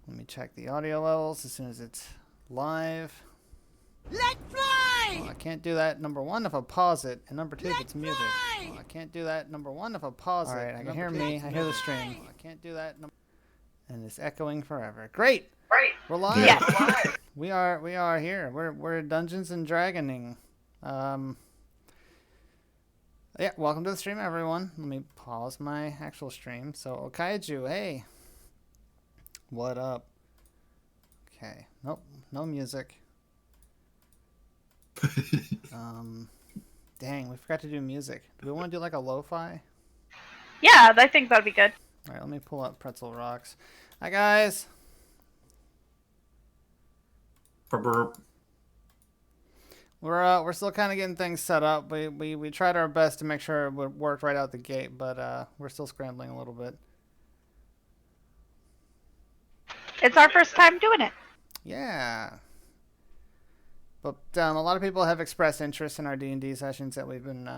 Let me check the audio levels as soon as it's live. Let fly! Well, I can't do that, number one, if I pause it, and number two, if Let it's music. fly! Well, I can't do that, number one, if I pause it. All right, I can hear me. I hear the stream. Well, I can't do that, and it's echoing forever. Great! We're live. Yeah. We are here. We're Dungeons and Dragoning. Yeah, welcome to the stream, everyone. Let me pause my actual stream. So, Okaiju, hey. What up? Okay. Nope, no music. Dang, we forgot to do music. Do we want to do like a lo-fi? Yeah, I think that'd be good. All right, let me pull up Pretzel Rocks. Hi, guys. We're still kind of getting things set up. We tried our best to make sure it would work right out the gate, but we're still scrambling a little bit. It's our first time doing it. Yeah. But a lot of people have expressed interest in our D&D sessions that we've been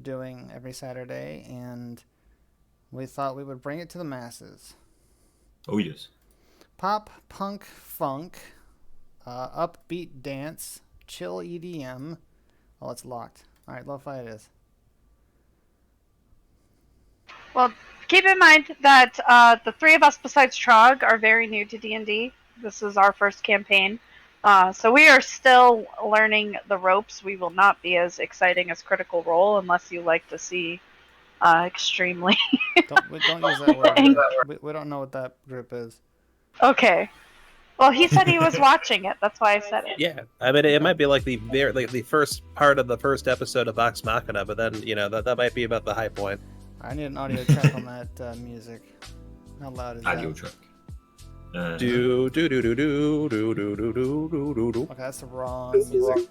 doing every Saturday, and we thought we would bring it to the masses. Oh, yes. Pop, punk, funk, upbeat dance, chill EDM. Oh, it's locked. All right, lo-fi it is. Well, keep in mind that the three of us besides Trog are very new to D&D. This is our first campaign. So we are still learning the ropes. We will not be as exciting as Critical Role unless you like to see extremely... Don't use that word. We don't know what that group is. Okay. Well, he said he was watching it. That's why I said it. Yeah, I mean, it might be like the first part of the first episode of Vox Machina, but then that might be about the high point. I need an audio check on that music. How loud is Audio that? check. Do do do do do do do do do do do. Okay, that's the wrong music.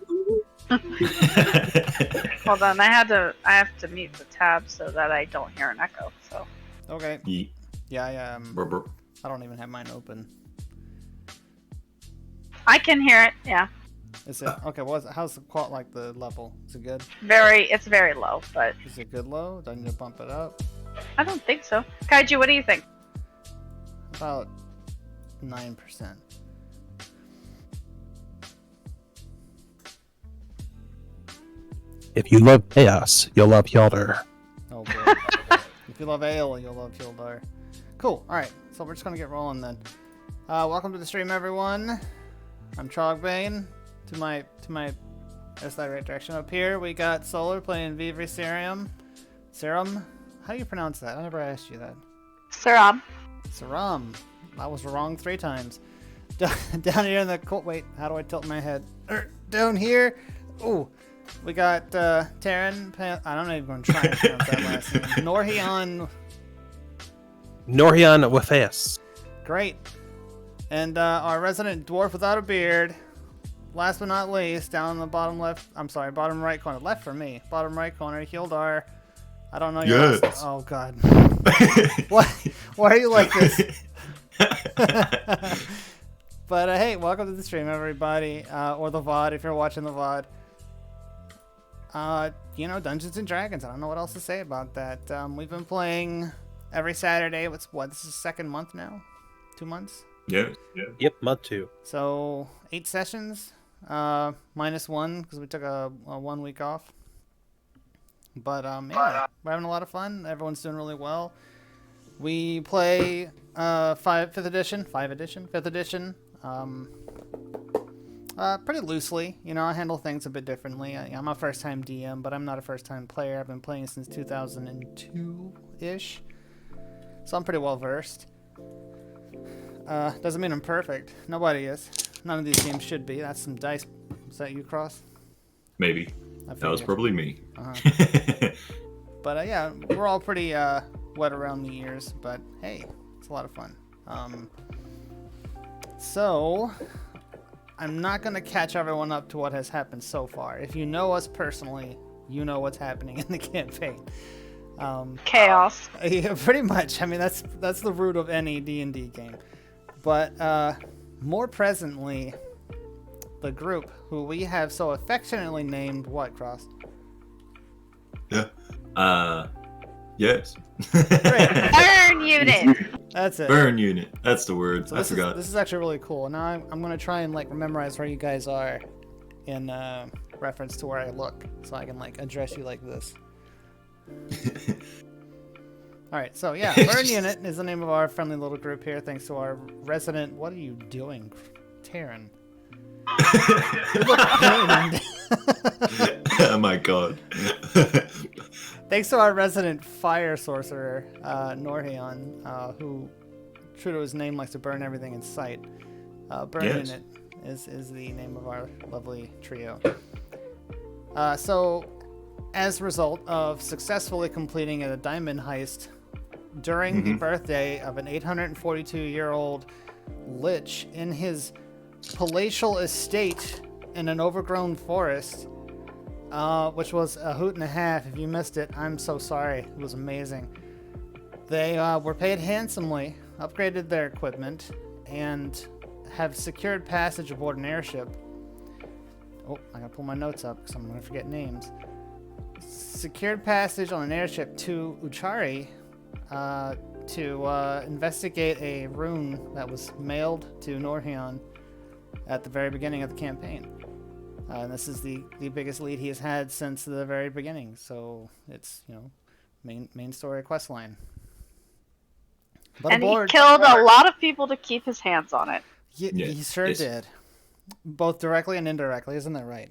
Hold on, I have to mute the tab so that I don't hear an echo. So. Okay. Yeet. Yeah, Burp, burp. I don't even have mine open. I can hear it. Yeah. Is it okay? How's the level? Is it good? It's very low, but Is it good low? Do I need to bump it up? I don't think so. Kaiju, what do you think? About 9%. If you love chaos, you'll love Hjalder. Oh boy. If you love ale, you'll love Kildar. Cool. All right. So we're just gonna get rolling then. Welcome to the stream, everyone. I'm Trogbane. To my that's that right direction. Up here we got Solar playing Vivre Serum. Serum? How do you pronounce that? I never asked you that. Saram. Saram. I was wrong 3 times. Down here in the wait, how do I tilt my head? Down here. Ooh. We got Terran. I'm not even going to try and pronounce that last name. Norhian Wafeus. Great. And our resident dwarf without a beard. Last but not least, down in the bottom bottom right corner. Left for me. Bottom right corner, Hildar. I don't know your Yes. last. Oh, God. What? Why are you like this? But hey, welcome to the stream, everybody. Or the VOD, if you're watching the VOD. Dungeons and Dragons. I don't know what else to say about that. We've been playing every Saturday. This is the second month now? 2 months? Yeah. Yep, month 2. So 8 sessions, minus 1 because we took a 1 week off. But yeah, we're having a lot of fun. Everyone's doing really well. We play 5th edition. Pretty loosely. I handle things a bit differently. I'm a first-time DM, but I'm not a first-time player. I've been playing since 2002-ish, so I'm pretty well versed. Doesn't mean I'm perfect. Nobody is. None of these games should be. That's some dice. Is that you, Cross? Maybe. That was probably me. But yeah, we're all pretty wet around the ears. But hey, it's a lot of fun. So I'm not going to catch everyone up to what has happened so far. If you know us personally, you know what's happening in the campaign. Chaos. Yeah, pretty much. I mean, that's the root of any D&D game. But more presently, the group who we have so affectionately named what, Cross? Yeah. Yes. Burn unit. That's it. Burn unit. That's the word. So I forgot. this is actually really cool. Now I'm gonna try and like memorize where you guys are in reference to where I look, so I can like address you like this. All right, so yeah, Burn Unit is the name of our friendly little group here. Thanks to our resident. What are you doing, Taryn? You look pained. Oh my god. Thanks to our resident fire sorcerer, Norheon, who, true to his name, likes to burn everything in sight. Burn Yes. Unit is the name of our lovely trio. So, as a result of successfully completing a diamond heist during the birthday of an 842-year-old lich in his palatial estate in an overgrown forest, which was a hoot and a half. If you missed it, I'm so sorry. It was amazing. They were paid handsomely, upgraded their equipment, and have secured passage aboard an airship. Oh, I gotta pull my notes up because I'm gonna forget names. Secured passage on an airship to Uchari to investigate a rune that was mailed to Norheon at the very beginning of the campaign. And this is the biggest lead he has had since the very beginning. So it's, you know, main story quest line. But And aboard, he killed a lot of people to keep his hands on it. he sure Yes. did. Both directly and indirectly, isn't that right?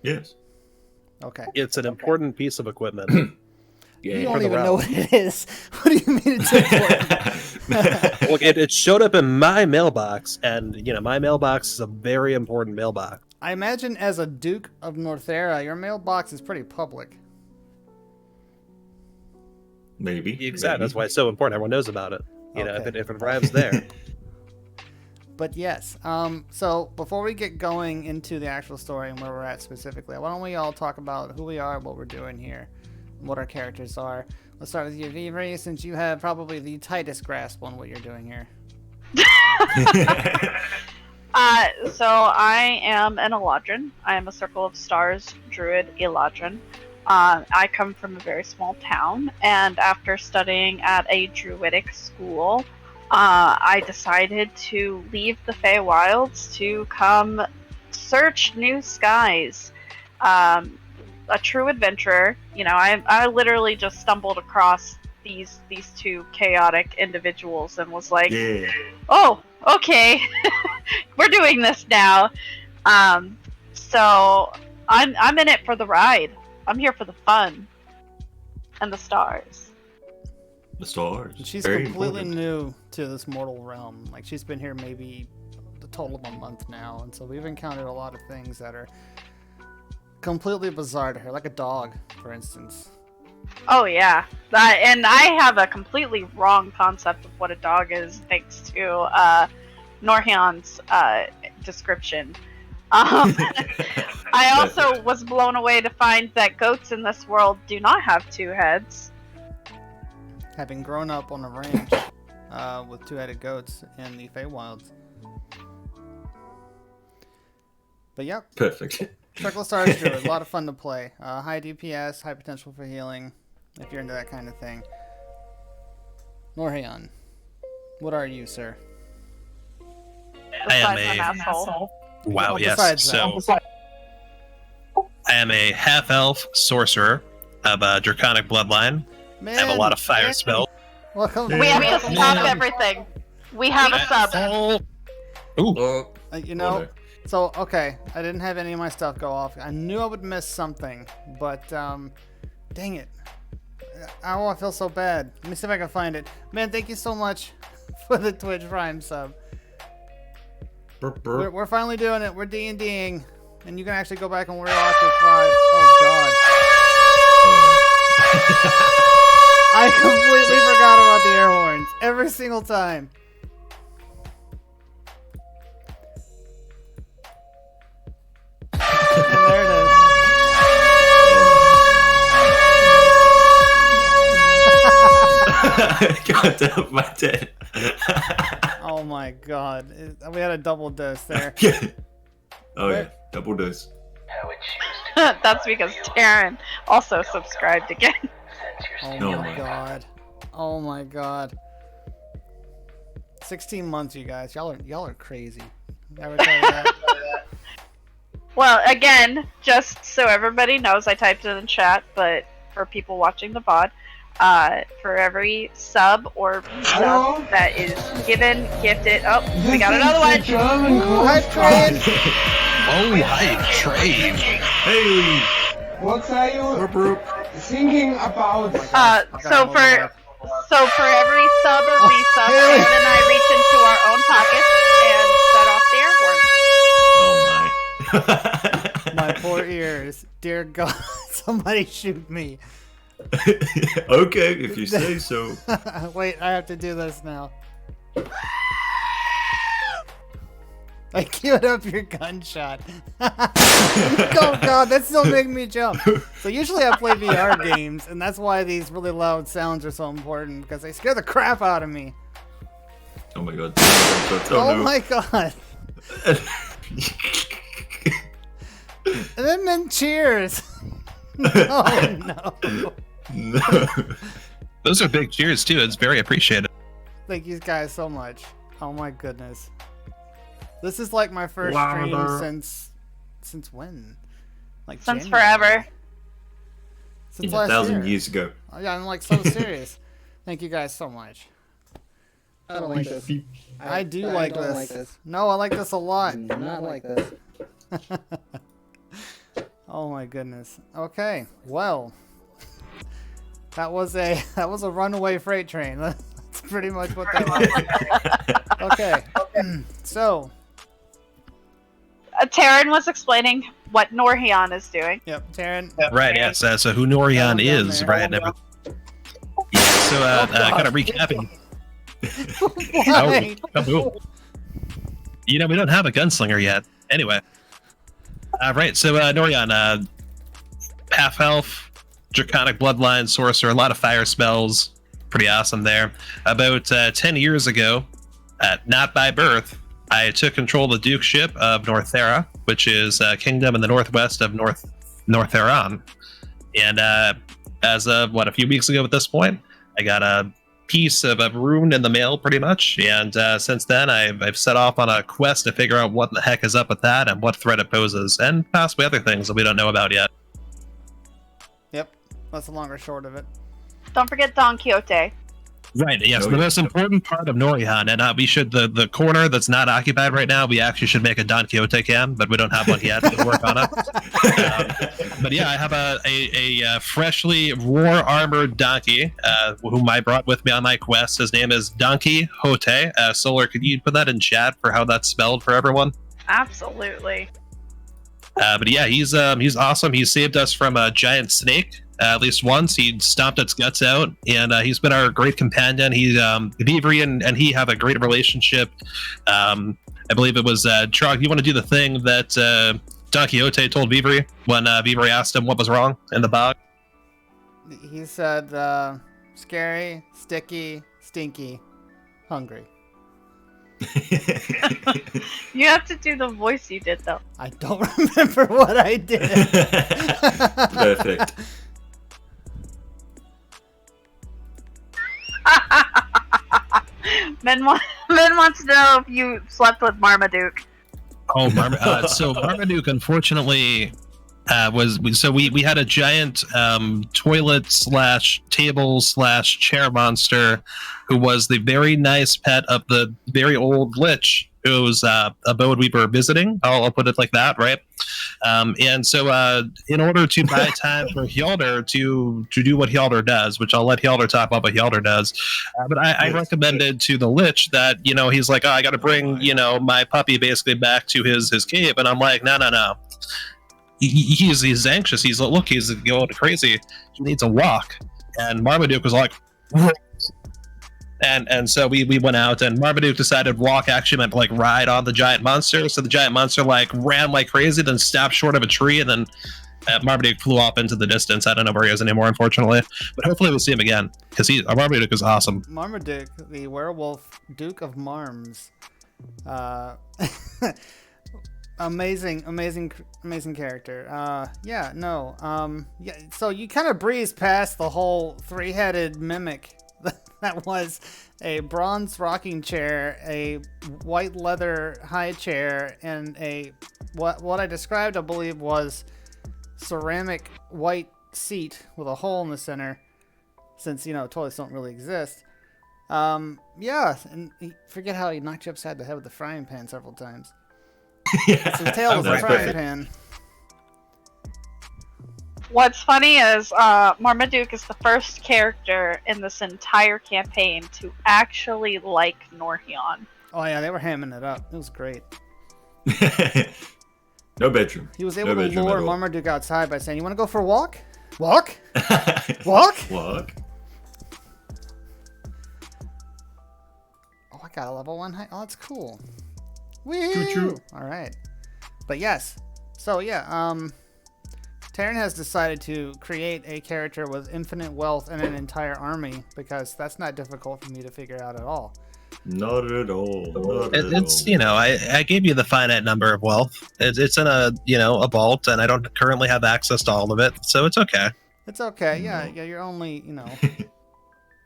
Yes. Okay. It's an important piece of equipment. Yeah. You For don't the even realm. know what it is. What do you mean it's important? Look, it showed up in my mailbox, and my mailbox is a very important mailbox. I imagine as a Duke of Northera, your mailbox is pretty public. Maybe. Exactly. That's why it's so important. Everyone knows about it. You know, Okay. if it arrives there. But yes, so before we get going into the actual story and where we're at specifically, why don't we all talk about who we are, what we're doing here, what our characters are. Let's start with you, Vivri, since you have probably the tightest grasp on what you're doing here. So I am an Eladrin. I am a Circle of Stars druid Eladrin. I come from a very small town, and after studying at a druidic school, I decided to leave the Feywilds to come search new skies. A true adventurer. I literally just stumbled across these two chaotic individuals and was like, Yeah. oh, okay, we're doing this now. So I'm in it for the ride. I'm here for the fun and the stars. The stars. And she's Very completely important. new to this mortal realm. Like, she's been here maybe a total of a month now, and so we've encountered a lot of things that are completely bizarre to her, like a dog, for instance. Oh yeah, and I have a completely wrong concept of what a dog is, thanks to Norheon's description. I also was blown away to find that goats in this world do not have two heads. Having grown up on a ranch with two-headed goats in the Feywilds. But yep, Perfect. Circle of Stars Druid, a lot of fun to play. High DPS, high potential for healing, if you're into that kind of thing. Norheon, what are you, sir? I am Besides an asshole. Wow, Well, yes. besides So I am a half-elf sorcerer of a draconic bloodline. Man, I have a lot of fire spells. welcome. We have to welcome stop back. everything. We have a sub. Ooh, Oh, You know, so, okay, I didn't have any of my stuff go off. I knew I would miss something, but, dang it. Oh, I feel so bad. Let me see if I can find it. Man, thank you so much for the Twitch Prime sub. burp, burp. We're finally doing it. We're D&Ding, and you can actually go back and rewatch it. Oh, God. I completely forgot about the air horns every single time. And there it is. God damn my dead. Oh my God. We had a double dose there. Oh yeah, double dose. That's because Taryn also subscribed again. Oh Oh my my. god. Oh my god. 16 months, you guys. Y'all are crazy. Ever tell you that? Well, again, just so everybody knows, I typed it in chat, but for people watching the VOD, for every sub or sub that is gifted. Oh, we got another one. Ooh, hype train. Oh, hype train. Haley! What are you Burp, burp. thinking about? So for every sub or resub, Haley. Aaron and I reach into our own pockets and set off the air horn. Oh my. My poor ears. Dear God, somebody shoot me. Okay, if you say so. Wait, I have to do this now. I queued up your gunshot. Oh god, that's still making me jump. So usually I play VR games, and that's why these really loud sounds are so important, because they scare the crap out of me. Oh my god. Oh, no. My god. And then cheers. Oh no. No. Those are big cheers too. It's very appreciated. Thank you guys so much. Oh my goodness. This is like my first stream since when? Like Since January. forever. Since Yeah, last 1,000 year. years ago. Oh, yeah, I'm like so serious. Thank you guys so much. I don't like this. I do I like don't this. like this. No, I like this a lot. Do not like this. Oh my goodness. Okay, well, that was a runaway freight train. That's pretty much what that was. Okay, so Taryn was explaining what Norhion is doing. yep, Taryn. Right, yes. So who Norion Down is, there. right? Yeah, so kind of recapping. Why? Oh, you know, we don't have a gunslinger yet. Anyway. Right, so Norion, half elf, draconic bloodline sorcerer, a lot of fire spells. Pretty awesome there. About 10 years ago, not by birth, I took control of the dukeship of Northera, which is a kingdom in the northwest of Northeron. And as of, a few weeks ago at this point, I got a piece of a rune in the mail, pretty much. And since then, I've set off on a quest to figure out what the heck is up with that and what threat it poses, and possibly other things that we don't know about yet. Yep, that's the long or short of it. Don't forget Don Quixote. Right, yes, Oh, the yeah. most important part of Norihan, and we should, the corner that's not occupied right now, we actually should make a Don Quixote cam, but we don't have one yet. We'll work on it. But yeah, I have a freshly war-armored donkey, whom I brought with me on my quest. His name is Donkey Hote. Solar, could you put that in chat for how that's spelled for everyone? Absolutely. But yeah, he's awesome. He saved us from a giant snake. At least once, he stomped its guts out, and he's been our great companion. He's Vivri and he have a great relationship. I believe it was Trog. You want to do the thing that Don Quixote told Vivri when Vivri asked him what was wrong in the bog? He said, scary, sticky, stinky, hungry. You have to do the voice you did, though. I don't remember what I did. Perfect. Men wants to know if you slept with Marmaduke. Oh, so Marmaduke, unfortunately, we had a giant toilet / table / chair monster who was the very nice pet of the very old lich whose abode we were visiting. I'll put it like that, right? And so in order to buy time for Hjalder to do what Hjalder does, which I'll let Hjalder talk about what Hjalder does, but I recommended to the lich that, he's like, oh, I got to bring, my puppy basically back to his cave. And I'm like, no. He's anxious. He's going crazy. He needs a walk. And Marmaduke was like, and so we went out, and Marmaduke decided walk actually meant like ride on the giant monster. So the giant monster like ran like crazy, then stopped short of a tree, and then Marmaduke flew off into the distance. I don't know where he is anymore, unfortunately. But hopefully we'll see him again, because Marmaduke is awesome. Marmaduke, the werewolf Duke of Marms. amazing character. Yeah, no. Yeah. So you kind of breezed past the whole three-headed mimic that was a bronze rocking chair, a white leather high chair, and a what I described, I believe, was ceramic white seat with a hole in the center. Since toilets don't really exist. Yeah, and forget how he knocked you upside the head with the frying pan several times. Yeah, So the tail was a that's frying perfect. pan. What's funny is Marmaduke is the first character in this entire campaign to actually like Norhion. Oh yeah, they were hamming it up. It was great. No bedroom. He was able No to bedroom lure at all. Marmaduke outside by saying, "You want to go for a walk? Walk? Walk?" Walk. Oh, I got a level 1 height. Oh, that's cool. Woo! Choo-choo. All right. But yes. So yeah, Taryn has decided to create a character with infinite wealth and an entire army because that's not difficult for me to figure out at all. Not at all. Not at It's all. I gave you the finite number of wealth. It's in a a vault, and I don't currently have access to all of it, so it's okay. It's okay. Yeah, you're only,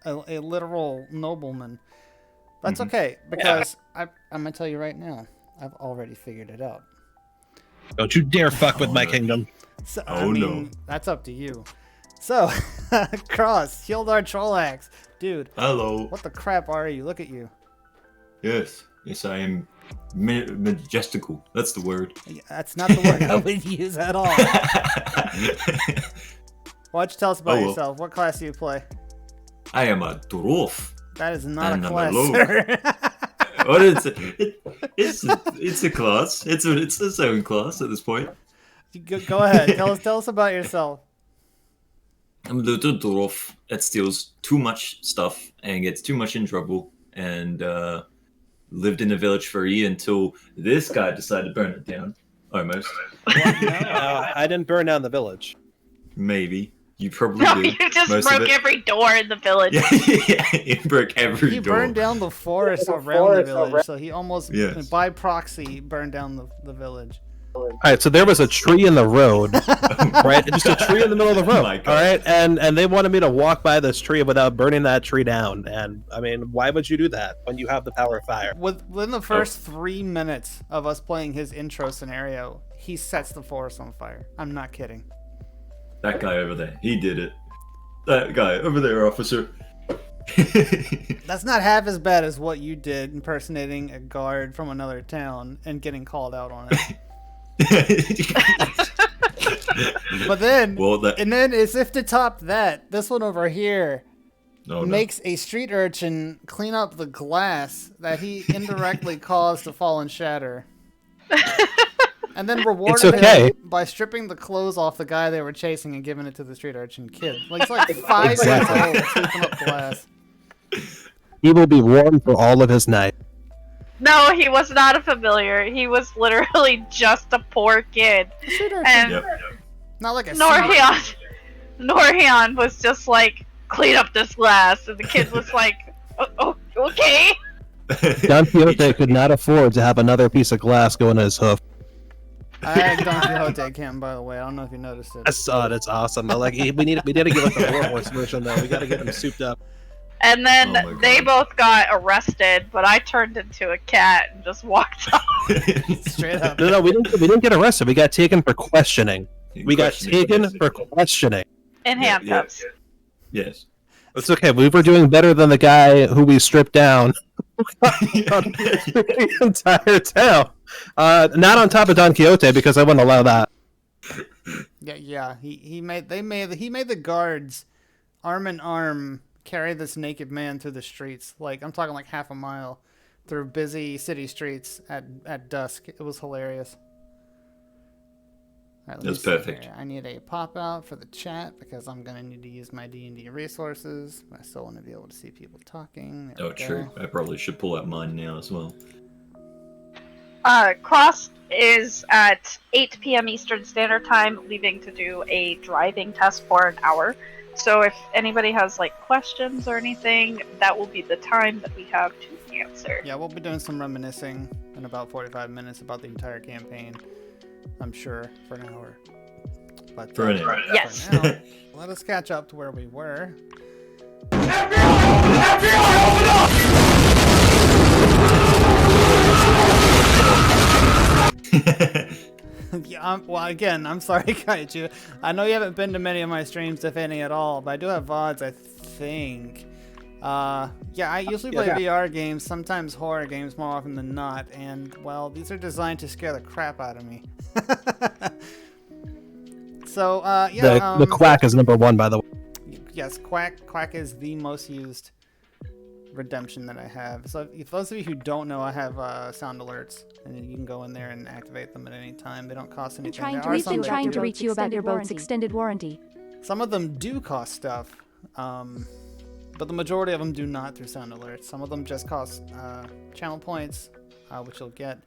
a literal nobleman. That's okay because I'm gonna tell you right now, I've already figured it out. Don't you dare fuck with Oh, my no. kingdom. So, Oh, no. that's up to you. So, Cross, Hildar Trollax. Dude, Hello. what the crap are you? Look at you. Yes. Yes, I am majestical. That's the word. That's not the word I would use at all. Why don't you tell us about Oh, well. yourself? What class do you play? I am a dwarf. That is not And a I'm class, alone. sir. What it's a class. It's its own class at this point. Go ahead. Tell us about yourself. I'm a little dwarf that steals too much stuff and gets too much in trouble and lived in the village for a year until this guy decided to burn it down. Almost. I didn't burn down the village. Maybe. You probably No, did. you just most of broke it. every door in the village. Yeah, he broke every He door. burned down the forest around the village, so he almost, Yes. by proxy, burned down the village. All right, so there was a tree in the road, right? Just a tree in the middle of the road. My All God. right, and they wanted me to walk by this tree without burning that tree down. And I mean, why would you do that when you have the power of fire? Within the first 3 minutes of us playing his intro scenario, he sets the forest on fire. I'm not kidding. That guy over there. He did it. That guy over there, officer. That's not half as bad as what you did impersonating a guard from another town and getting called out on it. But then, Well, that. and then as if to top that, this one over here Oh, no. makes a street urchin clean up the glass that he indirectly caused to fall and shatter. And then rewarded It's okay. him by stripping the clothes off the guy they were chasing and giving it to the street urchin kid. Like, it's like 5 Exactly. years old sweeping up glass. He will be warm for all of his night. No, he was not a familiar. He was literally just a poor kid. The street urchin. And Yep. Not like a Norhion was just like, clean up this glass. And the kid was like, oh, okay. Don Quixote could not afford to have another piece of glass go in his hoof. I had Don Quixote cam, by the way. I don't know if you noticed it. I saw it. It's awesome. Like we need to get like the Warhorse version though. We got to get him souped up. And then Oh my they God. both got arrested, but I turned into a cat and just walked off. Straight up. No, we didn't get arrested. We got taken for questioning. We got taken for questioning. In Yeah, handcuffs. Yes. It's okay. We were doing better than the guy who we stripped down the entire town. Not on top of Don Quixote because I wouldn't allow that. Yeah. He made the guards arm in arm carry this naked man through the streets. Like, I'm talking like half a mile through busy city streets at dusk. It was hilarious. All right, let me That's see perfect. here. I need a pop out for the chat because I'm gonna need to use my D&D resources. I still want to be able to see people talking. There Oh, we go. true. I probably should pull out mine now as well. Cross is at 8 p.m. Eastern Standard Time, leaving to do a driving test for an hour. So if anybody has like questions or anything, that will be the time that we have to answer. Yeah, we'll be doing some reminiscing in about 45 minutes about the entire campaign. I'm sure for an hour. But For an hour. Yes. For now, let us catch up to where we were. Yeah, well, again, I'm sorry, Kaiju. I know you haven't been to many of my streams, if any at all, but I do have VODs, I think. Yeah, I usually play VR games, sometimes horror games more often than not, and, well, these are designed to scare the crap out of me. So, yeah. The quack is number 1, by the way. Yes, Quack is the most used redemption that I have. So if those of you who don't know, I have sound alerts, and you can go in there and activate them at any time. They don't cost anything. We've been trying to reach you about your boat's extended warranty. Some of them do cost stuff, but the majority of them do not through sound alerts. Some of them just cost channel points, which you'll get,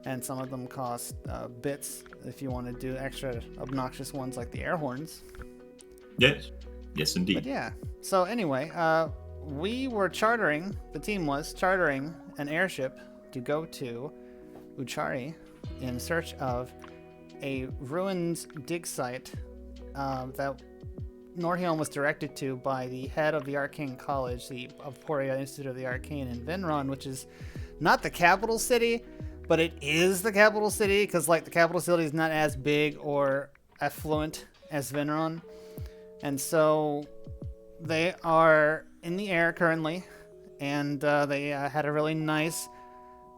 and some of them cost bits if you want to do extra obnoxious ones like the air horns. Yes, indeed. But yeah. So anyway, we were chartering, the team was chartering an airship to go to Uchari in search of a ruined dig site that Norhion was directed to by the head of the Arcane College, the Emporia Institute of the Arcane in Vinron, which is not the capital city, but it is the capital city, because like the capital city is not as big or affluent as Vinron. And so they are in the air currently, and they had a really nice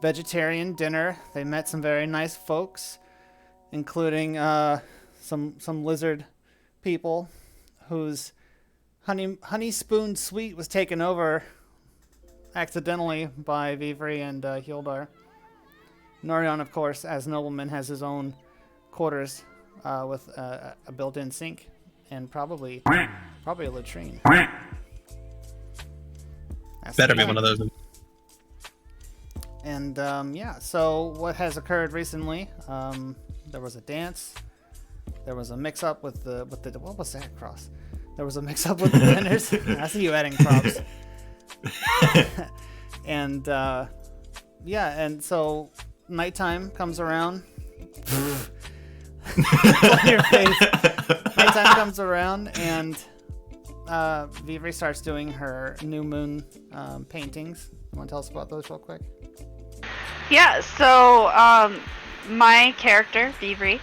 vegetarian dinner. They met some very nice folks, including some lizard people whose honey spoon suite was taken over accidentally by Vivri and Hildar. Norion, of course, as nobleman, has his own quarters with a built-in sink and probably a latrine. Better be one of those. And yeah, so what has occurred recently? There was a dance. There was a mix-up with the what was that cross? There was a mix-up with the vendors. I see you adding props. And yeah, and so nighttime comes around. On your face. Nighttime comes around, and Vivri starts doing her new moon paintings. You want to tell us about those real quick? Yeah, so my character, Vivri,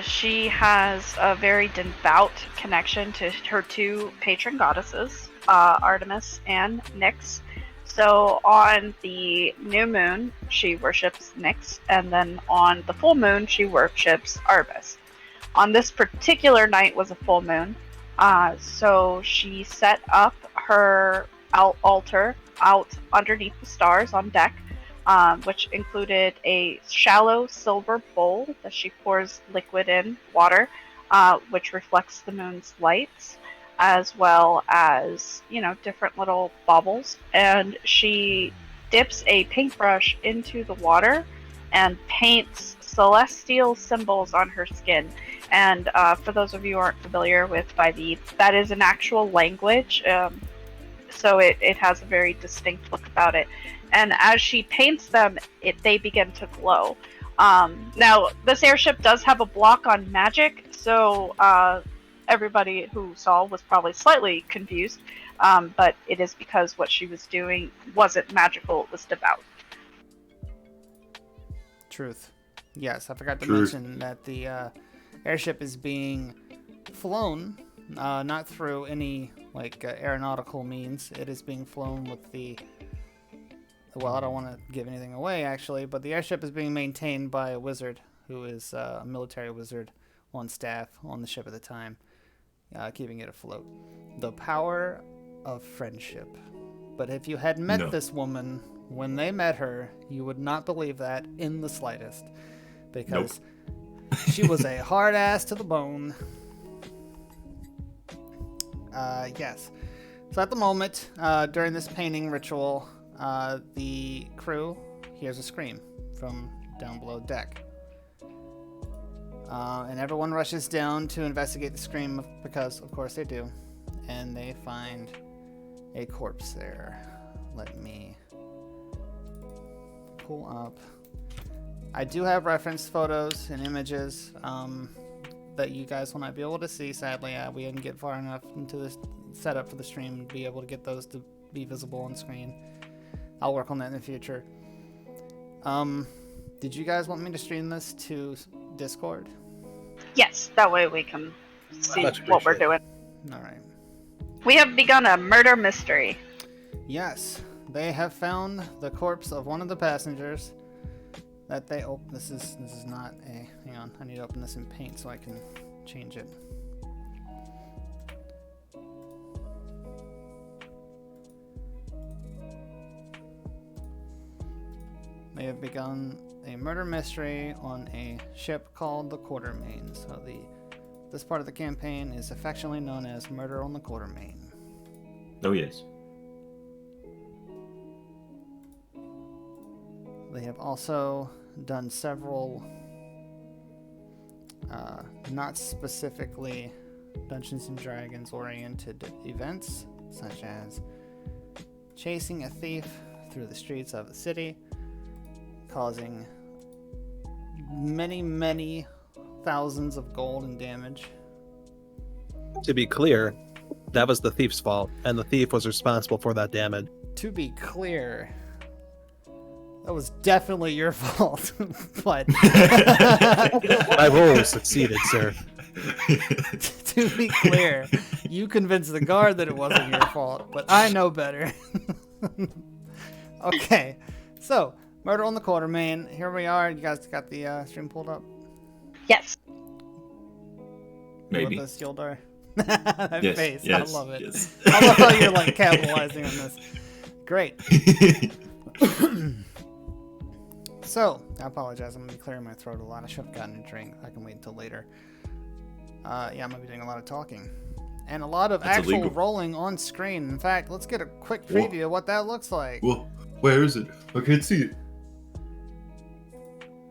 she has a very devout connection to her two patron goddesses, Artemis and Nyx. So on the new moon, she worships Nyx, and then on the full moon, she worships Arbus. On this particular night was a full moon, so she set up her altar out underneath the stars on deck, which included a shallow silver bowl that she pours liquid in, water, which reflects the moon's lights, as well as, different little bubbles. And she dips a paintbrush into the water and paints celestial symbols on her skin. And for those of you who aren't familiar with 5e, that is an actual language, so it has a very distinct look about it. And as she paints them, they begin to glow. Now, this airship does have a block on magic, so everybody who saw was probably slightly confused, but it is because what she was doing wasn't magical, it was devout. Truth. Yes, I forgot to mention that the airship is being flown, not through any aeronautical means. It is being flown with the... Well, I don't want to give anything away, actually, but the airship is being maintained by a wizard who is a military wizard on staff on the ship at the time, keeping it afloat. The power of friendship. But if you had met this woman when they met her, you would not believe that in the slightest, because she was a hard ass to the bone. Yes. So at the moment, during this painting ritual, the crew hears a scream from down below deck. And everyone rushes down to investigate the scream because, of course, they do. and they find a corpse there. Let me pull up. I do have reference photos and images that you guys will not be able to see. Sadly, we didn't get far enough into this setup for the stream to be able to get those to be visible on screen. I'll work on that in the future. Did you guys want me to stream this to Discord? Yes, that way we can see what we're doing. All right. We have begun a murder mystery. Yes, they have found the corpse of one of the passengers. That they this is not a, hang on, I need to open this in Paint so I can change it. They have begun a murder mystery on a ship called the Quartermain. So this part of the campaign is affectionately known as Murder on the Quartermain. Oh yes. They have also done several, not specifically Dungeons and Dragons oriented events, such as chasing a thief through the streets of the city, causing many, many thousands of gold in damage. To be clear, that was the thief's fault, and the thief was responsible for that damage. To be clear, that was definitely your fault, but My role succeeded, sir. to be clear, you convinced the guard that it wasn't your fault, but I know better. Okay, so Murder on the Quartermain. Here we are. You guys got the stream pulled up? Yes. Maybe. With the Yildar? That Yes, face. yes, I love it. yes. I love how you're like capitalizing on this. Great. So, I apologize. I'm going to be clearing my throat a lot. I should have gotten a drink. I can wait until later. Yeah, I'm going to be doing a lot of talking. And a lot of That's actual illegal. rolling on screen. In fact, let's get a quick preview of what that looks like. Whoa, where is it? I can't see it.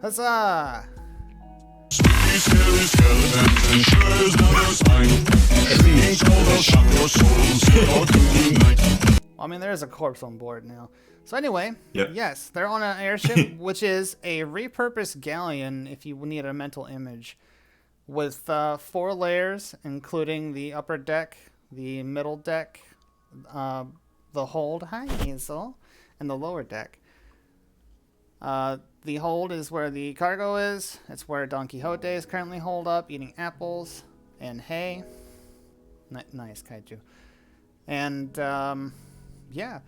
Huzzah! I mean, there is a corpse on board now. So anyway, Yep. yes, they're on an airship, which is a repurposed galleon, if you need a mental image, with 4 layers, including the upper deck, the middle deck, the hold, hi Hazel, and the lower deck. The hold is where the cargo is. It's where Don Quixote is currently holed up, eating apples and hay. Nice, Kaiju. And, yeah.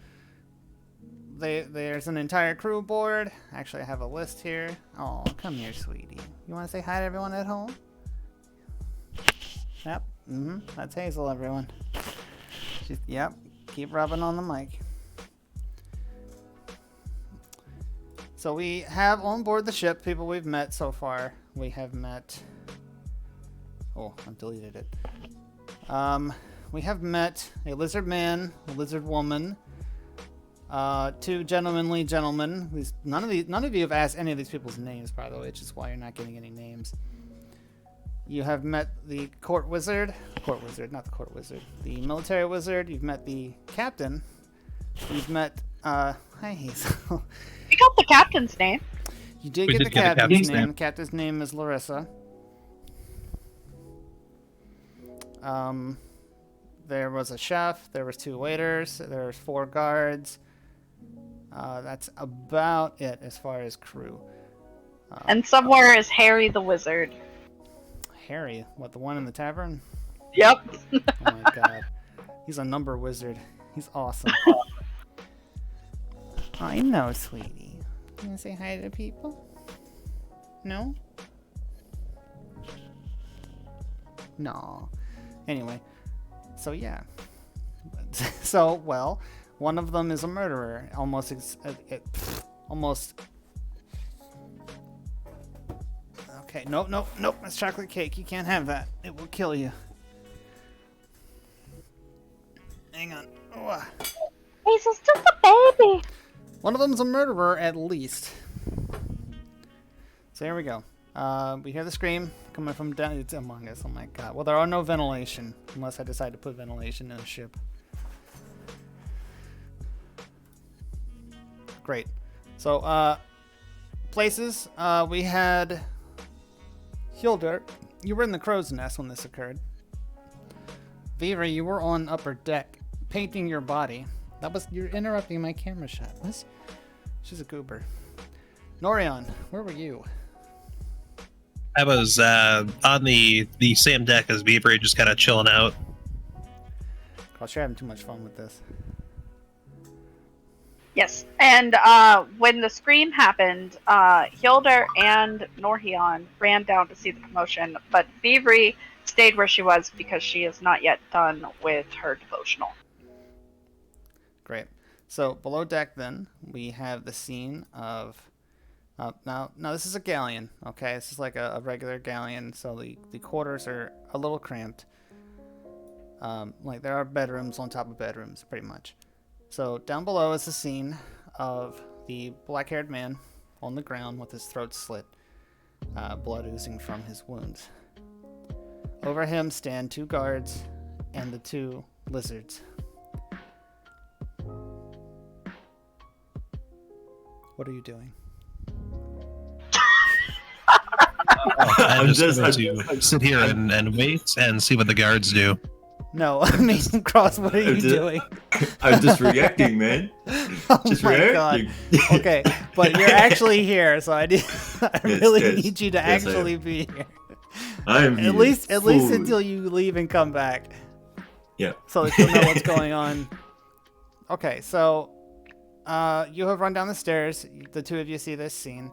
There's an entire crew aboard. Actually, I have a list here. Oh, come here, sweetie. You want to say hi to everyone at home? Yep. That's Hazel, everyone. Yep. Keep rubbing on the mic. So we have on board the ship people we've met so far. We have met... Oh, I deleted it. We have met a lizard man, a lizard woman, 2 gentlemanly gentlemen. None of you have asked any of these people's names, by the way, which is why you're not getting any names. You have met the not the court wizard, the military wizard. You've met the captain. You've met, hi Hazel. We got the captain's name. You did We get did the get the captain's captain's name. name. The captain's name is Larissa. There was a chef. There was 2 waiters. There was 4 guards. That's about it as far as crew. And somewhere is Harry the wizard. Harry, what, the one in the tavern? Yep. Oh my god. He's a number wizard. He's awesome. I know, sweetie. You wanna say hi to people? No? No. Anyway, so yeah. So, well, one of them is a murderer. Almost. Okay, nope. That's chocolate cake. You can't have that. It will kill you. Hang on. Oh. Hazel's just a baby. One of them's a murderer, at least. So here we go. We hear the scream coming from down. It's among us. Oh my god. Well, there are no ventilation unless I decide to put ventilation in a ship. Great. So, places. We had Hildur. You were in the crow's nest when this occurred. Viva, you were on upper deck, painting your body. You're interrupting my camera shot. What? She's a goober. Norion, where were you? I was on the same deck as Beaver, just kind of chilling out. Gosh, you're having too much fun with this. Yes, and when the scream happened, Hilda and Norhion ran down to see the commotion, but Vivri stayed where she was because she is not yet done with her devotional. Great. So below deck, then we have the scene of. Now this is a galleon. Okay, this is like a regular galleon, so the quarters are a little cramped. Like there are bedrooms on top of bedrooms, pretty much. So down below is the scene of the black-haired man on the ground with his throat slit, blood oozing from his wounds. Over him stand 2 guards and the 2 lizards. What are you doing? I'm just going to sit here and wait and see what the guards do. No, Mason Cross, what are you doing? I'm just reacting, man. Oh Just my reacting. god. Okay, but you're actually here, so I really yes. need you to Yes, I actually am. be here. I am At least until you leave and come back. Yeah. So that you'll know what's going on. Okay, so you have run down the stairs. The 2 of you see this scene.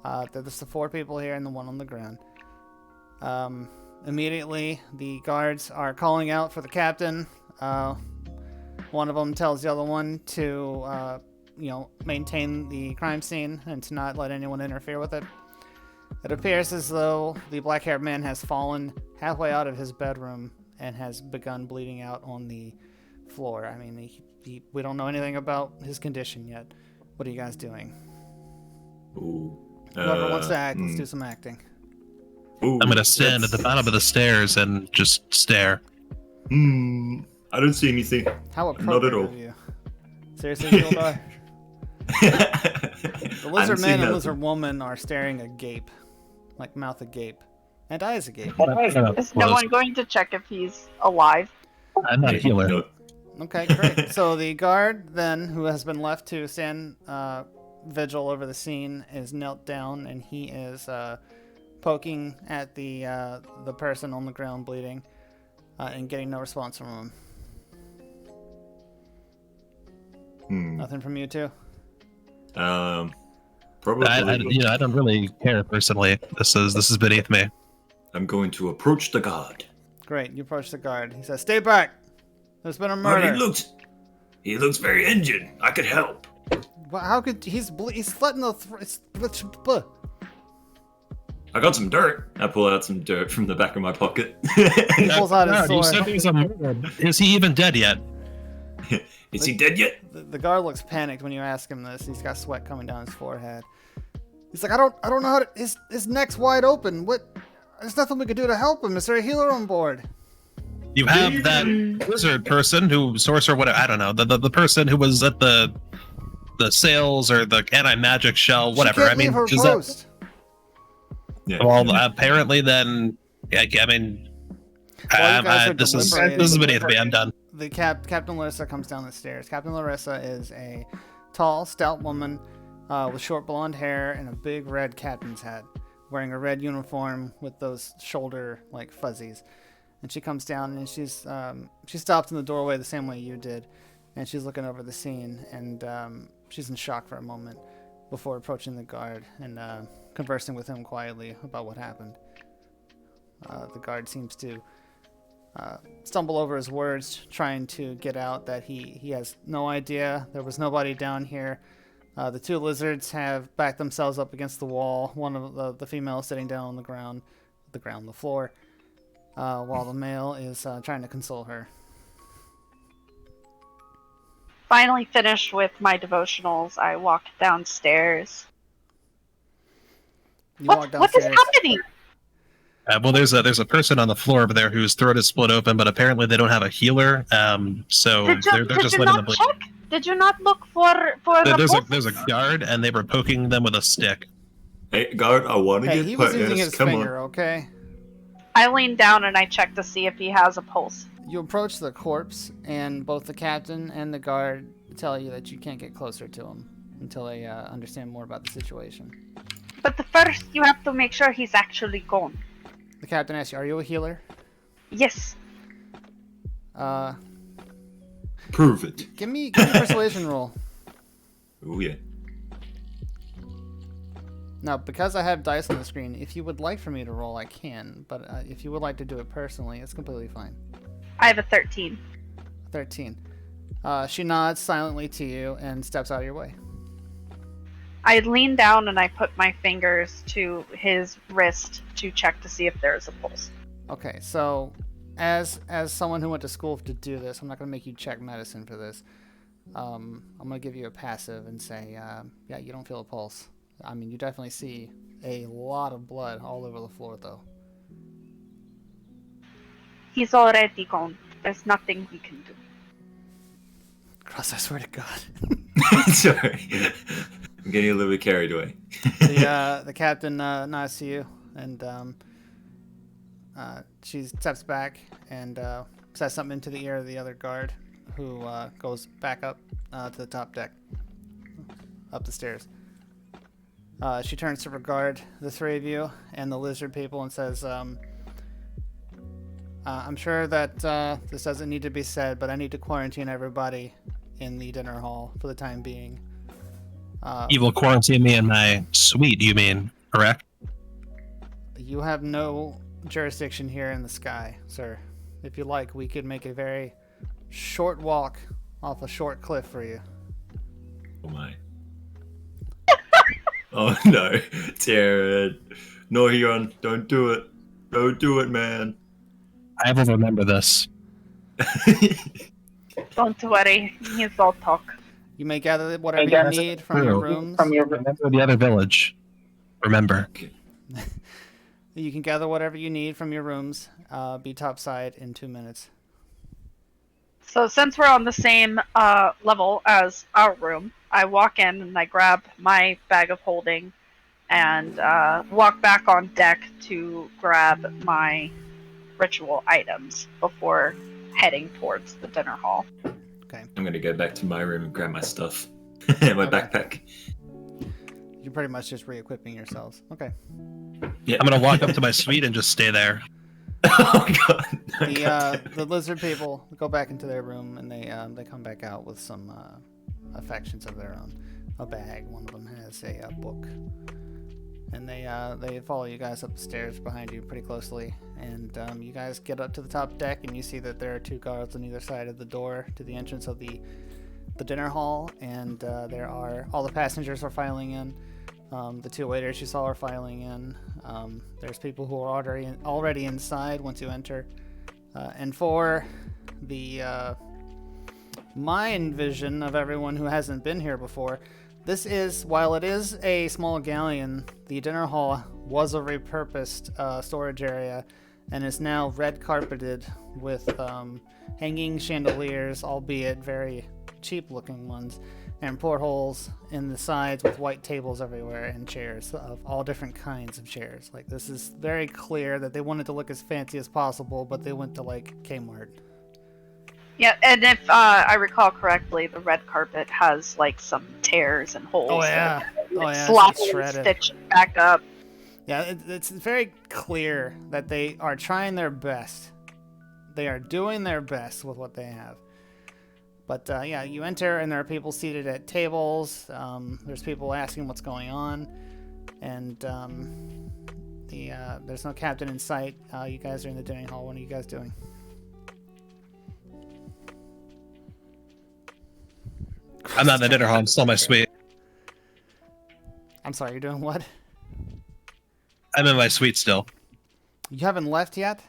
There's the 4 people here and the 1 on the ground. Immediately, the guards are calling out for the captain. One of them tells the other one to, maintain the crime scene and to not let anyone interfere with it. It appears as though the black-haired man has fallen halfway out of his bedroom and has begun bleeding out on the floor. I mean, we don't know anything about his condition yet. What are you guys doing? Ooh. Whoever wants to act, let's do some acting. Ooh, I'm going to stand at the bottom of the stairs and just stare. I don't see anything. How Not at appropriate all. of you. Seriously, Gildar? The lizard man and lizard woman are staring agape. Like mouth agape. And eyes agape. Is no one going to check if he's alive? I'm not a healer. No. Okay, great. So the guard then, who has been left to stand vigil over the scene, is knelt down and he is poking at the person on the ground bleeding and getting no response from him. Nothing from you two? Probably. I don't really care personally. This is beneath me. I'm going to approach the guard. Great, you approach the guard. He says, "Stay back. There's been a But murder." he looks very injured. I could help. Well, how could he's slitting the I got some dirt. I pull out some dirt from the back of my pocket. He pulls out his God, you sword. said he was a murderer. Is he even dead yet? Is he dead yet? The guard looks panicked when you ask him this. He's got sweat coming down his forehead. He's like, I don't know how to. His neck's wide open. What? There's nothing we could do to help him. Is there a healer on board? You have that wizard person who sorcerer, whatever. I don't know. The person who was at the sales or the anti-magic shell, whatever. She can't leave her post. Yeah. Well, apparently then. I mean, While you guys are this deliberating, is beneath me. I'm done. The Captain Larissa comes down the stairs. Captain Larissa is a tall, stout woman with short blonde hair and a big red captain's hat, wearing a red uniform with those shoulder like fuzzies. And she comes down and she stops in the doorway the same way you did, and she's looking over the scene and she's in shock for a moment before approaching the guard and conversing with him quietly about what happened. The guard seems to stumble over his words, trying to get out that he has no idea. There was nobody down here. The 2 lizards have backed themselves up against the wall. One of the female is sitting down on the floor, while the male is trying to console her. Finally finished with my devotionals, I walked downstairs. You walk What is downstairs. happening? Well, there's a person on the floor over there whose throat is split open, but apparently they don't have a healer. So they're just letting them bleed. check? Did you not look for There's a guard, and they were poking them with a stick. Hey, guard, I want to Hey, get he was using yes, his come finger, okay? I lean down and I check to see if he has a pulse. You approach the corpse, and both the captain and the guard tell you that you can't get closer to him until they understand more about the situation. But first, you have to make sure he's actually gone. The captain asks you, "Are you a healer?" Yes. Prove it. Give me a persuasion roll. Oh yeah. Now, because I have dice on the screen, if you would like for me to roll, I can. But if you would like to do it personally, it's completely fine. I have a 13. 13. She nods silently to you and steps out of your way. I lean down and I put my fingers to his wrist to check to see if there is a pulse. Okay, so as someone who went to school to do this, I'm not going to make you check medicine for this. I'm going to give you a passive and say, yeah, you don't feel a pulse. I mean, you definitely see a lot of blood all over the floor, though. He's already gone. There's nothing we can do. Cross, I swear to God. Sorry. I'm getting a little bit carried away. The captain nods to you, and she steps back and says something into the ear of the other guard, who goes back up to the top deck, up the stairs. She turns to regard the three of you and the lizard people and says, I'm sure that this doesn't need to be said, but I need to quarantine everybody in the dinner hall for the time being. You will quarantine me in my suite, you mean, correct? You have no jurisdiction here in the sky, sir. If you like, we could make a very short walk off a short cliff for you. Oh my. Oh no, Taryn. No, Huron, don't do it. Don't do it, man. I will remember this. Don't worry, he's all talk. You may gather whatever you need from your rooms. Remember the other village. Remember. You can gather whatever you need from your rooms. Be topside in 2 minutes. So since we're on the same level as our room, I walk in and I grab my bag of holding and walk back on deck to grab my ritual items before heading towards the dinner hall. Okay. I'm gonna go back to my room and grab my stuff. My backpack. You're pretty much just re-equipping yourselves. Okay. Yeah. I'm gonna walk up to my suite and just stay there. Oh god. The lizard people go back into their room and they come back out with some affections of their own. A bag. One of them has a book. And they follow you guys up the stairs behind you pretty closely. And you guys get up to the top deck and you see that there are 2 guards on either side of the door to the entrance of the dinner hall. And there are all the passengers are filing in. The 2 waiters you saw are filing in. There's people who are already inside once you enter. And for the mind vision of everyone who hasn't been here before, this is, while it is a small galleon, the dinner hall was a repurposed storage area and is now red carpeted with hanging chandeliers, albeit very cheap looking ones, and portholes in the sides with white tables everywhere and chairs of all different kinds of chairs. Like, this is very clear that they wanted to look as fancy as possible, but they went to like Kmart. Yeah, and if I recall correctly, the red carpet has like some tears and holes. Oh yeah, sloppily it's shredded. stitched back up. Yeah, it's very clear that they are trying their best. They are doing their best with what they have. But yeah, you enter and there are people seated at tables. There's people asking what's going on, and there's no captain in sight. You guys are in the dining hall. What are you guys doing? I'm not in the dinner hall. I'm still in my suite. I'm sorry, you're doing what? I'm in my suite still. You haven't left yet?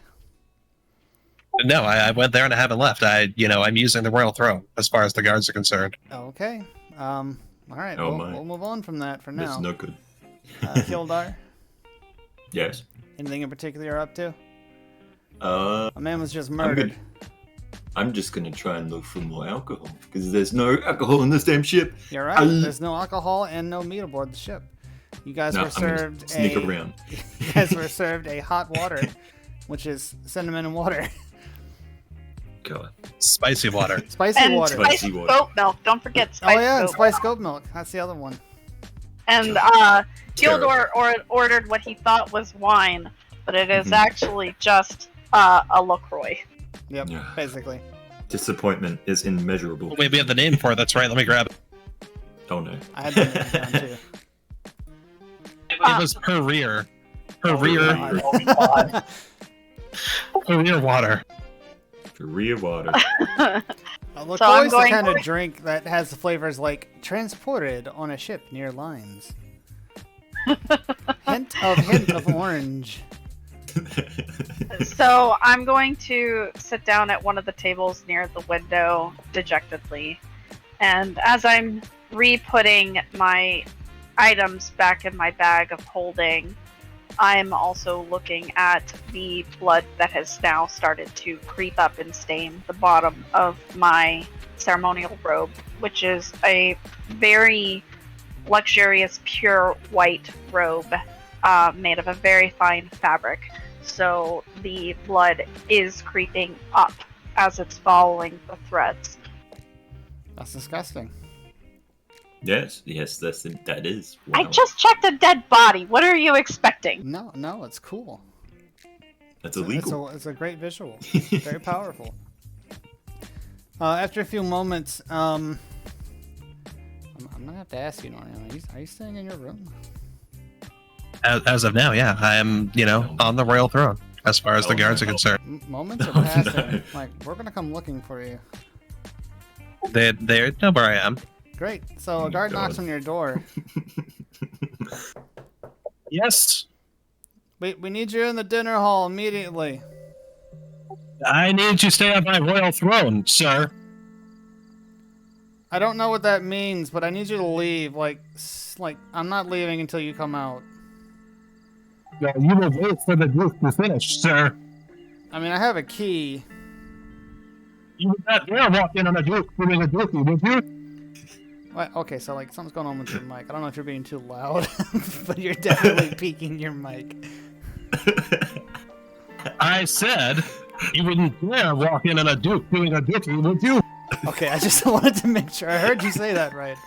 No, I went there and I haven't left. I'm using the royal throne as far as the guards are concerned. Okay. All right. Oh we'll move on from that for now. That's no good. Hildar? Yes. Anything in particular you're up to? Uh, A man was just murdered. I'm just gonna try and look for more alcohol because there's no alcohol in this damn ship. You're right. There's no alcohol and no meat aboard the ship. You guys No, were I'm gonna served sneak around. You guys were served a hot water, which is cinnamon and water. God. Spicy water. Spicy And water. Spicy water. goat milk. Don't forget Oh spiced yeah, and goat. spiced goat milk. That's the other one. And Theodore ordered what he thought was wine, but it is actually just a LaCroix. Yep, Yeah. basically. Disappointment is immeasurable. Wait, we have the name for it. That's right. Let me grab it. Oh no. I had that name down too. It was per rear. Per rear. God. Per rear water. Korea water. LaCroix So I'm is the going kind to- of drink that has flavors like transported on a ship near lines. hint of orange. So I'm going to sit down at one of the tables near the window dejectedly. And as I'm re-putting my items back in my bag of holding, I'm also looking at the blood that has now started to creep up and stain the bottom of my ceremonial robe, which is a very luxurious, pure white robe made of a very fine fabric. So the blood is creeping up as it's following the threads. That's disgusting. Yes, that is. I Wow. just checked a dead body. What are you expecting? No, it's cool. That's illegal. It's a great visual. Very powerful. After a few moments, I'm gonna have to ask you, Norian, are you staying in your room? As of now, yeah, I am, on the royal throne as far as the guards are concerned. Moments are passing. Like, we're gonna come looking for you. They know where I am. Great. So a guard knocks on your door. Yes, We need you in the dinner hall immediately. I need to stay on my royal throne, sir. I don't know what that means, but I need you to leave. Like I'm not leaving until you come out. Well, you will wait for the Duke to finish, sir. I mean, I have a key. You would not dare walk in on a Duke doing a Dookie, would you? What? Okay, so like something's going on with your mic. I don't know if you're being too loud, but you're definitely peaking your mic. I said you wouldn't dare walk in on a Duke doing a Dookie, would you? Okay, I just wanted to make sure I heard you say that right.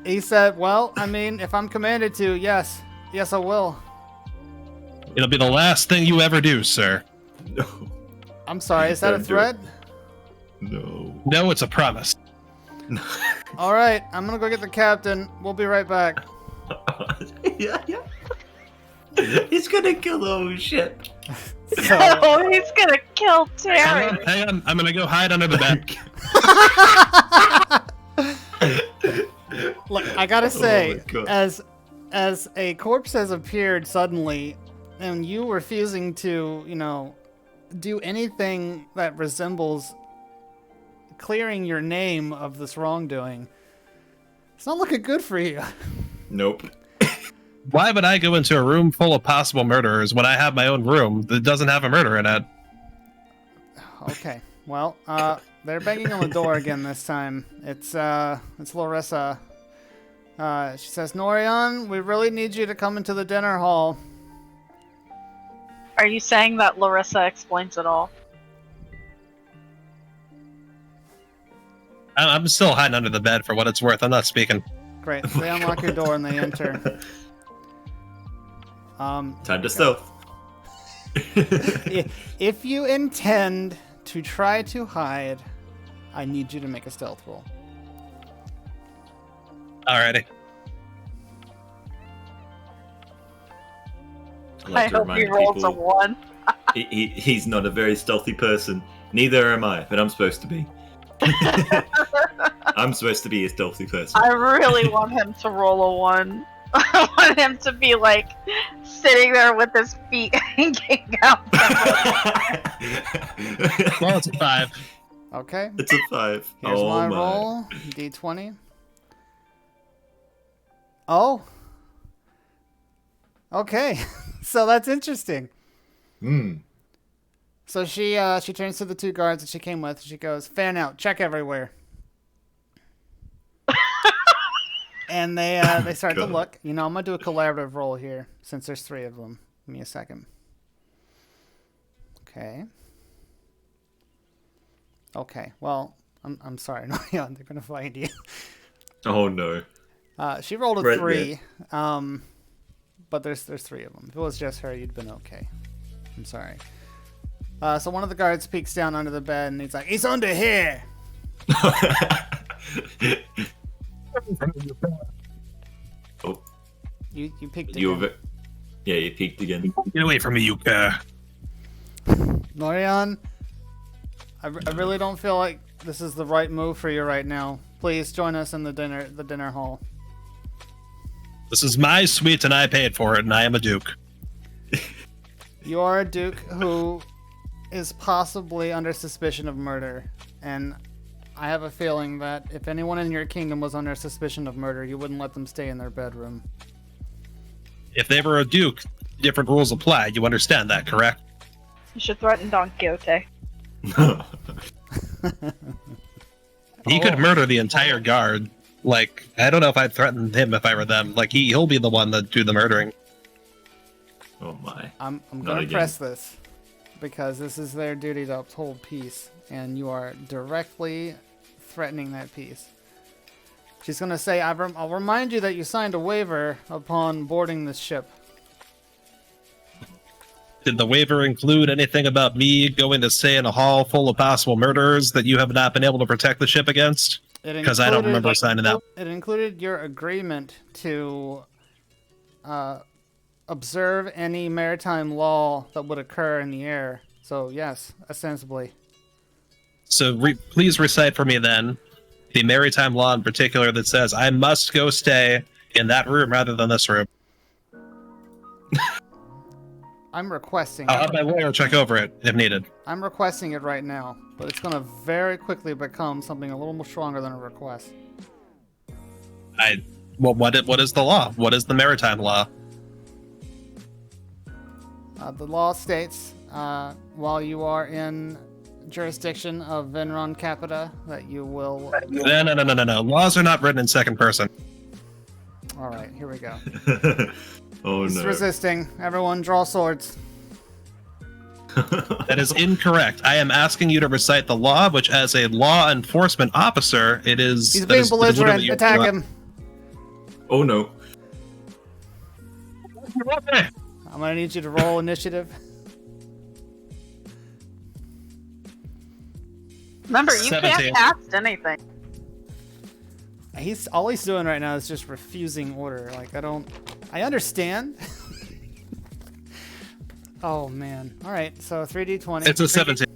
He said, well, I mean, if I'm commanded to, yes, I will. It'll be the last thing you ever do, sir. No. I'm sorry, is that a Don't do threat? No. No, it's a promise. All right, I'm gonna go get the captain. We'll be right back. Yeah. He's gonna kill the whole ship. So, Oh, he's gonna kill Terry. Hang on, I'm gonna go hide under the bed. look, I gotta say, my God. as a corpse has appeared suddenly, and you refusing to, do anything that resembles clearing your name of this wrongdoing, it's not looking good for you. Nope. Why would I go into a room full of possible murderers when I have my own room that doesn't have a murder in it? Okay, well, they're banging on the door again this time. It's Larissa. She says, Norian, we really need you to come into the dinner hall. Are you saying that Larissa explains it all? I'm still hiding under the bed for what it's worth. I'm not speaking. Great. They unlock your door and they enter. Time to stealth. If you intend to try to hide, I need you to make a stealth roll. Alrighty. I hope he rolls a 1. He's not a very stealthy person. Neither am I, but I'm supposed to be. I'm supposed to be a stealthy person. I really want him to roll a 1. I want him to be like sitting there with his feet hanging out. Well, it's a 5. Okay. It's a 5. Here's oh my my. roll. D20. Oh. Okay, so that's interesting. Hmm. So she turns to the two guards that she came with. She goes, "Fan out, check everywhere." And they start to God. look. You know, I'm gonna do a collaborative roll here since there's 3 of them. Give me a second. Okay. Okay. Well, I'm sorry. No, yeah, they're gonna find you. Oh no. She rolled a Right 3. But there's 3 of them. If it was just her, you'd been okay. I'm sorry. So one of the guards peeks down under the bed and he's like, "He's under here." Oh, You peeked you again. yeah, you peeked again. Get away from me, you. Lorian, I really don't feel like this is the right move for you right now. Please join us in the dinner hall. This is my suite, and I paid for it, and I am a duke. You are a duke who is possibly under suspicion of murder, and I have a feeling that if anyone in your kingdom was under suspicion of murder, you wouldn't let them stay in their bedroom. If they were a duke, different rules apply. You understand that, correct? You should threaten Don Quixote. He could murder the entire guard. Like, I don't know if I'd threaten him if I were them. Like, he'll be the one that do the murdering. Oh my. I'm Not going to again. press this because this is their duty to uphold peace, and you are directly threatening that peace. She's going to say, I'll remind you that you signed a waiver upon boarding this ship. Did the waiver include anything about me going to stay in a hall full of possible murderers that you have not been able to protect the ship against? Because I don't remember signing that. It included your agreement to observe any maritime law that would occur in the air. So, yes, ostensibly. So please recite for me then the maritime law in particular that says I must go stay in that room rather than this room. I'm requesting I'll have my lawyer check over it if needed. I'm requesting it right now, but it's going to very quickly become something a little more stronger than a request. What is the law? What is the maritime law? The law states, while you are in jurisdiction of Venron Capita, that you will... No. Laws are not written in second person. All right, here we go. Oh He's no. resisting. Everyone draw swords. That is incorrect. I am asking you to recite the law, which as a law enforcement officer, it is... He's that being is belligerent. literally- Attack him. Oh no. I'm going to need you to roll initiative. Remember, you 17. can't cast anything. All he's doing right now is just refusing order. Like, I understand. Oh, man. All right, so 3d20. It's a 17.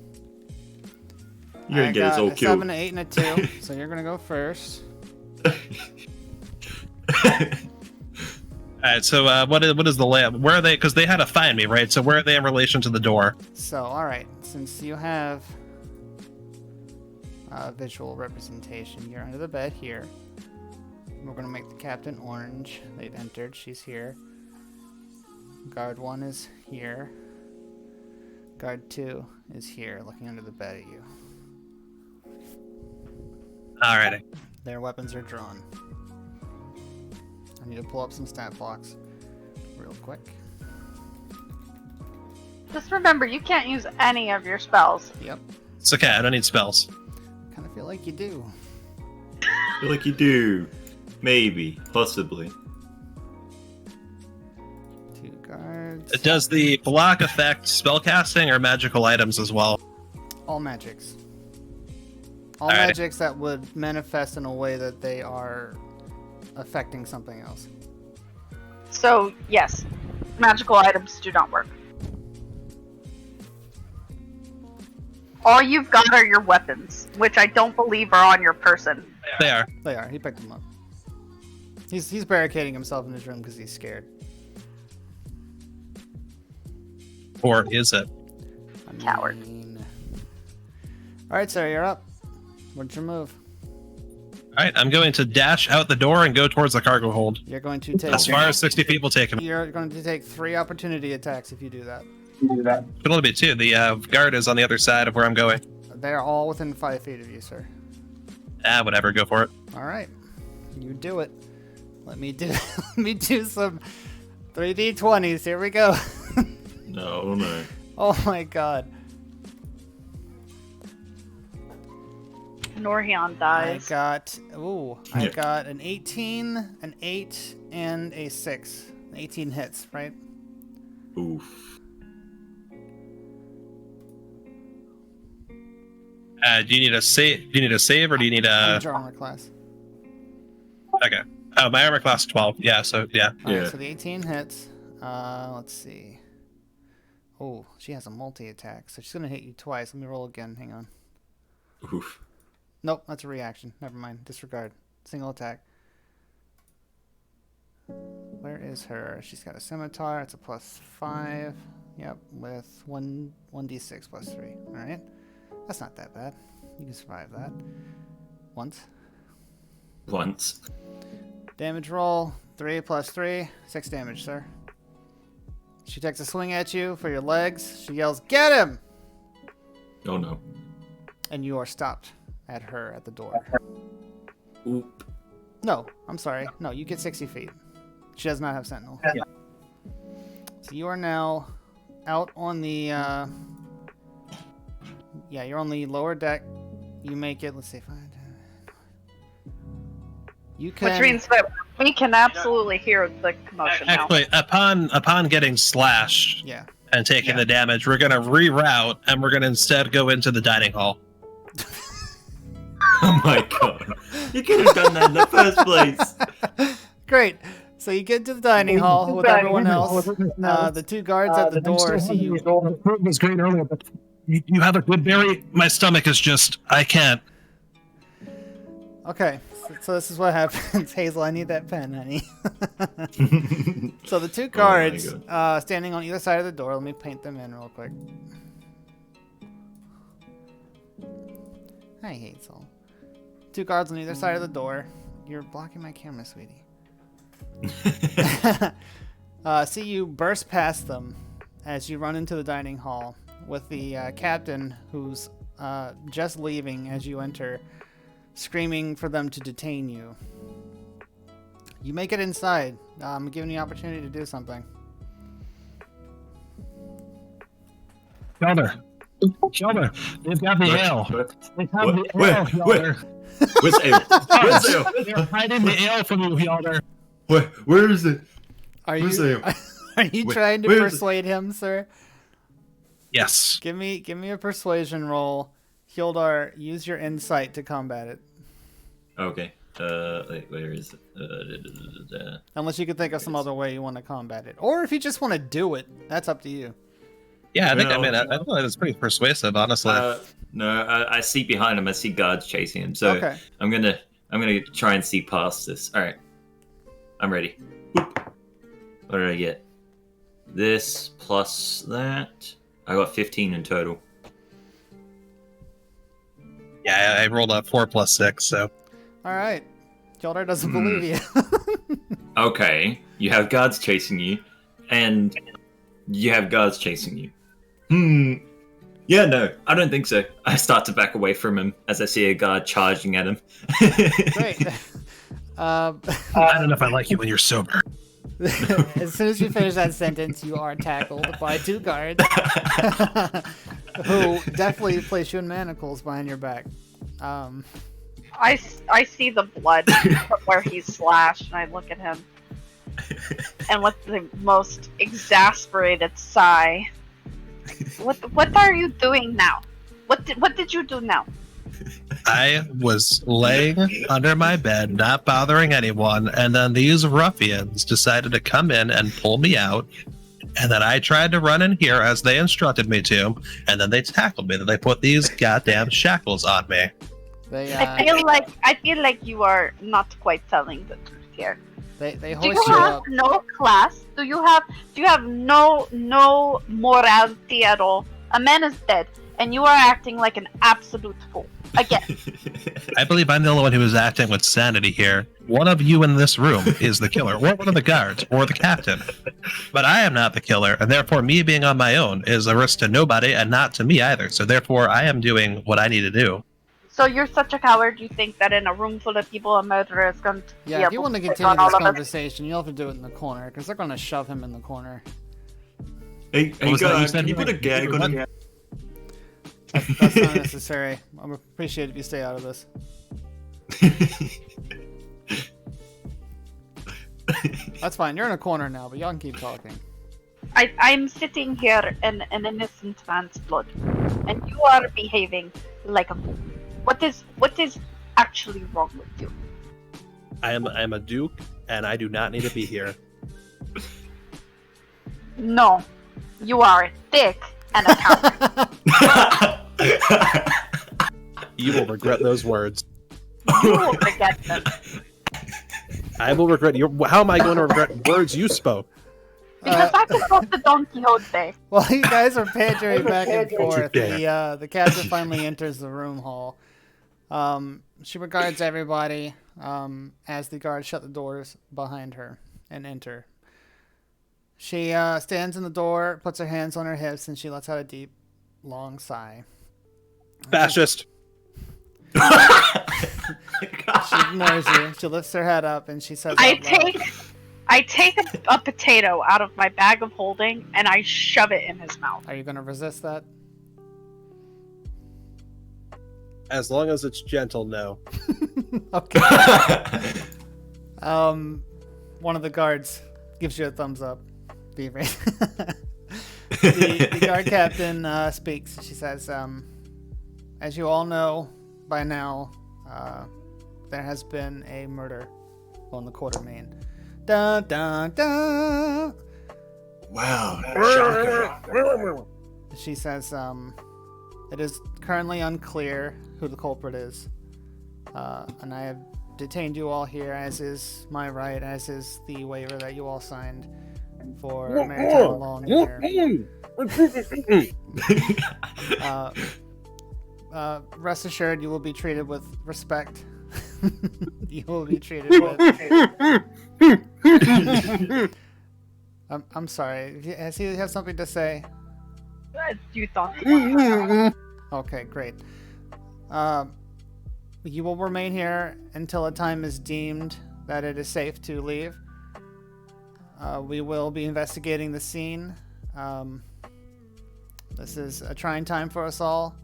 You're gonna I get us got all a killed. 7, an 8, and a 2. So you're going to go first. Alright, so what is the layout? Where are they? Because they had to find me, right? So where are they in relation to the door? So, all right, since you have visual representation, you're under the bed here. We're going to make the captain orange. They've entered. She's here. Guard 1 is here. Guard 2 is here, looking under the bed at you. Alrighty. Their weapons are drawn. I need to pull up some stat blocks real quick. Just remember, you can't use any of your spells. Yep. It's okay, I don't need spells. Kind of feel like you do. I feel like you do. Maybe. Possibly. 2 guards. Does the block affect spellcasting or magical items as well? All magics. All Alrighty. magics that would manifest in a way that they are affecting something else. So, yes, magical items do not work. All you've got are your weapons, which I don't believe are on your person. They are. They are. He picked them up. He's barricading himself in his room because he's scared. Or is it? Coward. All right, sir, you're up. What's your move? Alright, I'm going to dash out the door and go towards the cargo hold. You're going to take. As far as 60 people take him. You're going to take 3 opportunity attacks if you do that. Could only be 2. The guard is on the other side of where I'm going. They're all within 5 feet of you, sir. Whatever, go for it. All right, you do it. Let me do some 3d20s. Here we go. No. Oh my god. Norhion I dies. got I got an 18, an 8, and a 6. 18 hits, right? Oof. Do you need a save? Do you need a save, or do you need a? What's your armor class? Okay. Oh, my armor class is 12. Yeah. So yeah. Alright, Yeah. so the 18 hits. Let's see. Oh, she has a multi-attack, so she's gonna hit you twice. Let me roll again. Hang on. Oof. Nope, that's a reaction. Never mind. Disregard. Single attack. Where is her? She's got a scimitar. It's a +5. Yep, with 1d6 +3. All right, that's not that bad. You can survive that. Once. Damage roll 3 + 3, 6 damage, sir. She takes a swing at you for your legs. She yells, "Get him!" Oh no. And you are stopped at her at the door. Oop. No, I'm sorry. No, you get 60 feet. She does not have sentinel. Yeah. So you are now out on the, yeah, you're on the lower deck. You make it, let's see, 5, 10. You can... Which means that we can absolutely hear the commotion now. Actually, upon getting slashed Yeah. and taking the damage, we're gonna reroute and we're gonna instead go into the dining hall. Oh my god. You could have done that in the first place. Great. So you get to the dining hall with everyone else. The 2 guards at the door see you. The food was great earlier, but you have a good berry. My stomach is just, I can't. Okay, so this is what happens. Hazel, I need that pen, honey. So the 2 guards standing on either side of the door. Let me paint them in real quick. Hi, Hazel. 2 guards on either side of the door. You're blocking my camera, sweetie. See you burst past them as you run into the dining hall with the captain who's just leaving as you enter, screaming for them to detain you. You make it inside. I'm giving you the opportunity to do something. Yelder, they've got the ale. They have the ale, Where? Yelder. Where's Ale? Where's Ale? They're hiding the ale from you, Yelder. Where is it? Are Where's you Ale? are you trying to where is it? persuade him, sir? Yes. Give me a persuasion roll. Hildar, use your insight to combat it. Okay. Wait, where is it? Unless you could think of some other way you want to combat it. Or if you just want to do it, that's up to you. Yeah, I think No. I feel like it's pretty persuasive, honestly. No, I see behind him. I see guards chasing him. So Okay. I'm gonna try and see past this. All right, I'm ready. Whoop. What did I get? This plus that. I got 15 in total. Yeah, I rolled a 4 + 6, so. All right. Hildar doesn't believe you. Okay, you have guards chasing you, and you have guards chasing you. Yeah, no, I don't think so. I start to back away from him as I see a guard charging at him. Great. I don't know if I like you when you're sober. As soon as you finish that sentence, you are tackled by 2 guards who definitely place you in manacles behind your back. I see the blood from where he's slashed, and I look at him. And with the most exasperated sigh, what are you doing now? What did you do now? I was laying under my bed, not bothering anyone, and then these ruffians decided to come in and pull me out. And then I tried to run in here as they instructed me to, and then they tackled me. Then they put these goddamn shackles on me. They I feel like you are not quite telling the truth here. they Do hoist you you have up. no class? Do you have no morality at all? A man is dead, and you are acting like an absolute fool. Again. I believe I'm the only one who is acting with sanity here. One of you in this room is the killer, or one of the guards, or the captain. But I am not the killer, and therefore me being on my own is a risk to nobody and not to me either. So therefore I am doing what I need to do. So you're such a coward, you think that in a room full of people, a murderer is going to be Yeah, if you able want to pick continue on all this of us? conversation, you'll have to do it in the corner, because they're going to shove him in the corner. Hey, was that you God, said? can you put a gag on him? That's not necessary. I would appreciate it if you stay out of this. That's fine. You're in a corner now, but y'all can keep talking. I'm sitting here in an innocent man's blood, and you are behaving like a fool. What is actually wrong with you? I am a duke, and I do not need to be here. No, you are a dick and a coward. You will regret those words. You will forget them. I will regret your. How am I going to regret words you spoke? Because I can talk to Don Quixote. While you guys are bantering back and forth, the captain finally enters the room hall. She regards everybody as the guards shut the doors behind her and enter. She stands in the door, puts her hands on her hips, and she lets out a deep, long sigh. Fascist. She ignores you. She lifts her head up and she says, I take a potato out of my bag of holding and I shove it in his mouth. Are you going to resist that? As long as it's gentle, no. Okay. One of the guards gives you a thumbs up. Beaver. The guard captain speaks. She says, as you all know by now, there has been a murder on the Quartermain. Dun, dun, dun. Wow. Shocker. She says, it is currently unclear who the culprit is. And I have detained you all here, as is my right, as is the waiver that you all signed for maritime law here. Rest assured, you will be treated with respect. You will be treated with... I'm sorry. Does he have something to say? You thought. Okay, great. You will remain here until a time is deemed that it is safe to leave. We will be investigating the scene. This is a trying time for us all.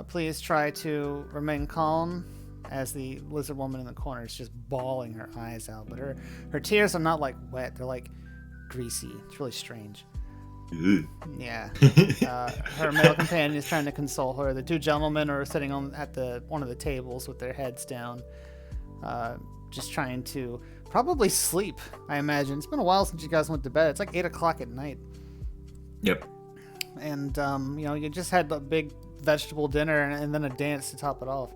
Please try to remain calm, as the lizard woman in the corner is just bawling her eyes out. But her tears are not like wet; they're like greasy. It's really strange. Yeah. Her male companion is trying to console her. The two gentlemen are sitting at one of the tables with their heads down, just trying to probably sleep. I imagine it's been a while since you guys went to bed. It's like 8 o'clock at night. Yep. And you just had a big vegetable dinner and then a dance to top it off.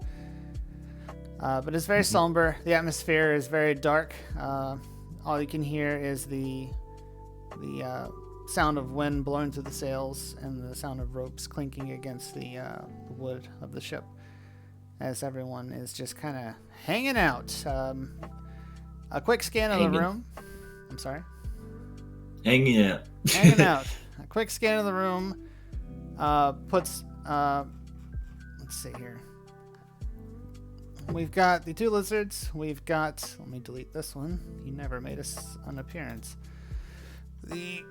But it's very somber. The atmosphere is very dark. All you can hear is the sound of wind blowing through the sails and the sound of ropes clinking against the wood of the ship, as everyone is just kind of hanging out. A quick scan of the room. I'm sorry. Hanging out. Hanging out. A quick scan of the room puts. Let's see here. We've got the two lizards. We've got. Let me delete this one. He never made an appearance. The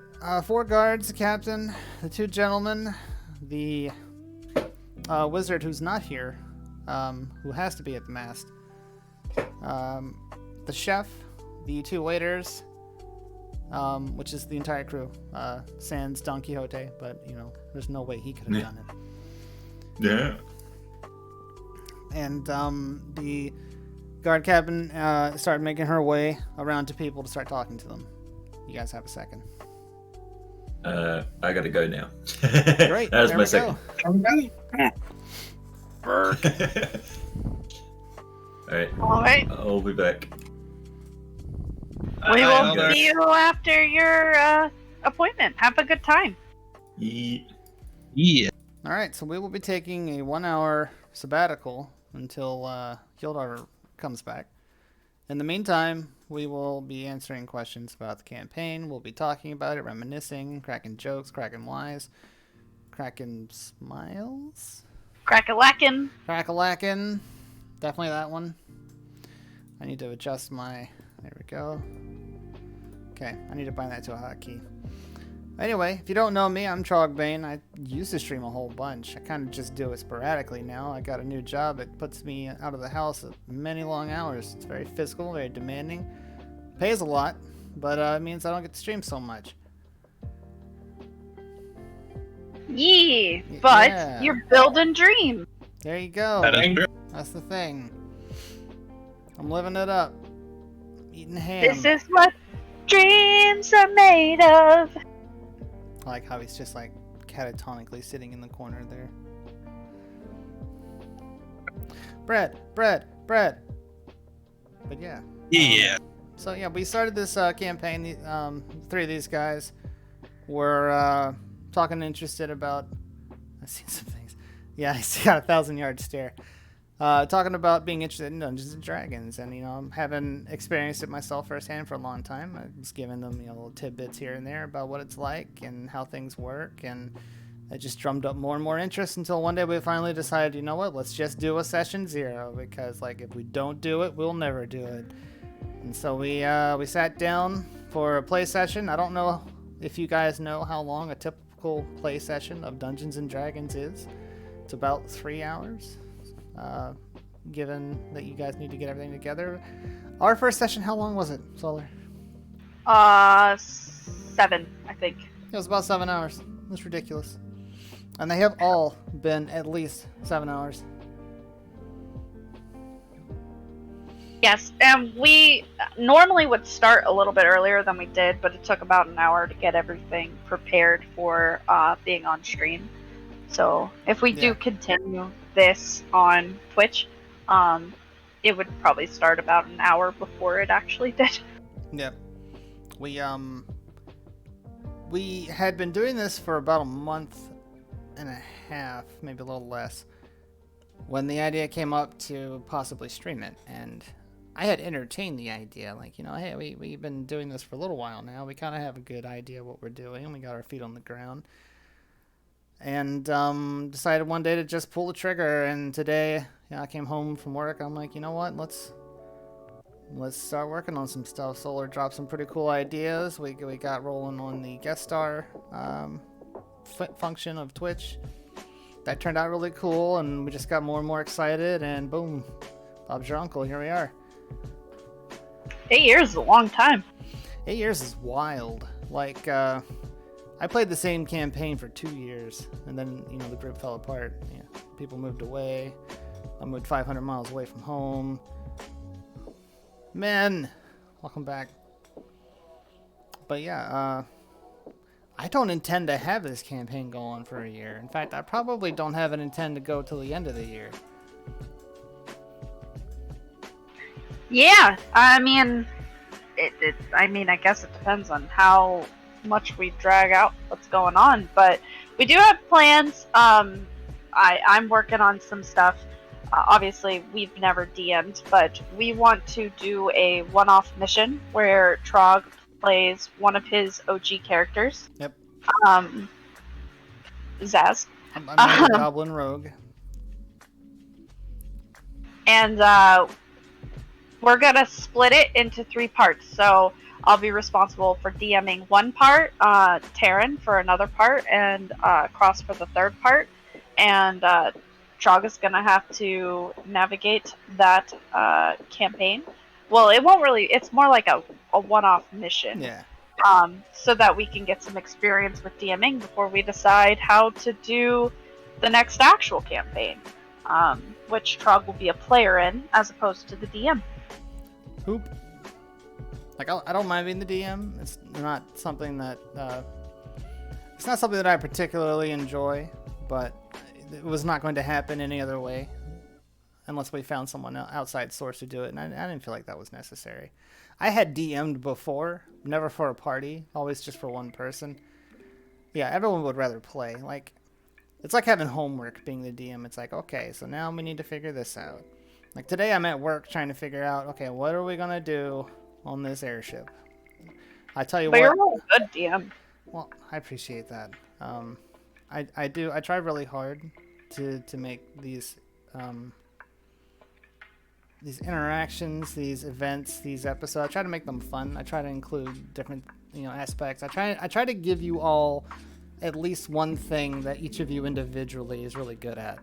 4 guards, the captain, the 2 gentlemen, the wizard who's not here, who has to be at the mast, the chef, the 2 waiters, which is the entire crew, sans Don Quixote, but there's no way he could have done it. Yeah. And the guard captain started making her way around to people to start talking to them. You guys have a second. I gotta go now. Great. That was there my we second. go. All right. I'll be back. We will guys. see you after your appointment. Have a good time. Yeah. Yeah. All right, so we will be taking a 1-hour sabbatical until Hildar comes back. In the meantime, we will be answering questions about the campaign. We'll be talking about it, reminiscing, cracking jokes, cracking wise, cracking smiles, Crack-a-lackin'. crack-a-lackin'. Definitely that one. I need to adjust my... There we go. Okay, I need to bind that to a hotkey. Anyway, if you don't know me, I'm Trogbane. I used to stream a whole bunch. I kind of just do it sporadically now. I got a new job. It puts me out of the house at many long hours. It's very physical, very demanding. Pays a lot, but it means I don't get to stream so much. Yeah, but Yeah. you're building dreams. There you go. That is true. That's the thing. I'm living it up. Eating ham. This is what dreams are made of. I like how he's just like catatonically sitting in the corner there. Bread. But yeah. Yeah. So yeah, we started this campaign. Three of these guys were talking interested about. I've seen some things. Yeah, he's got a 1,000-yard stare. Talking about being interested in Dungeons and Dragons, and having experienced it myself firsthand for a long time. I was giving them little tidbits here and there about what it's like and how things work, and it just drummed up more and more interest until one day we finally decided, you know what, let's just do a session 0, because like if we don't do it, we'll never do it. And so we sat down for a play session. I don't know if you guys know how long a typical play session of Dungeons and Dragons is. It's about 3 hours. Given that you guys need to get everything together. Our first session, how long was it, Solar? 7, I think. It was about 7 hours. It was ridiculous. And they have all been at least 7 hours. Yes, and we normally would start a little bit earlier than we did, but it took about an hour to get everything prepared for being on stream. So if we do continue this on Twitch, it would probably start about an hour before it actually did. Yep. We had been doing this for about a month and a half, maybe a little less, when the idea came up to possibly stream it. And I had entertained the idea, like, hey, we've been doing this for a little while now. We kind of have a good idea what we're doing, and we got our feet on the ground. And decided one day to just pull the trigger. And today, I came home from work. I'm like, you know what? Let's start working on some stuff. Solar dropped some pretty cool ideas. We got rolling on the guest star function of Twitch. That turned out really cool, and we just got more and more excited. And boom, Bob's your uncle. Here we are. 8 years is a long time. 8 years is wild. Like, I played the same campaign for 2 years, and then, the group fell apart. People moved away. I moved 500 miles away from home. Man, welcome back. But yeah, I don't intend to have this campaign go on for a year. In fact, I probably don't have an intent to go till the end of the year. Yeah, I mean, I guess it depends on how much we drag out what's going on, but we do have plans. I'm working on some stuff. Obviously, we've never DM'd, but we want to do a one-off mission where Trog plays one of his OG characters. Yep. Zaz. I'm a Goblin Rogue. And we're gonna split it into 3 parts. So I'll be responsible for DMing one part, Taryn for another part, and Cross for the third part. And Trog is gonna have to navigate that campaign. Well, it won't really. It's more like a one-off mission. Yeah. So that we can get some experience with DMing before we decide how to do the next actual campaign, which Trog will be a player in as opposed to the DM. Hoop. Like, I don't mind being the DM. It's not something that I particularly enjoy, but it was not going to happen any other way unless we found someone outside source to do it, and I didn't feel like that was necessary. I had DM'd before, never for a party, always just for one person. Yeah, everyone would rather play. Like, it's like having homework being the DM. It's like, okay, so now we need to figure this out. Like today I'm at work trying to figure out, okay, what are we going to do on this airship? I tell you But what. you're a good DM. Well, I appreciate that. I do. I try really hard to make these interactions, these events, these episodes. I try to make them fun. I try to include different aspects. I try to give you all at least one thing that each of you individually is really good at,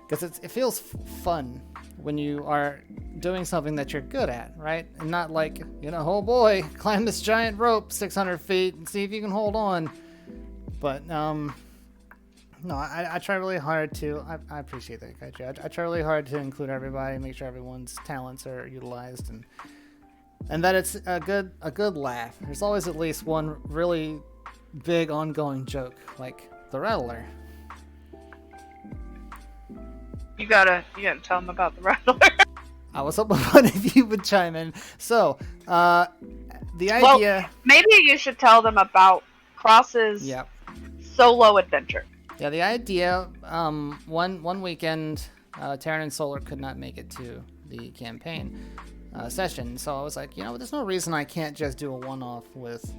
because it feels fun when you are doing something that you're good at, right? And not like, oh boy, climb this giant rope 600 feet and see if you can hold on. But no, I try really hard to. I appreciate that, Kaiju. I try really hard to include everybody, make sure everyone's talents are utilized, and that it's a good laugh. There's always at least one really big ongoing joke, like the Rattler. You gotta tell them about the Rattler. I was hoping one of you would chime in. So, the idea. Well, maybe you should tell them about Cross's solo adventure. Yeah, the idea. One weekend, Terran and Solar could not make it to the campaign session, so I was like, there's no reason I can't just do a one-off with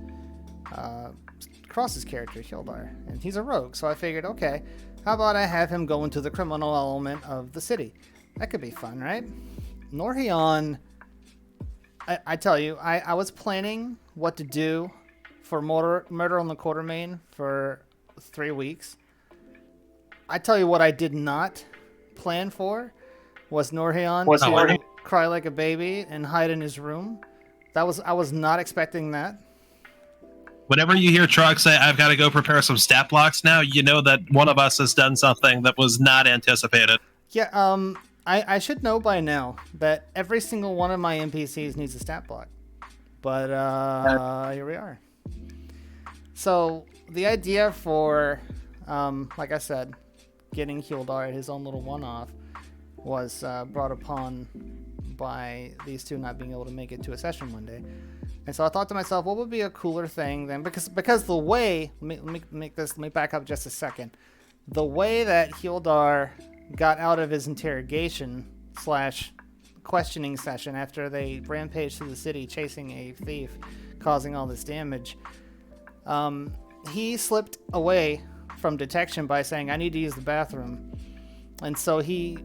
Cross's character, Hildar, and he's a rogue. So I figured, okay, how about I have him go into the criminal element of the city? That could be fun, right? Norhion, I tell you, I was planning what to do for Murder on the Quartermain for 3 weeks. I tell you what I did not plan for was Norhion to cry like a baby and hide in his room. I was not expecting that. Whenever you hear Trog say, I've got to go prepare some stat blocks now, you know that one of us has done something that was not anticipated. Yeah, I should know by now that every single one of my NPCs needs a stat block. But here we are. So the idea for, like I said, getting Hildar at his own little one-off was brought upon by these two not being able to make it to a session one day. And so I thought to myself, what would be a cooler thing then? Because the way, let me back up just a second. The way that Hildar got out of his interrogation / questioning session after they rampaged through the city chasing a thief, causing all this damage, he slipped away from detection by saying, I need to use the bathroom. And so he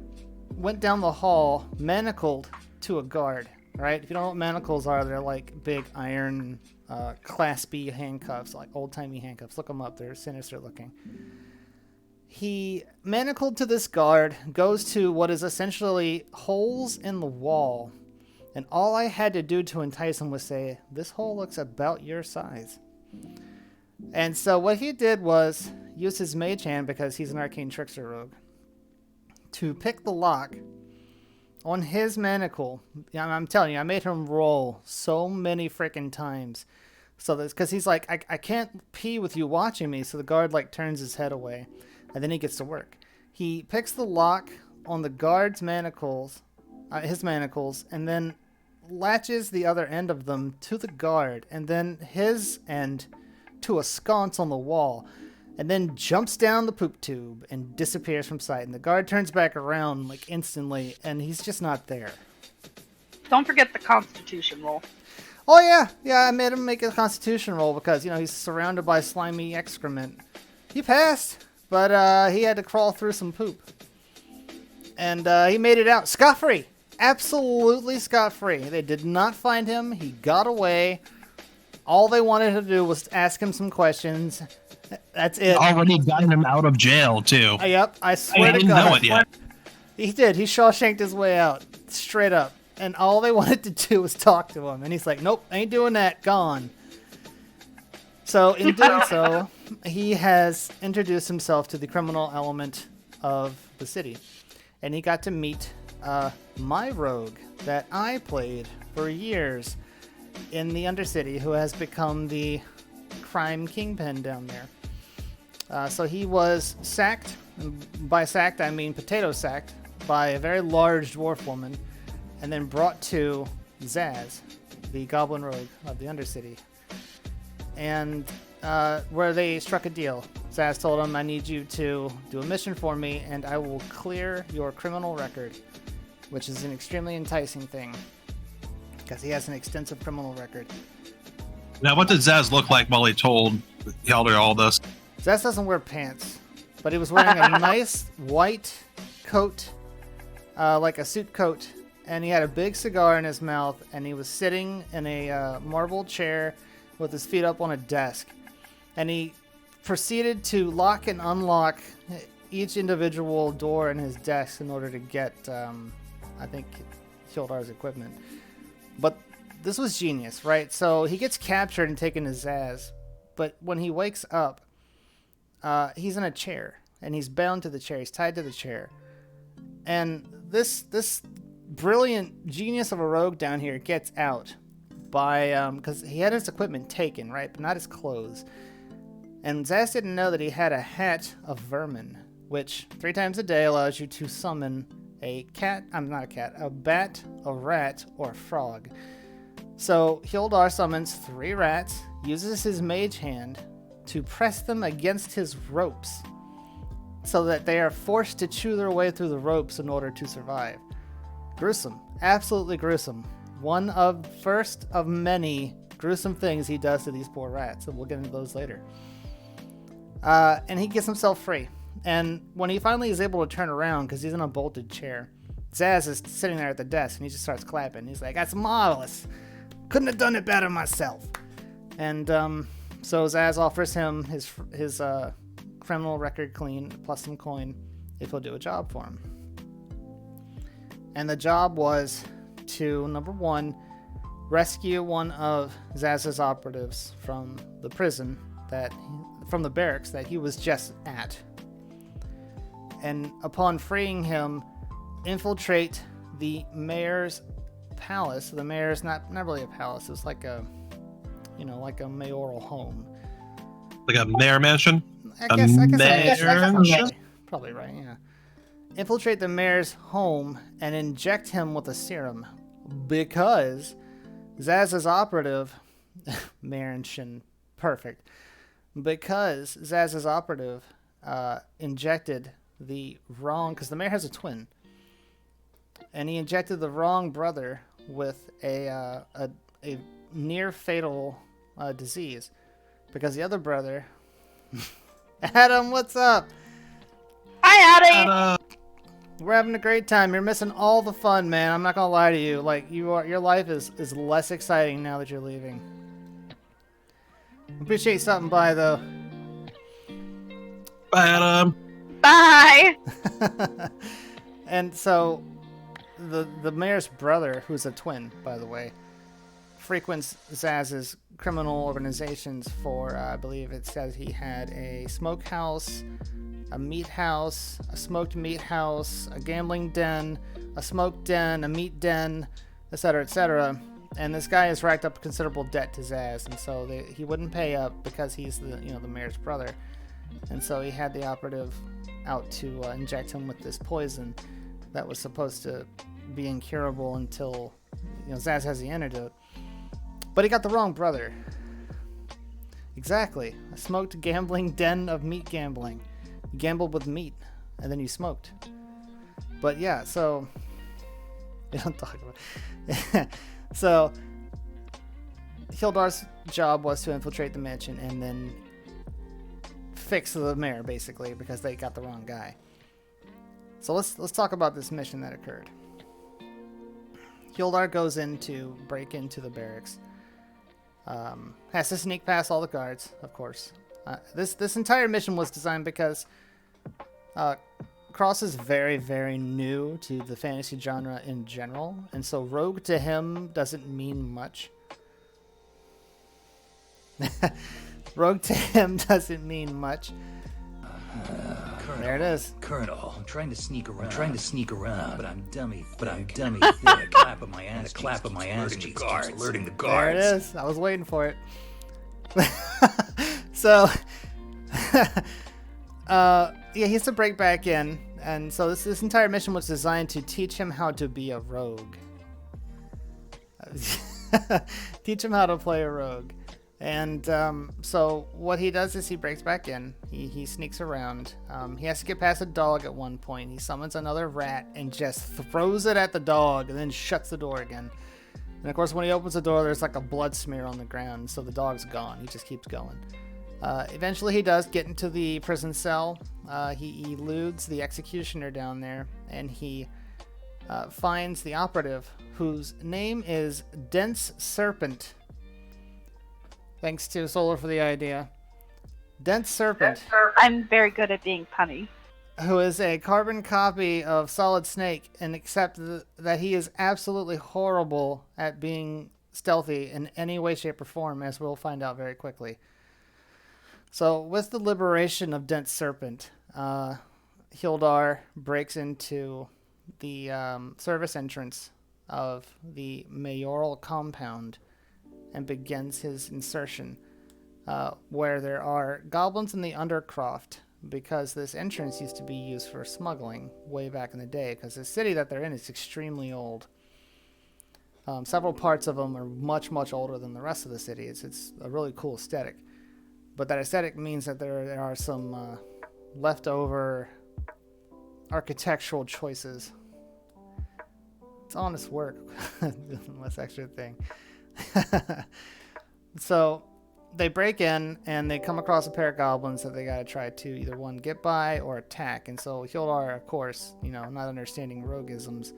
went down the hall, manacled to a guard, right? If you don't know what manacles are, they're like big iron Class B handcuffs, like old-timey handcuffs. Look them up. They're sinister looking. He manacled to this guard, goes to what is essentially holes in the wall, and all I had to do to entice him was say, this hole looks about your size. And so what he did was use his mage hand, because he's an arcane trickster rogue, to pick the lock on his manacle. I'm telling you, I made him roll so many freaking times. So that's because he's like, I can't pee with you watching me. So the guard like turns his head away, and then he gets to work. He picks the lock on the guard's manacles, his manacles, and then latches the other end of them to the guard, and then his end to a sconce on the wall, and then jumps down the poop tube and disappears from sight. And the guard turns back around like instantly, and he's just not there. Don't forget the Constitution roll. Oh yeah, I made him make a Constitution roll because he's surrounded by slimy excrement. He passed, but he had to crawl through some poop, and he made it out scot-free, absolutely scot-free. They did not find him. He got away. All they wanted to do was ask him some questions. That's it. Already got him out of jail, too. Yep, I swear to God. Didn't know it yet. He did. He Shawshanked his way out, straight up. And all they wanted to do was talk to him. And he's like, nope, ain't doing that. Gone. So, in doing so, he has introduced himself to the criminal element of the city. And he got to meet my rogue that I played for years in the Undercity, who has become the crime kingpin down there. So he was sacked. By sacked, I mean potato sacked by a very large dwarf woman, and then brought to Zaz, the goblin rogue of the Undercity. And where they struck a deal. Zaz told him, I need you to do a mission for me, and I will clear your criminal record, which is an extremely enticing thing, because he has an extensive criminal record. Now, what did Zaz look like while he told Hilder all this? Zaz doesn't wear pants, but he was wearing a nice white coat, like a suit coat, and he had a big cigar in his mouth, and he was sitting in a marble chair with his feet up on a desk. And he proceeded to lock and unlock each individual door in his desk in order to get, I think, Hildar's equipment. But this was genius, right? So he gets captured and taken to Zaz, but when he wakes up, he's in a chair, and he's bound to the chair. He's tied to the chair. And this brilliant genius of a rogue down here gets out by, because he had his equipment taken, right? But not his clothes. And Zaz didn't know that he had a hat of vermin, which 3 times a day allows you to summon a bat, a rat, or a frog. So Hildar summons 3 rats, uses his mage hand to press them against his ropes so that they are forced to chew their way through the ropes in order to survive. Gruesome. Absolutely gruesome. One of first of many gruesome things he does to these poor rats, and we'll get into those later. And he gets himself free. And when he finally is able to turn around, because he's in a bolted chair, Zaz is sitting there at the desk, and he just starts clapping. He's like, that's marvelous. Couldn't have done it better myself. And so Zaz offers him his criminal record clean, plus some coin, if he'll do a job for him. And the job was to, number 1, rescue one of Zaz's operatives from the prison from the barracks that he was just at. And upon freeing him, infiltrate the mayor's palace. The mayor's not really a palace. It's like a mayoral home. Like a mayor mansion? I guess probably right, yeah. Infiltrate the mayor's home and inject him with a serum because Zaz's operative, mansion, perfect. Because Zaz's operative injected the wrong, because the mayor has a twin, and he injected the wrong brother with a near fatal disease, because the other brother, Adam, what's up? Hi, Addy. We're having a great time. You're missing all the fun, man. I'm not gonna lie to you. Like your life is less exciting now that you're leaving. Appreciate you stopping by, though. Bye, Adam. Bye. And so, the mayor's brother, who's a twin, by the way, frequents Zaz's criminal organizations for, I believe it says he had a smokehouse, a meat house, a smoked meat house, a gambling den, a smoke den, a meat den, etc., etc. And this guy has racked up considerable debt to Zaz, and so he wouldn't pay up because he's the mayor's brother. And so he had the operative out to inject him with this poison that was supposed to be incurable until Zaz has the antidote. But he got the wrong brother. Exactly. A smoked gambling den of meat gambling. You gambled with meat, and then you smoked. But yeah, so... We don't talk about... So, Hildar's job was to infiltrate the mansion and then fix the mayor, basically, because they got the wrong guy. So let's talk about this mission that occurred. Hildar goes in to break into the barracks. Has to sneak past all the guards, of course. This entire mission was designed because Cross is very, very new to the fantasy genre in general, and so rogue to him doesn't mean much. Rogue to him doesn't mean much. There it is. Colonel, I'm trying to sneak around, but I'm dummy thick. Clap of my ass cheeks, alerting the guards. There it is. I was waiting for it. So, yeah, he has to break back in, and so this entire mission was designed to teach him how to be a rogue. Teach him how to play a rogue. And so what he does is he breaks back in. He sneaks around. He has to get past a dog at one point. He summons another rat and just throws it at the dog and then shuts the door again. And of course, when he opens the door, there's like a blood smear on the ground. So the dog's gone. He just keeps going. Eventually, he does get into the prison cell. He eludes the executioner down there. And he finds the operative, whose name is Dense Serpent. Thanks to Solar for the idea. Dense Serpent. I'm very good at being punny. Who is a carbon copy of Solid Snake, and except that he is absolutely horrible at being stealthy in any way, shape, or form, as we'll find out very quickly. So, with the liberation of Dense Serpent, Hildar breaks into the service entrance of the mayoral compound and begins his insertion, where there are goblins in the Undercroft, because this entrance used to be used for smuggling way back in the day, because the city that they're in is extremely old. Several parts of them are much, much older than the rest of the city. It's a really cool aesthetic. But that aesthetic means that there are some leftover architectural choices. It's honest work. Less extra thing. So they break in and they come across a pair of goblins that they gotta try to either one get by or attack. And so Hildar, of course, not understanding roguisms,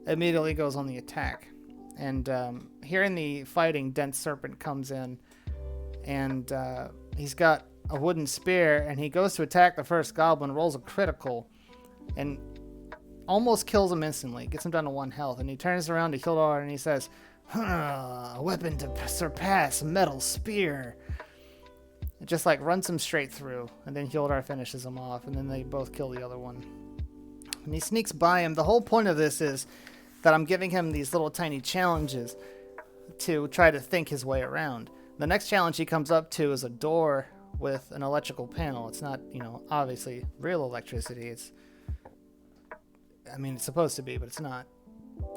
immediately goes on the attack. And hearing the fighting, Dense Serpent comes in and he's got a wooden spear and he goes to attack the first goblin, rolls a critical, and almost kills him instantly, gets him down to 1 health. And he turns around to Hildar and he says, a weapon to surpass metal spear. It just like runs him straight through, and then Hildar finishes him off, and then they both kill the other one. And he sneaks by him. The whole point of this is that I'm giving him these little tiny challenges to try to think his way around. The next challenge he comes up to is a door with an electrical panel. It's not, obviously real electricity. It's supposed to be, but it's not.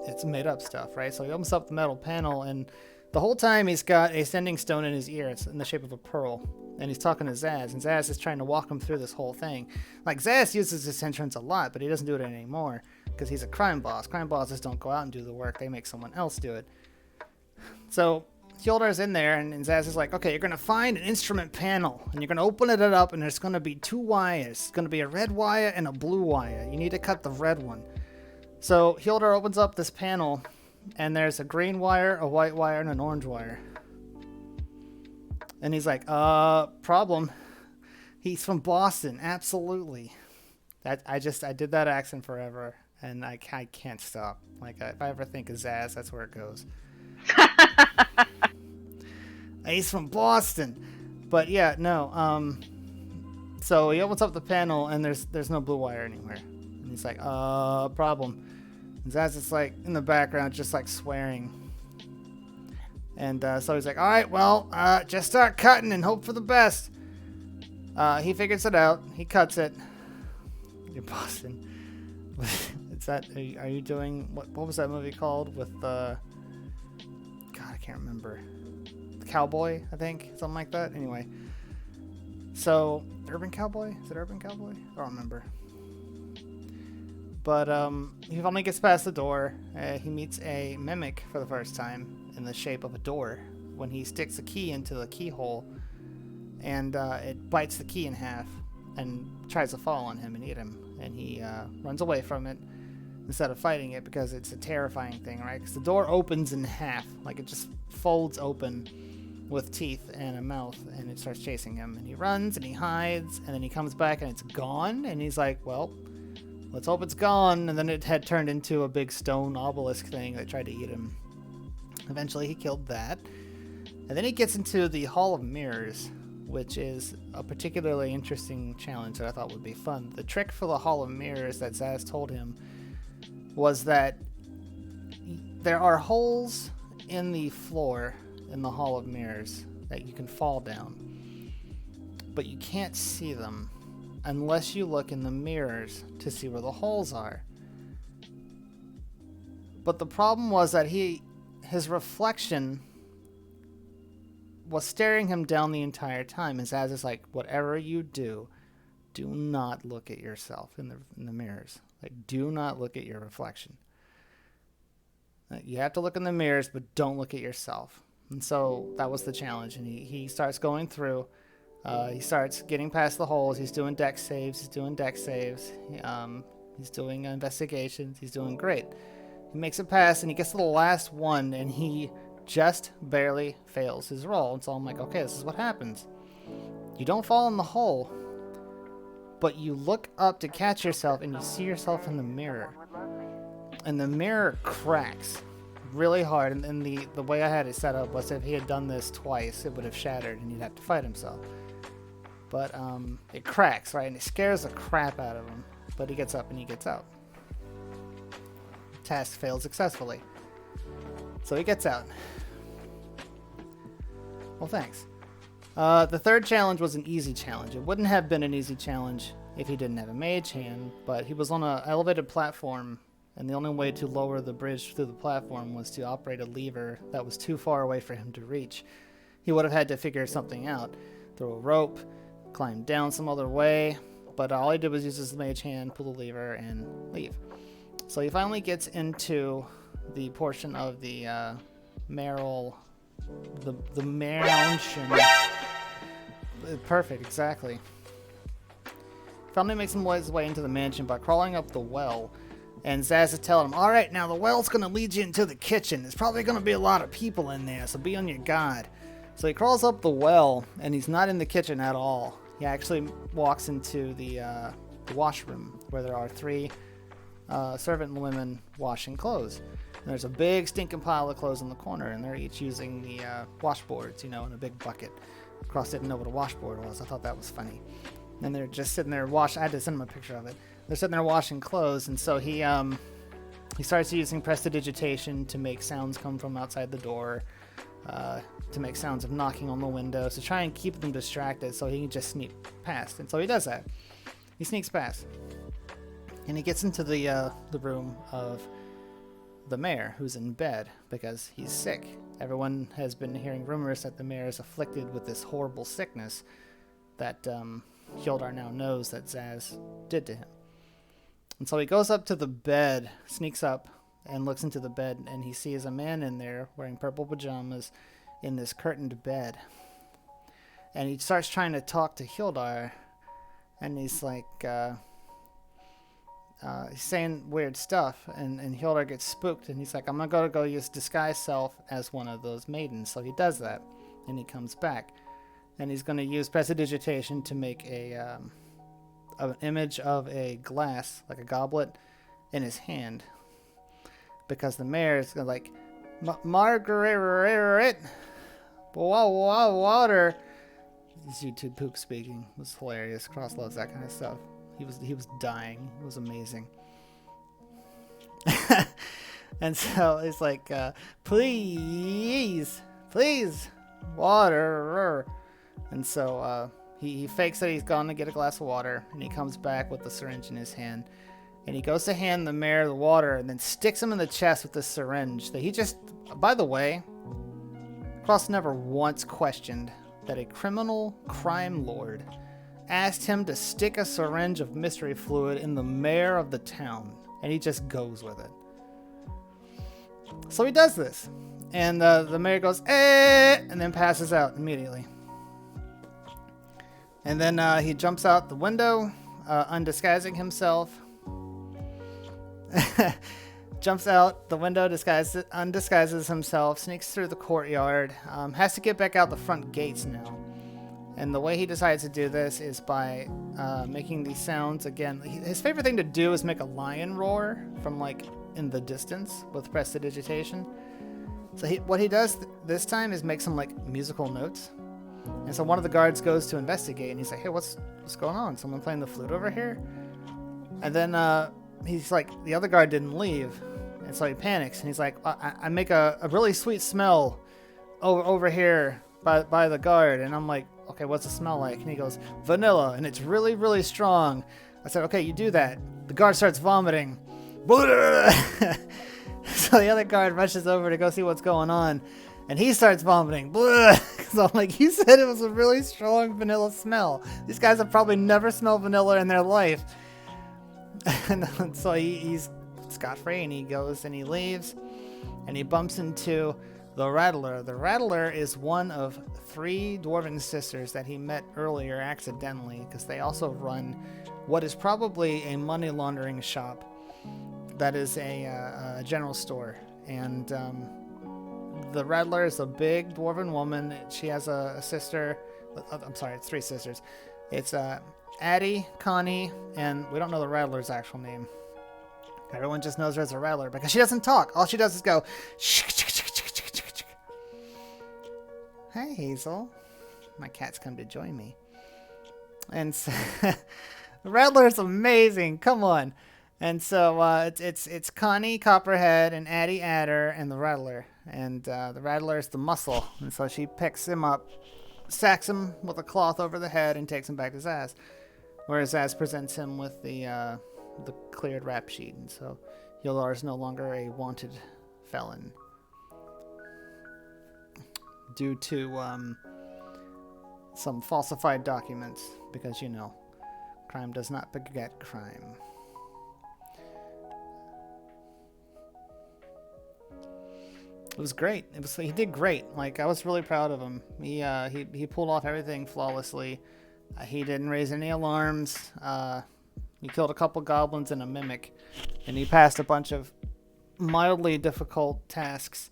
It's made up stuff, right? So he opens up the metal panel, and the whole time he's got a sending stone in his ear. It's in the shape of a pearl. And he's talking to Zaz, and Zaz is trying to walk him through this whole thing. Like, Zaz uses this entrance a lot, but he doesn't do it anymore because he's a crime boss. Crime bosses don't go out and do the work. They make someone else do it. So Hyldar's in there, and Zaz is like, okay, you're going to find an instrument panel, and you're going to open it up, and there's going to be 2 wires. It's going to be a red wire and a blue wire. You need to cut the red one. So Hildar opens up this panel, and there's a green wire, a white wire, and an orange wire. And he's like, problem. He's from Boston, absolutely. I did that accent forever, and I can't stop. Like, if I ever think of Zaz, that's where it goes. He's from Boston. But yeah, no. So he opens up the panel, and there's no blue wire anywhere. And he's like, problem. And Zaz is like in the background, just like swearing. And so he's like, all right, well, just start cutting and hope for the best. He figures it out. He cuts it. You're Boston. Is that? Are you doing what was that movie called with God, I can't remember. The Cowboy, I think, something like that. Anyway, so Urban Cowboy. Is it Urban Cowboy? I don't remember. But he finally gets past the door. He meets a mimic for the first time in the shape of a door when he sticks a key into the keyhole, and it bites the key in half and tries to fall on him and eat him. And he runs away from it instead of fighting it because it's a terrifying thing, right? Because the door opens in half, like it just folds open with teeth and a mouth, and it starts chasing him. And he runs and he hides, and then he comes back and it's gone. And he's like, well, let's hope it's gone. And then it had turned into a big stone obelisk thing that tried to eat him. Eventually he killed that. And then he gets into the Hall of Mirrors, which is a particularly interesting challenge that I thought would be fun. The trick for the Hall of Mirrors that Zaz told him was that there are holes in the floor in the Hall of Mirrors that you can fall down, but you can't see them unless you look in the mirrors to see where the holes are. But the problem was that his reflection was staring him down the entire time. And Zaz is like, whatever you do not look at yourself in the mirrors. Like, do not look at your reflection. You have to look in the mirrors, but don't look at yourself. And so that was the challenge. And he starts going through. He starts getting past the holes. He's doing deck saves. He's doing investigations. He's doing great. He makes it past, and he gets to the last one, and he just barely fails his roll. And so I'm like, okay, this is what happens. You don't fall in the hole, but you look up to catch yourself, and you see yourself in the mirror. And the mirror cracks really hard. And the way I had it set up was if he had done this twice, it would have shattered, and he'd have to fight himself. But it cracks, right? And it scares the crap out of him. But he gets up and he gets out. Task failed successfully. So he gets out. Well, thanks. The third challenge was an easy challenge. It wouldn't have been an easy challenge if he didn't have a mage hand, but he was on an elevated platform, and the only way to lower the bridge through the platform was to operate a lever that was too far away for him to reach. He would have had to figure something out. Throw a rope, climb down some other way, but all he did was use his mage hand, pull the lever, and leave. So he finally gets into the portion of the Merrill, the mansion. Perfect, exactly. Finally makes his way into the mansion by crawling up the well. And Zaz is telling him, all right, now the well's going to lead you into the kitchen. There's probably going to be a lot of people in there, so be on your guard. So he crawls up the well, and he's not in the kitchen at all. He actually walks into the washroom, where there are 3 servant women washing clothes. And there's a big stinking pile of clothes in the corner, and they're each using the washboards, in a big bucket. Cross didn't know what a washboard was. I thought that was funny. And they're just sitting there washing. I had to send him a picture of it. They're sitting there washing clothes, and so he starts using prestidigitation to make sounds come from outside the door, to make sounds of knocking on the windows, to try and keep them distracted so he can just sneak past. And so he does that. He sneaks past. And he gets into the room of the mayor, who's in bed because he's sick. Everyone has been hearing rumors that the mayor is afflicted with this horrible sickness that Hildar now knows that Zaz did to him. And so he goes up to the bed, sneaks up, and looks into the bed, and he sees a man in there wearing purple pajamas in this curtained bed. And he starts trying to talk to Hildar, and he's like, he's saying weird stuff, and Hildar gets spooked, and he's like, I'm gonna go use disguise self as one of those maidens. So he does that, and he comes back, and he's gonna use prestidigitation to make an image of a glass, like a goblet, in his hand, because the mayor is like, Margaret, water. This YouTube poop speaking was hilarious. Cross loves that kind of stuff. He was dying. It was amazing. And so it's like, please, water. And so he fakes that he's gone to get a glass of water, and he comes back with the syringe in his hand, and he goes to hand the mayor the water, and then sticks him in the chest with the syringe. That he just, by the way, Cross never once questioned that a criminal crime lord asked him to stick a syringe of mystery fluid in the mayor of the town, and he just goes with it. So he does this, and the mayor goes, and then passes out immediately. And then he jumps out the window, undisguising himself. Jumps out the window, undisguises himself, sneaks through the courtyard, has to get back out the front gates now. And the way he decides to do this is by making these sounds again. His favorite thing to do is make a lion roar from like in the distance with prestidigitation. So what he does this time is make some like musical notes. And so one of the guards goes to investigate, and he's like, hey, what's going on? Someone playing the flute over here? And then he's like, the other guard didn't leave. And so he panics, and he's like, I make a really sweet smell over here by the guard. And I'm like, okay, what's it smell like? And he goes, vanilla, and it's really, really strong. I said, okay, you do that. The guard starts vomiting. So the other guard rushes over to go see what's going on. And he starts vomiting. So I'm like, he said it was a really strong vanilla smell. These guys have probably never smelled vanilla in their life. And so he's scot-free, and he goes and he leaves, and he bumps into the Rattler. The Rattler is one of 3 dwarven sisters that he met earlier accidentally, because they also run what is probably a money laundering shop that is a general store. And the Rattler is a big dwarven woman. She has a sister. I'm sorry, it's 3 sisters. It's Addie, Connie, and we don't know the Rattler's actual name. Everyone just knows her as a Rattler because she doesn't talk. All she does is go. Hey, Hazel. My cat's come to join me. And so, the Rattler's amazing. Come on. And so it's Connie Copperhead and Addie Adder and the Rattler. And the Rattler is the muscle. And so she picks him up, sacks him with a cloth over the head, and takes him back to Zaz. Whereas Zaz presents him with the cleared rap sheet. And so Yolar is no longer a wanted felon due to some falsified documents, because, you know, crime does not beget crime. It was great. He did great. Like, I was really proud of him. He pulled off everything flawlessly. He didn't raise any alarms. He killed a couple goblins and a mimic, and he passed a bunch of mildly difficult tasks.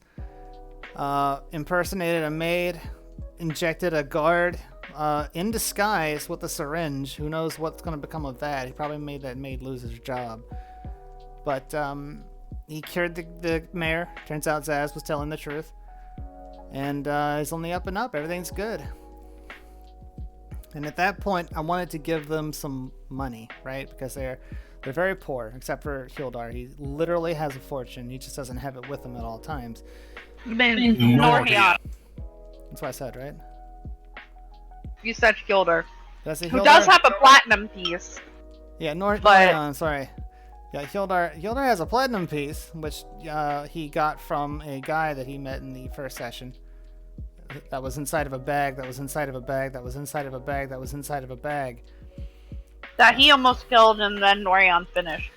Impersonated a maid, injected a guard in disguise with a syringe. Who knows what's going to become of that? He probably made that maid lose his job. But he cured the mayor. Turns out Zaz was telling the truth. And he's on the up and up. Everything's good. And at that point, I wanted to give them some money, right? Because they're very poor, except for Hildar. He literally has a fortune. He just doesn't have it with him at all times. Norhion. That's what I said, right? You said Hildar. Does he Who does have a platinum piece. Yeah, Norhion, sorry. Yeah, Hildar has a platinum piece, which he got from a guy that he met in the first session. That was inside of a bag, that was inside of a bag, that was inside of a bag, that was inside of a bag. That he almost killed and then Norion finished.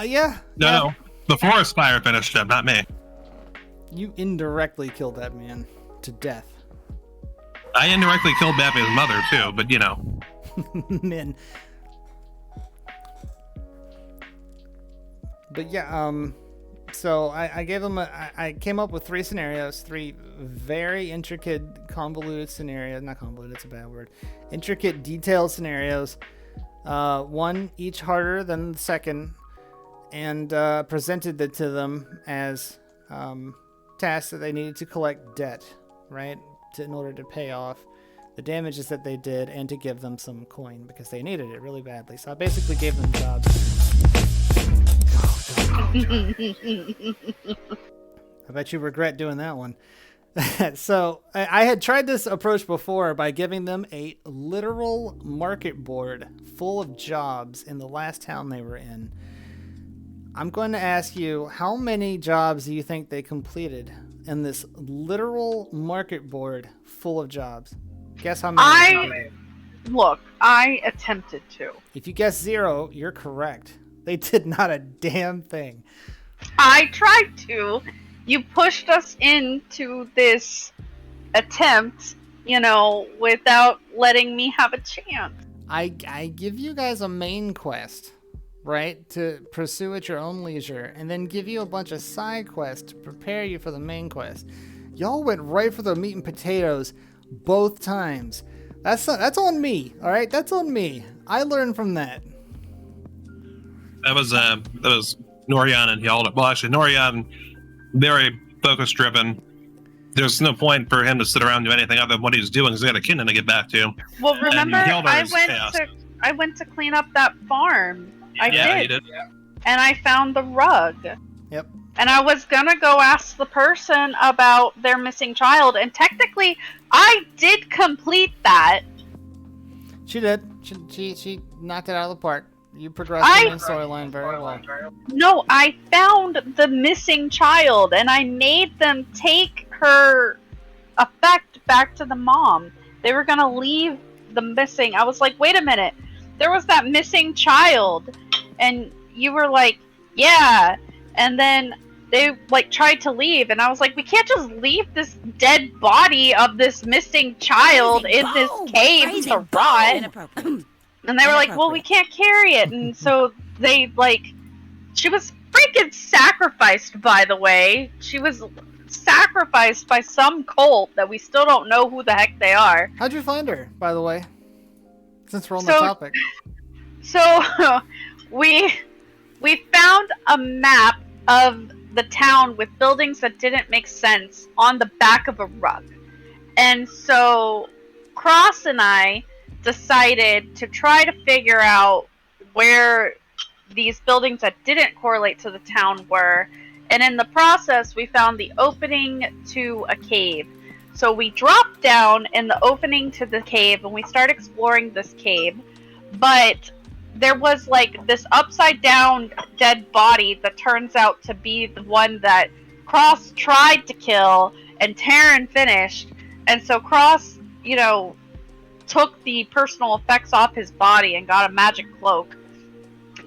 Yeah. No, the forest fire finished him, not me. You indirectly killed that man to death. I indirectly killed Batman's mother too, but you know. Men. But yeah, so I gave them I came up with 3 scenarios, 3 very intricate, convoluted scenarios. Not convoluted, it's a bad word. Intricate, detailed scenarios. One each harder than the second, and presented it to them as tasks that they needed to collect debt, right, in order to pay off the damages that they did, and to give them some coin because they needed it really badly. So I basically gave them jobs. I bet you regret doing that one. So I had tried this approach before by giving them a literal market board full of jobs in the last town they were in. I'm going to ask you, how many jobs do you think they completed in this literal market board full of jobs? Guess how many? Look, I attempted to. If you guess 0, you're correct. They did not a damn thing. I tried to. You pushed us into this attempt, you know, without letting me have a chance. I give you guys a main quest, right, to pursue at your own leisure, and then give you a bunch of side quests to prepare you for the main quest. Y'all went right for the meat and potatoes both times. That's on me, all right? That's on me. I learned from that. That was Norion and Hildar. Well, actually, Norion, very focus driven. There's no point for him to sit around and do anything other than what he's doing. He's got a kingdom to get back to. Well, remember, I went to clean up that farm. I did. You did. And I found the rug. Yep. And I was gonna go ask the person about their missing child, and technically, I did complete that. She did. She knocked it out of the park. You progressed in the storyline very well. No, I found the missing child, and I made them take her effect back to the mom. They were gonna leave the missing. I was like, wait a minute, there was that missing child, and you were like, yeah, and then they like tried to leave, and I was like, we can't just leave this dead body of this missing child in this cave to rot. Inappropriate. And they were like, well, we can't carry it, and so they like, she was freaking sacrificed. By the way, she was sacrificed by some cult that we still don't know who the heck they are. How'd you find her, by the way? Since we're on So- the topic. So we found a map of the town with buildings that didn't make sense on the back of a rug. And so Cross and I decided to try to figure out where these buildings that didn't correlate to the town were. And in the process, we found the opening to a cave. So we dropped down in the opening to the cave and we started exploring this cave. But there was like this upside down dead body that turns out to be the one that Cross tried to kill and Taryn finished. And so Cross, you know, took the personal effects off his body and got a magic cloak.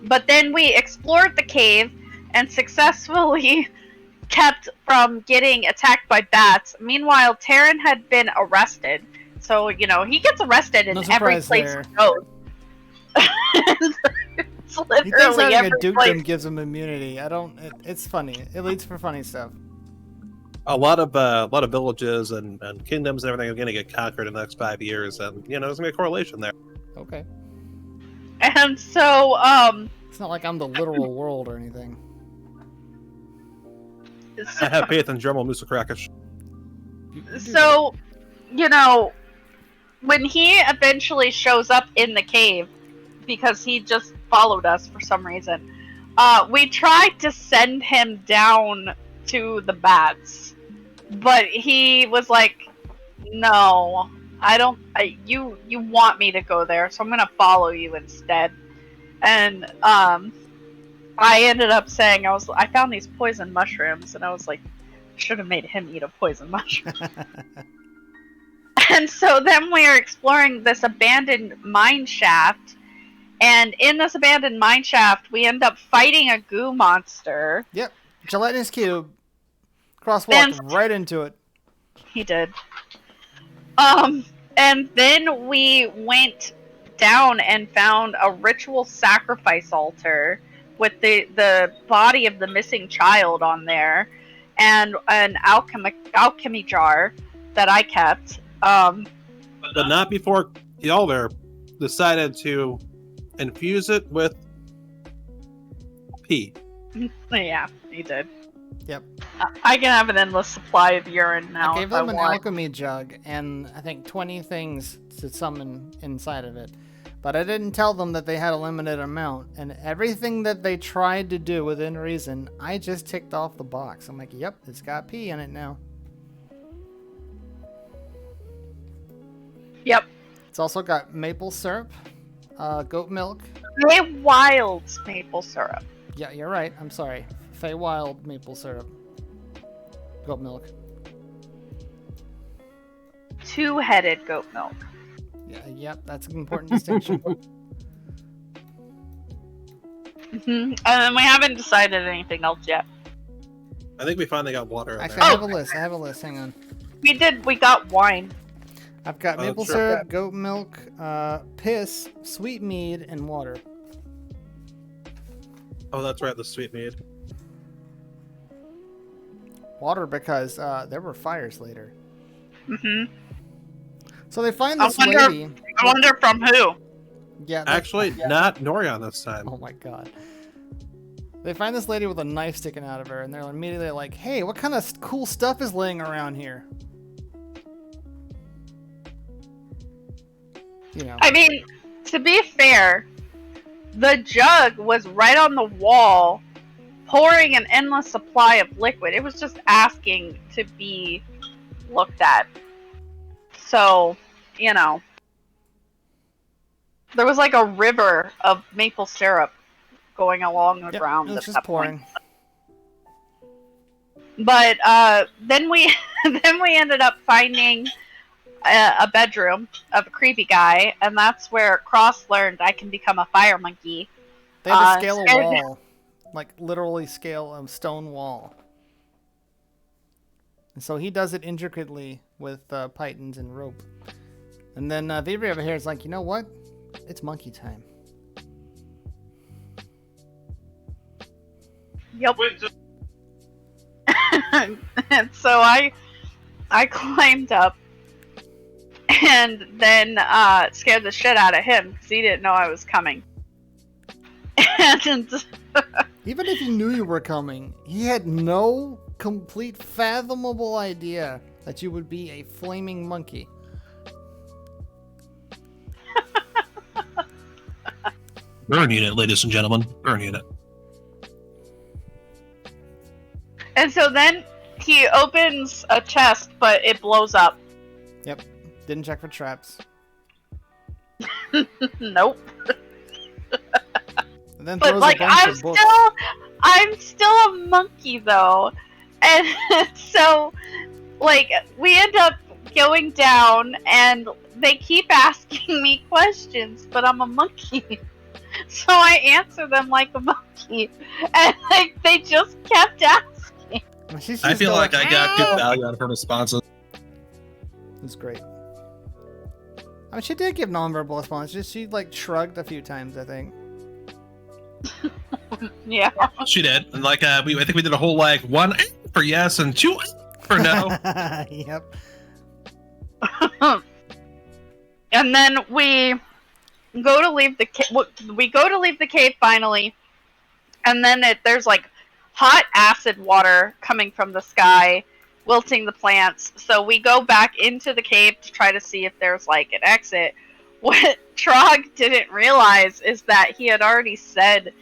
But then we explored the cave and successfully kept from getting attacked by bats. Meanwhile, Taryn had been arrested. So, you know, he gets arrested in No every surprise place there. he goes. It's He thinks literally having every a dukedom place. gives him immunity. It's funny. It leads for funny stuff. A lot of villages and kingdoms and everything are going to get conquered in the next 5 years, and you know there's going to be a correlation there. Okay. And so, It's not like I'm the literal world or anything. I have faith in Dremel Musakrakish. You do so, you know, when he eventually shows up in the cave, because he just followed us for some reason, we tried to send him down to the bats, but he was like, no, I don't, you want me to go there, so I'm gonna follow you instead. And I ended up saying, I found these poison mushrooms, and I was like, should have made him eat a poison mushroom. And so then we are exploring this abandoned mine shaft, and in this abandoned mine shaft, we end up fighting a goo monster. Yep. Gelatinous cube. Crosswalk right into it. He did. And then we went down and found a ritual sacrifice altar with the body of the missing child on there, and an alchemy jar that I kept. But not before the Elder decided to infuse it with pee. Yeah, he did. Yep. I can have an endless supply of urine now. I gave if I them an want. alchemy jug and I think 20 things to summon inside of it. But I didn't tell them that they had a limited amount. And everything that they tried to do within reason, I just ticked off the box. I'm like, yep, it's got pee in it now. Yep. It's also got maple syrup, goat milk. Wild maple syrup. Yeah, you're right. I'm sorry. Feywild maple syrup. Goat milk. Two-headed goat milk. Yeah, yep, that's an important distinction. And we haven't decided anything else yet. I think we finally got water in Actually, there. I have a list. I have a list. Hang on. We got wine. I've got Oh, maple sure. syrup, goat milk, piss, sweet mead, and water. Oh, that's right, the sweet mead. Water because there were fires later. Mm-hmm. So they find I this wonder- lady. I wonder from who. Yeah. Actually, not Norion this time. Oh my god. They find this lady with a knife sticking out of her, and they're immediately like, "Hey, what kind of cool stuff is laying around here?" You know. I mean, to be fair, the jug was right on the wall, pouring an endless supply of liquid. It was just asking to be looked at. So, you know, there was like a river of maple syrup going along the Yep, ground it was at just that pouring. point. But then we then we ended up finding a bedroom of a creepy guy, and that's where Cross learned I can become a fire monkey. They had to scale a scared- wall. Like, literally scale a stone wall. And so he does it intricately with pythons and rope. And then Vivri over here is like, you know what? It's monkey time. Yep. And so I climbed up and then scared the shit out of him because he didn't know I was coming. And Even if he knew you were coming, he had no complete fathomable idea that you would be a flaming monkey. Burn unit, ladies and gentlemen. Burn unit. and so then he opens a chest, but it blows up. Yep. Didn't check for traps. Nope. And then But throws like a bunch of books. I'm still a monkey though. And so like we end up going down and they keep asking me questions, but I'm a monkey. So I answer them like a monkey. And like they just kept asking. She's I just feel going, like I got good "Ah!" value out of her responses. It was great. I mean, she did give nonverbal responses. She like shrugged a few times, I think. Yeah. She did. And like I think we did a whole like 1 for yes and 2 for no. Yep. And then we go to leave the cave finally, and then there's like hot acid water coming from the sky, wilting the plants. So we go back into the cave to try to see if there's like an exit. What Trog didn't realize is that he had already said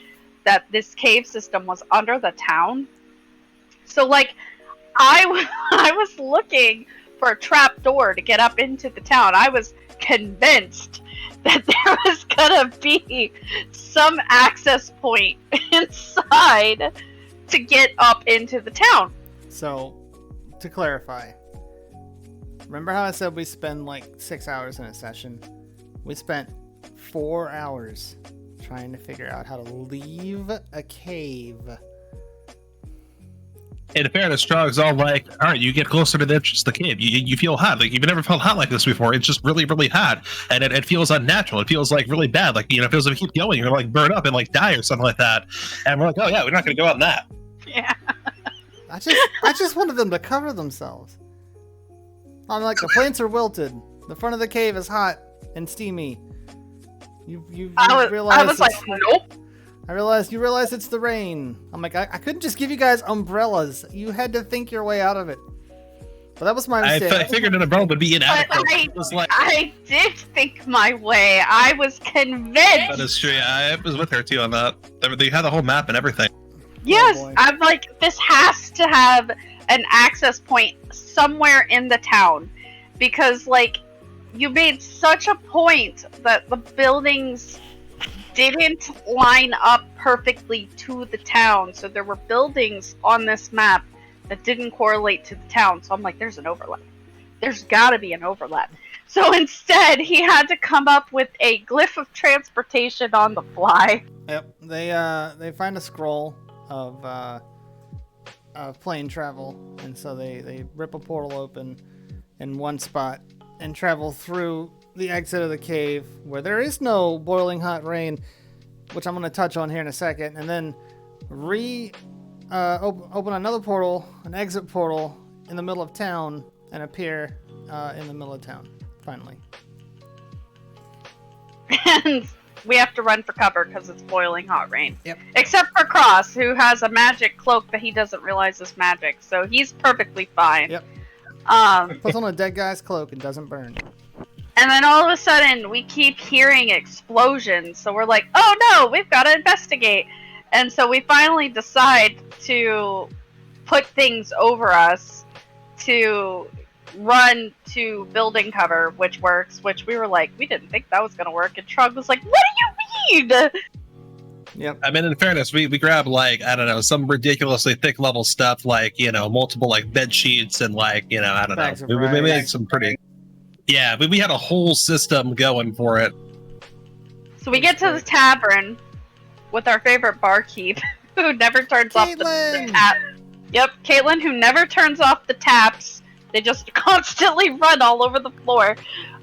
that this cave system was under the town. So like I was looking for a trap door to get up into the town. I was convinced that there was gonna be some access point inside to get up into the town. So, to clarify, remember how I said we spend like 6 hours in a session? We spent 4 hours trying to figure out how to leave a cave. In fairness, Trog's all like, all right, you get closer to the entrance of the cave. You feel hot. Like, you've never felt hot like this before. It's just really, really hot. And it feels unnatural. It feels like really bad. Like, it feels like if you keep going, you're going to like burn up and like die or something like that. And we're like, oh yeah, we're not going to go out in that. Yeah. I just wanted them to cover themselves. I'm like, the plants are wilted. The front of the cave is hot and steamy. You realize I was like, nope. you realize it's the rain. I'm like, I couldn't just give you guys umbrellas. You had to think your way out of it. But that was my mistake. I figured an umbrella would be inadequate. I did think my way. I was convinced. That is true. I was with her too on that. They had the whole map and everything. Yes, boy. I'm like, this has to have an access point somewhere in the town. Because, like, you made such a point that the buildings didn't line up perfectly to the town. So there were buildings on this map that didn't correlate to the town. So I'm like, there's an overlap. There's gotta be an overlap. So instead, he had to come up with a glyph of transportation on the fly. Yep. They find a scroll of plane travel, and so they rip a portal open in one spot and travel through the exit of the cave where there is no boiling hot rain, which I'm going to touch on here in a second, and then open another portal, an exit portal in the middle of town, and appear in the middle of town finally. And we have to run for cover because it's boiling hot rain. Yep. Except for Cross, who has a magic cloak that he doesn't realize is magic, so he's perfectly fine. Yep. Um, Puts on a dead guy's cloak and doesn't burn. and then all of a sudden, we keep hearing explosions, so we're like, oh no, we've got to investigate. And so we finally decide to put things over us to run to building cover, which works, which we were like, we didn't think that was going to work. And Trog was like, what do you mean? Yep. I mean, in fairness, we grab like, I don't know, some ridiculously thick level stuff like, you know, multiple like bed sheets and like, you know, I don't Bags know. of We made rice. some pretty. Yeah, we had a whole system going for it. So we get to the tavern with our favorite barkeep, who never turns off the Caitlin! tap. Yep, Caitlin, who never turns off the taps. They just constantly run all over the floor.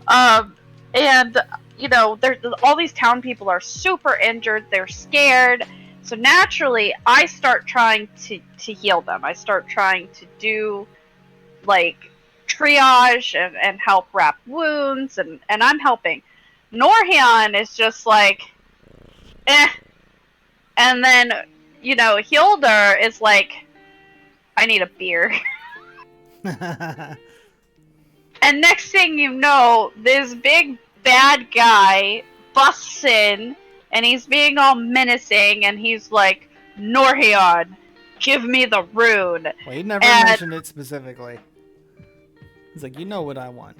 And you know, all these town people are super injured. They're scared. So naturally, I start trying to heal them. I start trying to do like triage and help wrap wounds, and I'm helping. Norhion is just like, eh. And then, you know, Hildur is like, I need a beer. And next thing you know, this big bad guy busts in, and he's being all menacing, and he's like, Norhion, give me the rune. Well, he never mentioned it specifically. He's like, you know what I want.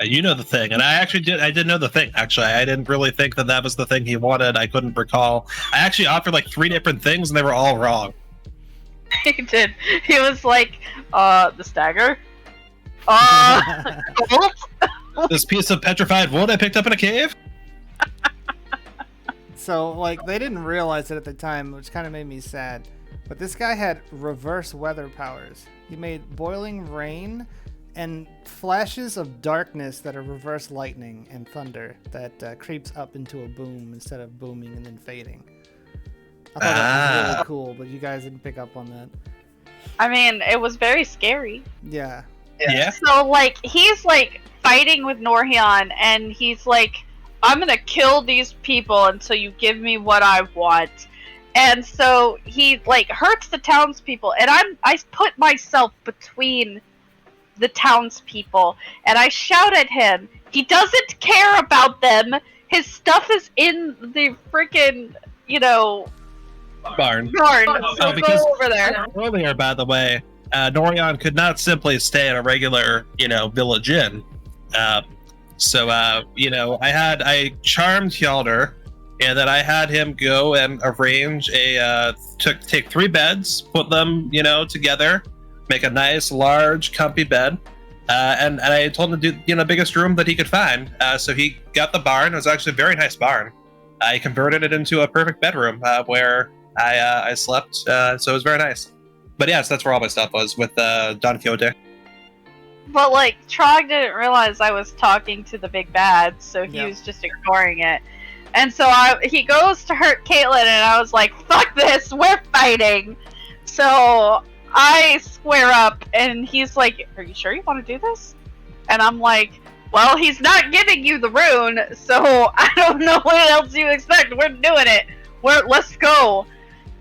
You know the thing, and I did know the thing. Actually, I didn't really think that was the thing he wanted. I couldn't recall. I actually offered like 3 different things, and they were all wrong. He did. He was like, the stagger? Gold? This piece of petrified wood I picked up in a cave? So, like, they didn't realize it at the time, which kind of made me sad. But this guy had reverse weather powers. He made boiling rain and flashes of darkness that are reverse lightning and thunder that creeps up into a boom instead of booming and then fading. I thought that was really cool, but you guys didn't pick up on that. I mean, it was very scary. Yeah. Yeah. So, like, he's, like, fighting with Norhion, and he's like, I'm gonna kill these people until you give me what I want. And so he, like, hurts the townspeople, and I put myself between the townspeople, and I shout at him. He doesn't care about them. His stuff is in the freaking, you know, barn. So because go over there. Earlier, by the way, Norhion could not simply stay at a regular, you know, village inn. So, you know, I charmed Hjaldur, and then I had him go and arrange take 3 beds, put them, you know, together, make a nice, large, comfy bed, and I told him to do, you know, biggest room that he could find. So he got the barn. It was actually a very nice barn. I converted it into a perfect bedroom where I slept. So it was very nice. But yes, that's where all my stuff was with Don Quixote. But, like, Trog didn't realize I was talking to the big bad, so he was just ignoring it. And so he goes to hurt Caitlin, and I was like, fuck this, we're fighting! So I square up, and he's like, are you sure you want to do this? And I'm like, well, he's not giving you the rune, so I don't know what else you expect. We're doing it. Let's go.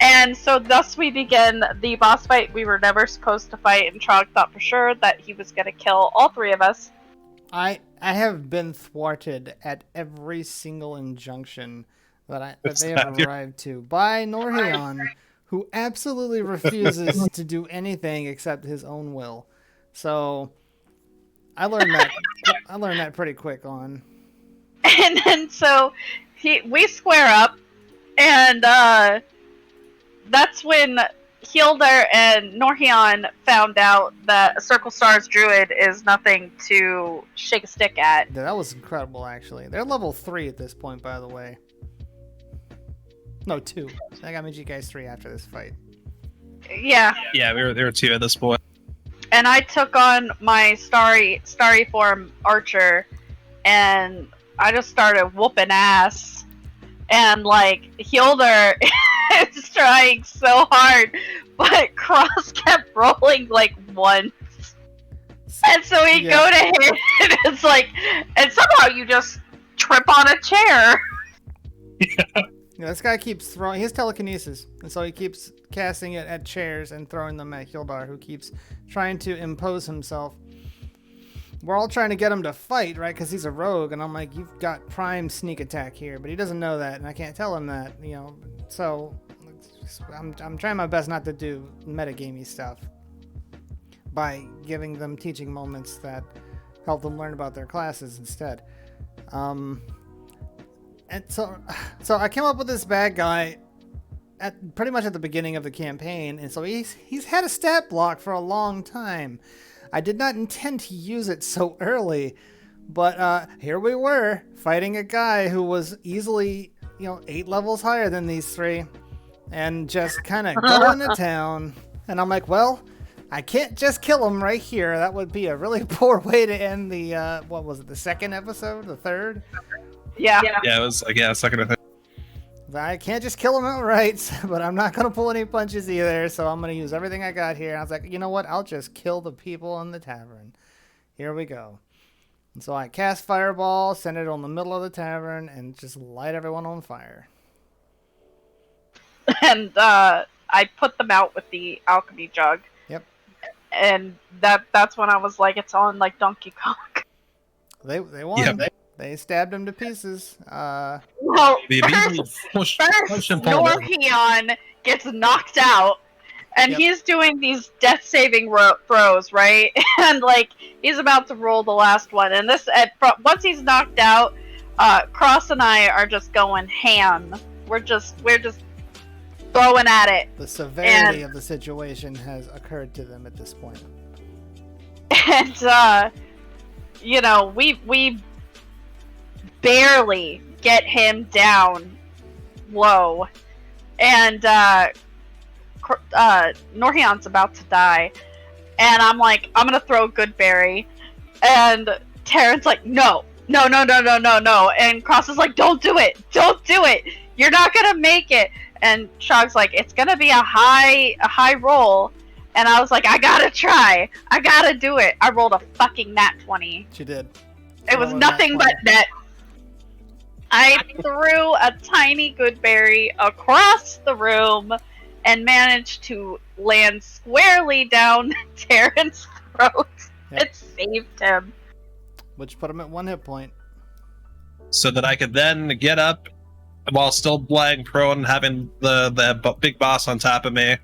And so thus we begin the boss fight we were never supposed to fight, and Trog thought for sure that he was going to kill all 3 of us. I have been thwarted at every single injunction that they have arrived to by Norhion, who absolutely refuses to do anything except his own will. So I learned that pretty quick on. And then so we square up, and that's when Hildur and Norhion found out that a Circle Stars druid is nothing to shake a stick at. Yeah, that was incredible, actually. They're level 3 at this point, by the way. No, 2. I got you guys 3 after this fight. Yeah. Yeah, there were 2 at this point. And I took on my starry form archer, and I just started whooping ass. And, like, Hildur is trying so hard, but Cross kept rolling, like, once. And so we go to him, and it's like, and somehow you just trip on a chair. Yeah, this guy keeps throwing. He has telekinesis, and so he keeps casting it at chairs and throwing them at Hildur, who keeps trying to impose himself. We're all trying to get him to fight, right? Because he's a rogue, and I'm like, you've got prime sneak attack here, but he doesn't know that, and I can't tell him that, you know. So I'm trying my best not to do metagamey stuff by giving them teaching moments that help them learn about their classes instead. And so I came up with this bad guy at pretty much at the beginning of the campaign, and so he's had a stat block for a long time. I did not intend to use it so early, but here we were fighting a guy who was easily 8 levels higher than these 3, and just kind of going to town. And I'm like, well, I can't just kill him right here. That would be a really poor way to end the what was it, the second episode, the third? Yeah. Yeah, it was like second or third. I can't just kill him outright, but I'm not going to pull any punches either, so I'm going to use everything I got here. And I was like, you know what? I'll just kill the people in the tavern. Here we go. And so I cast Fireball, send it on the middle of the tavern, and just light everyone on fire. And I put them out with the alchemy jug. Yep. And that's when I was like, it's on like Donkey Kong. They won. Yeah. They stabbed him to pieces. Well, The immediately push and pull. Norheon gets knocked out, and Yep. he's doing these death-saving throws, right? And like he's about to roll the last one, and once he's knocked out, Cross and I are just going ham. We're just throwing at it. The severity of the situation has occurred to them at this point. And we barely get him down low, and Norheon's about to die, and I'm like, I'm gonna throw Goodberry, and Terran's like, no, and Cross is like, don't do it, you're not gonna make it, and Shog's like, it's gonna be a high roll. And I was like, I gotta try. I gotta do it. I rolled a fucking nat 20. She did. It was nothing but net. I threw a tiny Goodberry across the room and managed to land squarely down Terran's throat. Yep. It saved him. Which put him at 1 hit point. So that I could then get up while still lying prone, having the big boss on top of me,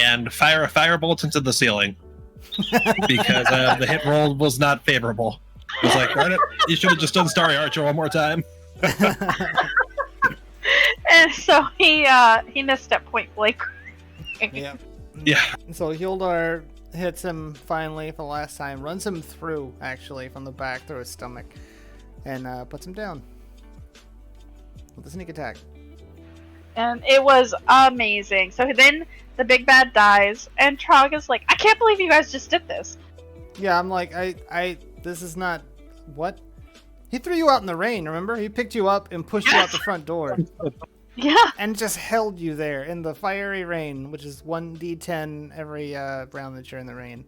and fire a firebolt into the ceiling because the hit roll was not favorable. I was like, darn it, you should have just done Starry Archer one more time. And so he missed at point blank. Yeah. Yeah. So Hildar hits him finally for the last time, runs him through, actually, from the back through his stomach, and puts him down with a sneak attack. And it was amazing. So then the big bad dies, and Trog is like, I can't believe you guys just did this. Yeah, I'm like, this is not, what? He threw you out in the rain, remember? He picked you up and pushed you out the front door. Yeah. And just held you there in the fiery rain, which is 1d10 every round that you're in the rain.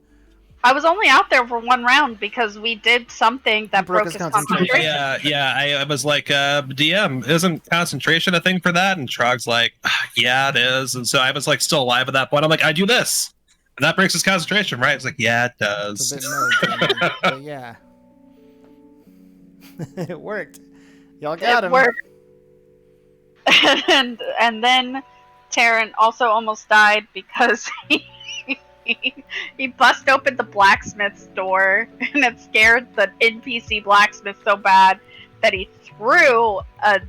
I was only out there for 1 round because we did something that broke his concentration. Yeah. I was like, DM, isn't concentration a thing for that? And Trog's like, yeah, it is. And so I was like still alive at that point. I'm like, I do this. And that breaks his concentration, right? It's like, yeah, it does. It's a bit nerd, but yeah. It worked. Y'all got him. It worked. And then Terran also almost died because he bust open the blacksmith's door, and it scared the NPC blacksmith so bad that he threw a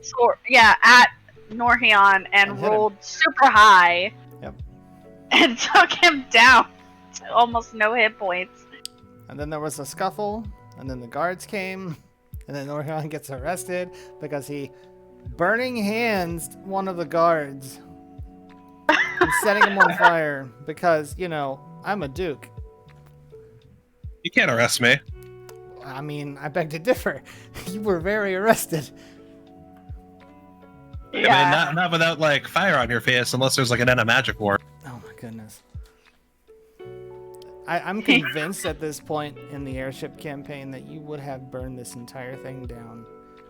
sword at Norheon and rolled super high. Yep. And took him down to almost no hit points. And then there was a scuffle, and then the guards came, and then Norheon gets arrested because he burning hands one of the guards and setting him on fire because, I'm a duke. You can't arrest me. I mean, I beg to differ. You were very arrested. Yeah. I mean, not without like fire on your face, unless there's like an end of magic war. Oh my goodness. I'm convinced at this point in the airship campaign that you would have burned this entire thing down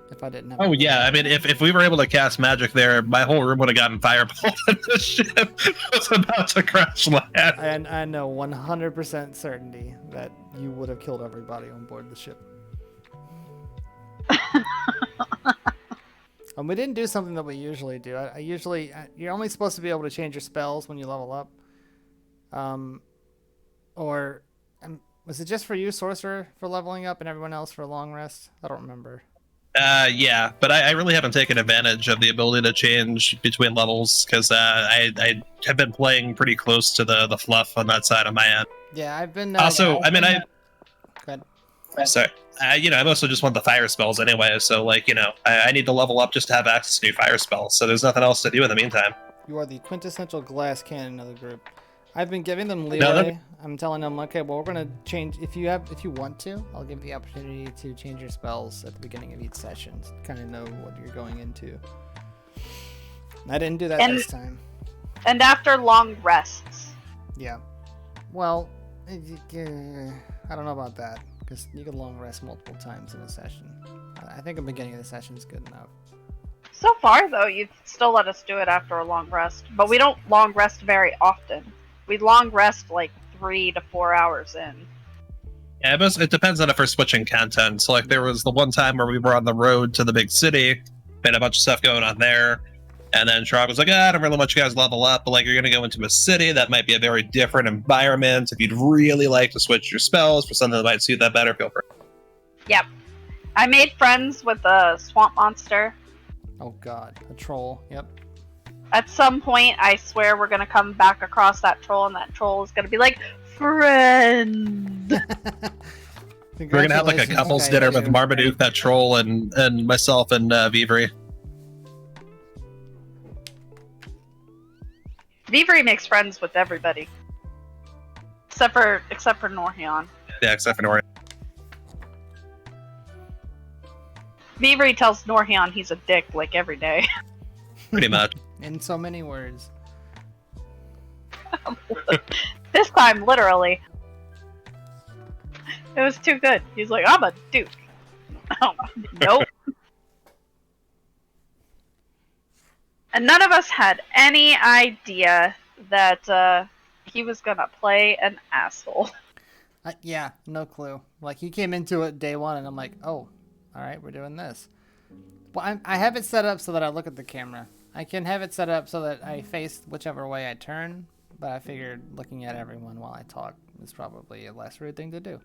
if I didn't have. Oh yeah, I mean, if we were able to cast magic there, my whole room would have gotten fireball, and the ship was about to crash land. And I know 100% certainty that you would have killed everybody on board the ship. We didn't do something that we usually do. I usually you're only supposed to be able to change your spells when you level up. Or was it just for you, sorcerer, for leveling up, and everyone else for a long rest? I don't remember. Yeah, but I really haven't taken advantage of the ability to change between levels because I have been playing pretty close to the fluff on that side on my end. Yeah, I've been. Also, I mean, Go ahead. sorry, I mostly just want the fire spells anyway. So like, I need to level up just to have access to new fire spells. So there's nothing else to do in the meantime. You are the quintessential glass cannon of the group. I've been giving them No, leeway. I'm telling them, okay, well, we're gonna change. If you want to, I'll give you the opportunity to change your spells at the beginning of each session, to kind of know what you're going into. I didn't do that this time. And after long rests. Yeah. Well, I don't know about that because you can long rest multiple times in a session. I think the beginning of the session is good enough. So far, though, you'd still let us do it after a long rest, but we don't long rest very often. We long rest like 3 to 4 hours in. Yeah, it depends on if we're switching content. So, like, there was the one time where we were on the road to the big city, had a bunch of stuff going on there, and then Trog was like, I don't really want you guys to level up, but, like, you're going to go into a city that might be a very different environment. If you'd really like to switch your spells for something that might suit that better, feel free. Yep. I made friends with a swamp monster. Oh god, a troll. Yep. At some point, I swear we're going to come back across that troll, and that troll is going to be like, friend. We're going to have like a couple's dinner with Marmaduke, that troll, and myself and Vivri. Vivri makes friends with everybody. Except for Norhion. Yeah, except for Nori. Vivri tells Norhion he's a dick like every day. Pretty much. In so many words. This time, literally. It was too good. He's like, I'm a duke. Oh, nope. And none of us had any idea that he was gonna play an asshole. Yeah, no clue. Like, he came into it day one, and I'm like, oh, alright, we're doing this. Well, I have it set up so that I look at the camera. I can have it set up so that I face whichever way I turn, but I figured looking at everyone while I talk is probably a less rude thing to do.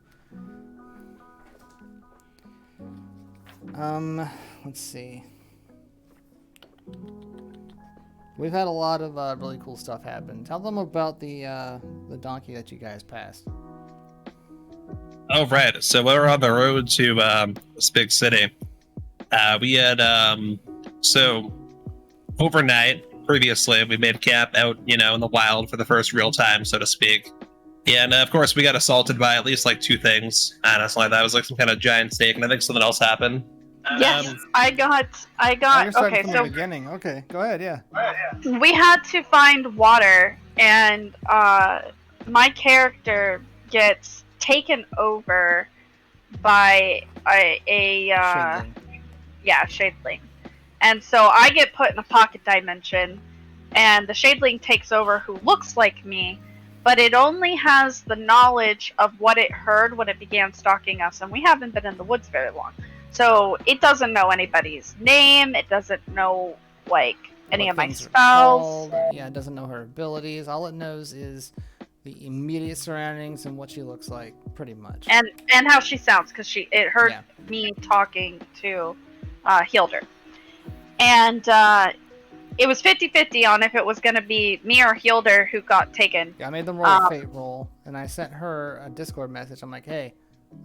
Let's see. We've had a lot of really cool stuff happen. Tell them about the donkey that you guys passed. Oh, right. So we were on the road to this big city. We had, so overnight, previously, we made camp out, in the wild for the first real time, so to speak. Yeah, and of course, we got assaulted by at least, like, 2 things. Honestly, that was, like, some kind of giant snake, and I think something else happened. Yes, I got. Okay, from so the beginning. Okay, go ahead. Yeah. we had to find water, and my character gets taken over by a Shadeling. And so I get put in a pocket dimension, and the Shadeling takes over, who looks like me, but it only has the knowledge of what it heard when it began stalking us, and we haven't been in the woods very long. So it doesn't know anybody's name, it doesn't know, like, any of my spells. Yeah, it doesn't know her abilities. All it knows is the immediate surroundings and what she looks like, pretty much. And how she sounds, because it heard me talking to Hilder. And it was 50-50 on if it was going to be me or Hilder who got taken. Yeah, I made them roll a fate roll, and I sent her a Discord message. I'm like, hey,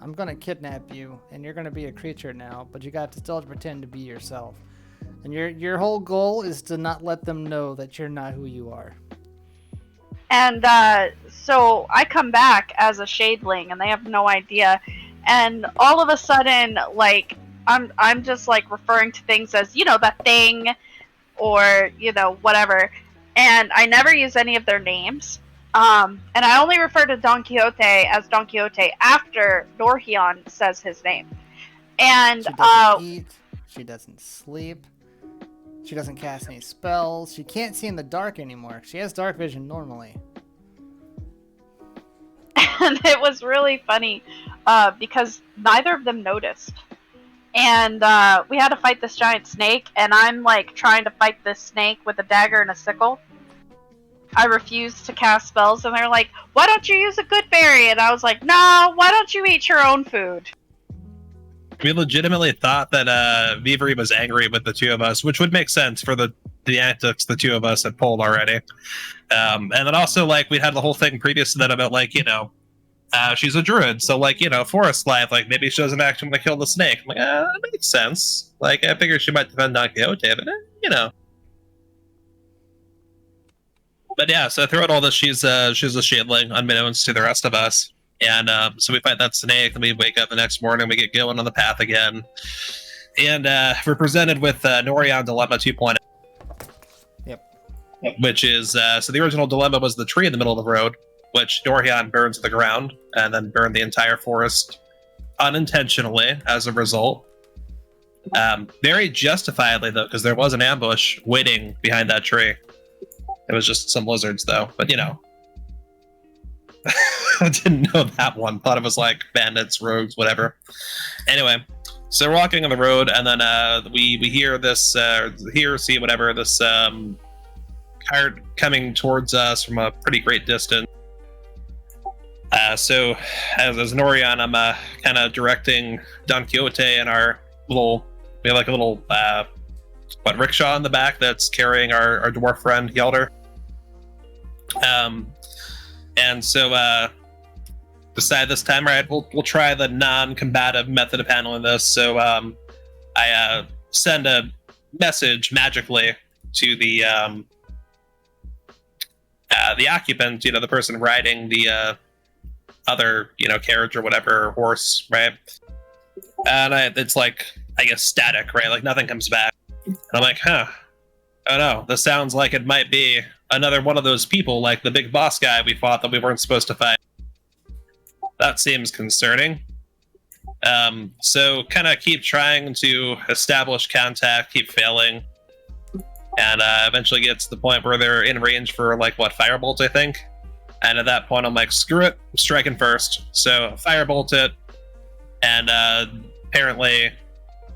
I'm going to kidnap you, and you're going to be a creature now, but you got to still pretend to be yourself. And your whole goal is to not let them know that you're not who you are. And so I come back as a Shadeling, and they have no idea. And all of a sudden, like, I'm just, like, referring to things as, the thing, or, whatever. And I never use any of their names. And I only refer to Don Quixote as Don Quixote after Norhion says his name. And she doesn't eat. She doesn't sleep. She doesn't cast any spells. She can't see in the dark anymore. She has dark vision normally. And it was really funny because neither of them noticed. And we had to fight this giant snake, and I'm, like, trying to fight this snake with a dagger and a sickle. I refused to cast spells, and they're like, why don't you use a good berry? And I was like, no, why don't you eat your own food? We legitimately thought that Vivri was angry with the two of us, which would make sense for the antics the two of us had pulled already. And then also, like, we had the whole thing previous to that about, like, she's a druid, so, like, forest life, like, maybe she doesn't actually want to kill the snake. I'm like, that makes sense. Like, I figured she might defend Don Quixote, but, But yeah, so throughout all this, she's a shieldling, unbeknownst to the rest of us. And so we fight that snake, and we wake up the next morning, we get going on the path again. And we're presented with Norion Dilemma 2.0. Yep. Which is, so the original dilemma was the tree in the middle of the road, which Norion burns to the ground, and then burned the entire forest unintentionally as a result. Very justifiably, though, because there was an ambush waiting behind that tree. It was just some lizards, though, but I didn't know that one. Thought it was like bandits, rogues, whatever. Anyway, so we're walking on the road, and then we hear this, see whatever, this cart coming towards us from a pretty great distance. So as Norion, I'm kind of directing Don Quixote and our little, we have like a little rickshaw in the back that's carrying our dwarf friend Hjalder. And so decide this time, right? We'll try the non-combative method of handling this. So I send a message magically to the occupant, the person riding the other carriage or whatever, horse, right? And it's like, I guess, static, right? Like nothing comes back. And I'm like, oh no, this sounds like it might be another one of those people, like the big boss guy we fought that we weren't supposed to fight. That seems concerning. So kind of keep trying to establish contact, keep failing, and eventually get to the point where they're in range for firebolt, I think. And at that point, I'm like, screw it, I'm striking first. So firebolt it, and apparently,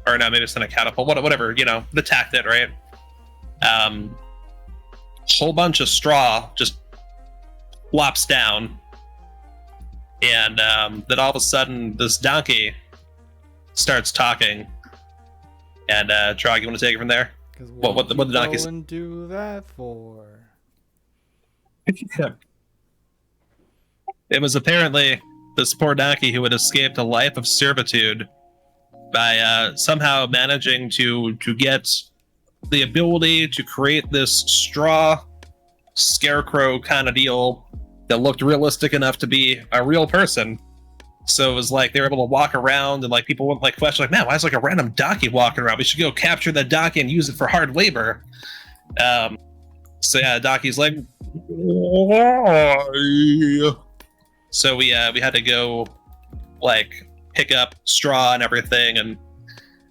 or no, maybe it's in a catapult, whatever, attacked it, right? Whole bunch of straw just flops down, and then all of a sudden this donkey starts talking. And Trog, you want to take it from there? What the donkey go and do that for? Yeah. It was apparently this poor donkey who had escaped a life of servitude by somehow managing to get the ability to create this straw scarecrow kind of deal that looked realistic enough to be a real person. So it was like they were able to walk around, and people went question, man, why is a random donkey walking around? We should go capture that donkey and use it for hard labor. So yeah, donkey's like, why? So we had to go pick up straw and everything, and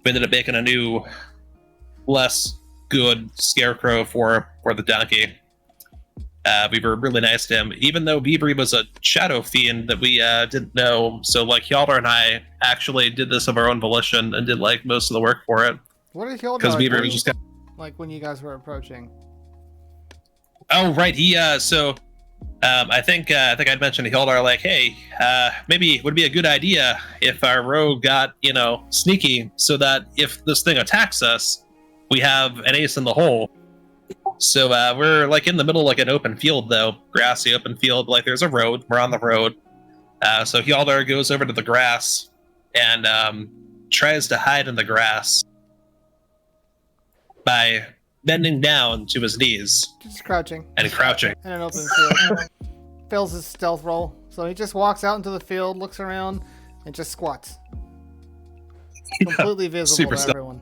we ended up making a new, less good scarecrow for the donkey. We were really nice to him, even though Vivri was a shadow fiend that we didn't know. So Hjalder and I actually did this of our own volition and did most of the work for it. What did Hjalder Because Vivri do, was just when you guys were approaching? Oh right, he I think I'd mentioned to Hjalder hey, maybe it would be a good idea if our rogue got sneaky, so that if this thing attacks us, we have an ace in the hole. So we're in the middle an open field, though, grassy open field. There's a road. We're on the road. So Hjalder goes over to the grass and tries to hide in the grass by bending down to his knees. Just crouching. And crouching. In an open field. Fails his stealth roll. So he just walks out into the field, looks around, and just squats. Completely visible to everyone.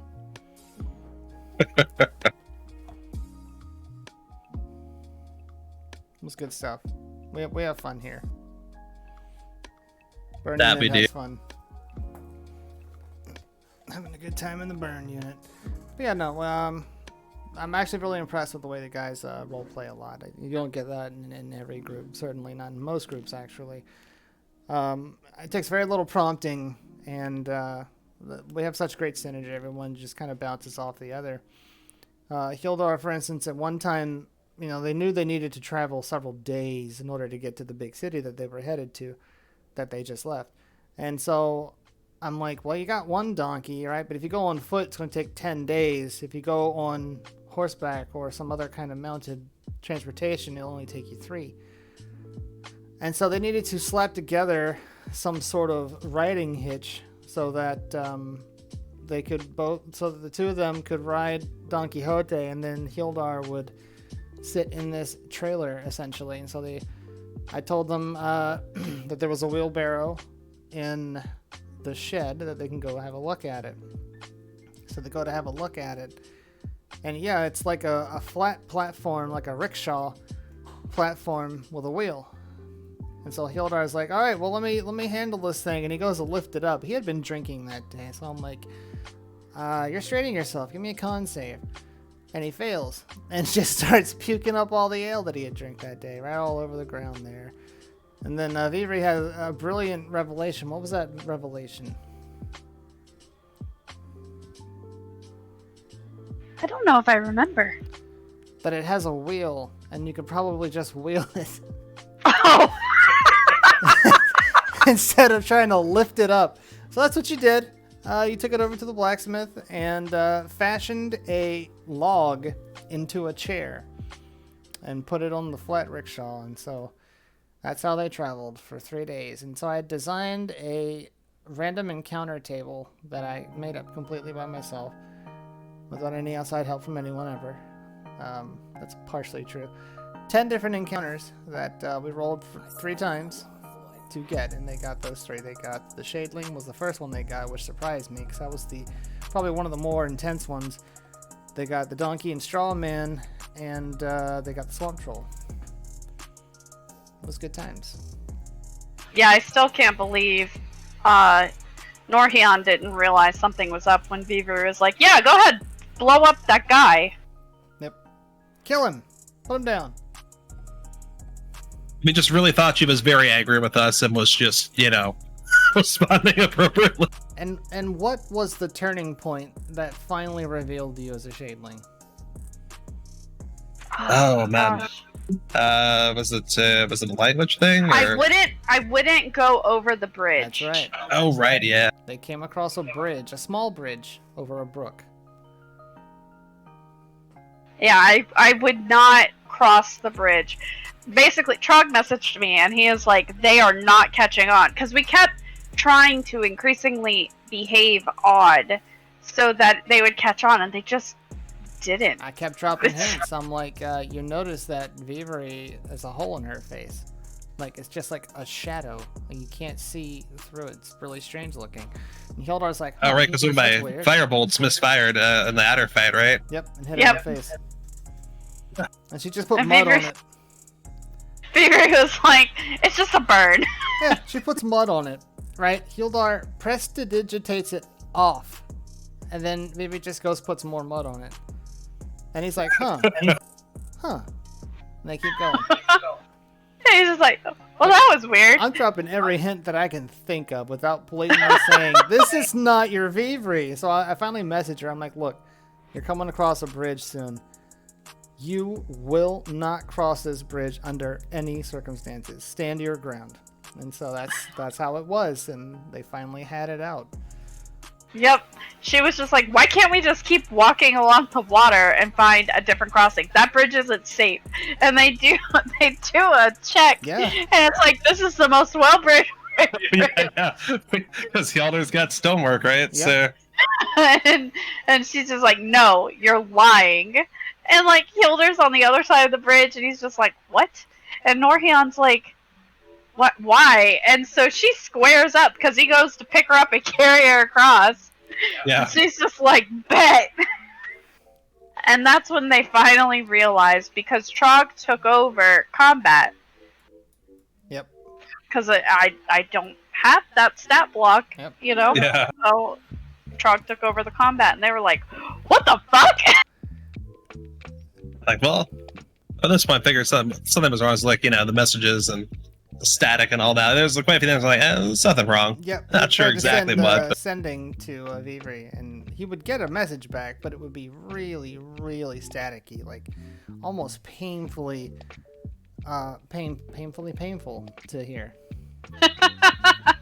It was good stuff. We have fun here. Burn that unit we has do. Fun. Having a good time in the burn unit. But yeah, no. I'm actually really impressed with the way the guys role play a lot. You don't get that in every group. Certainly not in most groups, actually. It takes very little prompting, and we have such great synergy. Everyone just kind of bounces off the other. Hildar, for instance, at one time, they knew they needed to travel several days in order to get to the big city that they were headed to, that they just left. And so I'm like, well, you got one donkey, right? But if you go on foot, it's going to take 10 days. If you go on horseback or some other kind of mounted transportation, it'll only take you 3. And so they needed to slap together some sort of riding hitch so that they could so that the two of them could ride Don Quixote, and then Hildar would sit in this trailer essentially. And so I told them that there was a wheelbarrow in the shed that they can go have a look at it. So they go to have a look at it, and yeah, it's like a flat platform, like a rickshaw platform with a wheel. And so Hildar's like, all right, well, let me handle this thing. And he goes to lift it up. He had been drinking that day. So I'm like, you're straining yourself. Give me a con save. And he fails. And just starts puking up all the ale that he had drank that day, right all over the ground there. And then Vivri had a brilliant revelation. What was that revelation? I don't know if I remember. That it has a wheel, and you could probably just wheel it. Oh! Instead of trying to lift it up. So that's what you did. You took it over to the blacksmith and fashioned a log into a chair and put it on the flat rickshaw. And so that's how they traveled for 3 days. And so I designed a random encounter table that I made up completely by myself without any outside help from anyone ever. That's partially true. 10 different encounters that we rolled 3 times to get, and they got those 3. They got the Shadeling was the first one they got, which surprised me because that was probably one of the more intense ones. They got the Donkey and Straw Man, and they got the Swamp Troll. It was good times. Yeah, I still can't believe Norhion didn't realize something was up when Beaver was like, yeah, go ahead, blow up that guy. Yep. Kill him. Put him down. We just really thought she was very angry with us and was just, responding appropriately. And what was the turning point that finally revealed you as a Shadeling? Oh man. Was it a language thing? Or? I wouldn't go over the bridge. That's right. Oh right, yeah. They came across a bridge, a small bridge over a brook. Yeah, I would not cross the bridge. Basically, Trog messaged me, and he is like, they are not catching on. Because we kept trying to increasingly behave odd so that they would catch on, and they just didn't. I kept dropping hints. I'm like, you notice that Vivri has a hole in her face. Like, it's just like a shadow. Like, you can't see through it. It's really strange looking. And Hildar's like, oh, right, because my firebolts misfired in the adder fight, right? Yep, and hit her in the face. And she just put mud on it. Vivri was like, it's just a burn. Yeah, she puts mud on it, right? Hildar prestidigitates it off. And then Vivri just goes puts more mud on it. And he's like, huh. And they keep going. He's just like, well, that was weird. I'm dropping every hint that I can think of without blatantly saying, this is not your Vivri. So I finally message her. I'm like, look, you're coming across a bridge soon. You will not cross this bridge under any circumstances. Stand your ground. And so that's how it was. And they finally had it out. Yep. She was just like, why can't we just keep walking along the water and find a different crossing? That bridge isn't safe. And they do a check. Yeah. And it's like, this is the most well-bridged yeah. Because Hjaldar's got stonework, right? Yep. So and she's just like, no, you're lying. And like Hildar's on the other side of the bridge and he's just like, what? And Norhion's like, what? Why? And so she squares up because he goes to pick her up and carry her across. Yeah. And she's just like, bet. And that's when they finally realized, because Trog took over combat. Yep. Because I don't have that stat block, you know? Yeah. So Trog took over the combat and they were like, what the fuck? Like, well, at this point, I figured something was wrong. It's like, the messages and the static and all that. There's quite a few things like, there's nothing wrong. Yep. Not sure exactly what. But... Sending to Vivri, and he would get a message back, but it would be really, really staticky, like almost painfully painful to hear.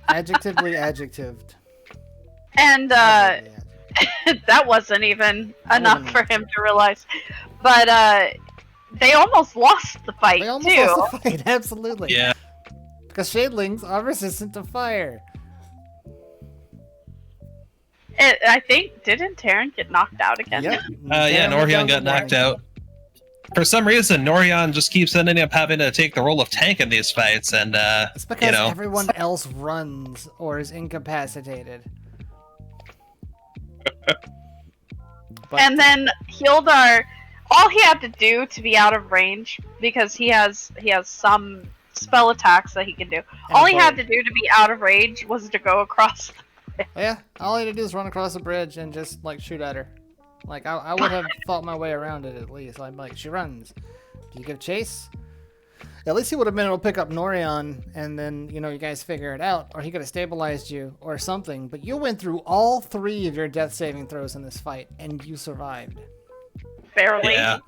Adjectively adjectived. And Yeah. that wasn't even That enough wasn't for enough. him to realize. But they almost lost the fight They almost too. lost the fight, absolutely. Yeah. Because shadelings are resistant to fire. I think didn't Terran get knocked out again? Yep. Yeah, Darren went down Norion got the knocked wire. out. For some reason, Norion just keeps ending up having to take the role of tank in these fights, and It's because you know, everyone else runs or is incapacitated. But, And then Hildar, all he had to do to be out of range, because he has some spell attacks that he can do. And All a he had bow. to do to be out of range was to go across. yeah, all I had to do is run across the bridge and just like shoot at her. Like I would have thought my way around it at least. I'm like, she runs. Do you give chase? At least he would have been able to pick up Norion, and then you guys figure it out, or he could have stabilized you or something. But you went through all 3 of your death saving throws in this fight, and you survived. Barely. yeah,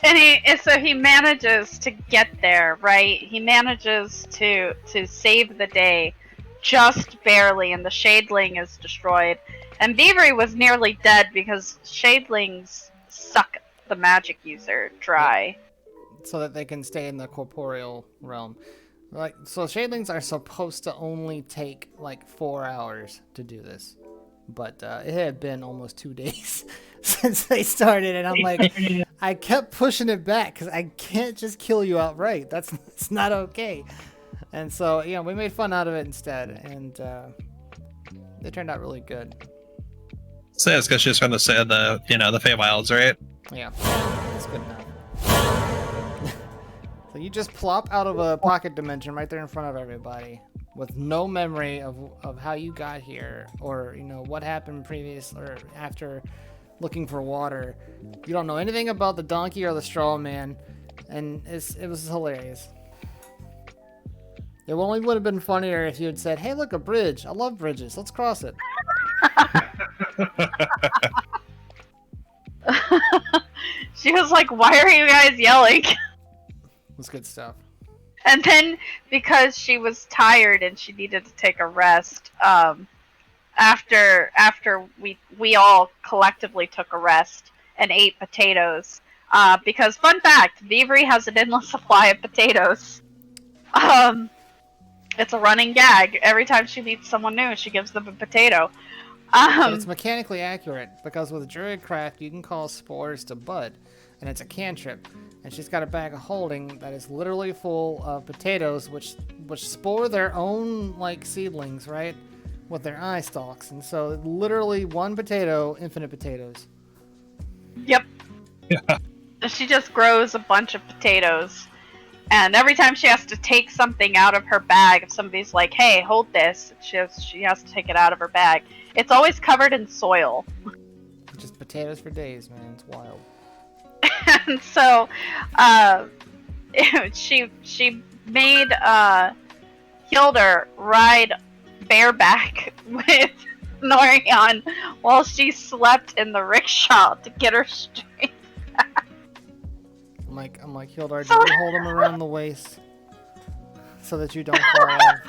And so he manages to get there, right? He manages to save the day, just barely, and the Shadeling is destroyed. And Beavery was nearly dead because Shadelings suck the magic user dry. So that they can stay in the corporeal realm. Like, so shadelings are supposed to only take like 4 hours to do this, but it had been almost 2 days since they started, and I'm like, I kept pushing it back because I can't just kill you outright. It's not okay. And so we made fun out of it instead, and they turned out really good. so it's because she's from the the Feywilds, right? Yeah, that's good enough. So you just plop out of a pocket dimension right there in front of everybody with no memory of how you got here or what happened previous or after looking for water. You don't know anything about the donkey or the straw man, and it was hilarious. It only would have been funnier if you had said, "Hey, look, a bridge. I love bridges. Let's cross it." She was like, "Why are you guys yelling?" It was good stuff. And then, because she was tired and she needed to take a rest, after we all collectively took a rest and ate potatoes, because fun fact, Beavery has an endless supply of potatoes. It's a running gag. Every time she meets someone new, she gives them a potato. But it's mechanically accurate because with Druidcraft you can cause spores to bud, and it's a cantrip. And she's got a bag of holding that is literally full of potatoes, which spore their own like seedlings, right, with their eye stalks. And so literally one potato, infinite potatoes. Yep. Yeah. She just grows a bunch of potatoes. And every time she has to take something out of her bag, if somebody's like, "Hey, hold this," she has to take it out of her bag. It's always covered in soil. Just potatoes for days, man. It's wild. And so, she made Hilder ride bareback with Norion while she slept in the rickshaw to get her strength. I'm like, Hildar, do you hold him around the waist so that you don't fall off?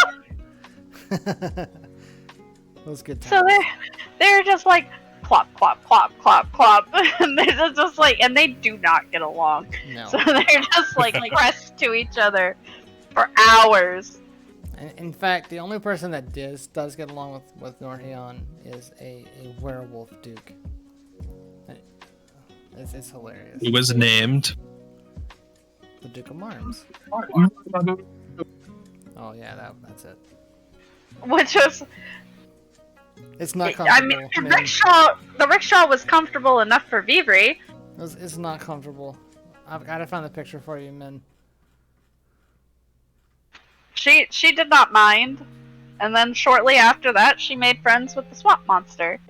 Those good times. So they're just like plop, plop, plop, plop, plop. And they're just like, and they do not get along. No. So they're just like pressed to each other for hours. In fact, the only person that does get along with Norion is a werewolf duke. It's hilarious. He was named. The Duke of Marms. Oh yeah, that's it. Which was, It's not I comfortable. mean, the man. rickshaw was comfortable enough for Vivri. It's not comfortable. I've got to find the picture for you, Min. She did not mind, and then shortly after that, she made friends with the swamp monster.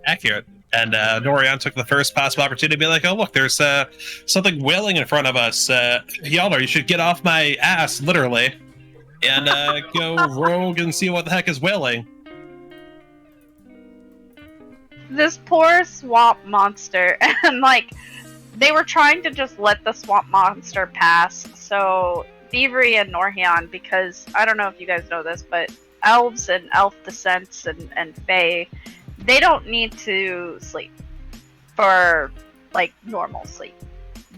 Accurate. And Norion took the first possible opportunity to be like, "Oh look, there's something wailing in front of us. Yalder, you should get off my ass, literally, and go rogue and see what the heck is wailing." This poor swamp monster, and like, they were trying to just let the swamp monster pass. So Thievery and Norhion, because I don't know if you guys know this, but elves and elf descents and fae, they don't need to sleep for like normal sleep.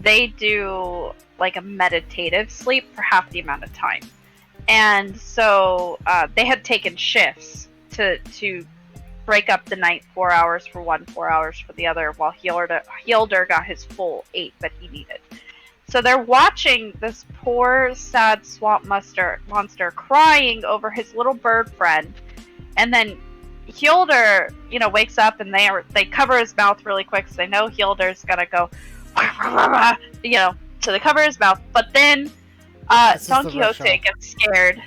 They do like a meditative sleep for half the amount of time. And so they had taken shifts to break up the night, 4 hours for one, 4 hours for the other, while Hilder got his full 8 that he needed. So they're watching this poor, sad swamp monster crying over his little bird friend, and then Hilder, wakes up and they cover his mouth really quick because they know Hilder's gonna go, so they cover his mouth. But then Don Quixote gets scared.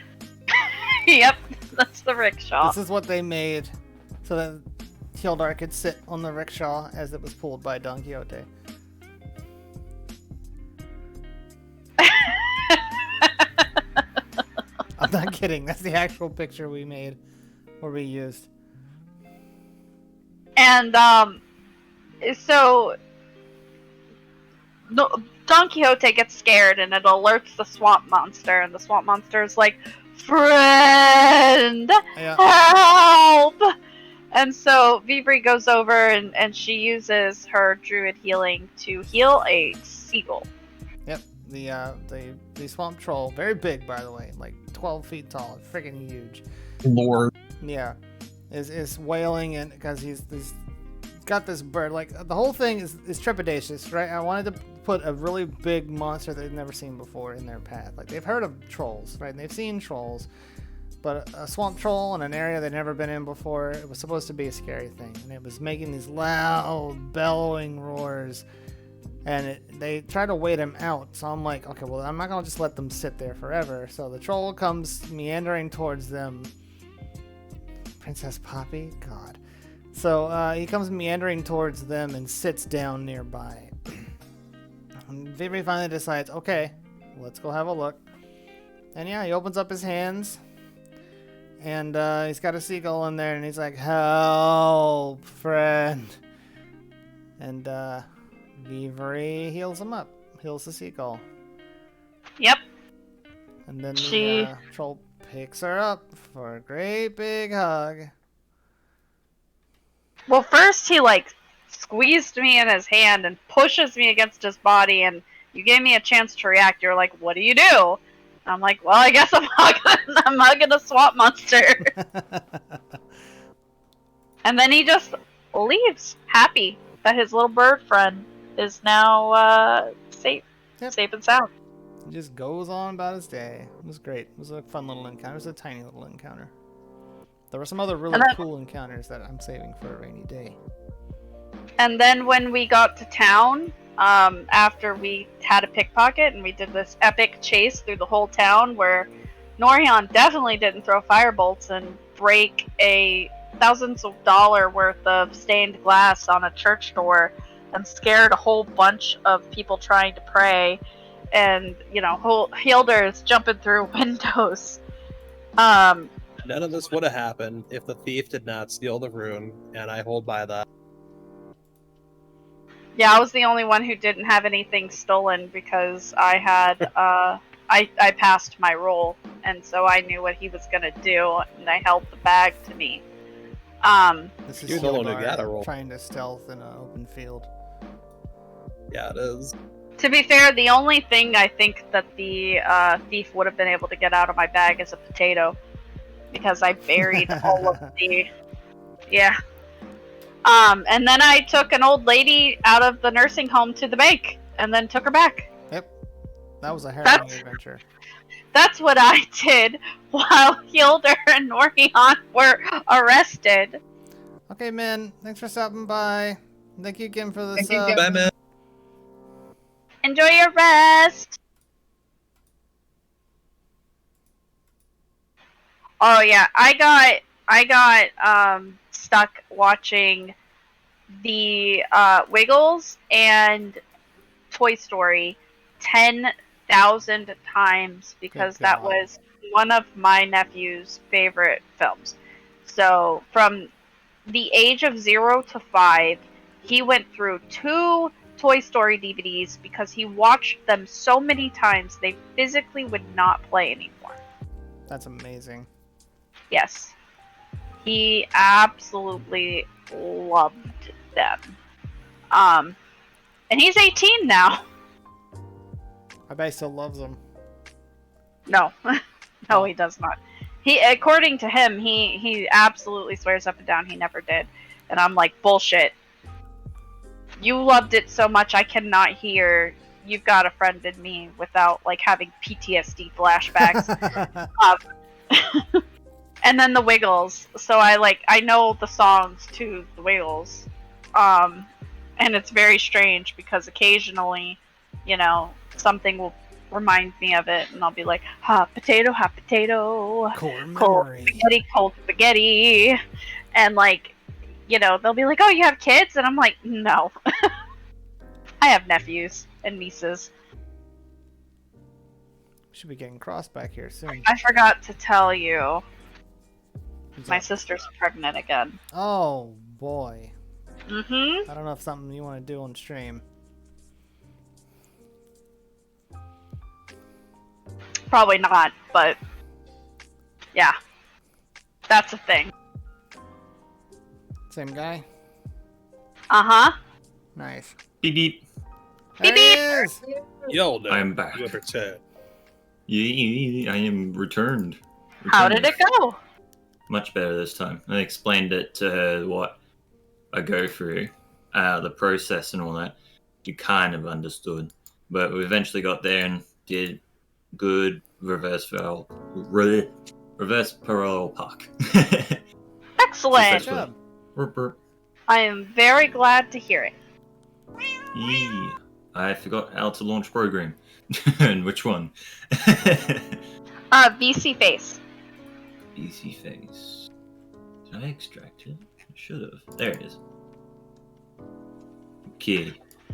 Yep, that's the rickshaw. This is what they made so that Hilder could sit on the rickshaw as it was pulled by Don Quixote. I'm not kidding. That's the actual picture we made, or we used. And so Don Quixote gets scared, and it alerts the swamp monster, and the swamp monster is like, "Friend, help!" And so Vivri goes over, and she uses her druid healing to heal a seagull. Yep, the swamp troll, very big by the way, like 12 feet tall, freaking huge. Lord. Yeah, is wailing, and because he's got this bird. Like the whole thing is trepidatious, right? I wanted to put a really big monster they've never seen before in their path. Like they've heard of trolls, right? They've seen trolls, but a swamp troll in an area they'd never been in before, it was supposed to be a scary thing, and it was making these loud bellowing roars. And they try to wait him out, so I'm like, okay, well, I'm not gonna just let them sit there forever. So the troll comes meandering towards them. Princess Poppy? God. So he comes meandering towards them and sits down nearby. And Vivri finally decides, okay, let's go have a look. And yeah, he opens up his hands, and he's got a seagull in there, and he's like, help, friend. And Vivri heals him up, heals the seagull. Yep. And then the troll picks her up for a great big hug. Well, first he squeezed me in his hand and pushes me against his body, and you gave me a chance to react. You're like, what do you do? I'm like, well, I guess I'm hugging a swamp monster. And then he just leaves, happy that his little bird friend is now safe and sound. He just goes on about his day. It was great. It was a fun little encounter. It was a tiny little encounter. There were some other really cool encounters that I'm saving for a rainy day. And then when we got to town, after we had a pickpocket and we did this epic chase through the whole town where Norion definitely didn't throw firebolts and break thousands of dollars worth of stained glass on a church door and scared a whole bunch of people trying to pray, and Hilder is jumping through windows. None of this would have happened if the thief did not steal the rune, and I hold by that. Yeah, I was the only one who didn't have anything stolen because I had I passed my roll, and so I knew what he was gonna do, and I held the bag to me. This is You're the one who got a roll. Trying to stealth in an open field. Yeah, it is. To be fair, the only thing I think that the thief would have been able to get out of my bag is a potato, because I buried all of the... Yeah. And then I took an old lady out of the nursing home to the bank, and then took her back. Yep. That was a harrowing adventure. That's what I did while Hilder and Norion were arrested. Okay, man. Thanks for stopping by. Thank you again for this. Bye, man. Enjoy your rest. Oh yeah, I got stuck watching the Wiggles and Toy Story 10,000 times because that was one of my nephew's favorite films. So from the age of 0 to 5, he went through 2 Toy Story DVDs because he watched them so many times they physically would not play anymore. That's amazing. Yes. He absolutely loved them. And he's 18 now. I bet he still loves them. No. No, he does not. He, according to him, he absolutely swears up and down he never did. And I'm like, bullshit. You loved it so much I cannot hear You've Got a Friend in Me without like having PTSD flashbacks. And then the Wiggles. So I know the songs to the Wiggles. And it's very strange because occasionally, something will remind me of it and I'll be like, hot potato, Core cold spaghetti. And they'll be like, oh, you have kids? And I'm like, no. I have nephews and nieces. Should be getting crossed back here soon. I forgot to tell you, What's my up? sister's pregnant again. Oh boy. Mm-hmm. I don't know if something you want to do on stream. Probably not, but yeah. That's a thing. Same guy? Uh-huh. Nice. Beep beep. There he is! Yo, there. I'm back. Whoever said. Yeah, I am returned. How did it go? Much better this time. I explained it to her what I go through, the process and all that. You kind of understood, but we eventually got there and did good reverse parallel park. Excellent. Good job. Burp, burp. I am very glad to hear it. Yeah. I forgot how to launch program. And which one? VC face. BC face. Did I extract it? I should have. There it is. Okay.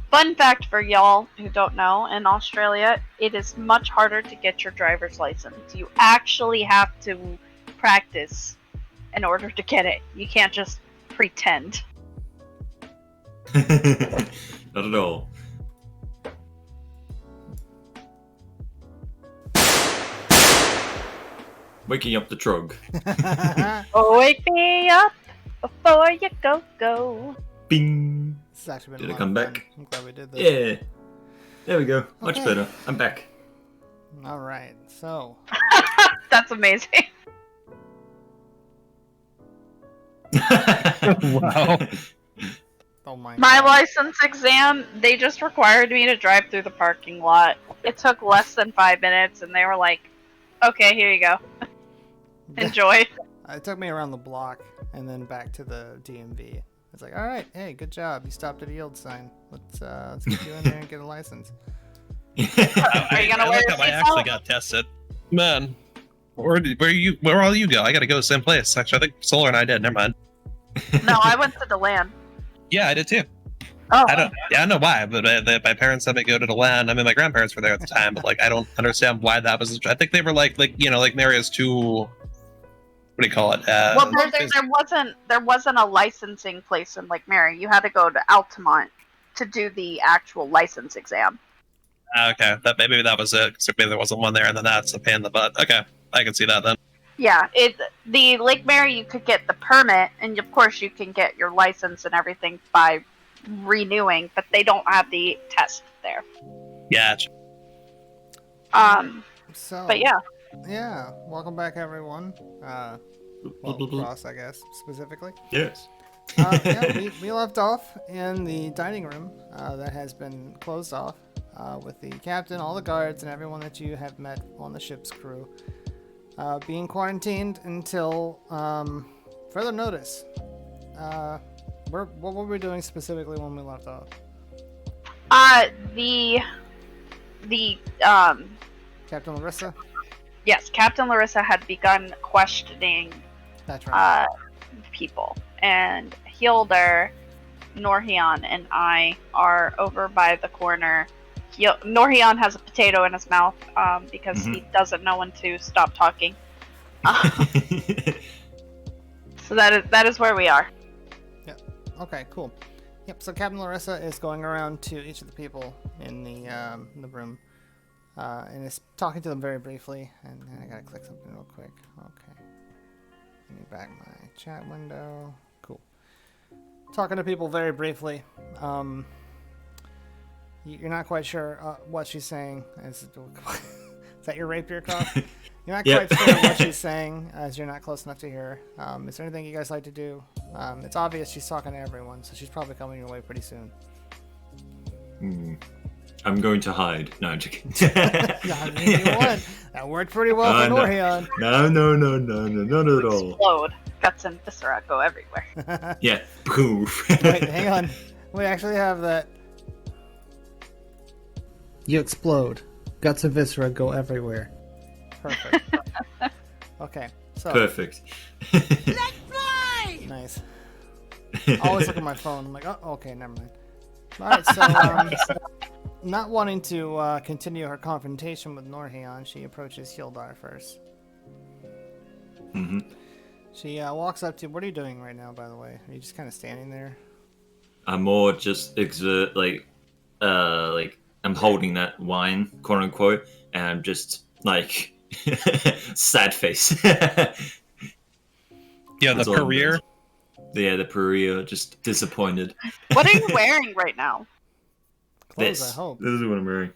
Fun fact for y'all who don't know, in Australia, it is much harder to get your driver's license. You actually have to practice in order to get it. You can't just pretend. Not at all. Waking up the trog. Wake me up before you go. Bing. This has actually been Did a it lot come of fun. back? I'm glad we did this. Yeah. There we go. Much Okay. better. I'm back. Alright, so. That's amazing. Wow. Oh my My god. license exam, they just required me to drive through the parking lot. It took less than 5 minutes, and they were like, okay, here you go. Enjoy. It took me around the block and then back to the DMV. It's like, alright, hey, good job. You stopped at a yield sign. Let's get you in there and get a license. Are you gonna I wear like your how I actually seatbelt? got tested. Man, where all you go? I gotta go to the same place. Actually, I think Solar and I did. Never mind. No, I went to DeLand. Yeah, I did too. Oh, I don't know why, but my parents had me go to the land. I mean, my grandparents were there at the time, but I don't understand why that was. I think they were like Maria's too. What do you call it? well, there wasn't a licensing place in Lake Mary. You had to go to Altamont to do the actual license exam. Okay, maybe that was it. So maybe there wasn't one there, and then that's a pain in the butt. Okay, I can see that then. Yeah, the Lake Mary, you could get the permit, and of course you can get your license and everything by renewing, but they don't have the test there. Yeah. So, But yeah. Yeah, welcome back, everyone. Well, Ross, I guess, specifically. Yes. Yeah, we left off in the dining room that has been closed off with the captain, all the guards, and everyone that you have met on the ship's crew being quarantined until further notice. What were we doing specifically when we left off? The Captain Larissa? yes, Captain Larissa had begun questioning That's right. people, and Hilder, Norhion, and I are over by the corner. Norhion has a potato in his mouth because he doesn't know when to stop talking. So that is where we are. Okay, cool. Yep, so Captain Larissa is going around to each of the people in the room and is talking to them very briefly. And I gotta click something real quick. Okay. Let me back my chat window. Cool. Talking to people very briefly. You're not quite sure what she's saying. Is that your rapier cough? You're not quite sure what she's saying, as you're not close enough to hear her. Is there anything you guys like to do? It's obvious she's talking to everyone, so she's probably coming your way pretty soon. I'm going to hide. No, I'm joking. I mean, you would. That worked pretty well for Norhion. No, not at all. Explode. Guts and viscera go everywhere. Yeah, poof. Wait, hang on. We actually have that. You explode. Guts and viscera go everywhere. Perfect. Okay, so. Perfect. Let fly! Nice. I always look at my phone. I'm like, oh, okay, never mind. All right, so not wanting to continue her confrontation with Norhion, she approaches Hildar first. Mm-hmm. She walks up to. What are you doing right now, by the way? Are you just kind of standing there? I'm more just like I'm holding that wine, quote unquote, and I'm just like sad face. Yeah, the That's all I'm career. doing. Yeah, the career, just disappointed. What are you wearing right now? Clothes, This. I hope. This is what I'm wearing.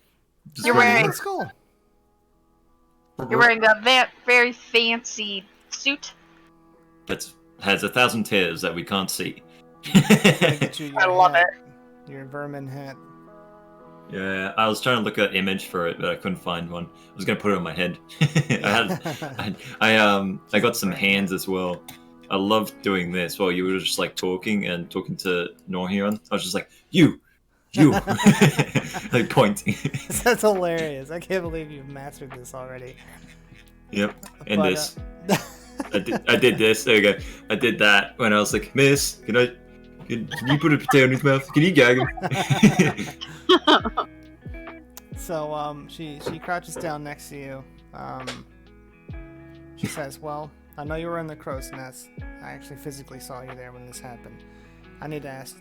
Just You're wearing- Let's go. You're wearing a very fancy suit. That has 1,000 tears that we can't see. Get you your I love hat, your vermin hat. Yeah, I was trying to look at an image for it, but I couldn't find one. I was gonna put it on my head. I got some hands as well. I loved doing this while you were just like talking to Norhion. I was just like, you, like pointing. That's hilarious. I can't believe you've mastered this already. Yep, and But, this. I did this. There you go. I did that when I was like, Miss, can you put a potato in his mouth? Can you gag him? So she crouches down next to you. She says, "Well, I know you were in the crow's nest. I actually physically saw you there when this happened. I need to ask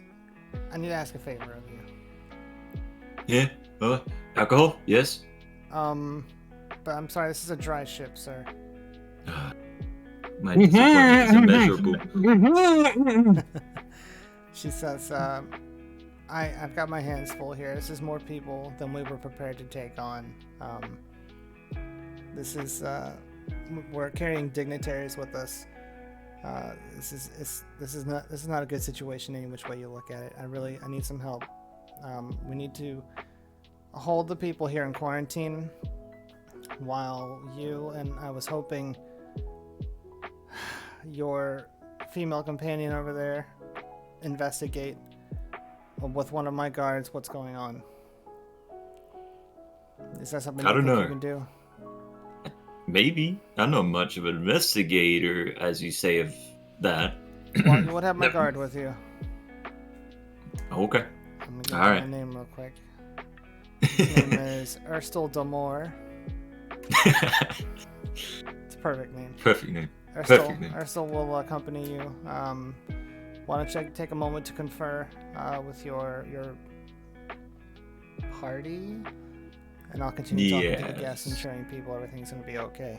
a favor of you." Yeah. Alcohol? Yes. But I'm sorry, this is a dry ship, sir. My disappointment is immeasurable. She says, I've got my hands full here. This is more people than we were prepared to take on. This is, we're carrying dignitaries with us. This is not a good situation any which way you look at it. I need some help. We need to hold the people here in quarantine while you and I was hoping your female companion over there investigate with one of my guards what's going on. Is that something I you don't think know. you can do? Maybe. I'm not much of an investigator, as you say of that. Well, you would have my No. guard with you. Okay. I'm gonna get Alright. my name real quick. His name is Erstal Damore. It's a perfect name. Perfect name. Perfect name. Erstal will accompany you. Want to take a moment to confer with your party, and I'll continue talking to the guests, Yes. ensuring people everything's going to be okay.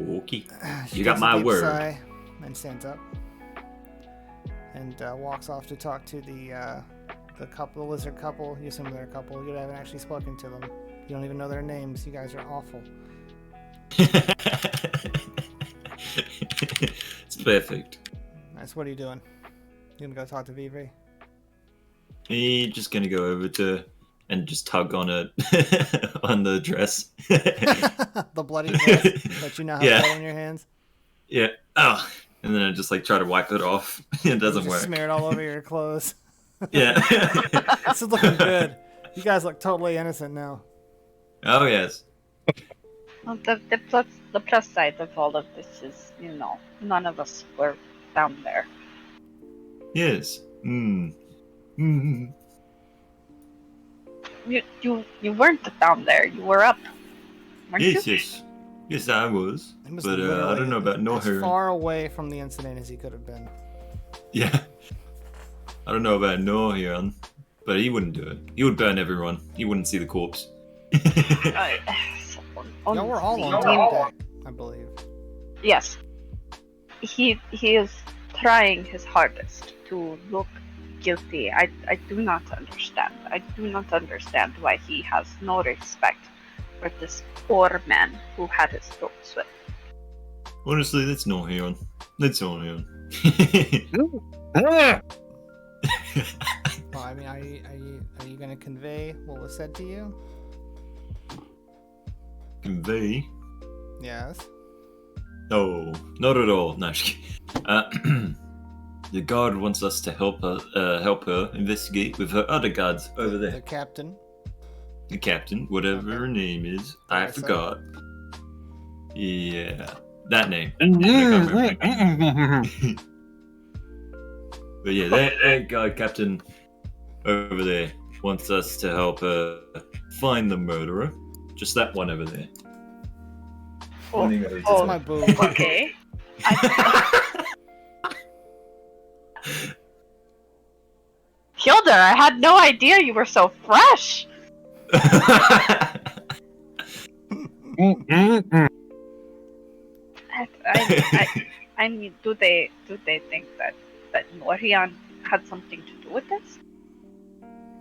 Okay. She You got takes a my deep word. sigh and stands up and walks off to talk to the couple, the lizard couple. You assume they're a couple. You haven't actually spoken to them. You don't even know their names. You guys are awful. It's perfect. Nice. What are you doing? You gonna go talk to Vivri? He's just gonna go over to and just tug on it on the dress. The bloody dress that you now have Yeah. blood on your hands. Yeah. Oh. And then I just like try to wipe it off. It doesn't Just work. smear it all over your clothes. Yeah. This is looking good. You guys look totally innocent now. Oh yes. Well, the plus side of all of this is, none of us were down there. Yes. Mm. You weren't down there. You were up, weren't Yes, you? yes. Yes, I was. He was But I literally don't know about as Norher. far away from the incident as he could have been. Yeah. I don't know about Norher, but he wouldn't do it. He would burn everyone. He wouldn't see the corpse. Y'all were all on Honestly, deck, I believe. Yes. he is trying his hardest to look guilty. I do not understand. I do not understand why he has no respect for this poor man who had his throat slit. Honestly, that's not him. That's not him. Well, I mean, are you gonna convey what was said to you? Convey? Yes. No, not at all. No, just kidding. The guard wants us to help her investigate with her other guards over The there. captain. The captain, whatever Okay. her name is, I Alright, so- forgot. Yeah, that name. I can't remember. But yeah, that guard captain over there wants us to help her find the murderer. Just that one over there. Oh, It's oh, my boob. okay. Hilda, I had no idea you were so fresh. I mean, do they think that Norian had something to do with this?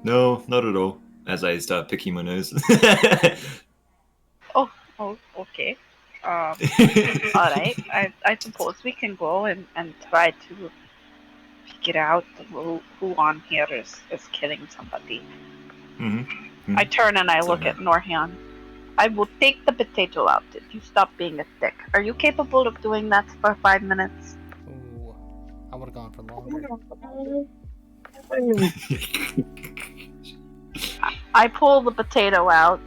No, not at all. As I start picking my nose. Oh, okay. All right. I suppose we can go and try to figure out who on here is killing somebody. Mm-hmm. I turn and I look at Norhian. I will take the potato out if you stop being a dick. Are you capable of doing that for 5 minutes? Ooh, I would have gone for longer. I pull the potato out.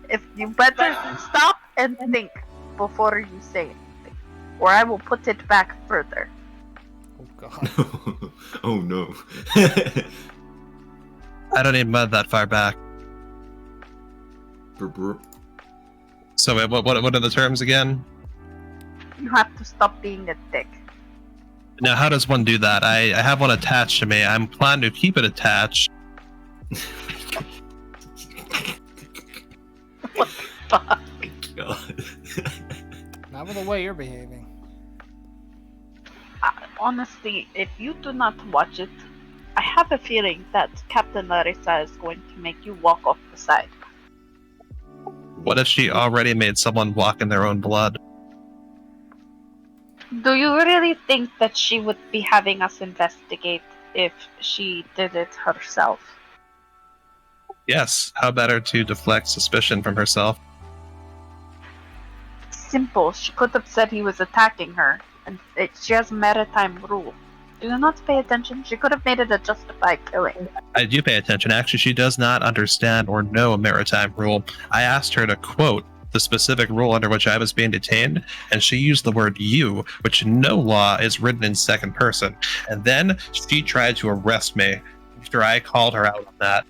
If you better stop and think before you say anything, or I will put it back further. Oh god. Oh no. I don't even mud that far back. Brr, brr. So wait, what are the terms again? You have to stop being a dick. Now, how does one do that? I have one attached to me. I'm planning to keep it attached. Fuck. God. Not with the way you're behaving. Honestly, if you do not watch it, I have a feeling that Captain Larissa is going to make you walk off the side. What if she already made someone walk in their own blood? Do you really think that she would be having us investigate if she did it herself? Yes, how better to deflect suspicion from herself? Simple. She could have said he was attacking her, and she has a maritime rule. Do you not pay attention? She could have made it a justified killing. I do pay attention. Actually, she does not understand or know a maritime rule. I asked her to quote the specific rule under which I was being detained, and she used the word you, which in no law is written in second person. And then she tried to arrest me after I called her out on that.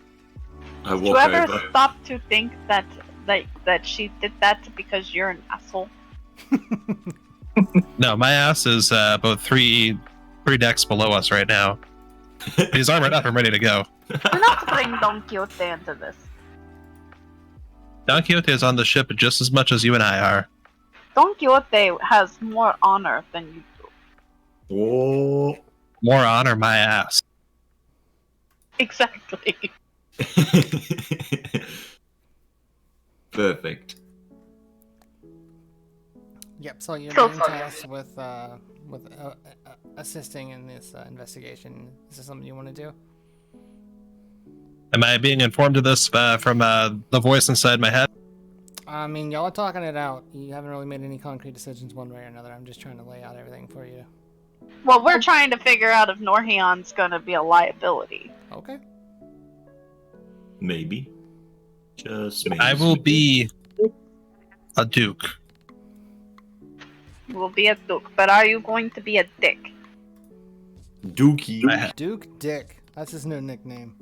I Do you walk ever over. stop to think that she did that because you're an asshole? No, my ass is about three decks below us right now. He's armored up and ready to go. Do not bring Don Quixote into this. Don Quixote is on the ship just as much as you and I are. Don Quixote has more honor than you do. Oh. More honor, my ass. Exactly. Perfect. Yep. So you're So being sorry. tasked with assisting in this investigation. Is this something you want to do? Am I being informed of this from the voice inside my head? I mean, y'all are talking it out. You haven't really made any concrete decisions one way or another. I'm just trying to lay out everything for you. Well, we're trying to figure out if Norhion's gonna be a liability. Okay. Maybe. Just maybe. I will be a duke. You will be a duke, but are you going to be a dick? Dookie. Duke Dick. That's his new nickname.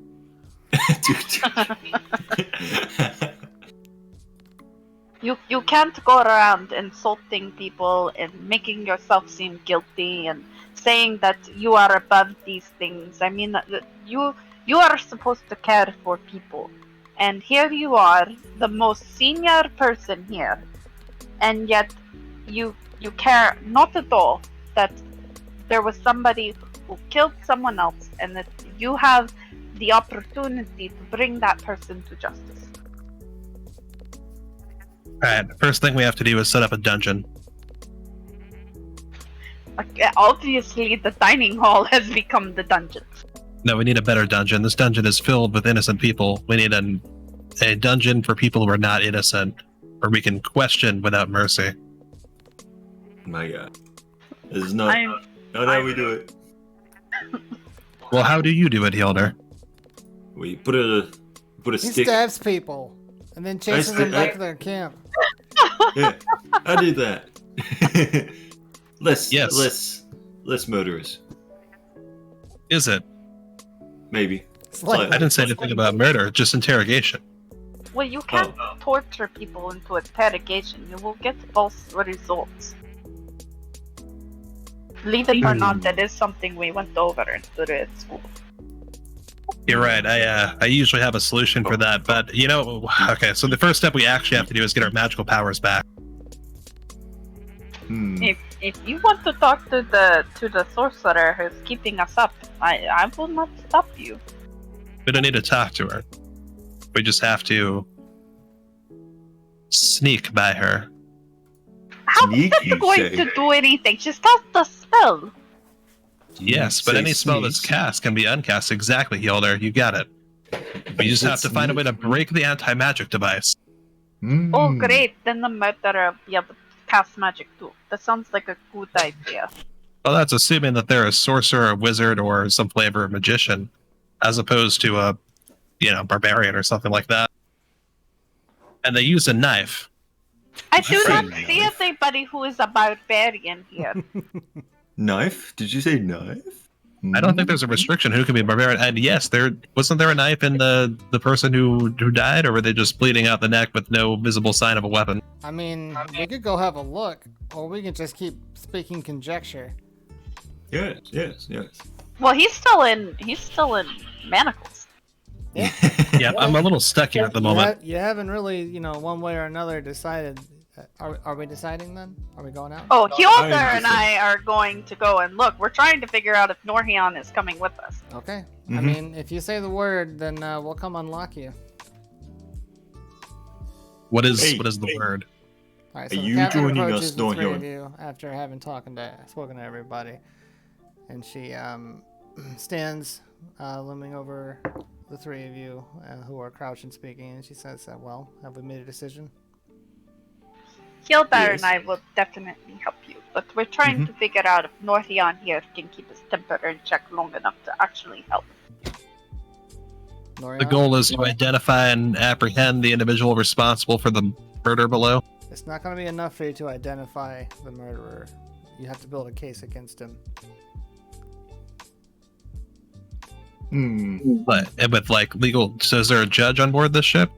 You can't go around insulting people and making yourself seem guilty and saying that you are above these things. I mean, you are supposed to care for people, and here you are, the most senior person here, and yet you care not at all that there was somebody who killed someone else, and that you have the opportunity to bring that person to justice. Alright, first thing we have to do is set up a dungeon. Like, obviously, the dining hall has become the dungeon. No, we need a better dungeon. This dungeon is filled with innocent people. We need a dungeon for people who are not innocent, where we can question without mercy. My God, this is not how we do it. Well, how do you do it, Hilder? We put a He stick. stabs people and then chases them back to their camp. Yeah, I do that. Yes. less murderers. Is it? Maybe. Slightly. I didn't say anything about murder, just interrogation. Well, you can't torture people into interrogation. You will get false results. Believe it or not, that is something we went over in at school. You're right. I usually have a solution for that, but you know, okay. So the first step we actually have to do is get our magical powers back. If you want to talk to the sorcerer who's keeping us up, I will not stop you. We don't need to talk to her. We just have to sneak by her. How Sneak, is you it going say? to do anything? Just cast the spell. Yes, but Say any spell that's sneeze. cast can be uncast. Exactly, Hilder. You got it. We just have to find a way to break the anti-magic device. Oh, great. Then the murderer will be able to cast magic too. That sounds like a good idea. Well, that's assuming that they're a sorcerer, a wizard, or some flavor of magician, as opposed to a, barbarian or something like that. And they use a knife. I do not Knife. see anybody who is a barbarian here. Knife? Did you say knife? I don't think there's a restriction who can be a barbarian. And yes, wasn't there a knife in the person who died, or were they just bleeding out the neck with no visible sign of a weapon? I mean, we could go have a look, or we can just keep speaking conjecture. Yes. Well, he's still in manacles. Yeah, I'm a little stuck here at the moment. You haven't really, one way or another decided. Are we deciding then? Are we going out? Oh, Hjolder I and I are going to go and look. We're trying to figure out if Norhion is coming with us. Okay. I Mhm. mean, if you say the word, then we'll come unlock you. What is Hey, the word? All right. Are So the you captain joining approaches us, the three Norhion? of you after having spoken to everybody, and she stands looming over the three of you who are crouched and speaking, and she says, "Well, have we made a decision?" Hjolder Yes. and I will definitely help you, but we're trying to figure out if Norhion here can keep his temper in check long enough to actually help. Norian? The goal is to identify and apprehend the individual responsible for the murder below. It's not going to be enough for you to identify the murderer. You have to build a case against him. But with legal, so is there a judge on board this ship?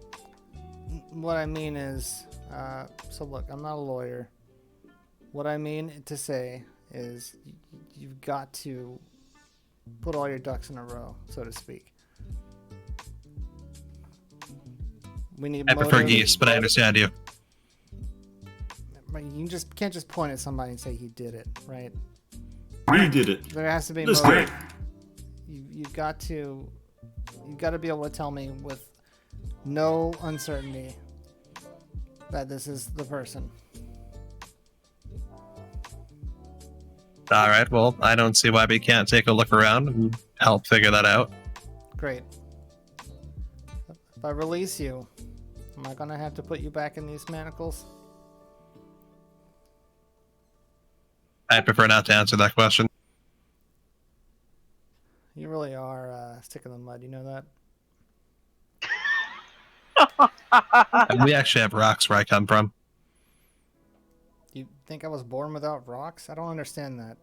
What I mean is, so look, I'm not a lawyer. What I mean to say is, you've got to put all your ducks in a row, so to speak. We need. I prefer motive. geese, but I understand you. Right, you can't just point at somebody and say he did it, right? We did it. There has to be Let's motive. go. You've got to be able to tell me with no uncertainty that this is the person. All right, well, I don't see why we can't take a look around and help figure that out. Great. If I release you, am I gonna have to put you back in these manacles? I prefer not to answer that question. You really are a stick in the mud, you know that? And we actually have rocks where I come from. You think I was born without rocks? I don't understand that.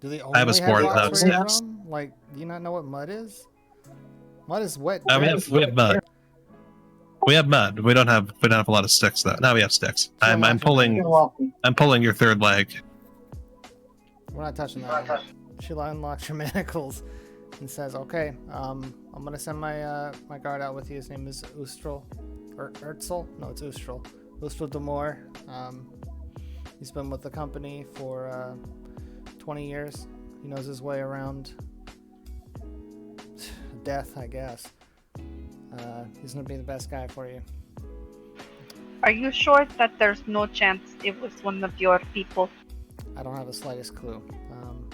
Do they only I was have born rocks without where you're steps. from? Like, do you not know what mud is? Mud is wet. We have mud. We have mud. We don't have a lot of sticks though. Now we have sticks. I'm pulling your third leg. We're not touching that. She unlocks your manacles and says, "Okay, I'm gonna send my my guard out with you. His name is Ustral, or Urtzel? No, it's Ustral. Ustral Demore. He's been with the company for 20 years. He knows his way around death, I guess. He's gonna be the best guy for you. Are you sure that there's no chance it was one of your people? I don't have the slightest clue.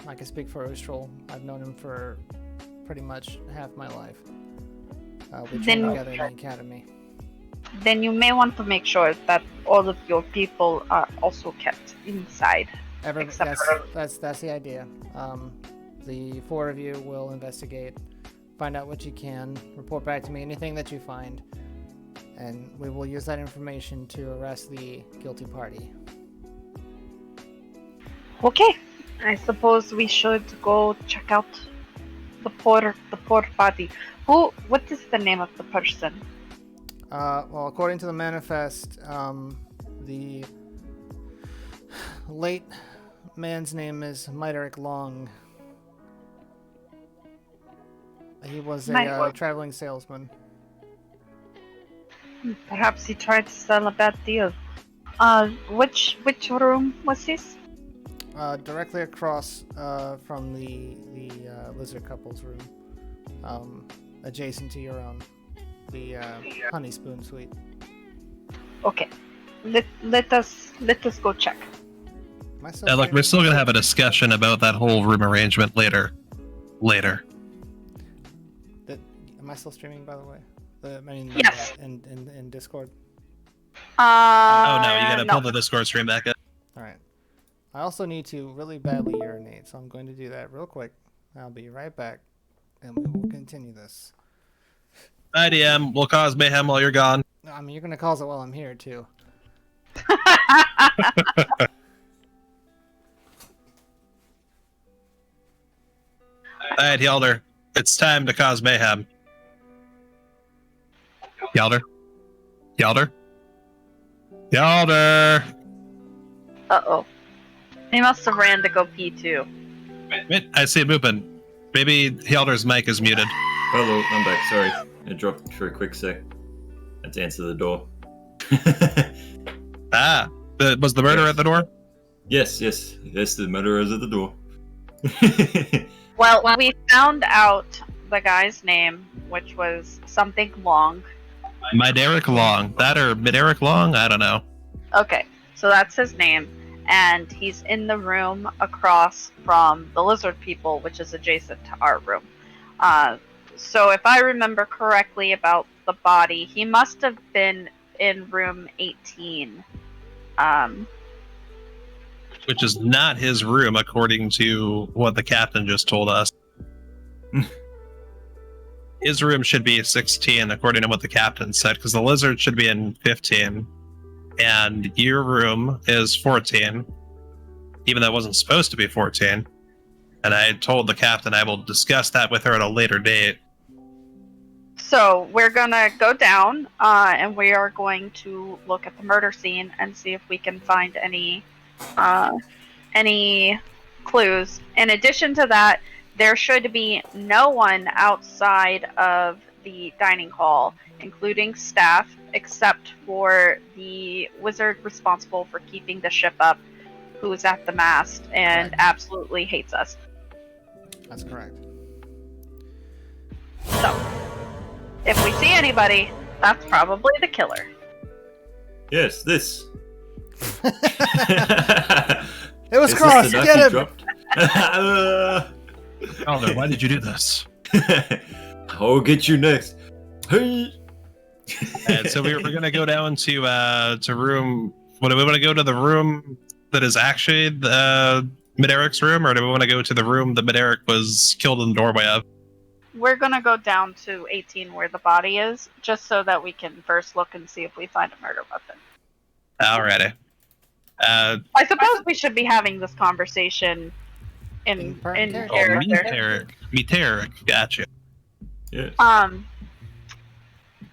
I can speak for Ustral. I've known him for pretty much half my life. We trained together in the academy. Then you may want to make sure that all of your people are also kept inside. That's the idea. The 4 of you will investigate, find out what you can, report back to me anything that you find, and we will use that information to arrest the guilty party. Okay, I suppose we should go check out the poor body. What is the name of the person? Well, according to the manifest, the late man's name is Miderick Long. He was a traveling salesman. Perhaps he tried to sell a bad deal. Which room was this? Directly across from the lizard couple's room, adjacent to your own, the honey spoon suite. Okay, let us go check. Yeah, look, we're still gonna have a discussion about that whole room arrangement later. Am I still streaming, by the way? Yes. In Discord. Oh no, you gotta pull the Discord stream back up. All right. I also need to really badly urinate, so I'm going to do that real quick. I'll be right back, and we will continue this. IDM, we'll cause mayhem while you're gone. I mean, you're going to cause it while I'm here, too. Alright, Yalder, it's time to cause mayhem. Yalder? Uh-oh. He must have ran to go pee too. Wait, I see it moving. Maybe Yalder's mic is muted. Hello, I'm back. Sorry, I dropped for a quick sec. I had to answer the door. Was the murderer at the door? Yes, the murderer's at the door. Well, we found out the guy's name, which was something Long. Miderick Long. That or Miderick Long? I don't know. Okay, so that's his name. And he's in the room across from the lizard people, which is adjacent to our room. So if I remember correctly about the body, he must have been in room 18. Which is not his room, according to what the captain just told us. His room should be 16, according to what the captain said, because the lizard should be in 15. And your room is 14, even though it wasn't supposed to be 14. And I told the captain I will discuss that with her at a later date. So we're gonna go down, and we are going to look at the murder scene and see if we can find any clues. In addition to that, there should be no one outside of the dining hall, including staff, except for the wizard responsible for keeping the ship up, who is at the mast and absolutely hates us. That's correct. So, if we see anybody, that's probably the killer. Yes, this. It was crossed. Get him. Alder, why did you do this? I'll get you next. Hey. And so we're going to go down to room. What do we want to go to the room that is actually the Miderick's room, or do we want to go to the room that Miderick was killed in the doorway of? We're gonna go down to 18 where the body is, just so that we can first look and see if we find a murder weapon. Alrighty. I suppose we should be having this conversation in character. Miderick, gotcha. Yes.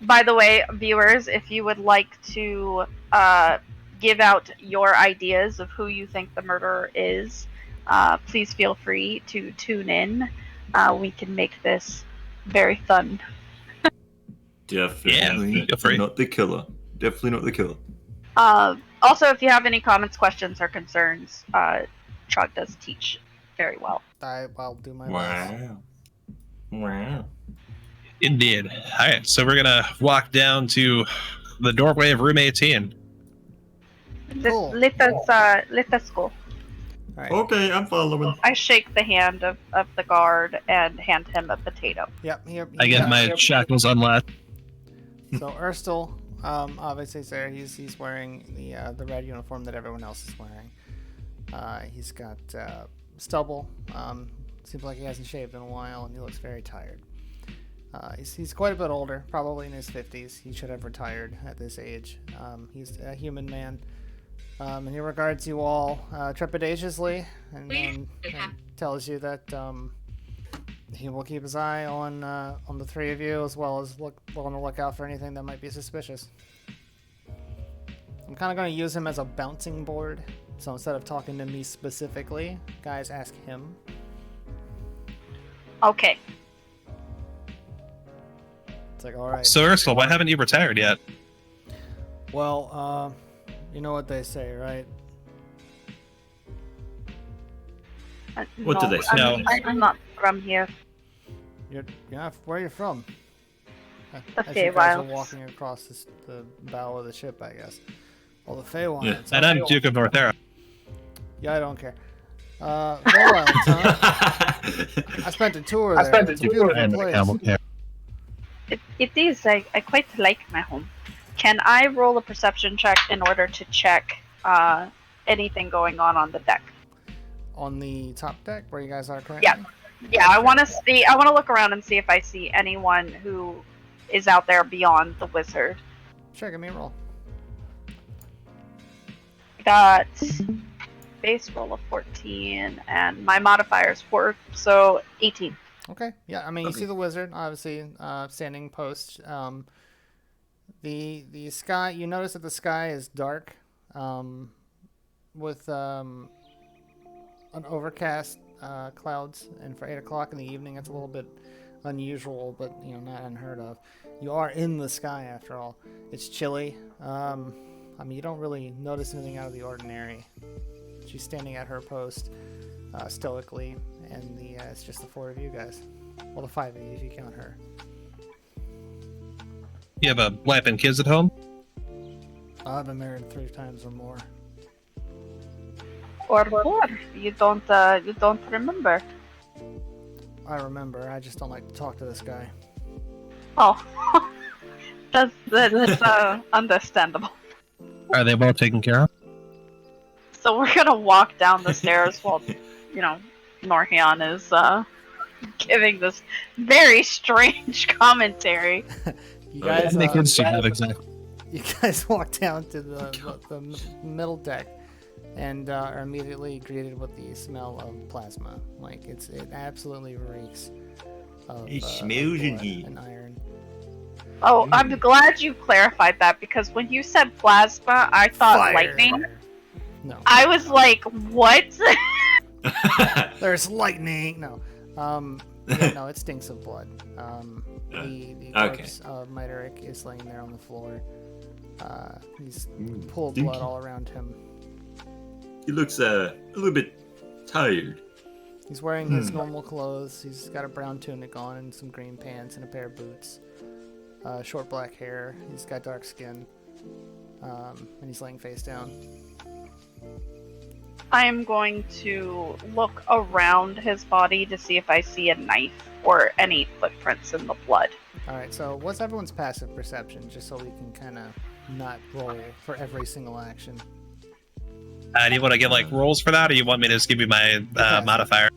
By the way, viewers, if you would like to give out your ideas of who you think the murderer is, please feel free to tune in. We can make this very fun. Definitely not the killer. Definitely not the killer. Also, if you have any comments, questions, or concerns, Trog does teach very well. I'll do my best. Wow. Indeed. All right, so we're gonna walk down to the doorway of room 18. Cool. Let us go. All right. Okay, I'm following. I shake the hand of the guard and hand him a potato. Yep. Here. I get my shackles unlatched. So Erstel, obviously is there. He's wearing the red uniform that everyone else is wearing. He's got stubble. Seems like he hasn't shaved in a while, and he looks very tired. He's quite a bit older, probably in his 50s. He should have retired at this age. He's a human man. And he regards you all trepidatiously and tells you that he will keep his eye on the three of you, as well as look on the lookout for anything that might be suspicious. I'm kind of going to use him as a bouncing board. So instead of talking to me specifically, guys ask him. Okay. It's like, all right. So Ursula, why haven't you retired yet? Well, you know what they say, right? What do they say? No. I'm not from here. Yeah, where are you from? The As you guys are Feywilds. walking across the bow of the ship, I guess. Well, the Feywilds. Yeah. And I'm Duke of Northera. Yeah, I don't care. Feywilds, huh? I spent a tour there. It's a beautiful place. It is. I quite like my home. Can I roll a perception check in order to check anything going on the deck? On the top deck, where you guys are currently? Yeah. Yeah, I want to see. I want to look around and see if I see anyone who is out there beyond the wizard. Sure, give me a roll. Got base roll of 14, and my modifier is 4, so 18. Okay. Yeah, I mean, you see the wizard, obviously, standing post. The sky. You notice that the sky is dark, with an overcast clouds, and for 8 o'clock in the evening, it's a little bit unusual, but not unheard of. You are in the sky after all. It's chilly. I mean, you don't really notice anything out of the ordinary. She's standing at her post, stoically, and it's just the 4 of you guys. Well, the 5 of you if you count her. You have a wife and kids at home? I've been married 3 times or more. Or 4. You don't remember. I remember. I just don't like to talk to this guy. Oh, that's understandable. Are they well taken care of? So we're gonna walk down the stairs while, Norhian is giving this very strange commentary. You guys, They can see that exactly. you guys walk down to the middle deck, and are immediately greeted with the smell of plasma. Like it absolutely reeks of It smells in blood here. and iron. Oh, I'm glad you clarified that, because when you said plasma, I thought Fire. lightning. No, I was like, what? there's lightning. No, yeah, no, it stinks of blood. The corpse of Miterik is laying there on the floor. He's pooled blood stinky. all around him. He looks a little bit tired. He's wearing his normal clothes. He's got a brown tunic on and some green pants and a pair of boots. Short black hair. He's got dark skin. And he's laying face down. I'm going to look around his body to see if I see a knife or any footprints in the blood. Alright, so what's everyone's passive perception, just so we can kind of not roll for every single action? Do you want to get rolls for that, or you want me to just give you my modifier?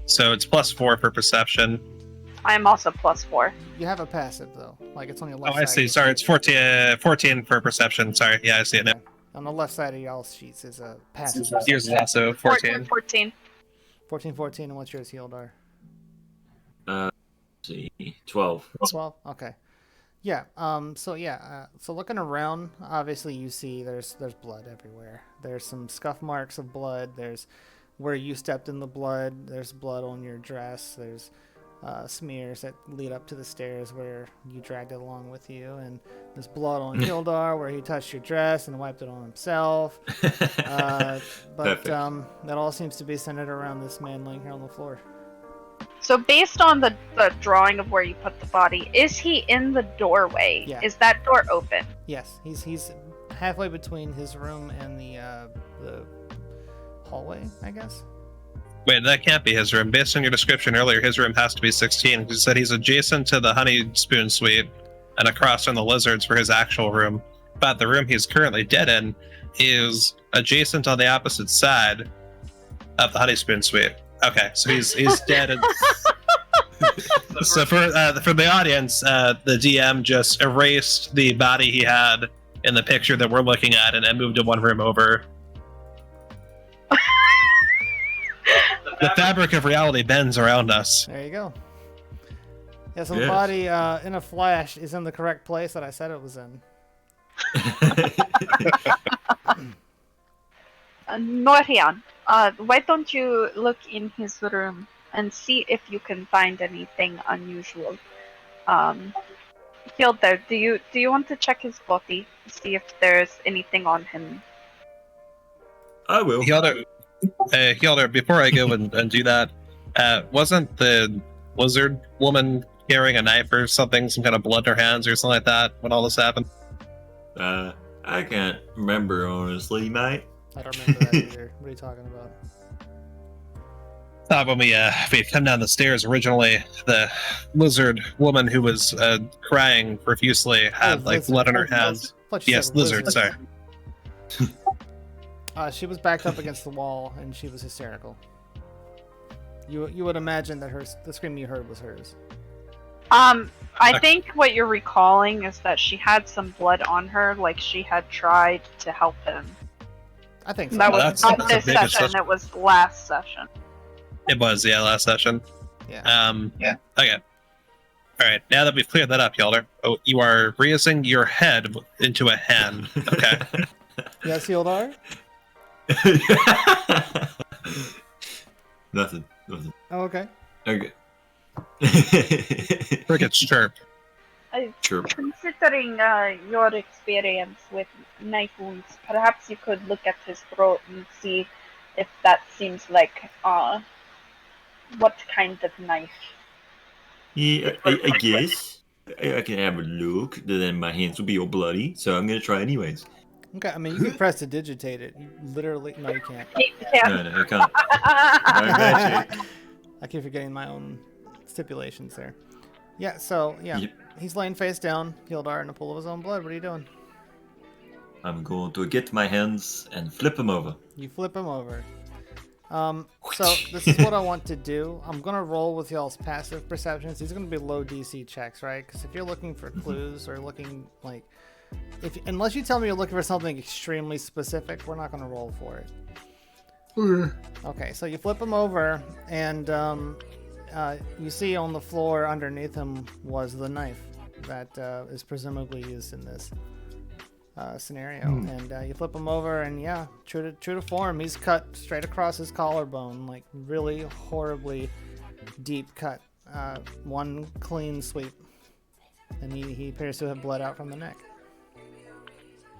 So it's +4 for perception. I'm also +4. You have a passive, though. Like, it's on your Oh, left I side. see. Sorry, it's 14 for perception. Sorry, yeah, I see it now. Okay. On the left side of y'all's sheets is a passive. Yours is also 14. 14. 14, and what's yours, Hildar? Let's see, 12. 12? Okay. Yeah, so looking around, obviously you see there's blood everywhere. There's some scuff marks of blood. There's where you stepped in the blood. There's blood on your dress. There's smears that lead up to the stairs where you dragged it along with you, and there's blood on Hildar where he touched your dress and wiped it on himself. But Perfect. that all seems to be centered around this man laying here on the floor. So based on the drawing of where you put the body, is he in the doorway? Yeah. Is that door open? Yes, he's halfway between his room and the hallway, I guess. Wait, that can't be his room. Based on your description earlier, his room has to be 16. You said he's adjacent to the honey spoon suite and across from the lizards for his actual room. But the room he's currently dead in is adjacent on the opposite side of the honey spoon suite. Okay, so he's dead. So for the audience, the DM just erased the body he had in the picture that we're looking at and moved it one room over. The fabric of reality bends around us. There you go. Yeah, so the body in a flash is in the correct place that I said it was in. Norian, why don't you look in his room and see if you can find anything unusual? Hilda, do you want to check his body to see if there's anything on him? I will. Hjalder, before I go and do that, wasn't the lizard woman carrying a knife or something, some kind of blood in her hands or something like that when all this happened? I can't remember, honestly, mate. I don't remember that either. What are you talking about? When we come down the stairs originally, the lizard woman who was crying profusely had blood on her hands. Yes, lizard. Sorry. She was backed up against the wall and she was hysterical. You would imagine that the scream you heard was hers. I think what you're recalling is that she had some blood on her, like she had tried to help him. I think so. That was not this session, it was last session. It was, yeah, last session. Yeah. Okay. Alright, now that we've cleared that up, Hjalder, you are raising your head into a hand. Okay. Yes, Hildar? Nothing. Oh, okay. Okay. Crickets chirp. Chirp. Considering your experience with knife wounds, perhaps you could look at his throat and see if that seems like what kind of knife. Yeah, I guess I can have a look. Then my hands will be all bloody, so I'm gonna try anyways. Okay, I mean, you can press to digitate it. You literally... No, you can't. No, I can't. No magic. I keep forgetting my own stipulations there. Yeah, so, Yep. He's laying face down, Hildar in a pool of his own blood. What are you doing? I'm going to get my hands and flip him over. You flip him over. So this is what I want to do. I'm gonna roll with y'all's passive perceptions. These are gonna be low DC checks, right? Because if you're looking for clues or looking like, unless you tell me you're looking for something extremely specific, we're not gonna roll for it. Okay, so you flip him over, and you see on the floor underneath him was the knife that is presumably used in this scenario. And you flip him over, and true to form, he's cut straight across his collarbone, like really horribly deep cut. One clean sweep, and he appears to have bled out from the neck.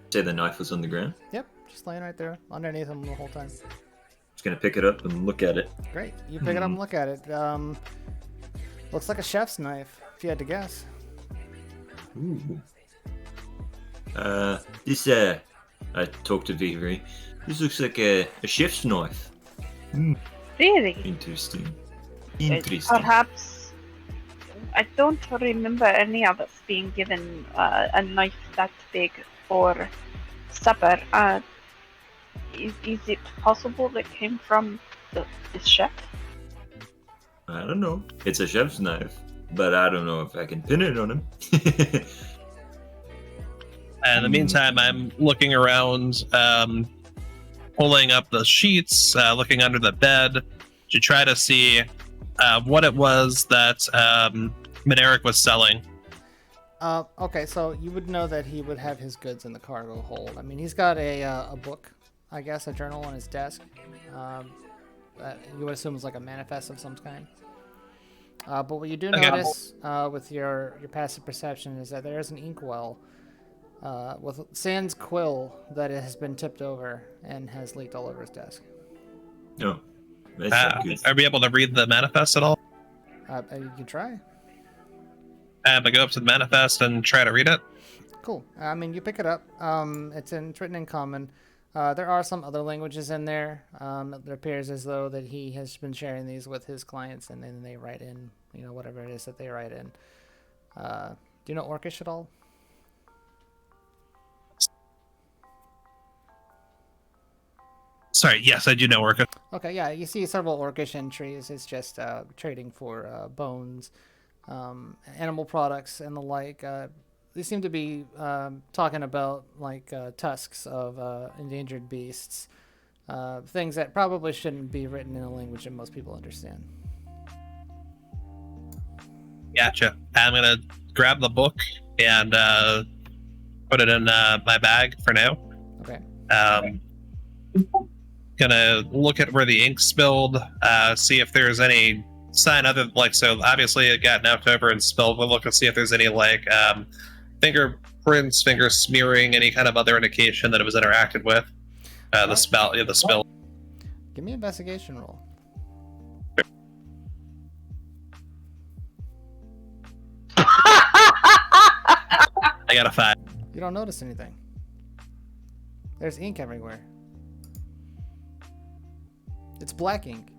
Say the knife was on the ground. Yep, just laying right there underneath him the whole time. Just gonna pick it up and look at it. Great, you pick it up and look at it. Looks like a chef's knife, if you had to guess. Ooh. This I talked to Vivri. This looks like a chef's knife. Really? Interesting. Perhaps. I don't remember any of us being given a knife that big for supper. Is it possible it came from the chef? I don't know. It's a chef's knife, but I don't know if I can pin it on him. In the meantime, I'm looking around, pulling up the sheets, looking under the bed to try to see what it was that Mineric was selling. Okay, so you would know that he would have his goods in the cargo hold. I mean, he's got a book, I guess, a journal on his desk. That you would assume is like a manifest of some kind. But what you do Okay. notice with your passive perception is that there is an inkwell with sans quill that has been tipped over and has leaked all over his desk. No, that's not good. Are we able to read the manifest at all? You can try. I go up to the manifest and try to read it. Cool. I mean, you pick it up. It's written in common. There are some other languages in there. It appears as though that he has been sharing these with his clients, and then they write in, whatever it is that they write in. Do you know Orcish at all? Sorry, yes, I do know Orcish. Okay, yeah, you see several Orcish entries. It's just trading for bones, animal products, and the like. They seem to be talking about like tusks of endangered beasts, things that probably shouldn't be written in a language that most people understand. Gotcha. I'm gonna grab the book and put it in my bag for now. Okay. Gonna look at where the ink spilled, see if there's any sign other so obviously it got knocked over and spilled. We'll look and see if there's any fingerprints, finger smearing, any kind of other indication that it was interacted with. The spill. Give me an investigation roll. I got a 5. You don't notice anything. There's ink everywhere. It's black ink.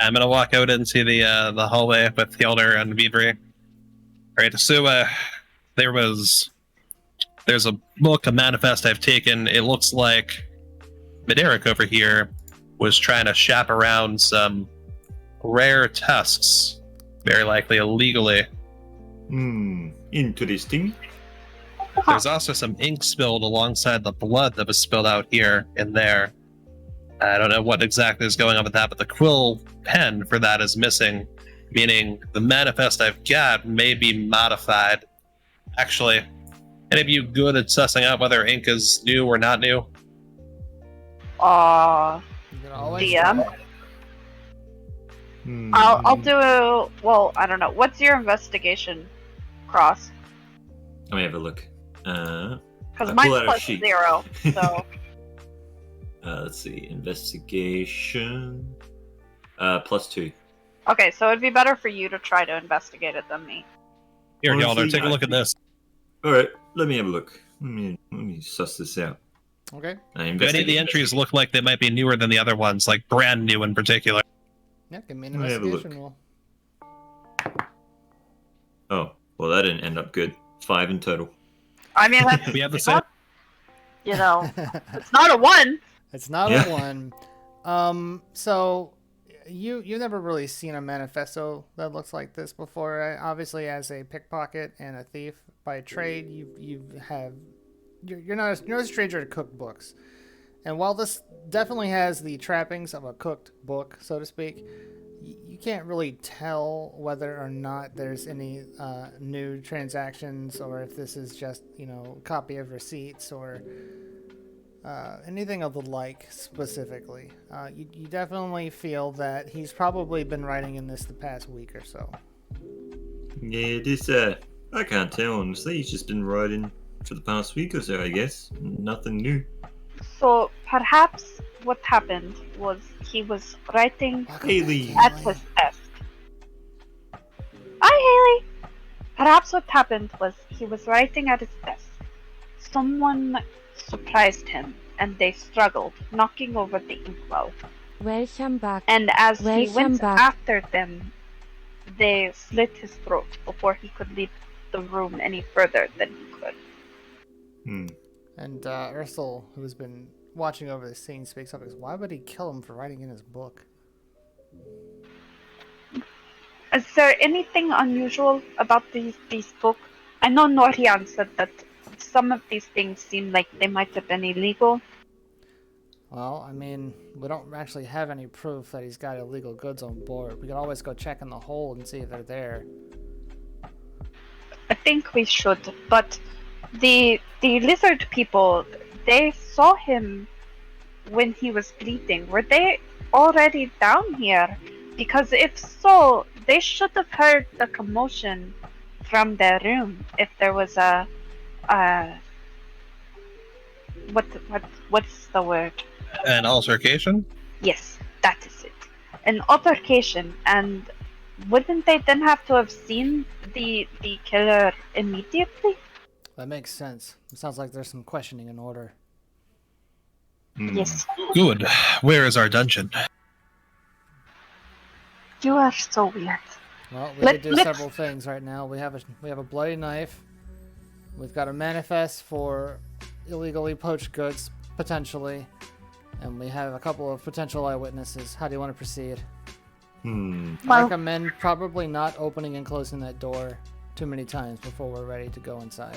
I'm gonna walk out into the hallway with Hildr and Vivri. Right, so there's a book, a manifest I've taken. It looks like Mederic over here was trying to shop around some rare tusks, very likely illegally. Interesting. There's also some ink spilled alongside the blood that was spilled out here and there. I don't know what exactly is going on with that, but the quill pen for that is missing, meaning the manifest I've got may be modified. Actually, any of you good at sussing out whether ink is new or not new? DM. I'll do well, I don't know. What's your investigation, Cross? Let me have a look. Because mine's +0, so... Let's see. Investigation. +2. Okay, so it'd be better for you to try to investigate it than me. Here, Honestly, Hildr, take a look at this. Alright, let me have a look. Let me suss this out. Okay. Many of the entries look like they might be newer than the other ones, like brand new in particular. Yeah, give me an Let me have a investigation look. roll. Oh, well, that didn't end up good. 5 in total. I mean, that's, We have the same. you know, it's not a 1. It's not Yeah. a 1. So you've never really seen a manifesto that looks like this before. Right? Obviously, as a pickpocket and a thief by trade, you're not a stranger to cookbooks. And while this definitely has the trappings of a cooked book, so to speak, you can't really tell whether or not there's any new transactions, or if this is just, a copy of receipts or anything of the like specifically. You definitely feel that he's probably been writing in this the past week or so. Yeah, I can't tell, honestly. He's just been writing for the past week or so, I guess. Nothing new. So perhaps what happened was he was writing Haley. at his desk. Hi, Haley. Perhaps what happened was he was writing at his desk. Someone surprised him, and they struggled, knocking over the inkwell. Welcome back. And as he Welcome went back. after them, they slit his throat before he could leave the room any further than he could. And Ursel, who's been watching over the scene, speaks up and goes, "Why would he kill him for writing in his book?" Is there anything unusual about these books? I know Norian said that some of these things seem like they might have been illegal. Well, I mean, we don't actually have any proof that he's got illegal goods on board. We could always go check in the hold and see if they're there. I think we should, but the lizard people, they saw him when he was bleeding. Were they already down here? Because if so, they should have heard the commotion from their room. If there was a, what's the word? An altercation? Yes, that is it. An altercation, and wouldn't they then have to have seen the killer immediately? That makes sense. It sounds like there's some questioning in order. Yes. Good. Where is our dungeon? You are so weird. Well, we could do several things right now. We have a bloody knife. We've got a manifest for illegally poached goods, potentially. And we have a couple of potential eyewitnesses. How do you want to proceed? I recommend probably not opening and closing that door too many times before we're ready to go inside.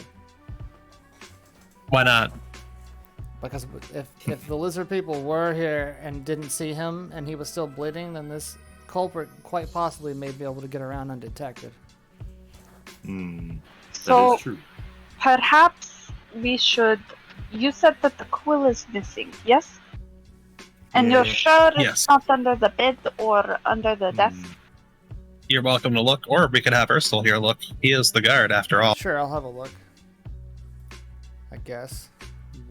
Why not? Because if the lizard people were here and didn't see him and he was still bleeding, then this culprit quite possibly may be able to get around undetected. So, That is true. perhaps we should... You said that the quill is missing, yes? And you're sure it's not under the bed or under the desk? You're welcome to look, or we could have Ursel here look. He is the guard, after all. Sure, I'll have a look. I guess.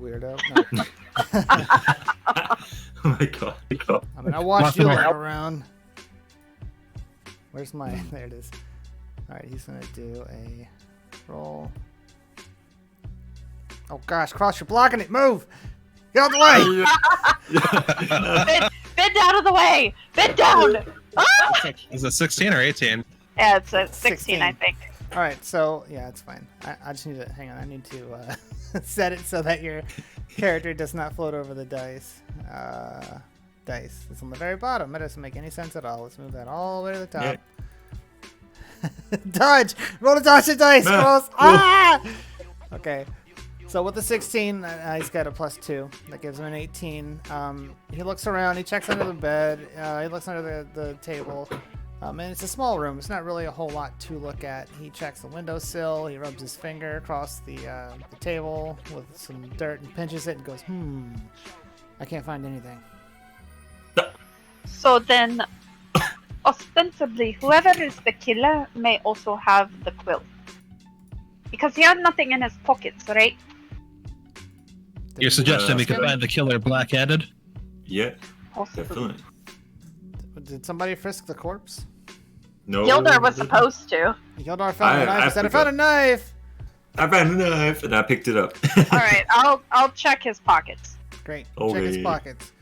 Weirdo. No. Oh my god. I mean, I watched you look around. Where's my... There it is. Alright, he's gonna do a roll. Oh gosh, Cross, you're blocking it! Move! Get out of the way! Bend out of the way! Bend down! Ah! Is it 16 or 18? Yeah, it's a 16, I think. Alright, so, yeah, it's fine. I just need to... Hang on, I need to set it so that your character does not float over the dice. Dice. It's on the very bottom. That doesn't make any sense at all. Let's move that all the way to the top. Yeah. Dodge! Roll to dodge the dice, Cross! Ah! Okay. So with the 16, he's got a +2. That gives him an 18. He looks around. He checks under the bed. He looks under the table. And it's a small room. It's not really a whole lot to look at. He checks the windowsill. He rubs his finger across the table with some dirt and pinches it and goes, I can't find anything. So then, ostensibly, whoever is the killer may also have the quill. Because he had nothing in his pockets, right? You're suggesting we could find the killer black-handed? Yeah, Possibly. definitely. Did somebody frisk the corpse? No. Gildor was supposed to. Yildar found a knife. I He said, I found a knife! I found a knife and I picked it up. Alright, I'll check his pockets. Great. Okay. Check his pockets.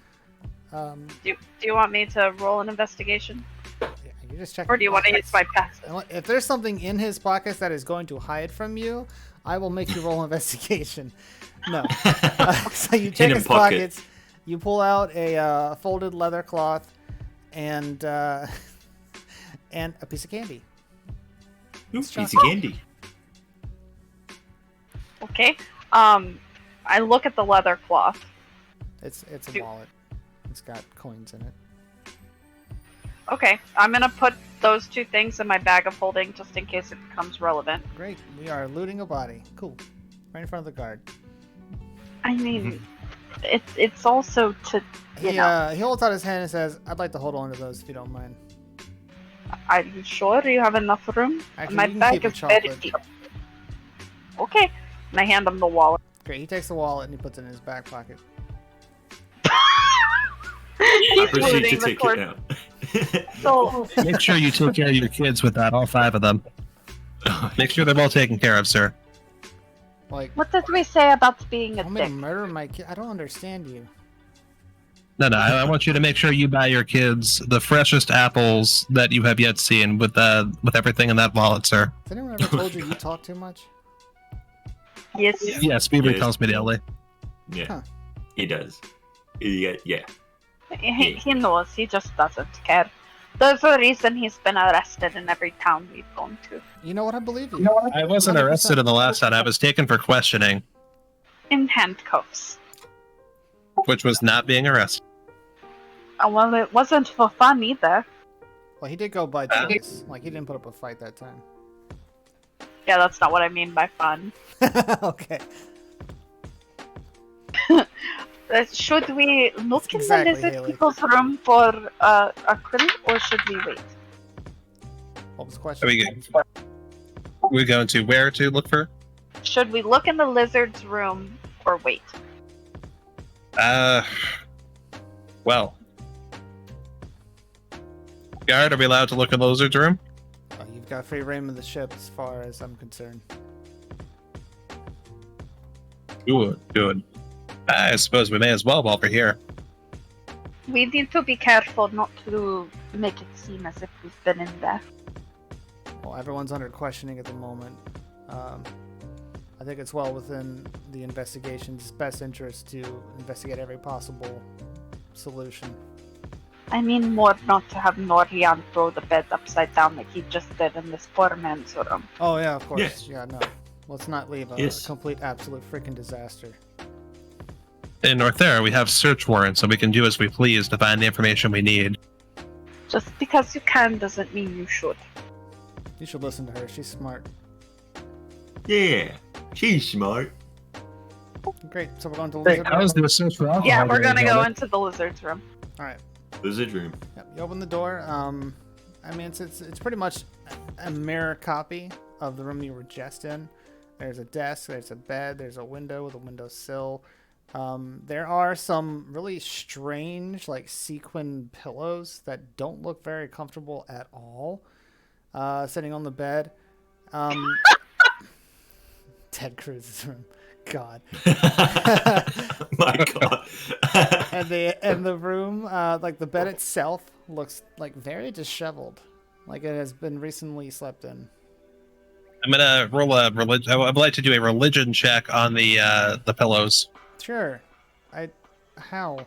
Do you want me to roll an investigation? Yeah, you just check. Or do you want to use my passive? If there's something in his pockets that is going to hide from you, I will make you roll an investigation. No. So you check Hidden his pocket. pockets. You pull out a folded leather cloth and and a piece of candy. Ooh, piece of candy. Okay. I look at the leather cloth. It's a wallet. It's got coins in it. Okay, I'm gonna put those two things in my bag of holding just in case it becomes relevant. Great. We are looting a body. Cool. Right in front of the guard. I mean, it's also to He holds out his hand and says, "I'd like to hold on to those if you don't mind." Are you sure you have enough room? Actually, My you can bag keep is the very chocolate. deep. Okay, and I hand him the wallet. Great. He takes the wallet and he puts it in his back pocket. I He's proceed to looting the take cord. it out. So, Make sure you take care of your kids with that, all 5 of them. Make sure they're well taken care of, sir. Like, what did we say about being a I'm gonna dick? murder my kid. I don't understand you. No, I want you to make sure you buy your kids the freshest apples that you have yet seen with everything in that wallet, sir. Has anyone ever told you you talk too much? Yes. Yes, Beaver Yes. tells me daily. Yeah, Huh. he does. Yeah. He knows. He just doesn't care. There's a reason he's been arrested in every town we've gone to. You know what? I believe you. I wasn't 100%. arrested in the last time. I was taken for questioning, In handcuffs. which was not being arrested. Well, it wasn't for fun either. Well, he did go by choice. Like, he didn't put up a fight that time. Yeah, that's not what I mean by fun. Okay. Should we look in Exactly, the lizard Haley. people's room for a quill, or should we wait? What was the Are question? we going to where to look for? Should we look in the lizard's room or wait? Well. Guard, are we allowed to look in the lizard's room? You've got free reign of the ship as far as I'm concerned. Good. I suppose we may as well while we're here. We need to be careful not to make it seem as if we've been in there. Well, everyone's under questioning at the moment. I think it's well within the investigation's best interest to investigate every possible solution. I mean more not to have Norian throw the bed upside down like he just did in this poor man's room. Oh yeah, of course. Yes. Yeah, no. Let's not leave a Yes. complete, absolute freaking disaster. In Northera, we have search warrants, so we can do as we please to find the information we need. Just because you can doesn't mean you should. You should listen to her. She's smart. Yeah, she's smart. Great. So we're going to the Hey, lizard how is room? the search for alcohol? Yeah, we're going, gonna go gentlemen? into the lizard's room. All right. Lizard room. Yep. You open the door. I mean, it's pretty much a mirror copy of the room you were just in. There's a desk. There's a bed. There's a window with a windowsill. There are some really strange, like, sequin pillows that don't look very comfortable at all. Sitting on the bed. Ted Cruz's room. God. My God. And the room, like the bed itself, looks like very disheveled, like it has been recently slept in. I'm gonna roll a religion. I would like to do a religion check on the pillows. Sure. How?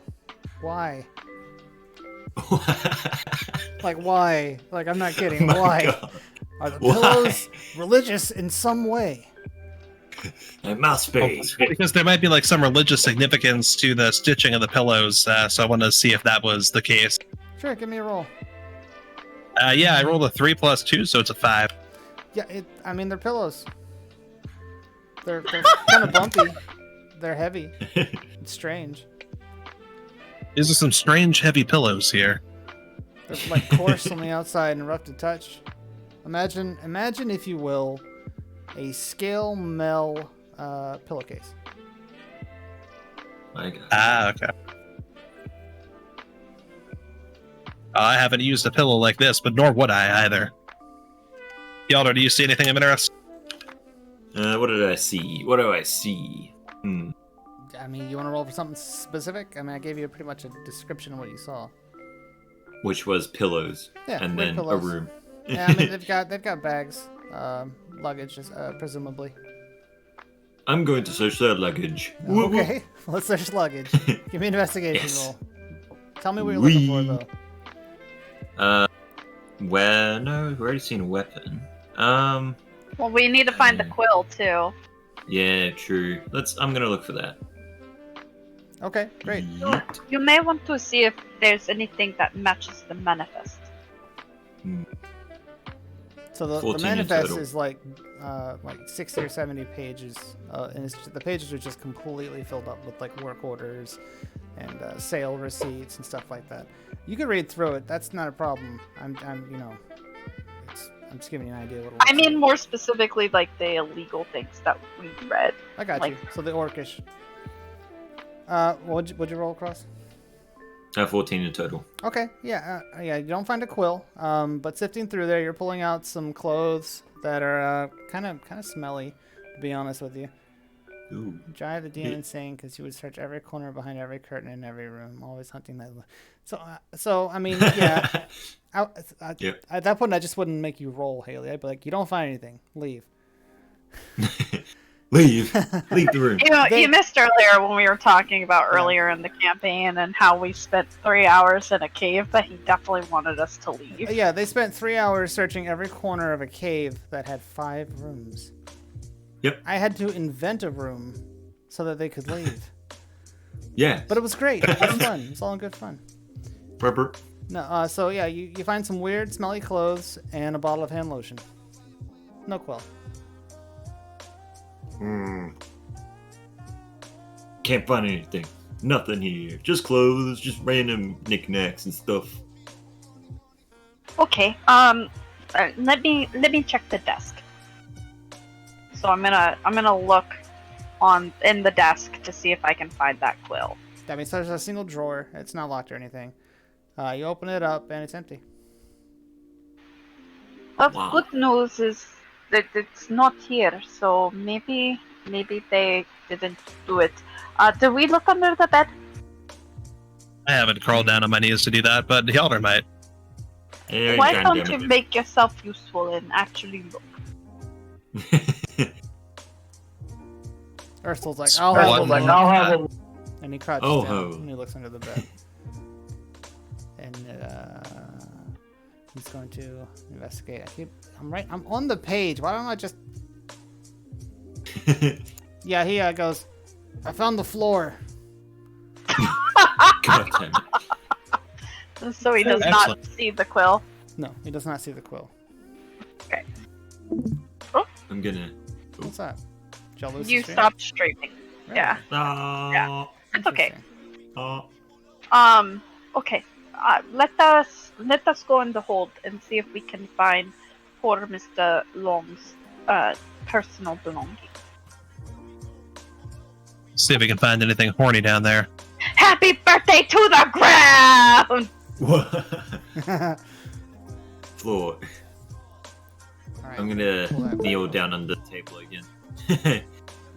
Why? Like why? Like I'm not kidding. My Why? God. Are the Why? pillows religious in some way? It must be. Because there might be like some religious significance to the stitching of the pillows, so I want to see if that was the case. Sure, give me a roll. Yeah, I rolled a 3 plus 2, so it's a 5. Yeah, I mean they're pillows. They're kind of bumpy. They're heavy. It's strange. These are some strange heavy pillows here. They're like coarse on the outside and rough to touch. Imagine, if you will, a scale Mel pillowcase. My God. Ah, okay. I haven't used a pillow like this, but nor would I either. Yalder, do you see anything of interest? What did I see? What do I see? I mean, you want to roll for something specific? I mean, I gave you pretty much a description of what you saw. Which was pillows. Yeah, and with then pillows. a room. Yeah, I mean they've got bags, luggage, presumably. I'm going to search their luggage. Whoop, whoop. Okay, let's search luggage. Give me an investigation Yes. roll. Tell me what you're looking for, Wee. though. Well, no, we've already seen a weapon. Well, we need to find the quill too. Yeah, true. I'm gonna look for that. Okay, great. Yeet. You may want to see if there's anything that matches the manifest. So the 14 in manifest total. is like 60 or 70 pages, and the pages are just completely filled up with like work orders and sale receipts and stuff like that. You can read through it. That's not a problem. I'm just giving you an idea what it looks I mean, like. more specifically, like the illegal things that we read. I got like- you. So the orcish. What'd you roll across? 14 in total. Okay, yeah, you don't find a quill, but sifting through there, you're pulling out some clothes that are kind of smelly, to be honest with you. Ooh. Drive the demon insane because you would search every corner, behind every curtain, in every room, always hunting that. So I mean, yeah. Yep. At that point, I just wouldn't make you roll, Haley. I'd be like, you don't find anything, leave. Leave the room. You missed earlier when we were talking about earlier in the campaign and how we spent 3 hours in a cave, but he definitely wanted us to leave. Yeah, they spent 3 hours searching every corner of a cave that had 5 rooms. Yep. I had to invent a room so that they could leave. Yeah. But it was great. It was fun. It was all in good fun. Rubber. No, so yeah, you find some weird, smelly clothes and a bottle of hand lotion. No quill. Can't find anything. Nothing here. Just clothes, just random knickknacks and stuff. Okay. Let me check the desk. So I'm gonna look in the desk to see if I can find that quill. That means there's a single drawer. It's not locked or anything. You open it up and it's empty. The Wow. good news is that it's not here, so maybe they didn't do it. Did we look under the bed? I haven't crawled down on my knees to do that, but the elder might. Yeah, Why don't goddamn you it. make yourself useful and actually look? Ursula's like, I'll have a and he crouches Oh, down ho. and he looks under the bed. And he's going to investigate. I'm on the page. Why don't I just... Yeah, he goes, I found the floor. God damn it. So he does not Excellent. see the quill. No, he does not see the quill. I'm gonna. What's that? Did y'all lose You the stream? stopped streaming. Really? Yeah. Yeah. It's okay. Interesting. Okay. Let us go in the hold and see if we can find poor Mr. Long's personal belongings. See if we can find anything horny down there. Happy birthday to the ground! What? Floor. Alright. I'm gonna Pull that kneel back. down on the table again.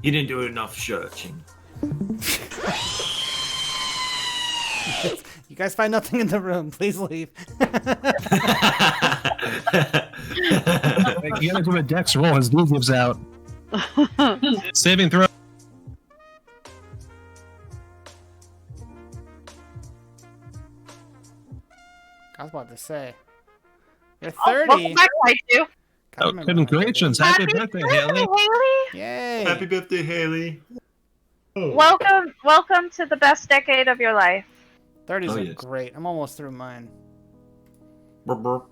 You didn't do enough searching. You guys find nothing in the room. Please leave. You gotta do a dex roll. His knee gives out. Saving throw. I was about to say. You're Oh, 30. welcome back, I do. Gotta Oh, remember my congratulations. Happy birthday, Haley. Haley! Yay! Happy birthday, Haley. Oh. Welcome to the best decade of your life. 30s Oh, are yes. great. I'm almost through mine. Burp, burp.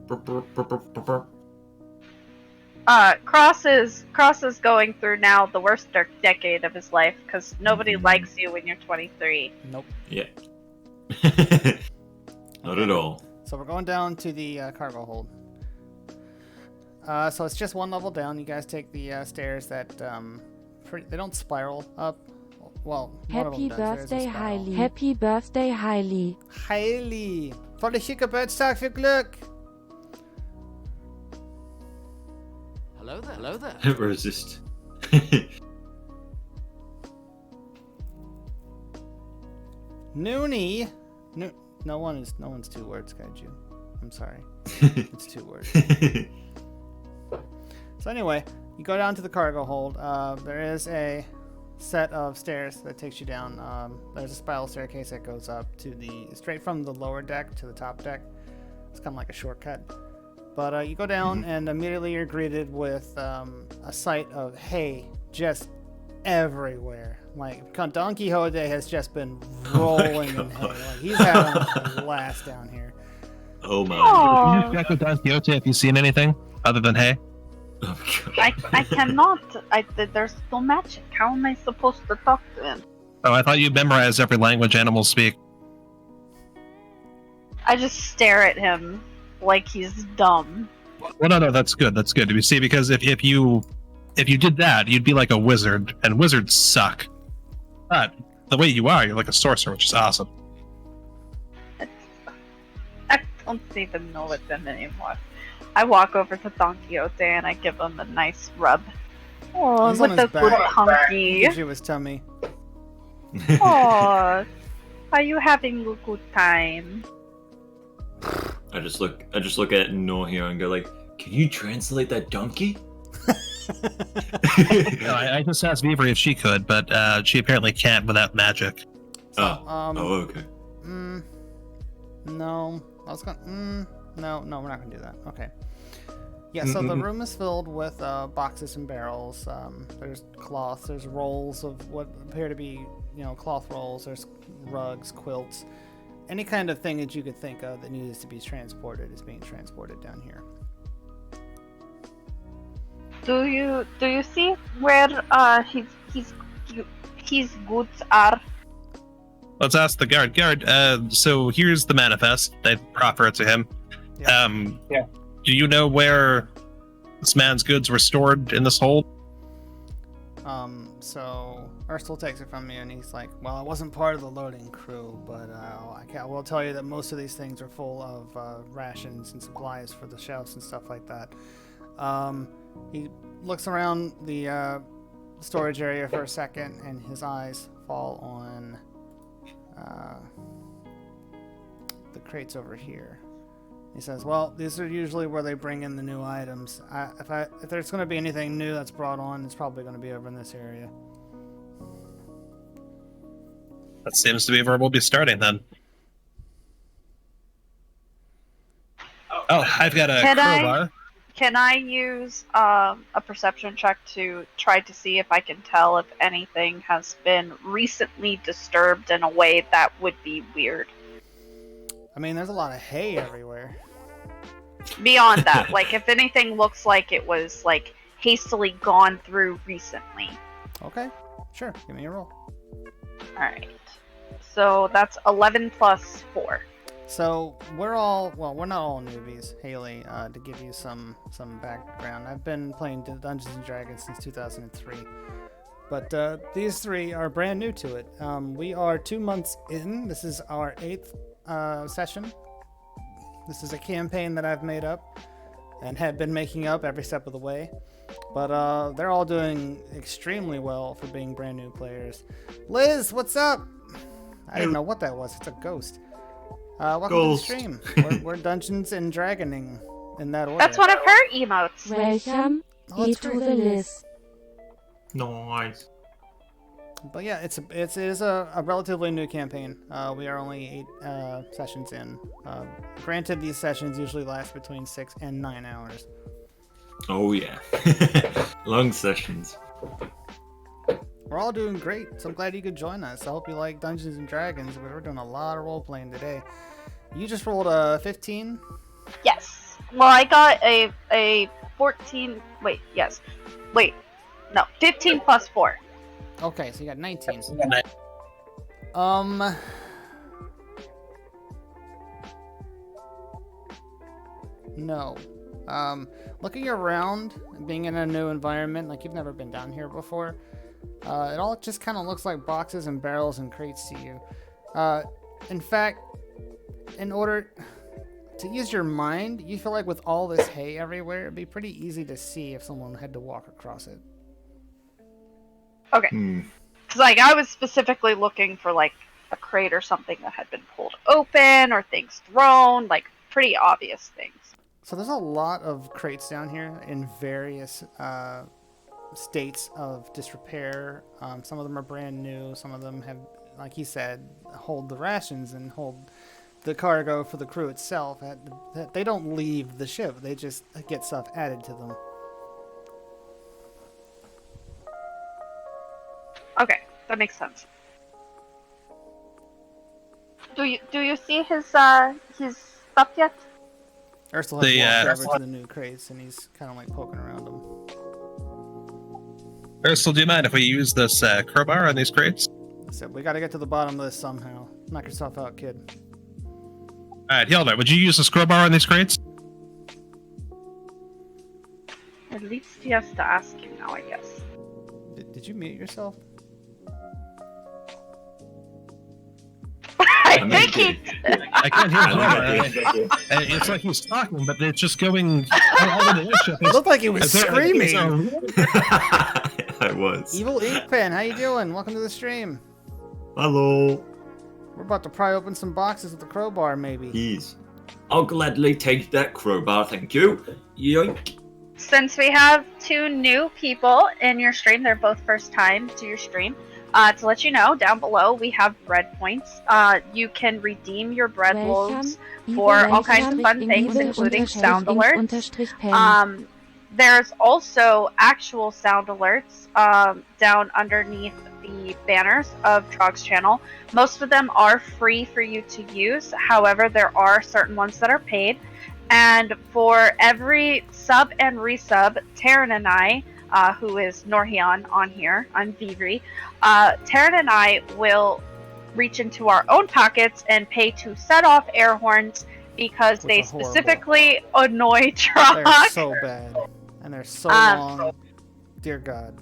Burp, burp, burp, burp, burp, burp. Cross is going through now the worst decade of his life because nobody likes you when you're 23. Nope. Yeah. Not at all. So we're going down to the cargo hold. So it's just one level down. You guys take the stairs that they don't spiral up. Well, one of them Happy does. There is a birthday, spiral. Hailey. Happy birthday, Hailey. Hailey! Fröhliche Geburtstag für Glück! Hello there. Hello there. Resist. Noonie! No one's two words, Kaiju. I'm sorry. It's two words. So anyway, you go down to the cargo hold. There is a set of stairs that takes you down. There's a spiral staircase that goes up to straight from the lower deck to the top deck. It's kind of like a shortcut. But you go down and immediately you're greeted with a sight of hay just everywhere. Like Don Quixote has just been rolling in hay. Like he's having a blast down here. Oh my. Aww. Can you check with Don Quixote if you've seen anything other than hay? Oh god. I cannot. There's no magic. How am I supposed to talk to him? Oh, I thought you memorized every language animals speak. I just stare at him like he's dumb. Well, no, that's good. That's good. You see, because if you did that, you'd be like a wizard, and wizards suck. But the way you are, you're like a sorcerer, which is awesome. I don't even know it's him anymore. I walk over to Don Quixote and I give him a nice rub. Oh, He's on with his a good back. hunky. Gives you his tummy. Oh, are you having a good time? I just look at Nohir and go like, can you translate that donkey? No, I just asked Beaver if she could, but she apparently can't without magic. Oh. Oh, okay. No. I was going no, we're not gonna do that. Okay. Yeah, so the room is filled with boxes and barrels. There's cloths, there's rolls of what appear to be, cloth rolls, there's rugs, quilts. Any kind of thing that you could think of that needs to be transported is being transported down here. Do you see where he his goods are? Let's ask the guard. Guard, so here's the manifest. They proffer it to him. Yeah. Do you know where this man's goods were stored in this hold? So Ursula takes it from me, and he's like, "Well, I wasn't part of the loading crew, but I will tell you that most of these things are full of rations and supplies for the shelves and stuff like that." He looks around the storage area for a second, and his eyes fall on the crates over here. He says, "Well, these are usually where they bring in the new items. If there's going to be anything new that's brought on, it's probably going to be over in this area." That seems to be where we'll be starting then. Oh, I've got a crowbar. Can I use a perception check to try to see if I can tell if anything has been recently disturbed in a way that would be weird? I mean, there's a lot of hay everywhere. Beyond that, like if anything looks like it was like hastily gone through recently. Okay, sure. Give me a roll. Alright. So that's 11 plus 4. So we're not all newbies, Haley. To give you some background, I've been playing Dungeons and Dragons since 2003, but these three are brand new to it. We are 2 months in. This is our 8th session. This is a campaign that I've made up and have been making up every step of the way. But they're all doing extremely well for being brand new players. Liz, what's up? I didn't know what that was. It's a ghost. Welcome Ghost. to the stream. We're Dungeons and Dragoning in that order. That's one of her emotes. Welcome Oh, that's to great. the list. Nice. But yeah, it is a relatively new campaign. We are only 8 sessions in. Granted, these sessions usually last between 6 and 9 hours. Oh yeah. Long sessions. We're all doing great, so I'm glad you could join us. I hope you like Dungeons and Dragons. We're doing a lot of role playing today. You just rolled a 15. Yes. Well, I got a 14. Wait, yes. Wait. No, 15 plus 4. Okay, so you got 19. No. Looking around, being in a new environment, like you've never been down here before, it all just kind of looks like boxes and barrels and crates to you. In fact, in order to use your mind, you feel like with all this hay everywhere, it'd be pretty easy to see if someone had to walk across it. Okay. Because, like, I was specifically looking for, like, a crate or something that had been pulled open or things thrown, like, pretty obvious things. So there's a lot of crates down here in various states of disrepair. Some of them are brand new. Some of them have, like he said, hold the rations and hold the cargo for the crew itself. They don't leave the ship. They just get stuff added to them. Okay, that makes sense. Do you see his stuff yet? Ursula has walked over to the new crates, and he's kind of like poking around them. Ursula, do you mind if we use this crowbar on these crates? So we got to get to the bottom of this somehow. Knock yourself out, kid. Alright, Hilda, would you use this crowbar on these crates? At least he has to ask you now, I guess. Did you mute yourself? I think he... I can't hear him. It's like he's talking, but it's just going all over the airship. It looked like he was screaming. I was. Evil Ink Pen, how you doing? Welcome to the stream. Hello. We're about to pry open some boxes with the crowbar, maybe. Yes. I'll gladly take that crowbar, thank you. Yoink. Since we have 2 new people in your stream, they're both first time to your stream. To let you know, down below we have bread points. You can redeem your bread loaves for all kinds of fun things, including sound alerts. There's also actual sound alerts down underneath the banners of Trog's channel. Most of them are free for you to use. However, there are certain ones that are paid. And for every sub and resub, Taryn and I who is Norhyeon on here, on Vivri, Taryn and I will reach into our own pockets and pay to set off air horns because Which they are horrible. specifically annoy They're Trog. so bad. And they're so long. Dear God.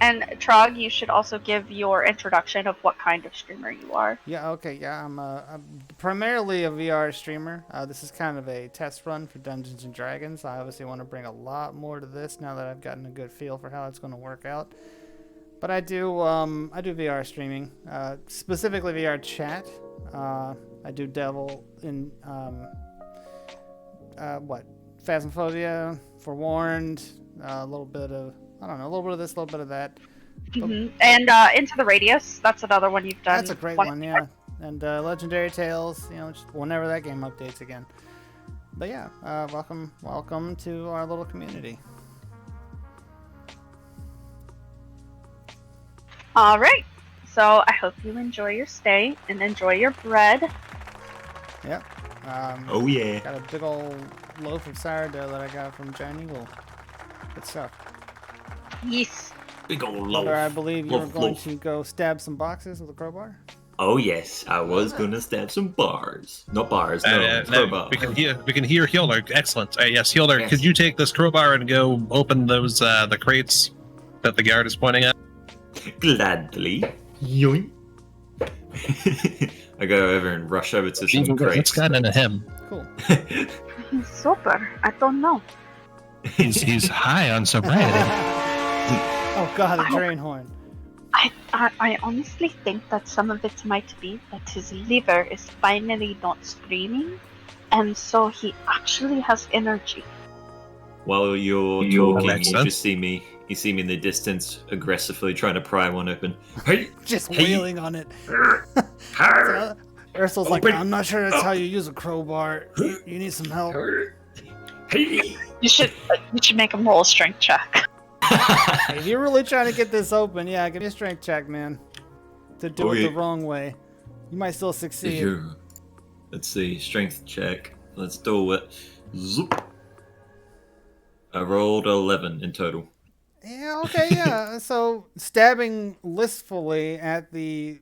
And Trog, you should also give your introduction of what kind of streamer you are. Yeah, okay, yeah, I'm primarily a VR streamer. This is kind of a test run for Dungeons and Dragons. I obviously want to bring a lot more to this now that I've gotten a good feel for how it's going to work out. But I do VR streaming, specifically VR chat. I do devil in Phasmophobia, Forewarned, a little bit of a little bit of this, a little bit of that. Mm-hmm. And Into the Radius, that's another one you've done. That's a great one, yeah. And Legendary Tales, just whenever that game updates again. But yeah, welcome to our little community. All right. So I hope you enjoy your stay and enjoy your bread. Yep. Oh yeah. Got a big old loaf of sourdough that I got from Giant Eagle. Good stuff. Yes. Big old loaf. Mother, I believe you were Loaf, going loaf. to go stab some boxes with a crowbar. Oh yes, I was gonna stab some bars. Not bars, no, crowbar. we can hear Healer. Excellent. Yes, Healer. Yes. Could you take this crowbar and go open those the crates that the guard is pointing at? Gladly. Yoink. I go over and rush over to some What's crates. got into him? Cool. He's sober. I don't know. He's high on sobriety. Oh God, a drain horn. I honestly think that some of it might be that his liver is finally not screaming, and so he actually has energy. While you're talking, makes you sense. just see me. You see me in the distance, aggressively trying to pry one open. Hey, Just hey, wheeling on it. Arr, Ursul's like, Open. I'm not sure that's how you use a crowbar. You need some help. arr. Hey. You should make him roll a strength check. If you're really trying to get this open, yeah, give me a strength check, man. To do Oh, it yeah. the wrong way. You might still succeed. Let's see, strength check. Let's do it. Zoop. I rolled 11 in total. Yeah, okay, yeah. So stabbing listfully at the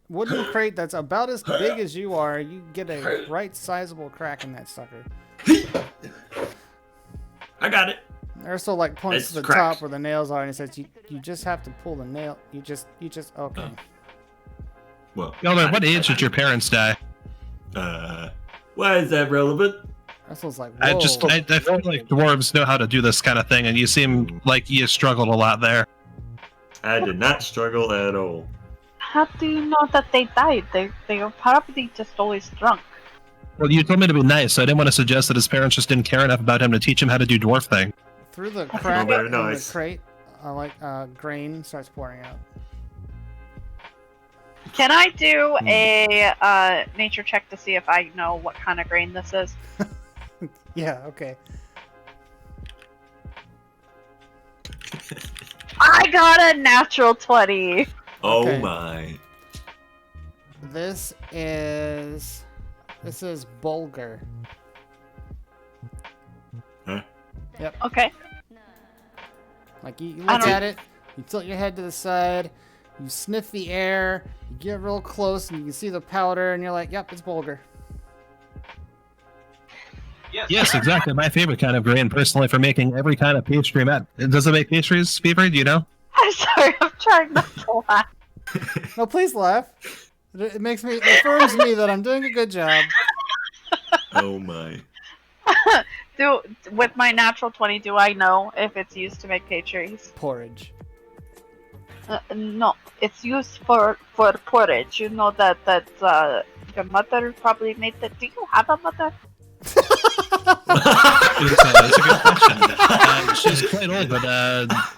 wooden crate that's about as big as you are, you get a right sizable crack in that sucker. I got it. Ursul like points It's to the cracked. top where the nails are and he says, you just have to pull the nail. You just okay. Well, Healer, what age did your parents die? why is that relevant? Ursul's like, I whoa. feel like dwarves know how to do this kind of thing, and you seem like you struggled a lot there. I did not struggle at all. How do you know that they died? They were probably just always drunk. Well, you told me to be nice, so I didn't want to suggest that his parents just didn't care enough about him to teach him how to do dwarf thing. Through the crack very in nice. the crate, grain starts pouring out. Can I do a nature check to see if I know what kind of grain this is? Yeah, okay. I got a natural 20. Oh Okay. my. This is bulgur. Okay. Like you I look don't- at it, you tilt your head to the side, you sniff the air, you get real close, and you can see the powder, and you're like, "Yep, it's bulgur." Yes, exactly. My favorite kind of grain, personally, for making every kind of pastry. Matt, does it make pastries, Beaver? Do you know? I'm sorry, I'm trying not to laugh. No, please laugh. It affirms me that I'm doing a good job. Oh my. With my natural 20, do I know if it's used to make pastries? Porridge. No, it's used for porridge. You know that your mother probably made that. Do you have a mother? It's a good question. She's quite old, but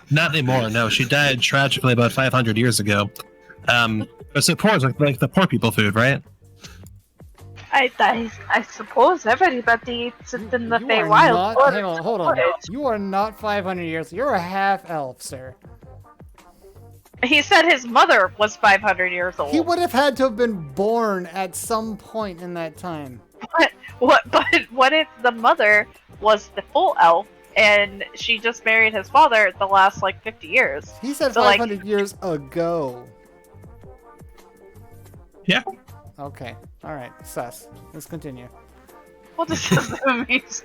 not anymore. No, she died tragically about 500 years ago. But so porridge, like the poor people food, right? I suppose everybody eats it in the You are Feywild. not- Porridge hang on, is hold on. porridge. You are not 500 years. You're a half elf, sir. He said his mother was 500 years old. He would have had to have been born at some point in that time. But what if the mother was the full elf and she just married his father the last like 50 years. He said So, like- 500 years ago. Yeah. Okay. All right. Sus. Let's continue. What does this mean? It's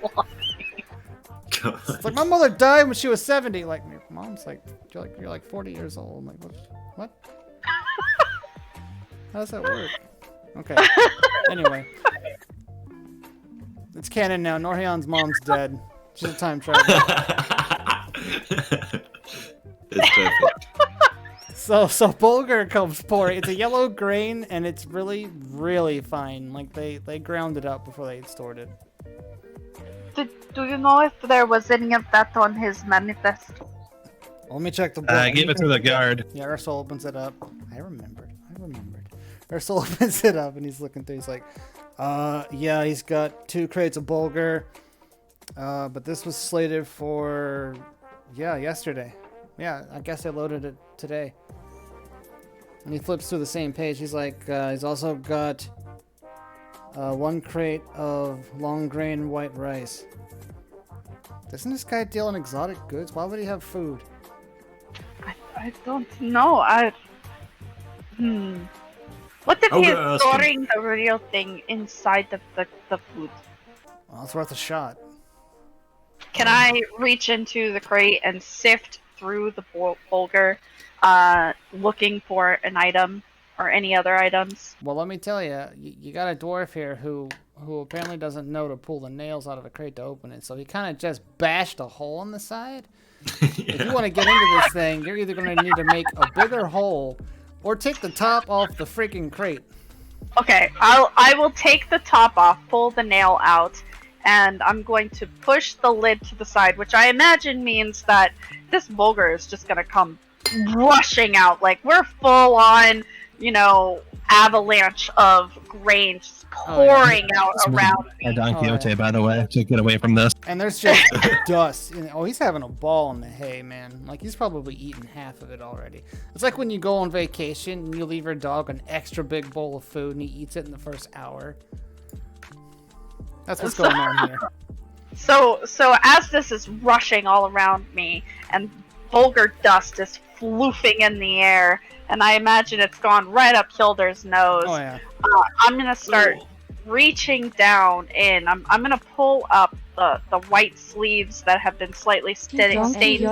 like my mother died when she was 70. Like your mom's like you're like 40 years old. I'm like what? How does that work? Okay. Anyway, it's canon now. Norhyun's mom's dead. She's a time traveler. It's perfect. So bulgur comes pouring. It's a yellow grain and it's really really fine. Like they ground it up before they stored it. Do you know if there was any of that on his manifest? Let me check the book. I gave it to the guard. Yeah, Ursula opens it up. I remembered. Ursula opens it up and he's looking through. He's like, yeah, he's got 2 crates of bulgur. But this was slated for, yesterday. Yeah, I guess I loaded it today. And he flips through the same page. He's like, he's also got 1 crate of long grain white rice. Doesn't this guy deal in exotic goods? Why would he have food? I don't know. What if I'll he go is ask him. storing the real thing inside the food? Well, it's worth a shot. Can I reach into the crate and sift through the bulgur, looking for an item or any other items? Well, let me tell you, you got a dwarf here who apparently doesn't know to pull the nails out of a crate to open it. So he kind of just bashed a hole in the side. If you want to get into this thing, you're either going to need to make a bigger hole or take the top off the freaking crate. Okay, I will take the top off, pull the nail out, and I'm going to push the lid to the side, which I imagine means that this bulgur is just going to come rushing out. Like, we're full on, avalanche of grain just pouring out around me. Don Quixote, yeah. by the way, to get away from this. And there's just dust. Oh, he's having a ball in the hay, man. Like, he's probably eaten half of it already. It's like when you go on vacation and you leave your dog an extra big bowl of food and he eats it in the first hour. That's what's going on here. So as this is rushing all around me and bulgur dust is floofing in the air, and I imagine it's gone right up Hilder's nose, Oh, yeah. I'm gonna start reaching down in. I'm gonna pull up the white sleeves that have been slightly stained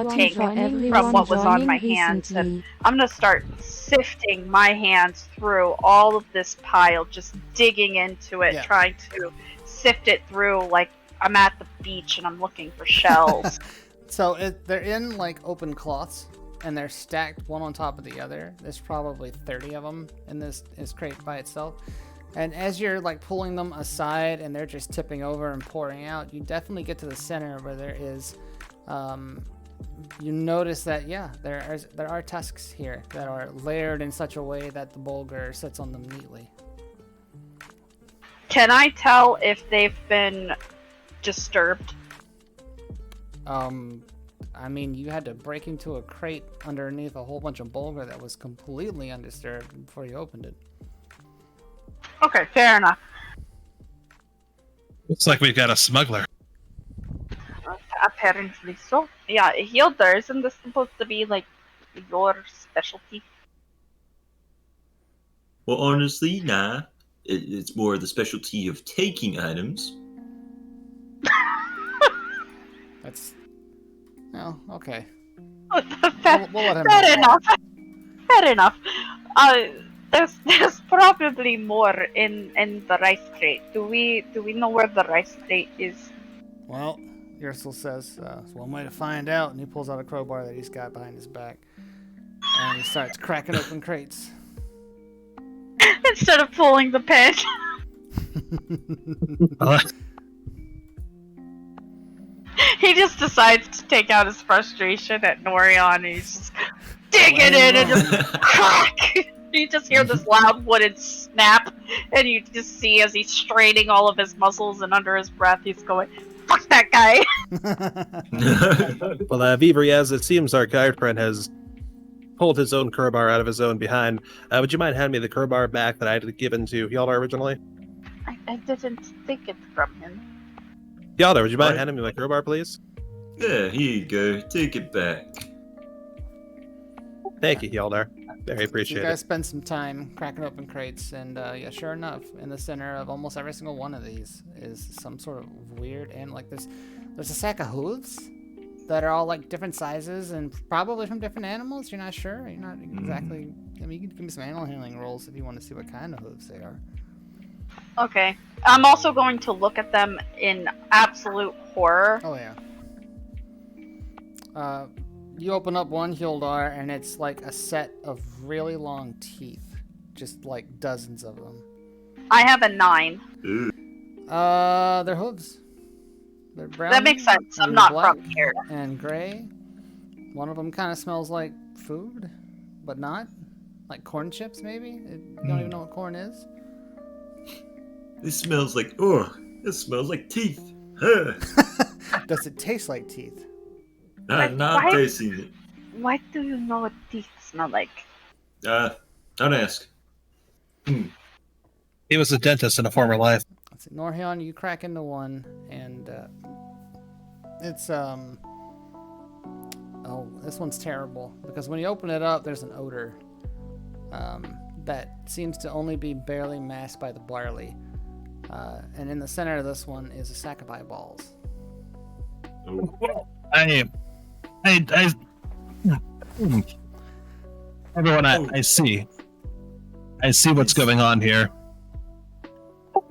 pink from what was on my hands, and I'm gonna start sifting my hands through all of this pile, just digging into it, Yeah. trying to sift it through like I'm at the beach and I'm looking for shells. So they're in, like, open cloths, and they're stacked one on top of the other. There's probably 30 of them in this crate by itself. And as you're, like, pulling them aside and they're just tipping over and pouring out, you definitely get to the center where there is, you notice that, yeah, there are tusks here that are layered in such a way that the bulgur sits on them neatly. Can I tell if they've been disturbed? I mean, you had to break into a crate underneath a whole bunch of bulgur that was completely undisturbed before you opened it. Okay, fair enough. Looks like we've got a smuggler. Apparently so. Yeah, Hilda, isn't this supposed to be like your specialty? Well, honestly, nah. It's more the specialty of taking items. That's... Oh, okay. Fair, We'll let him fair know. enough. Fair enough. There's probably more in the rice crate. Do we know where the rice crate is? Well, Ursel says, it's one way to find out, and he pulls out a crowbar that he's got behind his back. And he starts cracking open crates. Instead of pulling the pin. He just decides to take out his frustration at Norion, and he's just digging in and just crack. You just hear this loud wooden snap, and you just see as he's straining all of his muscles, and under his breath he's going, "Fuck that guy!" Well, Vivri, as it seems our guide friend has pulled his own crowbar out of his own behind, would you mind handing me the crowbar back that I had given to Hjalmar originally? I didn't take it from him. Hjalmar, would you mind What? handing me my crowbar, please? Yeah, here you go. Take it back. Thank you, Hildar. Very So you appreciate guys it. spend some time cracking open crates, and yeah, sure enough, in the center of almost every single one of these is some sort of weird and like there's a sack of hooves that are all like different sizes and probably from different animals. You're not sure. You're not exactly. I mean, you can give me some animal handling rolls if you want to see what kind of hooves they are. Okay. I'm also going to look at them in absolute horror. Oh yeah. You open up one Hildar, and it's like a set of really long teeth, just like dozens of them. I have a 9. They're hooves. They're brown. That makes sense. I'm and not black from here. and gray. One of them kind of smells like food, but not. Like corn chips, maybe. You don't even know what corn is. This smells like this smells like teeth. Huh. Does it taste like teeth? I'm not why- tasting it. Why do you know what teeth smell like? Don't ask. He was a dentist in a former life. Let's see. Norhion, you crack into one, and it's oh, this one's terrible because when you open it up, there's an odor that seems to only be barely masked by the barley. And in the center of this one is a sack of eyeballs. Everyone, I see. I see what's going on here.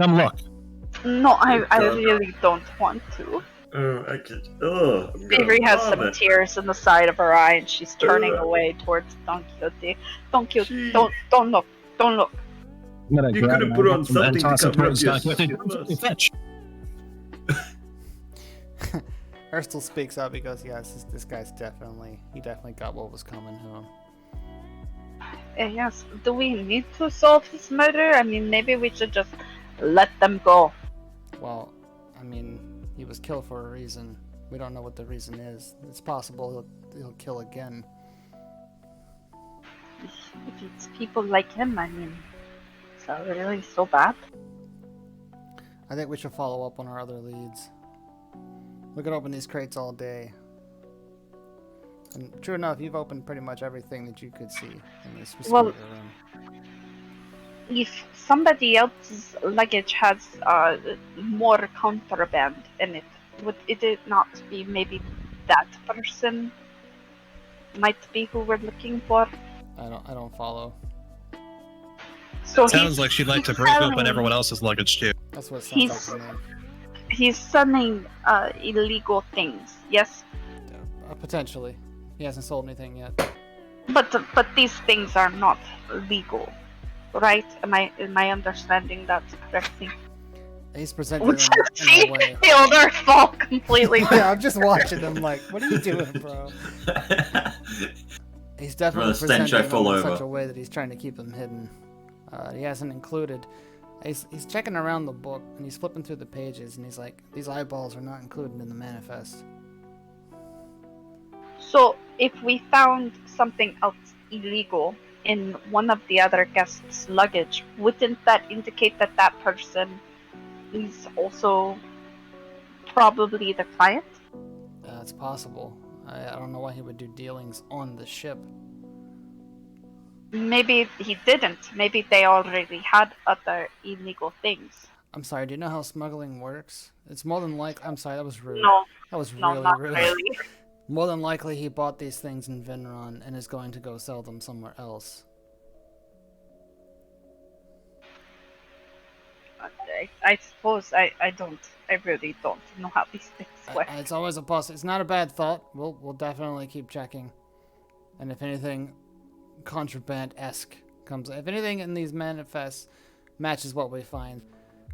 Come look. No, I really don't want to. I could. I'm gonna Avery has some vomit. tears in the side of her eye, and she's turning away towards Don Quixote. Don Quixote, don't look, don't look. I'm gonna You grab could've my put on weapon something and to toss it cover up towards your Don Quixote. swimmers. Fetch. Erstel speaks up because yes, this guy's definitely got what was coming to him. Yes, do we need to solve his murder? I mean, maybe we should just let them go. Well, I mean, he was killed for a reason. We don't know what the reason is. It's possible he'll kill again. If it's people like him, I mean, is that really so bad? I think we should follow up on our other leads. We could open these crates all day. And true enough, you've opened pretty much everything that you could see in this Well, room. If somebody else's luggage has more contraband in it, would it not be maybe that person might be who we're looking for? I don't follow. So Sounds like she'd like to break open everyone else's luggage too. That's what it sounds He's- like to me. He's selling illegal things, yes? Potentially. He hasn't sold anything yet. But these things are not legal, right? Am I understanding that correctly? He's presented Which them in a way. the older fall completely. Yeah, I'm just watching him like, what are you doing, bro? He's definitely Rather stench I presenting them fall in over. such a way that he's trying to keep them hidden. He hasn't included. He's checking around the book and he's flipping through the pages and he's like, these eyeballs are not included in the manifest. So if we found something else illegal in one of the other guests' luggage, wouldn't that indicate that that person is also probably the client? It's possible. I don't know why he would do dealings on the ship. Maybe he didn't. Maybe they already had other illegal things. I'm sorry, do you know how smuggling works? It's more than like. I'm sorry, that was rude. No, That was no, really not rude. really. More than likely, he bought these things in Vinron and is going to go sell them somewhere else. I suppose I really don't know how these things work. It's always a possibility. It's not a bad thought. We'll definitely keep checking. And if anything contraband-esque comes, if anything in these manifests matches what we find,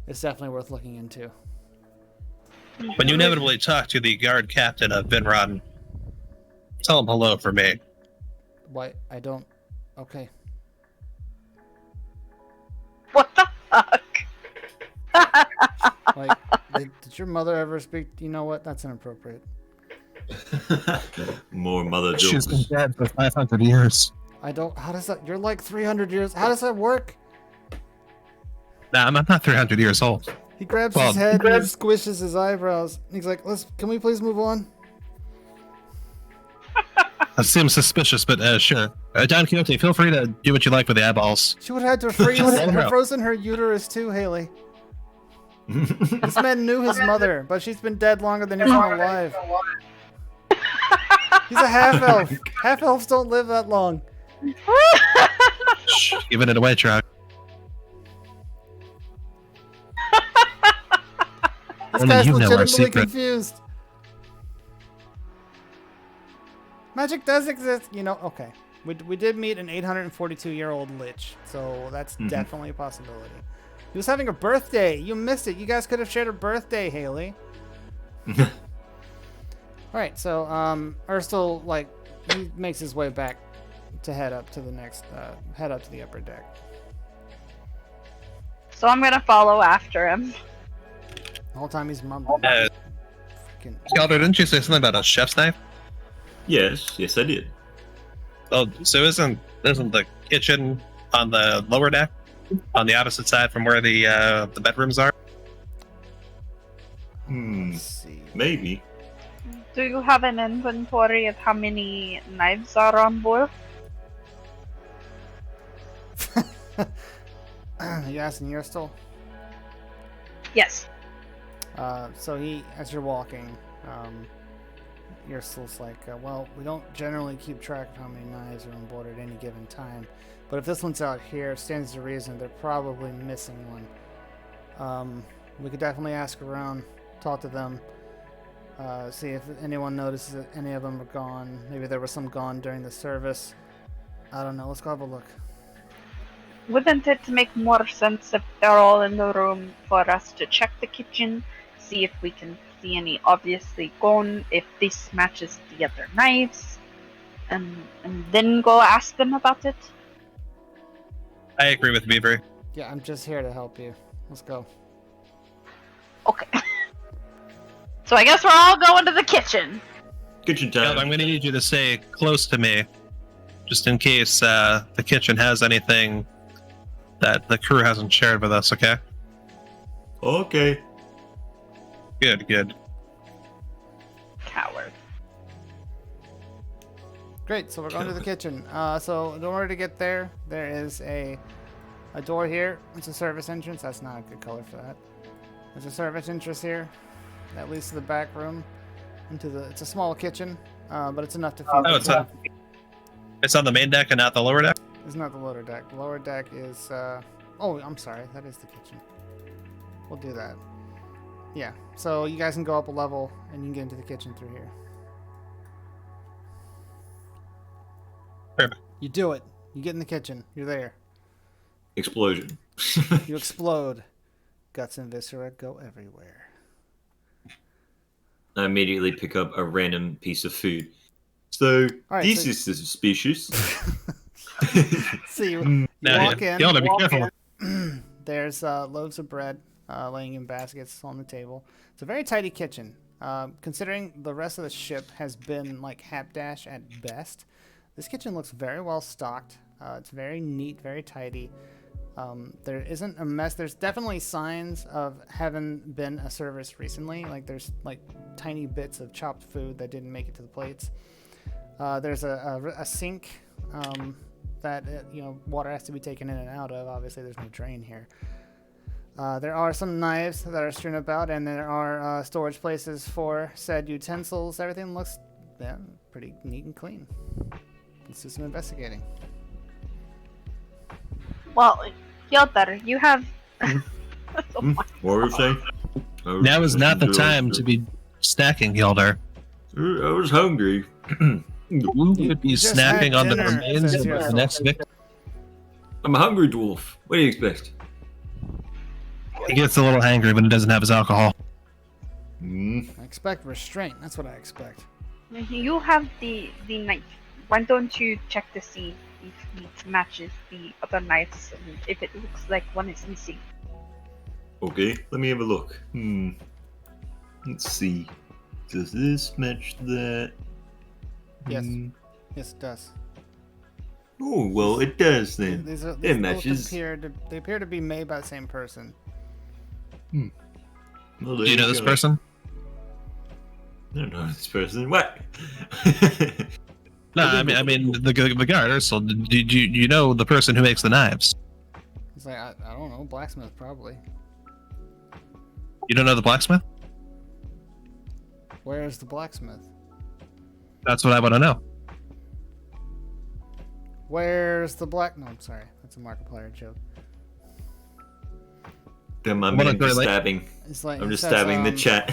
it's definitely worth looking into. When you inevitably talk to the guard captain of Vinron, tell him hello for me. Why I don't? Okay. What the fuck? Like, did your mother ever speak? You know what? That's inappropriate. More mother She's jokes. been dead for 500 years. I don't. How does that? You're like 300 years. How does that work? Nah, I'm not 300 years old. He grabs Well, his head and he squishes his eyebrows. He's like, "Can we please move on?" That seems suspicious, but sure. Don Quixote, feel free to do what you like with the eyeballs. She would have had to frozen her uterus too, Haley. This man knew his mother, but she's been dead longer than he's been alive. He's a half-elf. Half-elves don't live that long. Shh, giving it away, Trog. This Only guy's you know our legitimately secret. confused. Magic does exist, you know. Okay, we did meet an 842-year-old lich, so that's definitely a possibility. He was having a birthday. You missed it. You guys could have shared a birthday, Haley. All right, so Urstel, like, he makes his way back to head up to the next, head up to the upper deck. So I'm gonna follow after him. The whole time he's mumbling. Freaking. Yalder, didn't you say something about a chef's knife? Yes, I did. Oh, so isn't the kitchen on the lower deck, on the opposite side from where the bedrooms are? Let's see. Maybe. Do you have an inventory of how many knives are on board? You asking Urstel? Yes. So he, as you're walking, Urstel's like, well, we don't generally keep track of how many knives are on board at any given time, but if this one's out here, stands to reason they're probably missing one. We could definitely ask around, talk to them, see if anyone notices that any of them are gone. Maybe there was some gone during the service. I don't know. Let's go have a look. Wouldn't it make more sense if they're all in the room for us to check the kitchen, see if we can see any obviously gone, if this matches the other knives, and then go ask them about it? I agree with Beaver. Yeah, I'm just here to help you. Let's go. Okay. So I guess we're all going to the kitchen. Kitchen Yalder, time. I'm going to need you to stay close to me, just in case the kitchen has anything that the crew hasn't shared with us, okay? Okay. Good. Coward. Great, so we're going to the kitchen. So in order to get there, there is a door here. It's a service entrance. That's not a good color for that. There's a service entrance here that leads to the back room. It's a small kitchen, but it's enough to feed. Oh, it's on the main deck and not the lower deck? It's not the lower deck. The lower deck is. Oh, I'm sorry. That is the kitchen. We'll do that. Yeah. So you guys can go up a level and you can get into the kitchen through here. Perfect. You do it. You get in the kitchen. You're there. Explosion. You explode. Guts and viscera go everywhere. I immediately pick up a random piece of food. So, Alright, this so- is suspicious. So you Now, walk in. Yalder, be careful. There's loaves of bread laying in baskets on the table. It's a very tidy kitchen. Considering the rest of the ship has been like hapdash at best, this kitchen looks very well stocked. It's very neat, very tidy. There isn't a mess. There's definitely signs of having been a service recently. Like there's like tiny bits of chopped food that didn't make it to the plates. There's a sink that water has to be taken in and out of. Obviously, there's no drain here. There are some knives that are strewn about, and there are storage places for said utensils. Everything looks pretty neat and clean. Let's do some investigating. Well, Yalder, you have. What were you saying? Now is not the time to be snacking, Yalder. I was hungry. You could be just snacking had on the dinner, remains says of the yourself. next victim. I'm a hungry dwarf. What do you expect? He gets a little hangry when he doesn't have his alcohol. I expect restraint. That's what I expect. You have the knife. Why don't you check to see if it matches the other knives and if it looks like one is missing? Okay, let me have a look. Let's see. Does this match that? Yes. Yes, it does. Oh, well, it does then. These It both matches. they appear to be made by the same person. Well, Do you know this person? I don't know this person. What? No, I mean the guard. So, do you know the person who makes the knives? He's like, I don't know, blacksmith probably. You don't know the blacksmith? Where's the blacksmith? That's what I want to know. Where's the black? No, I'm sorry, that's a Markiplier joke. Then my What man a great just lake. stabbing. It's like I'm it just says, stabbing the chat.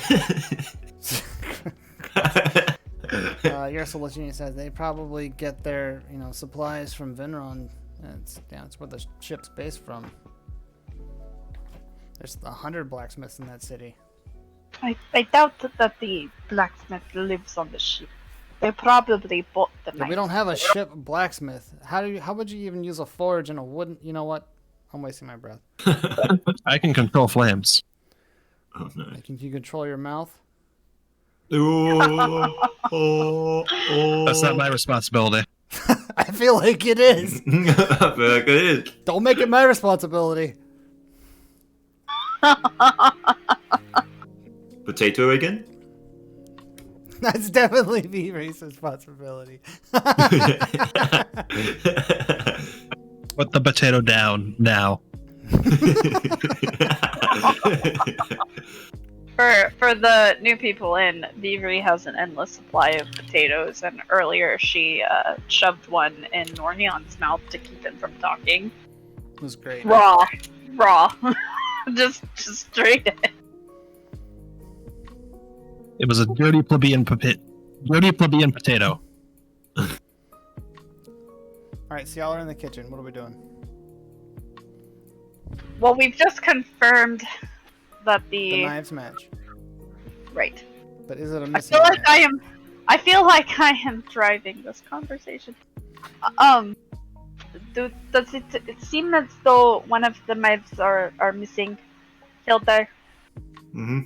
Ursula Genius says they probably get their supplies from Vinron. It's where the ship's based from. There's 100 blacksmiths in that city. I doubt that the blacksmith lives on the ship. They probably bought the Yeah, knife. we don't have a ship blacksmith. How would you even use a forge and a wooden? You know what? I'm wasting my breath. I can control flames. Oh no. Can you control your mouth? That's not my responsibility. I feel like it is. I feel like it is. Don't make it my responsibility. Potato again? That's definitely V-Ray's responsibility. Put the potato down now. For the new people in, Vivri has an endless supply of potatoes, and earlier she shoved one in Nornion's mouth to keep him from talking. It was great. Raw. just straight in. It was a dirty plebeian potato. Alright, so y'all are in the kitchen. What are we doing? Well, we've just confirmed that The knives match. Right. But is it a I missing feel like knife? I feel like I am driving this conversation. Does it seem as though one of the knives are missing, Hilda? Mm-hmm.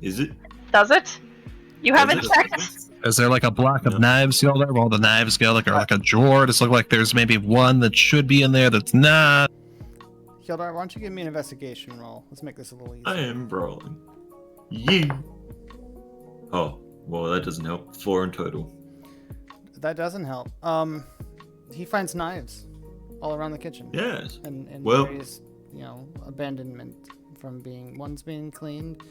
Is it? Does it? You haven't Is it? checked? Is there like a block of knives here there? Where all the knives go, like, or like a drawer? Does it look like there's maybe one that should be in there that's not? Hildar, why don't you give me an investigation roll? Let's make this a little easier. I am brawling. Yeah. Oh, well, that doesn't help. 4 in total. That doesn't help. He finds knives all around the kitchen. Yes. And Well- various, abandonment from one's being cleaned.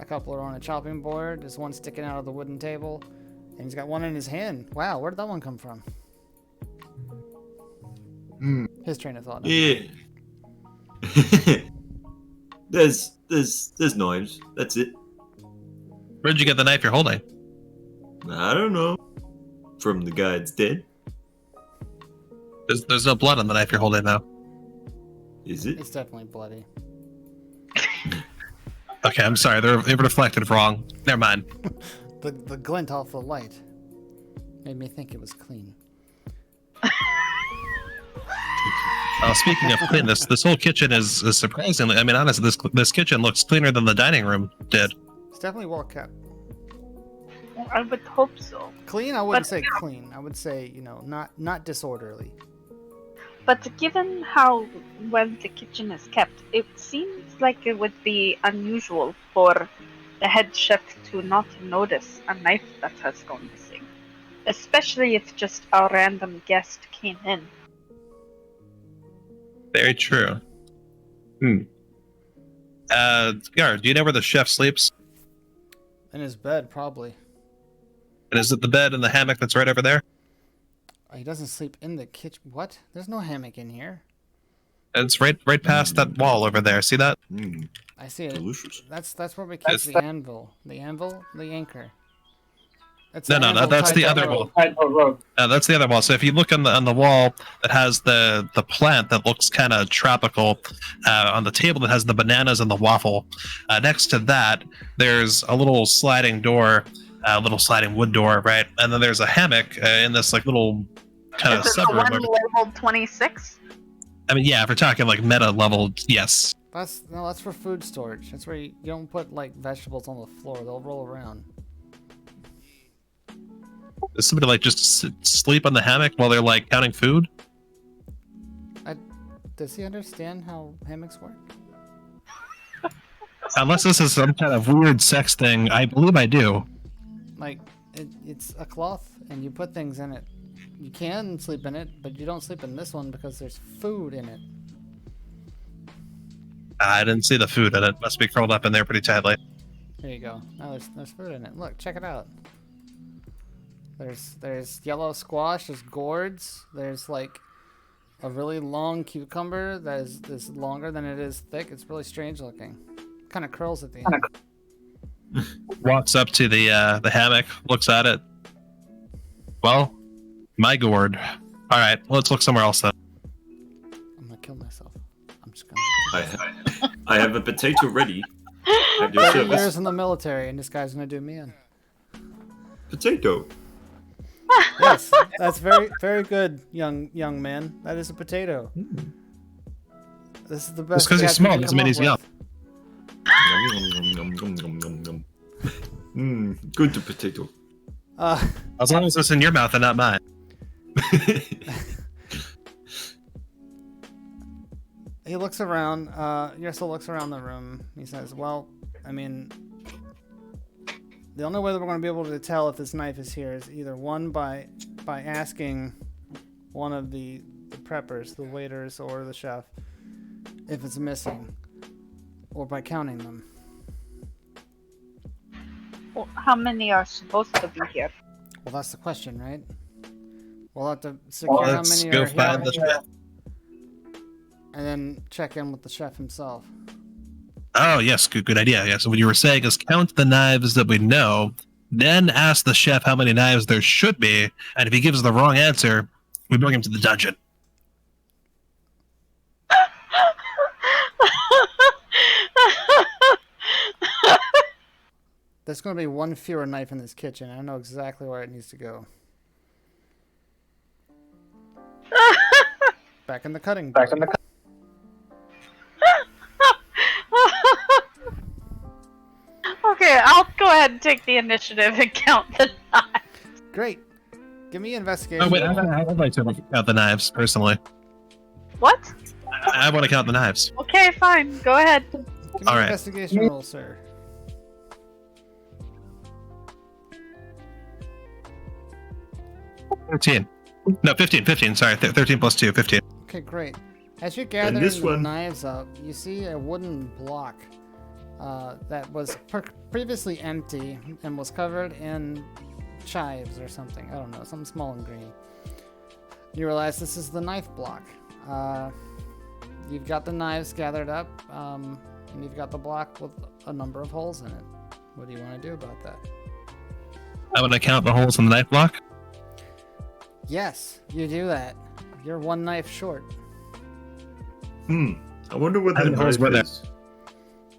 A couple are on a chopping board. There's one sticking out of the wooden table. And he's got one in his hand. Wow, where did that one come from? His train of thought. Yeah. There's knives. That's it. Where'd you get the knife you're holding? I don't know. From the guy that's dead. There's no blood on the knife you're holding though. Is it? It's definitely bloody. Okay, I'm sorry. They reflected wrong. Never mind. The glint off the light made me think it was clean. Speaking of clean, this whole kitchen is surprisingly. I mean, honestly, this kitchen looks cleaner than the dining room did. It's definitely well kept. Well, I would hope so. Clean? I wouldn't But- say clean. I would say, not disorderly. But given how well the kitchen is kept, it seems like it would be unusual for the head chef to not notice a knife that has gone missing. Especially if just a random guest came in. Very true. Gar, do you know where the chef sleeps? In his bed, probably. And is it the bed and the hammock that's right over there? He doesn't sleep in the kitchen. What? There's no hammock in here. It's right past that wall over there. See that? I see it. Delicious. That's where we keep That's the anvil. The anvil? The anchor. That's No, the anvil that's tied the to other rope. wall. That's the other wall. So if you look on the wall that has the plant that looks kind of tropical, on the table that has the bananas and the waffle, next to that there's a little sliding door, a little sliding wood door, right? And then there's a hammock in this like little kind of Is it the suburb. one labeled 26? I mean, yeah, if we're talking like meta level, yes. That's for food storage. That's where you don't put like vegetables on the floor. They'll roll around. Does somebody like just sleep on the hammock while they're like counting food? Does he understand how hammocks work? Unless this is some kind of weird sex thing, I believe I do. Like, it's a cloth. and you put things in it. You can sleep in it, but you don't sleep in this one because there's food in it. I didn't see the food in it. Must be curled up in there pretty tightly. Here you go. Now there's food in it. Look, check it out. There's yellow squash. There's gourds. There's like a really long cucumber that is longer than it is thick. It's really strange looking. Kind of curls at the end. Walks up to the hammock, looks at it. Well, my gourd. All right, let's look somewhere else then. I'm gonna kill myself. I'm just gonna. I have a potato ready. At your 30 service. years in the military, and this guy's gonna do me in. Potato. Yes, that's very, very good, young man. That is a potato. This is the best. Just because he's gadget you small can doesn't come mean he's up young. Good to potato. with. As long as it's in your mouth and not mine. He looks around. Yersil looks around the room. He says, "Well, I mean, the only way that we're going to be able to tell if this knife is here is either one by asking one of the preppers, the waiters, or the chef if it's missing, or by counting them." Well, how many are supposed to be here? Well, that's the question, right? We'll have to secure how Let's many go are find here, the chef. and then check in with the chef himself. Oh, yes, good idea. Yeah, so what you were saying is count the knives that we know, then ask the chef how many knives there should be, and if he gives the wrong answer, we bring him to the dungeon. There's going to be one fewer knife in this kitchen. I know exactly where it needs to go. Back in the cutting board. Okay, I'll go ahead and take the initiative and count the knives. Great. Give me investigation. Oh, wait, I'd like to count the knives, personally. What? I want to count the knives. Okay, fine. Go ahead. Give me All an right. investigation roll, sir. No, 15, sorry. 13 plus 2, 15. Okay, great. As you're gathering this the one- knives up, you see a wooden block that was previously empty and was covered in chives or something. I don't know, something small and green. You realize this is the knife block. You've got the knives gathered up, and you've got the block with a number of holes in it. What do you want to do about that? I want to count the holes in the knife block. Yes, you do that. You're one knife short. I wonder what How that many holes knife were there? is.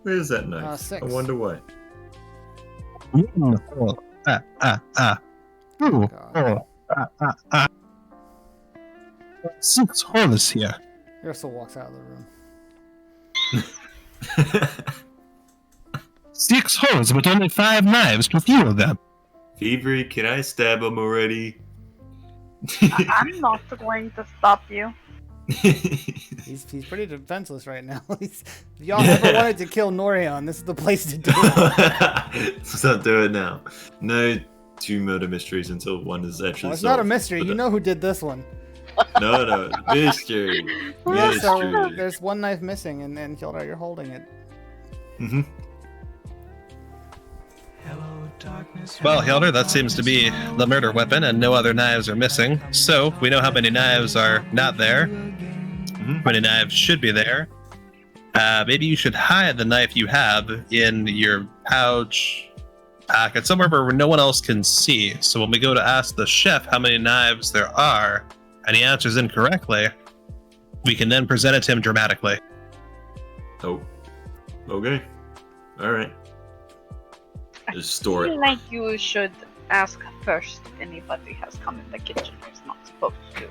Where's that knife? 6. I wonder why. God. 6 holes here. Ursula walks out of the room. 6 holes, but only 5 knives to few of them. Fevery, can I stab him already? I'm not going to stop you. He's pretty defenseless right now. If y'all ever wanted to kill Norion, this is the place to do it. Let's not do it now. No 2 murder mysteries until one is actually Well, it's solved. not a mystery. You know who did this one. No, mystery. Yeah, so Mystery. there's one knife missing, and Kildar, you're holding it. Mm-hmm. Well, Hilder, that seems to be the murder weapon, and no other knives are missing. So, we know how many knives are not there. How many knives should be there. Maybe you should hide the knife you have in your pouch, pocket, somewhere where no one else can see. So when we go to ask the chef how many knives there are, and he answers incorrectly, we can then present it to him dramatically. Oh. Okay. Alright. Just store I it. feel like you should ask first if anybody has come in the kitchen who's not supposed to.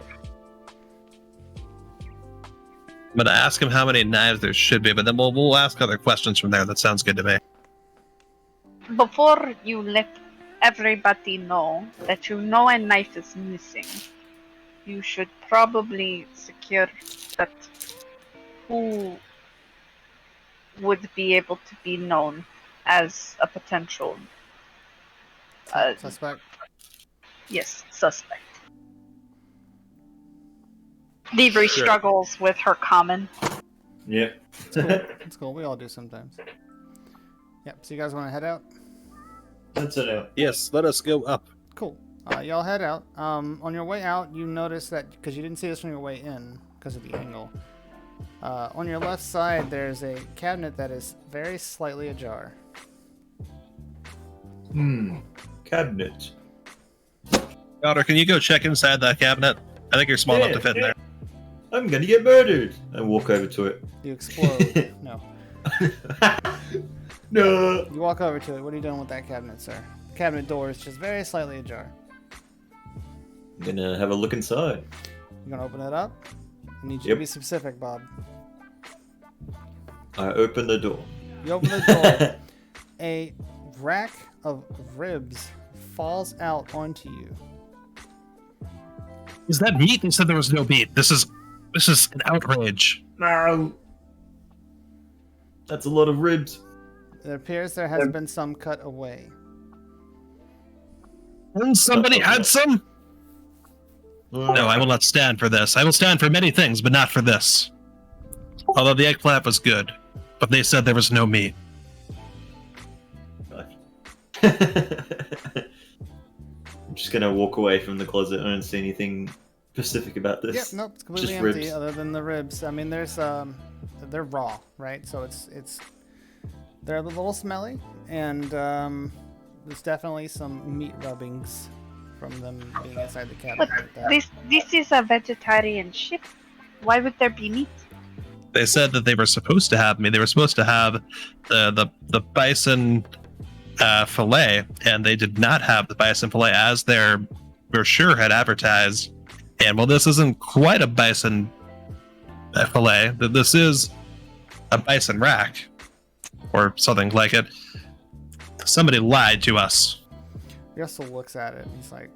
I'm going to ask him how many knives there should be, but then we'll ask other questions from there. That sounds good to me. Before you let everybody know that you know a knife is missing, you should probably secure that who would be able to be known as a potential Suspect. Yes, suspect. Thievery Sure. struggles with her common. Yep. It's cool. It's cool. We all do sometimes. Yep. So you guys want to head out? That's it out. Yes, let us go up. Cool. Y'all head out. On your way out, you notice that because you didn't see this from your way in because of the angle. On your left side, there's a cabinet that is very slightly ajar. Cabinet. Daughter, can you go check inside that cabinet? I think you're small enough to fit in there. I'm gonna get murdered. I walk over to it. You explode. No. No. You walk over to it. What are you doing with that cabinet, sir? The cabinet door is just very slightly ajar. I'm gonna have a look inside. You're gonna open it up? I need you to Yep. be specific, Bob. I open the door. You open the door. A rack of ribs falls out onto you. Is that meat? They said there was no meat. This is an outrage. No. That's a lot of ribs. It appears there has been some cut away. And somebody had some? No, I will not stand for this. I will stand for many things, but not for this. Although the eggplant was good, but they said there was no meat. I'm just gonna walk away from the closet. I don't see anything specific about this. Yep, nope, it's completely Just empty ribs. other than the ribs. I mean, there's they're raw, right? So it's they're a little smelly, and there's definitely some meat rubbings from them being inside the cabinet. But like that. this is a vegetarian ship. Why would there be meat? They said that they were supposed to have meat. They were supposed to have the bison fillet, and they did not have the bison fillet as their brochure had advertised. And well, this isn't quite a bison fillet. This is a bison rack, or something like it. Somebody lied to us. Russell looks at it and he's like,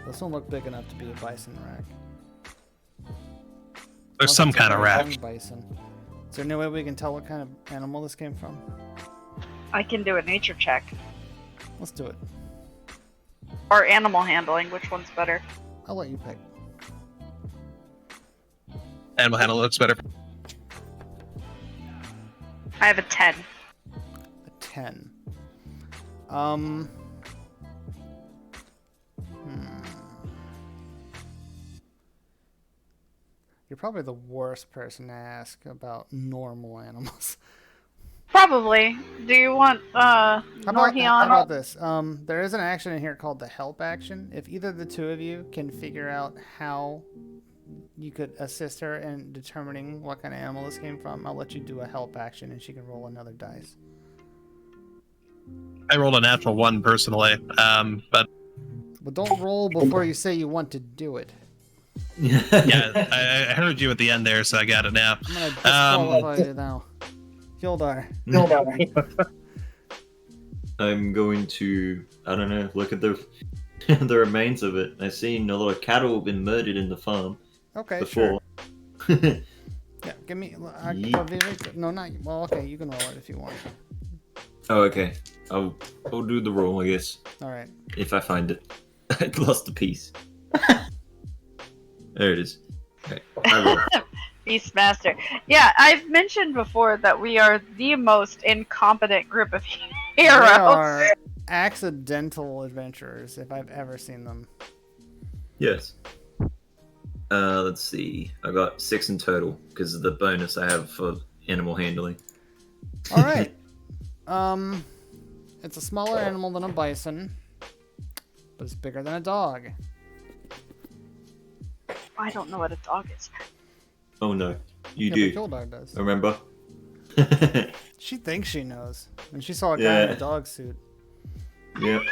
"This don't look big enough to be a bison rack." There's Unless some it's a kind of very rack. young bison. Is there any way we can tell what kind of animal this came from? I can do a nature check. Let's do it. Or animal handling, which one's better? I'll let you pick. Animal handle looks better. I have a 10. A 10. You're probably the worst person to ask about normal animals. Probably. Do you want How about Norhion? this? There is an action in here called the help action. If either of the two of you can figure out how you could assist her in determining what kind of animal this came from, I'll let you do a help action and she can roll another dice. I rolled a natural 1 personally, but But don't roll before you say you want to do it. yeah, I heard you at the end there, so I got it now. I'm gonna disqualify you now. Hildar. I'm going to, I don't know, look at the the remains of it. I've seen a lot of cattle been murdered in the farm Okay, before. sure. Yeah, give me. Yeet. No, not you. Well, okay, you can roll it if you want. Oh, okay. I'll do the roll, I guess, All right. if I find it. I lost a piece. There it is. Okay. I roll. Beastmaster. Yeah, I've mentioned before that we are the most incompetent group of They heroes. are accidental adventurers, if I've ever seen them. Yes. Let's see. I got 6 in total because of the bonus I have for animal handling. All right. It's a smaller animal than a bison, but it's bigger than a dog. I don't know what a dog is. Oh no, you Yeah, do. but Hildar does. Remember? She thinks she knows, and she saw a guy in Yeah. a dog suit. Yep.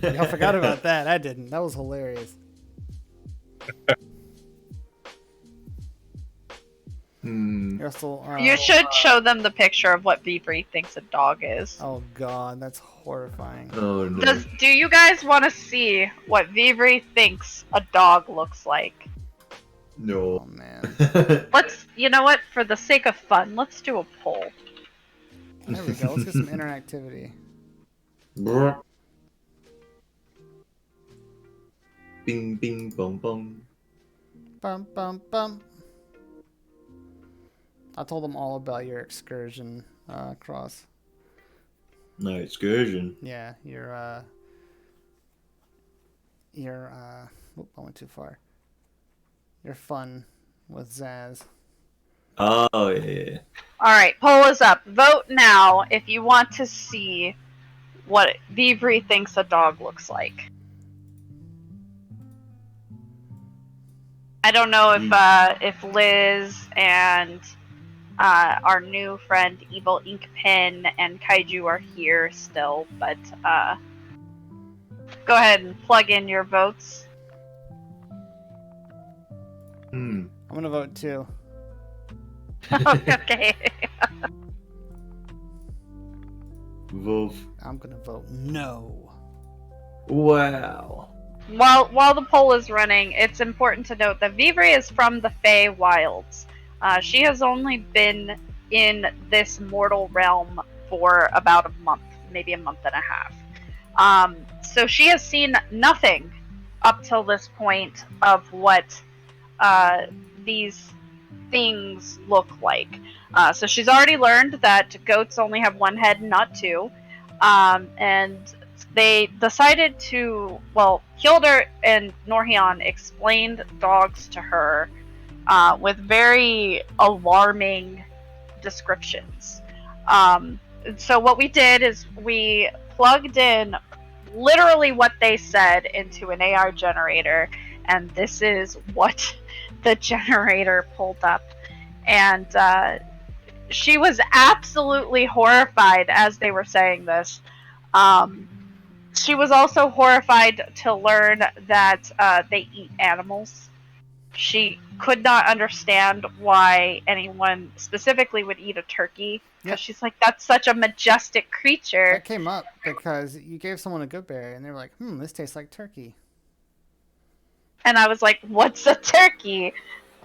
Y'all forgot about that. I didn't. That was hilarious. You're still. You should show them the picture of what Beavery thinks a dog is. Oh god, that's horrifying. Oh no. Do you guys want to see what Beavery thinks a dog looks like? No. Oh man. You know what? For the sake of fun, let's do a poll. There we go. Let's get some interactivity. Brr. bing, bing, bong, bong. Bum, bum, bum. I told them all about your excursion across. No excursion. Yeah, whoop, I went too far. Your fun with Zaz. Oh, yeah. All right, poll is up. Vote now if you want to see what Vivri thinks a dog looks like. I don't know if Liz and our new friend Evil Inkpin and Kaiju are here still, but go ahead and plug in your votes. I'm gonna vote too. Okay. Wolf. I'm gonna vote no. Wow. While the poll is running, it's important to note that Vivre is from the Fey Wilds. She has only been in this mortal realm for about a month, maybe a month and a half. So she has seen nothing up till this point of what these things look like. So she's already learned that goats only have one head, not two. And they decided to, Hilder and Norhion explained dogs to her with very alarming descriptions. So what we did is we plugged in literally what they said into an AI generator, and this is what the generator pulled up. And she was absolutely horrified as they were saying this. She was also horrified to learn that they eat animals. She could not understand why anyone specifically would eat a turkey. Because she's like, that's such a majestic creature. That came up because you gave someone a good berry and they were like, this tastes like turkey. And I was like, what's a turkey?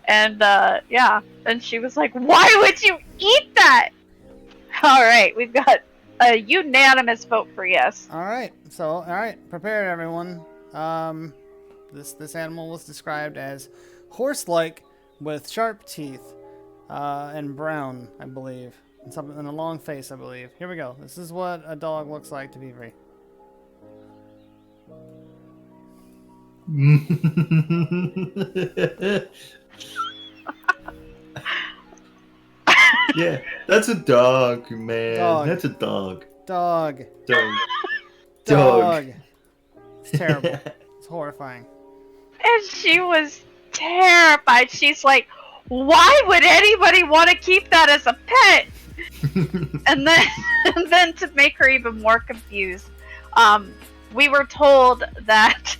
And and she was like, why would you eat that? All right, we've got a unanimous vote for yes. All right, prepare everyone. This animal was described as horse-like with sharp teeth and brown, I believe, and a long face, I believe. Here we go. This is what a dog looks like to Vivri. Yeah, that's a dog, man. Dog. That's a dog. Dog. Dog. Dog. It's terrible. It's horrifying. And she was terrified. She's like, why would anybody want to keep that as a pet? and then to make her even more confused, we were told that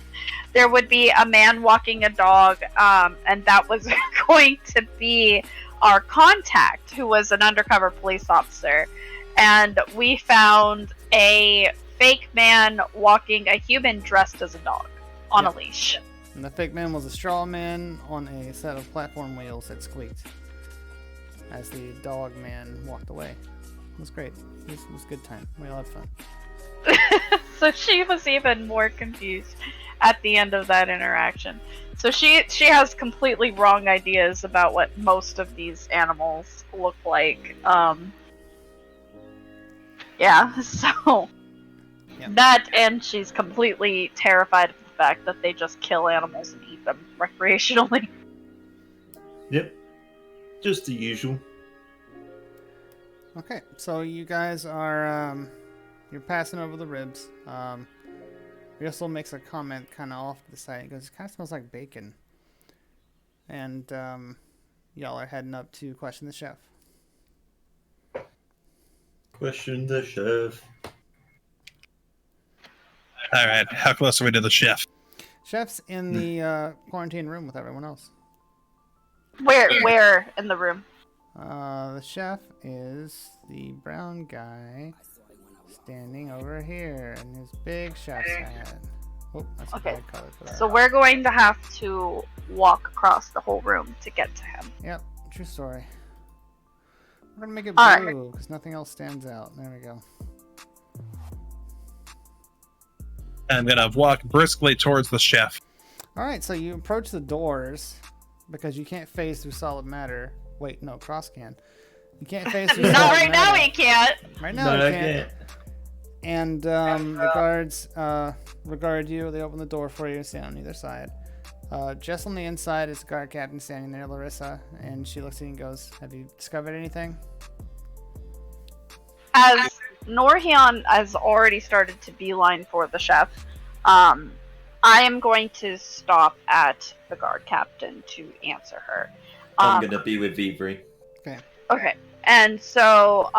there would be a man walking a dog, and that was going to be our contact, who was an undercover police officer. And we found a fake man walking a human dressed as a dog on a leash. And the fake man was a straw man on a set of platform wheels that squeaked as the dog man walked away. It was great. It was a good time. We all had fun. So she was even more confused at the end of that interaction. So she has completely wrong ideas about what most of these animals look like. So that, and she's completely terrified of the fact that they just kill animals and eat them recreationally. Yep. Just the usual. Okay, so you guys are you're passing over the ribs. Russell makes a comment kind of off to the side. He goes, it kind of smells like bacon. And y'all are heading up to question the chef. Question the chef. All right, how close are we to the chef? Chef's in the quarantine room with everyone else. Where in the room? The chef is the brown guy standing over here in his big chef's hat. Oh, that's a bad color for that. So we're going to have to walk across the whole room to get to him. Yep, true story. We're gonna make it All blue because nothing else stands out. There we go. I'm gonna walk briskly towards the chef. All right, so you approach the doors because you can't phase through solid matter. Wait, no, Cross can. You can't phase through Not solid right now, matter. he can't. Right now, No, you I can't. And the guards regard you. They open the door for you, stand on either side. Just on the inside is the guard captain standing there, Larissa, and she looks at you and goes, "Have you discovered anything?" As Norhyun has already started to beeline for the chef, I am going to stop at the guard captain to answer her. I'm gonna be with Vivri. Okay, and so,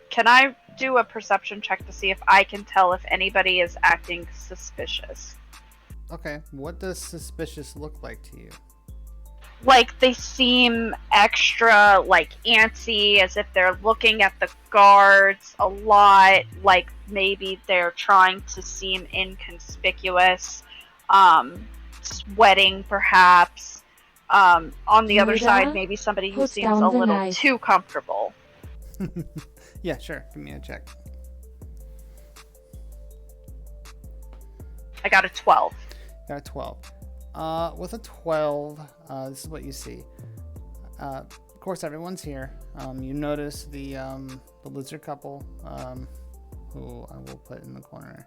can I do a perception check to see if I can tell if anybody is acting suspicious? Okay, what does suspicious look like to you? Like, they seem extra, like, antsy, as if they're looking at the guards a lot, like maybe they're trying to seem inconspicuous, sweating perhaps. On the other side, maybe somebody who seems a little too comfortable. Yeah, sure. Give me a check. I got a 12. Got a 12. With a 12, this is what you see. Of course, everyone's here. You notice the lizard couple, who I will put in the corner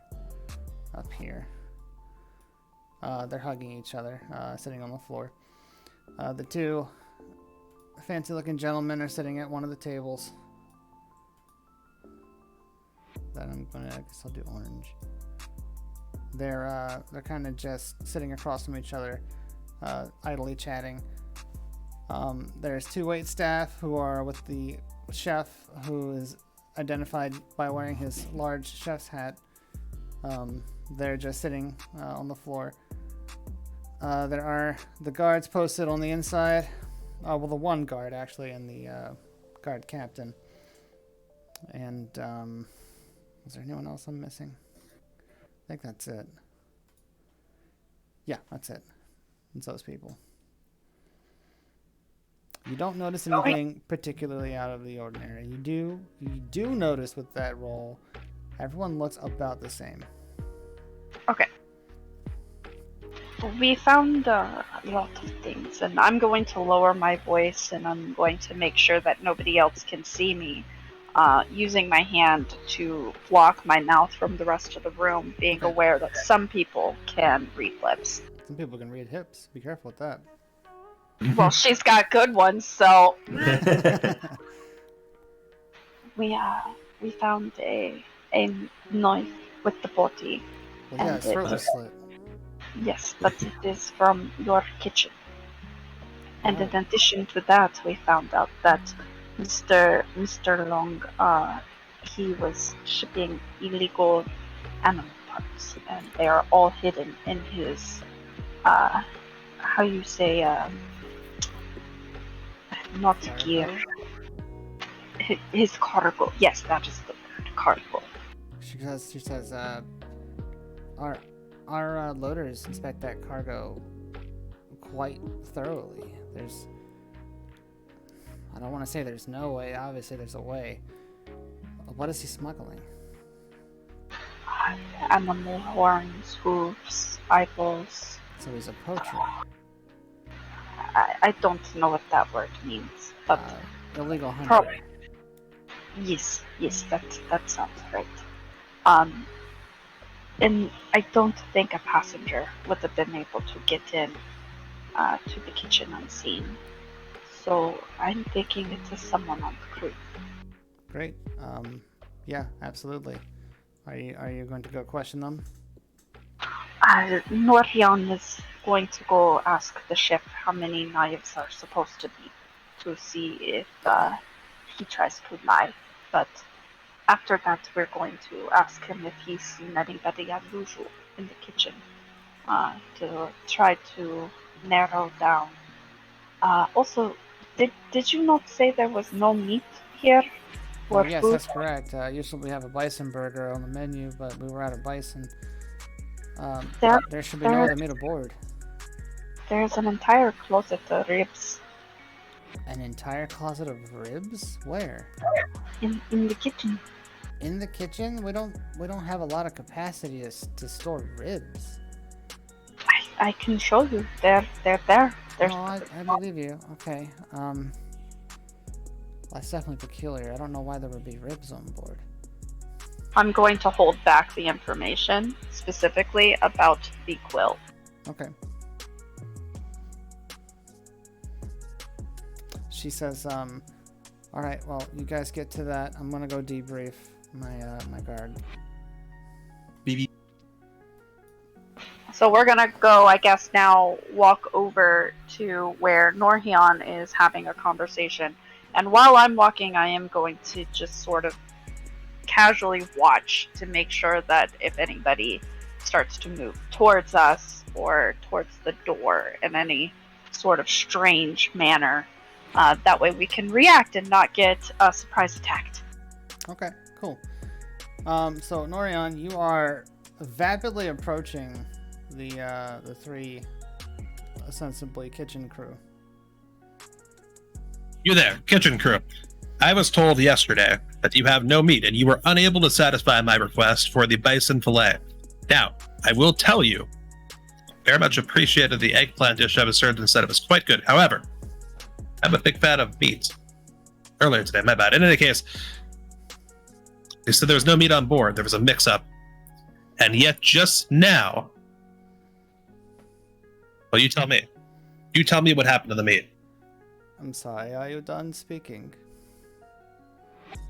up here. They're hugging each other, sitting on the floor. The two fancy-looking gentlemen are sitting at one of the tables. Then I guess I'll do orange. They're kind of just sitting across from each other, idly chatting. There's two wait staff who are with the chef, who is identified by wearing his large chef's hat. They're just sitting on the floor. There are the guards posted on the inside. Well, the one guard actually, and the guard captain. And is there anyone else I'm missing? I think that's it. Yeah, that's it. It's those people. You don't notice anything particularly out of the ordinary. You do notice with that roll, everyone looks about the same. Okay. We found a lot of things, and I'm going to lower my voice, and I'm going to make sure that nobody else can see me, using my hand to block my mouth from the rest of the room, being aware that some people can read lips. Some people can read hips. Be careful with that. Well, she's got good ones, so we found a knife with the body. Well, yeah, his throat was slit. Yes, but it is from your kitchen. And in addition to that, we found out that Mr. Long, he was shipping illegal animal parts, and they are all hidden in his, how you say, not gear. His cargo. Yes, that is the word, cargo. She says, our loaders inspect that cargo quite thoroughly. I don't want to say there's no way. Obviously, there's a way. What is he smuggling? Animal horns, hooves, eyeballs. So he's a poacher. I don't know what that word means, but illegal hunter. Yes, that sounds right. And I don't think a passenger would have been able to get in to the kitchen unseen. So I'm thinking it is someone on the crew. Great. Yeah, absolutely. Are you going to go question them? Norhyun is going to go ask the chef how many knives are supposed to be, to see if he tries to lie. But after that, we're going to ask him if he's seen anybody unusual in the kitchen, to try to narrow down. Also, did you not say there was no meat here? Yes, that's correct. Usually we have a bison burger on the menu, but we were out of bison. There should be no other meat aboard. There's an entire closet of ribs. An entire closet of ribs? Where? In the kitchen. In the kitchen? We don't have a lot of capacity to store ribs. I can show you. They're there. They're No, I believe you. Okay. That's definitely peculiar. I don't know why there would be ribs on board. I'm going to hold back the information specifically about the quill. Okay. She says, all right, well, you guys get to that. I'm gonna go debrief my guard. BB. So we're gonna go, I guess, now walk over to where Norhion is having a conversation. And while I'm walking, I am going to just sort of casually watch to make sure that if anybody starts to move towards us or towards the door in any sort of strange manner, that way we can react and not get surprise attacked. Okay, cool. So Norion, you are rapidly approaching the three ostensibly kitchen crew. You there, kitchen crew. I was told yesterday that you have no meat and you were unable to satisfy my request for the bison fillet. Now, I will tell you, very much appreciated the eggplant dish I was served and said it was quite good. However, I'm a big fan of meat. Earlier today, my bad. In any case, they said there was no meat on board. There was a mix-up. And yet just now... Well, you tell me. You tell me what happened to the meat. I'm sorry, are you done speaking?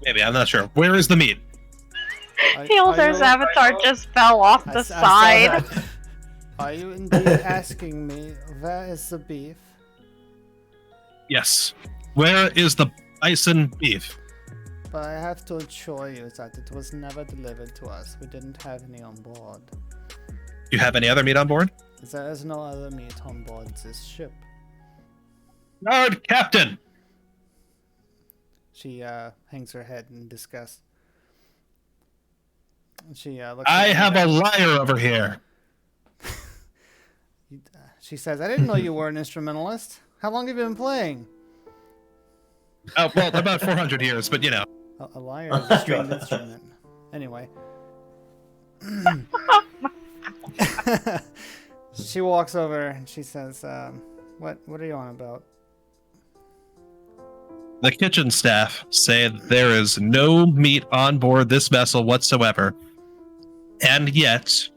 Maybe, I'm not sure. Where is the meat? Fielder's avatar just fell off the side. Are you indeed asking me where is the beef? Yes. Where is the bison beef? But I have to assure you that it was never delivered to us. We didn't have any on board. Do you have any other meat on board? There is no other meat on board this ship. Guard Captain! She hangs her head in disgust. She looks. I have a liar over here. She says, "I didn't know you were an instrumentalist. How long have you been playing?" Oh, well, about 400 years, but you know. A lyre is a stringed instrument. Anyway. She walks over and she says, what are you on about? The kitchen staff say that there is no meat on board this vessel whatsoever. And yet,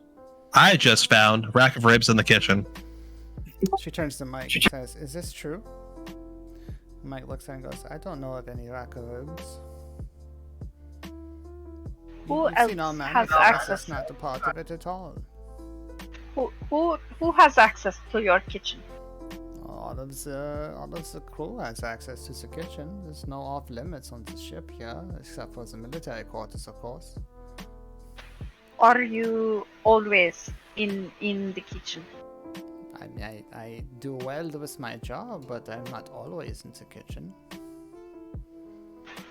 I just found a rack of ribs in the kitchen. She turns to Mike and says, "Is this true?" Mike looks at her and goes, "I don't know of any rack of ribs." Who You've else seen our has manifest, access? that's not a part of it at all. Who has access to your kitchen? All of the crew has access to the kitchen. There's no off limits on the ship here, except for the military quarters, of course. Are you always in the kitchen? I mean, I do well with my job, but I'm not always in the kitchen.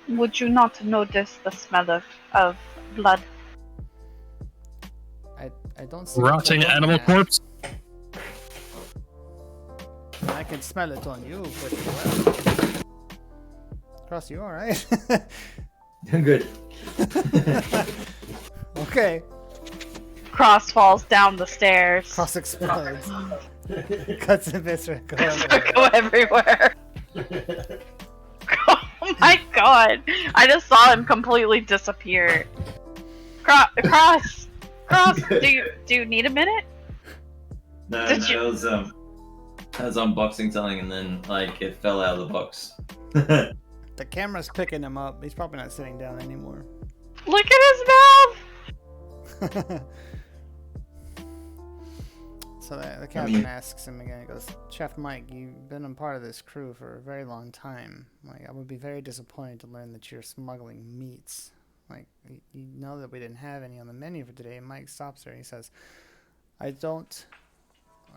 Would you not notice the smell of blood? I don't see what Rotting you're animal looking at. corpse? I can smell it on you pretty well. Cross, you alright? I'm good. Okay. Cross falls down the stairs. Cross explodes. Cuts and bits go Go everywhere. Oh my god! I just saw him completely disappear. Cross, do you need a minute? No, Did no, you- I was unboxing something and then like it fell out of the box. The camera's picking him up. He's probably not sitting down anymore. Look at his mouth. So the captain asks him again. He goes, "Chef Mike, you've been a part of this crew for a very long time. Like, I would be very disappointed to learn that you're smuggling meats. Like, you know that we didn't have any on the menu for today." And Mike stops her. He says, "I don't."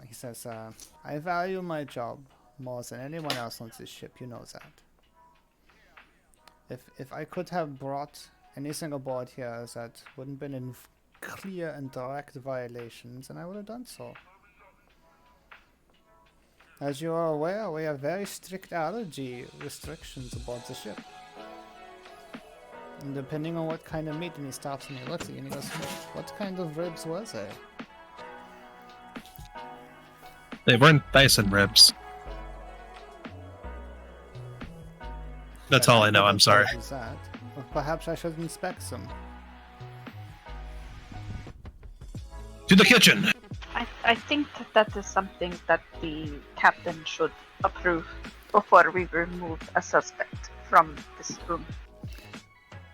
He says, "I value my job more than anyone else on this ship. You know that. If I could have brought anything aboard here that wouldn't been in clear and direct violations, then I would have done so. As you are aware, we have very strict allergy restrictions aboard the ship. And depending on what kind of meat," and he stops and he looks at you and he goes, "What kind of ribs was they?" They weren't bison ribs. That's all I know. I'm sorry. Is that? Well, perhaps I should inspect some. To the kitchen. I think that is something that the captain should approve before we remove a suspect from this room.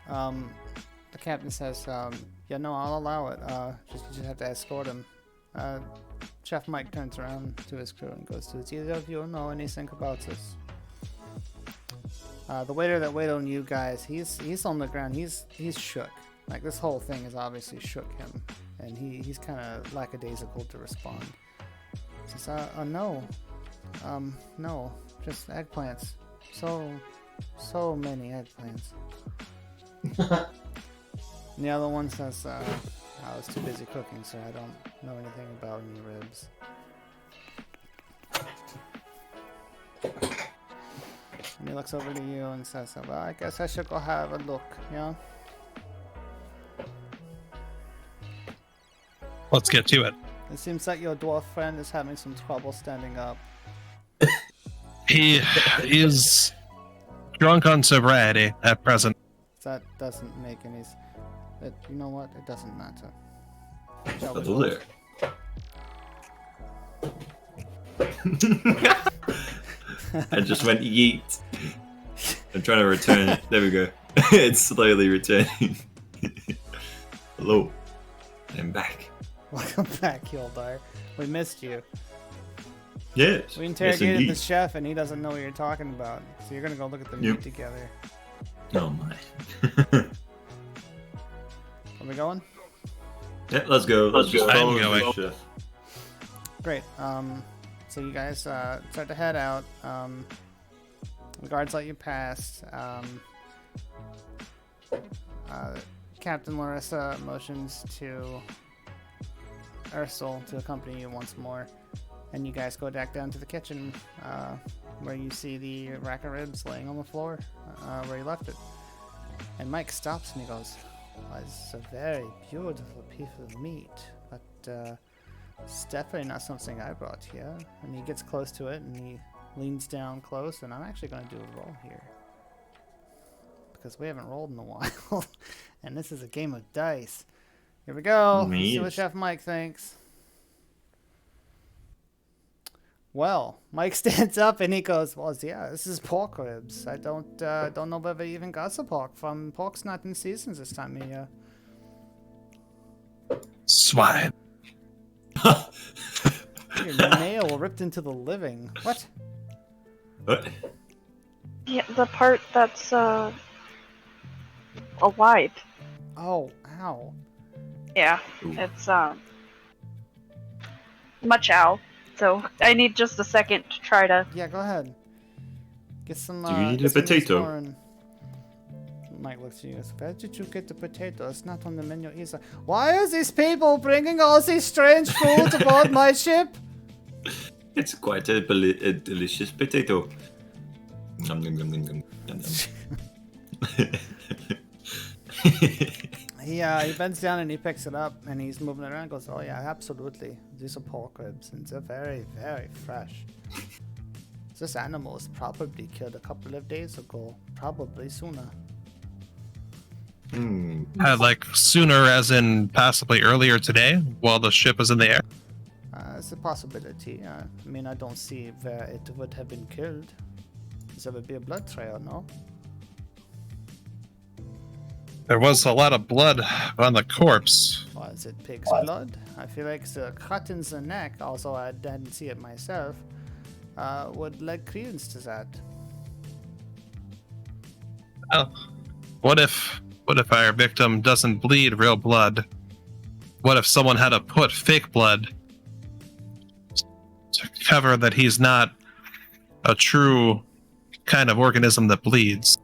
The captain says, yeah, no, I'll allow it. You just have to escort him. Chef Mike turns around to his crew and goes, does either of you know anything about this? The waiter that waited on you guys, he's on the ground. He's shook. Like, this whole thing has obviously shook him, and he's kind of lackadaisical to respond. He says, no, no, just eggplants. So many eggplants. And the other one says, I was too busy cooking, so I don't know anything about any ribs. And he looks over to you and says, well, I guess I should go have a look, yeah? Let's get to it. It seems like your dwarf friend is having some trouble standing up. He is drunk on sobriety at present. That doesn't make any... you know what? It doesn't matter. Hello there. I just went yeet. I'm trying to return it. There we go. It's slowly returning. Hello. I'm back. Welcome back, Hildar. We missed you. Yes. We yes, interrogated indeed. the chef and he doesn't know what you're talking about. So you're gonna go look at the meat together. Oh my. Are we going? Yeah, let's go. Let's just follow I'm going. the chef. Great. So you guys start to head out. The guards let you pass. Captain Larissa motions to Ursel to accompany you once more, and you guys go back down to the kitchen, where you see the rack of ribs laying on the floor, where you left it. And Mike stops and he goes, well, it's a very beautiful piece of meat, but it's definitely not something I brought here. And he gets close to it and he leans down close, and I'm actually going to do a roll here, because we haven't rolled in a while. And this is a game of dice. Here we go. Let's see what Chef Mike thinks. Well, Mike stands up and he goes, well, yeah, this is pork ribs. I don't know whether he even got some pork from. Pork's not in seasons this time of year. Swine. Your nail ripped into the living. What? What? Yeah, the part that's alive. Oh, ow. Yeah, Ooh. it's much ow. So I need just a second to try to. Yeah, go ahead. Get some. Do you need get a some of this potato? corn. Mike looks at you and goes, where did you get the potato? It's not on the menu either. Why are these people bringing all these strange foods aboard my ship? It's quite a delicious potato. Nom, nom, nom, nom, nom, nom, nom. He bends down and he picks it up and he's moving it around and goes, oh yeah, absolutely. These are pork ribs and they're very, very fresh. This animal was probably killed a couple of days ago. Probably sooner. Like sooner, as in possibly earlier today, while the ship was in the air. It's a possibility. I mean, I don't see where it would have been killed. There would be a blood trail, no? There was a lot of blood on the corpse. Was it pig's blood? I feel like the cut in the neck, although I didn't see it myself, would lend credence to that. Oh, what if our victim doesn't bleed real blood? What if someone had to put fake blood to cover that he's not a true kind of organism that bleeds?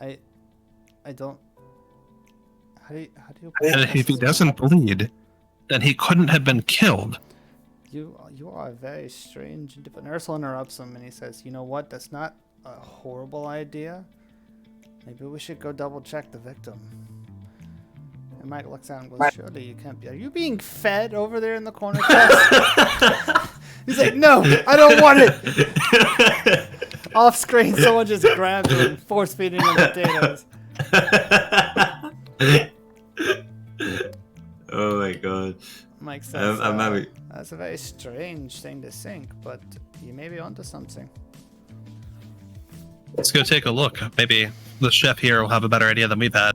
I don't. How do you? And if he doesn't bleed, then he couldn't have been killed. You are very strange. And Ursula interrupts him and he says, you know what? That's not a horrible idea. Maybe we should go double check the victim. And Mike looks out and goes, surely you can't be. Are you being fed over there in the corner? He's like, no, I don't want it. Off screen, someone just grabs him and force feeding him potatoes. Oh my god. Mike says, I'm having... that's a very strange thing to think, but you may be onto something. Let's go take a look. Maybe the chef here will have a better idea than we've had.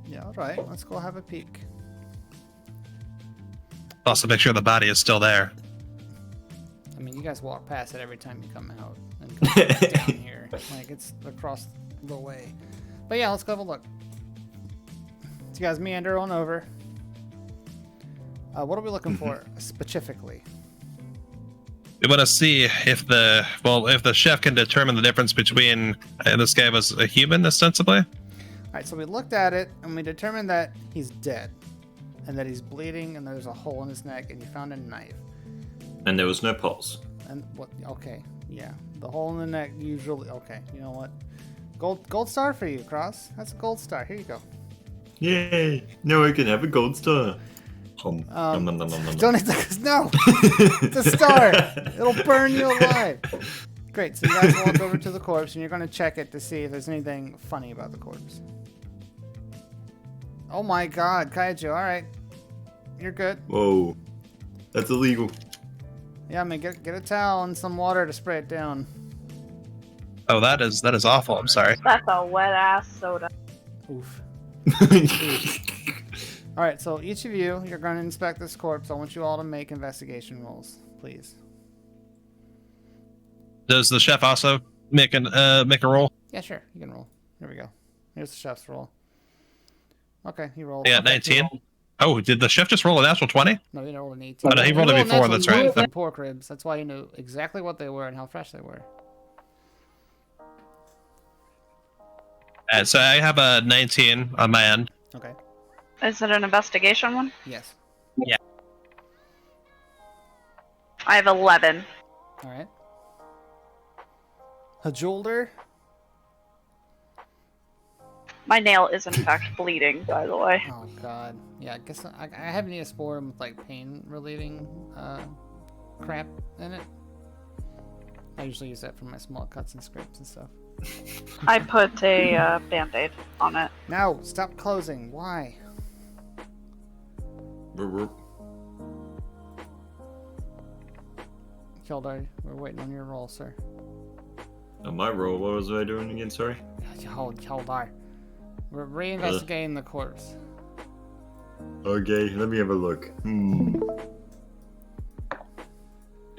Yeah, all right. Let's go have a peek. Also, make sure the body is still there. I mean, you guys walk past it every time you come out and come down here. Like, it's across the way. But yeah, let's go have a look. So you guys meander on over. What are we looking for specifically? We want to see if the chef can determine the difference between this guy was a human, ostensibly. All right, so we looked at it and we determined that he's dead, and that he's bleeding, and there's a hole in his neck, and you found a knife. And there was no pulse. And what? Okay, yeah, the hole in the neck usually. Okay, you know what? Gold star for you, Cross. That's a gold star. Here you go. Yay! Now I can have a gold star. Don't no. It's a star. It'll burn you alive. Great. So you guys walk over to the corpse, and you're going to check it to see if there's anything funny about the corpse. Oh my God, Kaiju. All right, you're good. Whoa, that's illegal. Yeah, I mean, get a towel and some water to spray it down. Oh, that is awful. I'm sorry. That's a wet ass soda. Oof. All right, so each of you, you're going to inspect this corpse. I want you all to make investigation rolls, please. Does the chef also make a roll? Yeah, sure. You can roll. Here we go. Here's the chef's roll. Okay, he rolled. Yeah, 19. Oh, did the chef just roll a natural 20? No, he rolled an 18. Oh, no, he rolled it before. That's right. From pork ribs. That's why he knew exactly what they were and how fresh they were. So I have a 19 on my end. Okay. Is it an investigation one? Yes. Yeah. I have 11. All right. Hajolder. My nail is in fact bleeding, by the way. Oh God. Yeah, I guess I have Neosporin with like pain relieving crap in it. I usually use that for my small cuts and scrapes and stuff. I put a band-aid on it. Now, stop closing. Why? Kildar, we're waiting on your roll, sir. On my roll, what was I doing again? Sorry. Kildar. We're reinvestigating the corpse. Okay, let me have a look.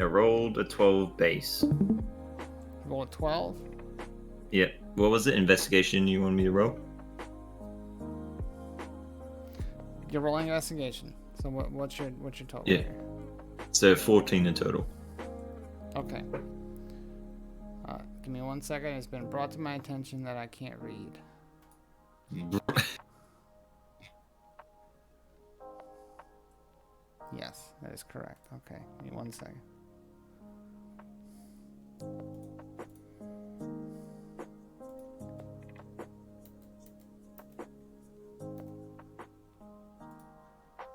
I rolled a 12 base. Roll a 12. Yeah. What was it? Investigation you wanted me to roll? You're rolling investigation. So what's your total? Yeah. Here? So 14 in total. Okay. Give me 1 second. It's been brought to my attention that I can't read. Yes, that is correct. Okay, give me 1 second.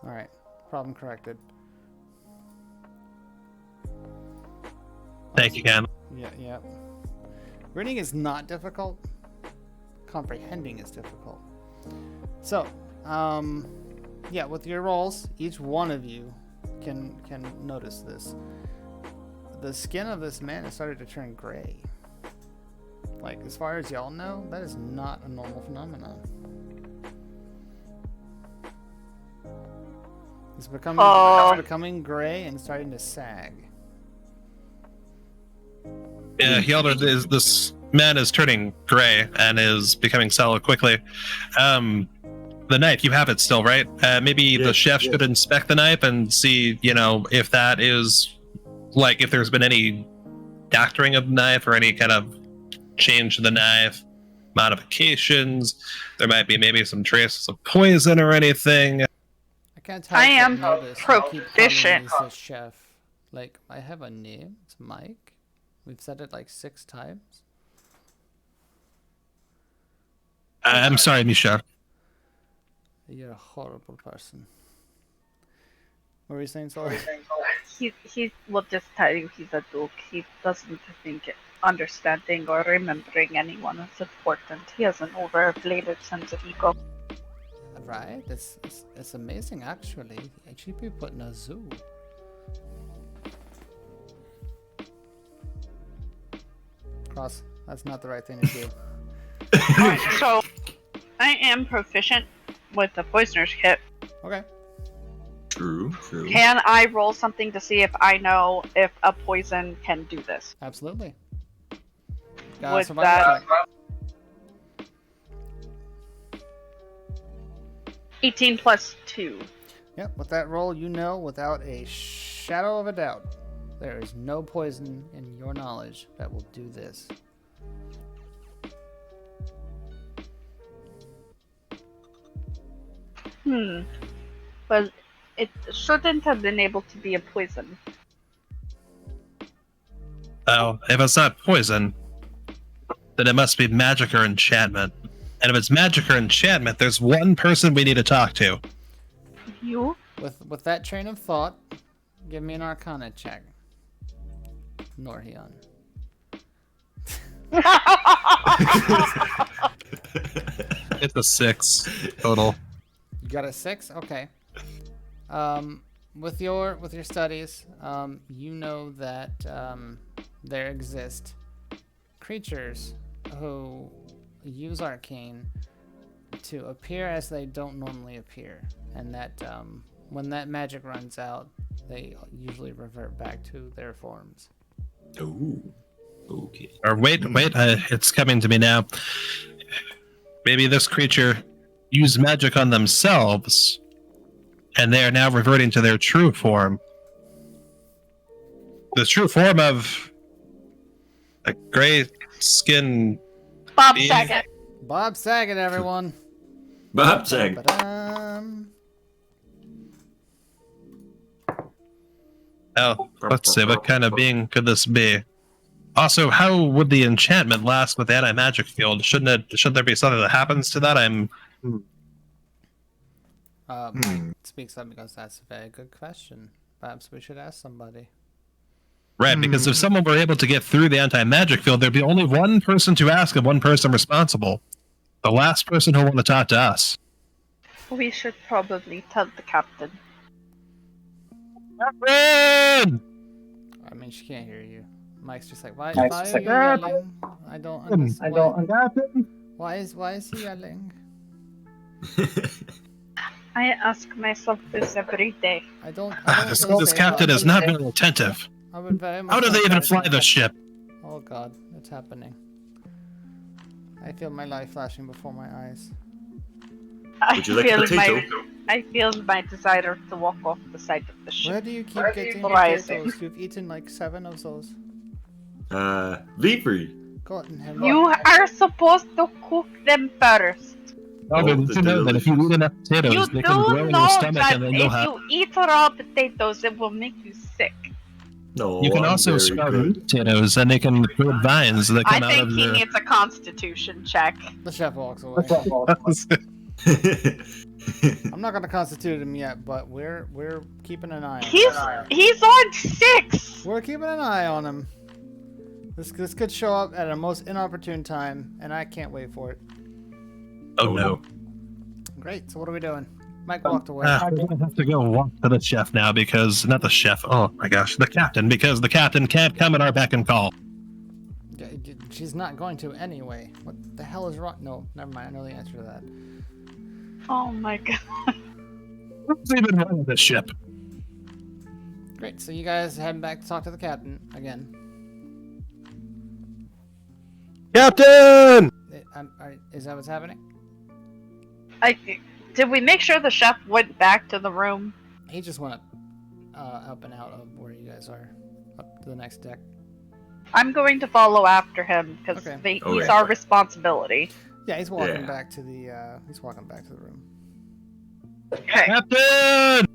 Alright, problem corrected. Thank you, Cam. Yeah. Reading is not difficult. Comprehending is difficult. So, yeah, with your rolls, each one of you can notice this. The skin of this man has started to turn gray. Like, as far as y'all know, that is not a normal phenomenon. It's becoming gray and starting to sag. Yeah, this man is turning gray and is becoming solid quickly. The knife, you have it still, right? Maybe the chef should inspect the knife and see, if that is, like, if there's been any doctoring of the knife or any kind of change to the knife, modifications. There might be maybe some traces of poison or anything. I can't tell. I am proficient. He's a chef. Like, I have a name. It's Mike. We've said it like 6 times. I'm sorry, Misha. You're a horrible person. What were you saying, sorry? he will just tell you he's a duke. He doesn't think understanding or remembering anyone is important. He has an overinflated sense of ego. Right? It's amazing, actually. He should be put in a zoo. Cross. That's not the right thing to do. Alright, so I am proficient with the poisoner's kit. Okay. True. Can I roll something to see if I know if a poison can do this? Absolutely. Would survival that check. 18 plus 2? Yep, with that roll, you know without a shadow of a doubt, there is no poison in your knowledge that will do this. But it shouldn't have been able to be a poison. Oh, if it's not poison, then it must be magic or enchantment. And if it's magic or enchantment, there's one person we need to talk to. You? With that train of thought, give me an Arcana check. Norhion. It's a 6 total. You got a 6? Okay. With your studies, you know that there exist creatures who use arcane to appear as they don't normally appear, and that when that magic runs out, they usually revert back to their forms. Oh, okay. Or wait, it's coming to me now. Maybe this creature used magic on themselves, and they are now reverting to their true form. The true form of a gray skin. Bob being. Saget. Bob Saget, everyone. Bob Saget. Ba-dum. Oh, let's see, what kind of being could this be? Also, how would the enchantment last with the anti-magic field? Shouldn't there be something that happens to that? Mike speaks up because that's a very good question. Perhaps we should ask somebody. Right, because if someone were able to get through the anti-magic field, there'd be only one person to ask and one person responsible. The last person who want to talk to us. We should probably tell the captain. Captain! I mean, she can't hear you. Mike's just like, why are you yelling? I don't understand. Why is he yelling? I ask myself this every day. I don't This captain is not very attentive. I would very much How do they like even that. fly the ship? Oh god, it's happening. I feel my life flashing before my eyes. Would you like a potato? I feel my desire to walk off the side of the ship. Where do you keep getting Rising. potatoes? You've eaten like 7 of those. Vipery. God in heaven. You are supposed to cook them first. Oh, but did you know that if you eat enough potatoes, You they do can grow in your know stomach that and then if you'll have... you eat raw potatoes, it will make you sick. No, You can I'm also very sprout good. potatoes and they can grow vines that I come out think of he your... needs a constitution check. The chef walks away. I'm not gonna constitute him yet, but we're keeping an eye on him. He's on 6. We're keeping an eye on him. This could show up at a most inopportune time, and I can't wait for it. Oh no. Great, so what are we doing? Mike walked away. We're gonna have to go walk to the chef now because... Not the chef, oh my gosh, the captain, because the captain can't come at our beck and call. She's not going to anyway. What the hell is wrong? No, never mind, I know the answer to that. Oh my god. Who's even running this ship? Great, so you guys heading back to talk to the captain again. Captain! Is that what's happening? Did we make sure the chef went back to the room? He just went up and out of where you guys are, up to the next deck. I'm going to follow after him because Okay. he's our responsibility. Yeah, he's walking back to the room. Okay. Captain!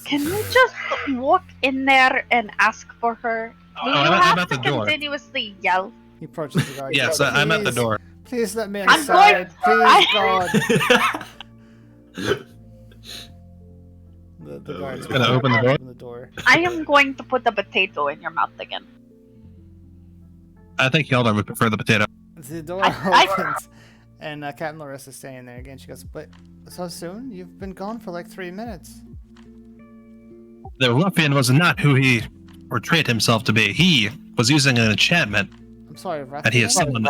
Can you just walk in there and ask for her? Do you I'm have at to the door. continuously yell? He approaches the guard. Yes, I'm at the door. Please let me I'm inside. going- Please, God. the guards Gonna open the door? open the door. I am going to put the potato in your mouth again. I think Hildar would prefer the potato. The door I- opens, and Captain Larissa's standing there again. She goes, "But so soon? You've been gone for like 3 minutes." The ruffian was not who he portrayed himself to be. He was using an enchantment I'm sorry, that he Ruffian? has summoned.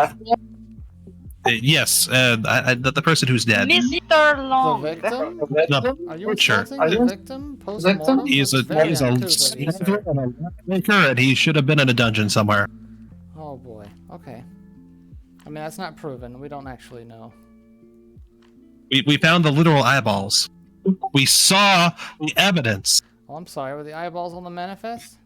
Yes, the person who's dead. Mr. The Long. victim? The Are you butcher. insulting the victim post-mortem? He's a That's very uncouth of you, scoundrel sir. and a maker, and he should have been in a dungeon somewhere. Oh boy. Okay. I mean, that's not proven. We don't actually know. We found the literal eyeballs. We saw the evidence. Oh, I'm sorry. Were the eyeballs on the manifest?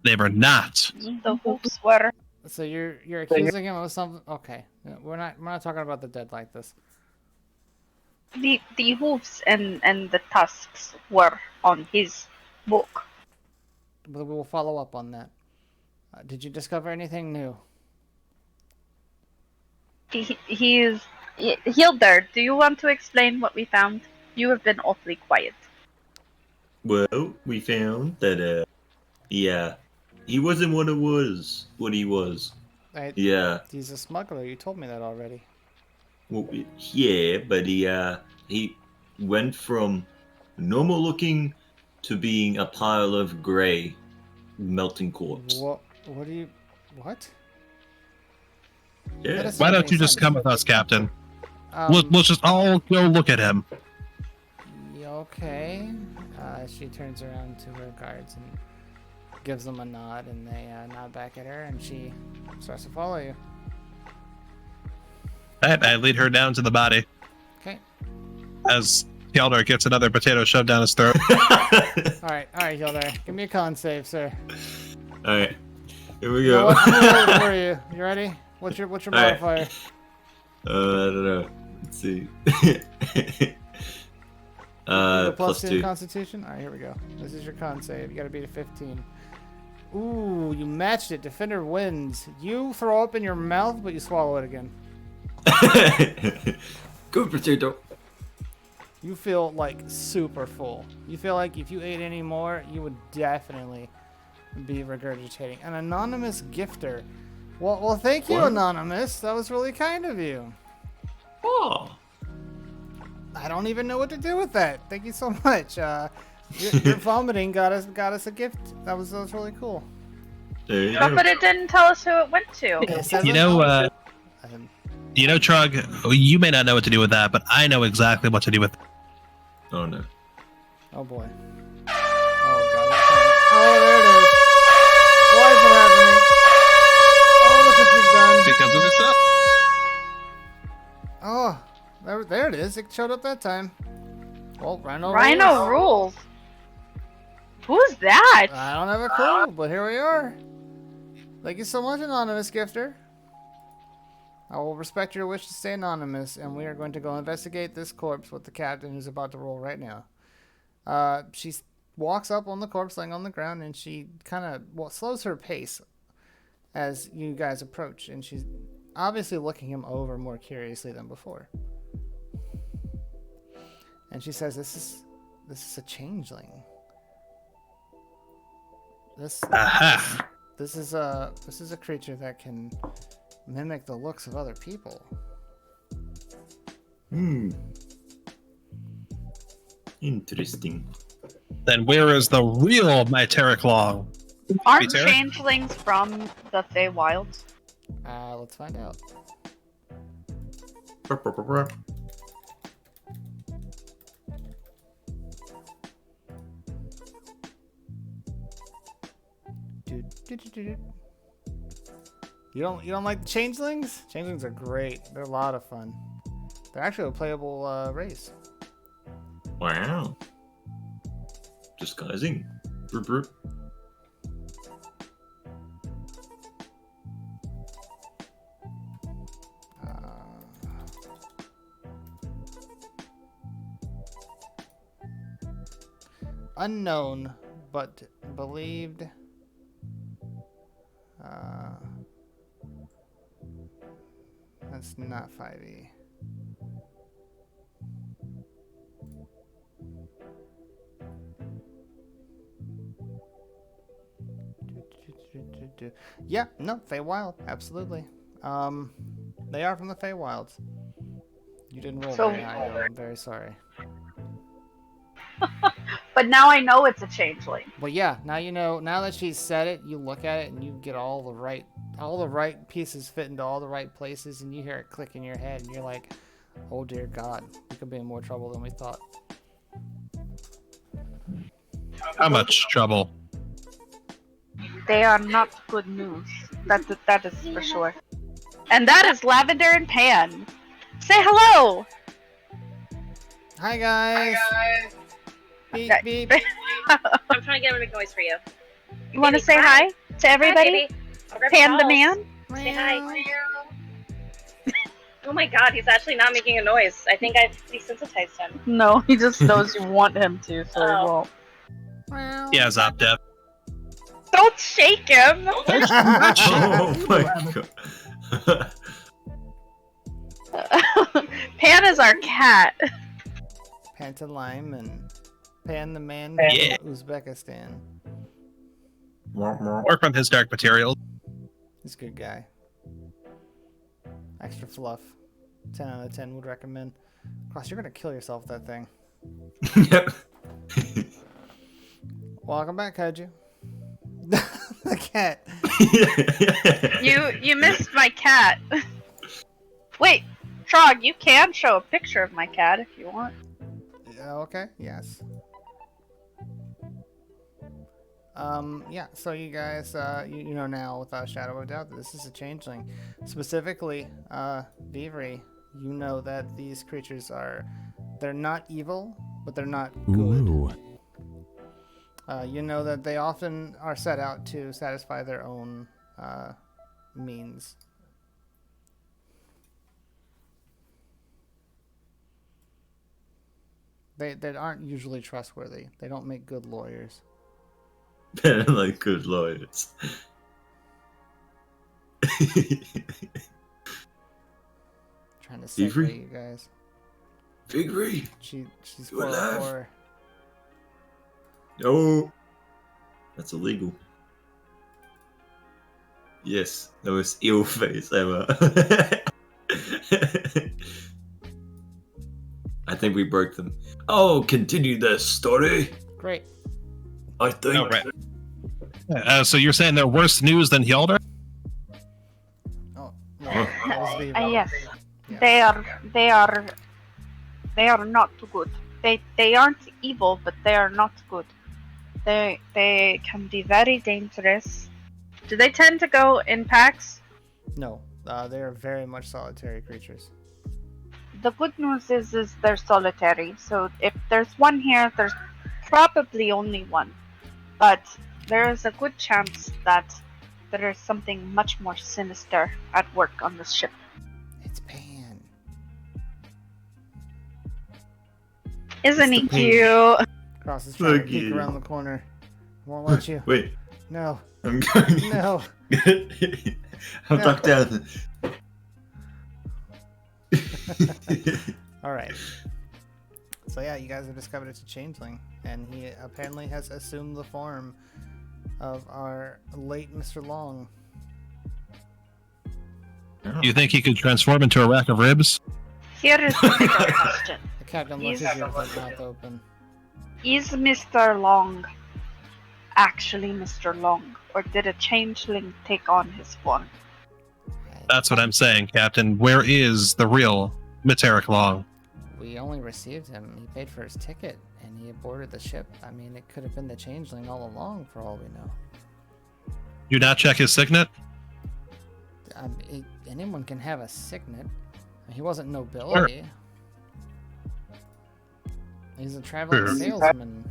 They were not. The hoops were. So you're accusing him of something? Okay. We're not talking about the dead like this. The hooves and the tusks were on his book. But we will follow up on that. Did you discover anything new? He is Hilder. Do you want to explain what we found? You have been awfully quiet. Well, we found that, yeah, he wasn't what he was. Yeah. He's a smuggler. You told me that already. Well, yeah, but he went from normal looking to being a pile of gray, melting corpse. What do you... What? Yeah. doesn't Why make don't any you just sense. come with us, Captain? Um, We'll just all go look at him. yeah, okay. She turns around to her guards and gives them a nod, and they nod back at her, and she starts to follow you. I lead her down to the body Okay. as Hildar gets another potato shoved down his throat. Alright, Hilda. Give me a con save, sir. Alright. Here we No, go. what roll for you? You ready? What's your Alright. modifier? I don't know. Let's see. Plus plus 2 two. Constitution? Alright, here we go. This is your con save. You gotta beat a 15. Ooh, you matched it. Defender wins. You throw up in your mouth, but you swallow it again. Good potato. You feel like super full. You feel like if you ate any more, you would definitely be regurgitating. An anonymous gifter. Well, thank you, What? Anonymous. That was really kind of you. Oh. I don't even know what to do with that. Thank you so much. Your vomiting got us a gift. That was really cool. There you Oh, go. but it didn't tell us who it went to. It says You know, Um, Trug, you may not know what to do with that, but I know exactly what to do with it. Oh no. oh boy. Oh god. Oh, there it is. Why is it happening? Oh, look what you've done. Because of itself. Oh, there it is. It showed up that time. Well, Rhino Rhino rules. Who's that? I don't have a clue, but here we are. Thank you so much, Anonymous Gifter. I will respect your wish to stay anonymous, and we are going to go investigate this corpse with the captain who's about to roll right now. She walks up on the corpse laying on the ground, and she kind of slows her pace as you guys approach, and she's obviously looking him over more curiously than before. And she says, "This is a changeling. Aha. This is a creature that can mimic the looks of other people." Interesting. Then where is the real Myteric Long? Aren't Peter? changelings from the Feywilds? Let's find out. You don't like the changelings? Changelings are great. They're a lot of fun. They're actually a playable race. Wow. Disguising. Broop, broop. Unknown, but believed. That's not 5e. Yeah, no, Feywild, absolutely. They are from the Feywilds. You didn't roll So- very high, though. I'm very sorry. But now I know it's a changeling. Well, yeah, now you know. Now that she's said it, you look at it and you get all the right pieces fit into all the right places, and you hear it click in your head, and you're like, "Oh dear God, we could be in more trouble than we thought." How much trouble? They are not good news. That is for sure. And that is Lavender and Pan. Say hello. Hi guys. Beep beep. I'm trying to get a big noise for you. You want to say hi to everybody? Hi, Pan the man. Say hi. Oh my god, he's actually not making a noise. I think I've desensitized him. No, he just knows you want him to, so he won't. Yeah, Zop Dev. Don't shake him. Oh my god. Pan is our cat. Panta Lime and Pan the Man Yeah. from Uzbekistan. Or from his dark material. He's a good guy. Extra fluff. 10 out of 10 would recommend. Cross, you're gonna kill yourself with that thing. Yep. Welcome back, Kaiju. The cat. You missed my cat. Wait, Trog, you can show a picture of my cat if you want. Okay, yes. Yeah, so you guys, you know now without a shadow of a doubt that this is a changeling. Specifically, Beavery, you know that these creatures they're not evil, but they're not good. You know that they often are set out to satisfy their own means. They aren't usually trustworthy. They don't make good lawyers. They're like good lawyers. Trying to segue Beavery? you guys. Beavery. She's You alive? 404. No. That's illegal. Yes, the most ill face ever. I think we broke them. Oh, continue the story. Great. I think. Oh, right. So you're saying they're worse news than Hjalder? Oh, no, that was Beavery. Yes, Yeah. they are not good. They aren't evil, but they are not good. They can be very dangerous. Do they tend to go in packs? No, they are very much solitary creatures. The good news is they're solitary. So if there's one here, there's probably only one. But there is a good chance that there is something much more sinister at work on this ship. It's Pan. Isn't he Mr. Pan. cute? Cross is trying to Look peek you. around the corner. Won't let you. Wait, No. I'm going. No. I'm No. tucked down. Alright. So yeah, you guys have discovered it's a changeling, and he apparently has assumed the form of our late Mr. Long. Do you think he could transform into a rack of ribs? Here is the bigger question. The captain looks at you with his mouth open. Is Mr. Long actually Mr. Long, or did a changeling take on his form? That's what I'm saying, Captain. Where is the real Meteric Long? We only received him. He paid for his ticket, and he boarded the ship. I mean, it could have been the changeling all along, for all we know. Do not check his signet? Anyone can have a signet. He wasn't nobility. He's a traveling Sure. salesman.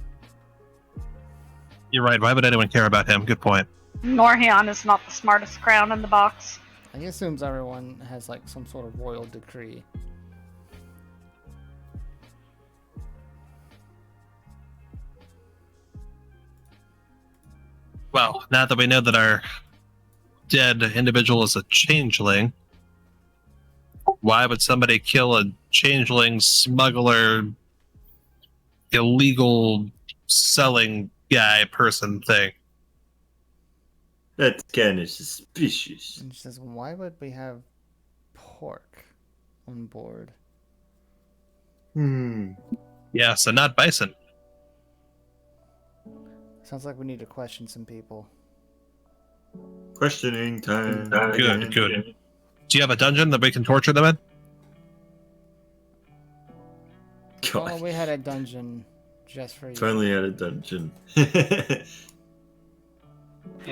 You're right. Why would anyone care about him? Good point. Norhion is not the smartest crown in the box. He assumes everyone has like some sort of royal decree. Well, now that we know that our dead individual is a changeling, why would somebody kill a changeling smuggler, illegal selling guy person thing? That's kind of suspicious. And she says, why would we have pork on board? Yeah, so not bison. Sounds like we need to question some people. Questioning time. Good, good. Do you have a dungeon that we can torture them in? Oh, God, we had a dungeon just for you. finally had a dungeon.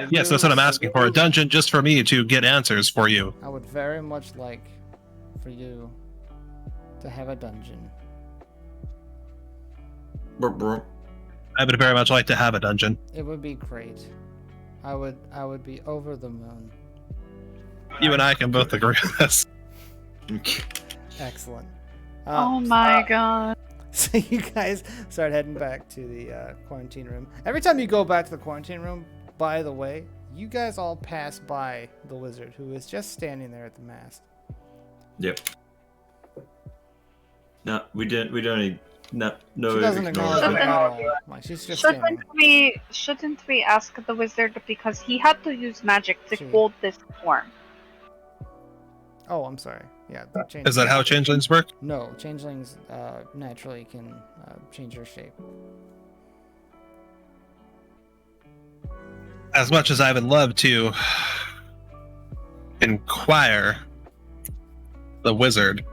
Yes, that's what I'm asking for. A dungeon just for me to get answers for you. I would very much like for you to have a dungeon. I would very much like to have a dungeon. It would be great. I would be over the moon. You and I can both agree on this. Excellent. Oh my god. So you guys start heading back to the quarantine room. Every time you go back to the quarantine room, by the way, you guys all pass by the wizard who is just standing there at the mast. Yep. No, we don't. No. She doesn't acknowledge it at all. Like, she's just standing. Shouldn't we ask the wizard because he had to use magic to She- hold this form? Oh, I'm sorry. Yeah. Is that how changelings work? No, changelings naturally can change their shape. As much as I would love to inquire the wizard.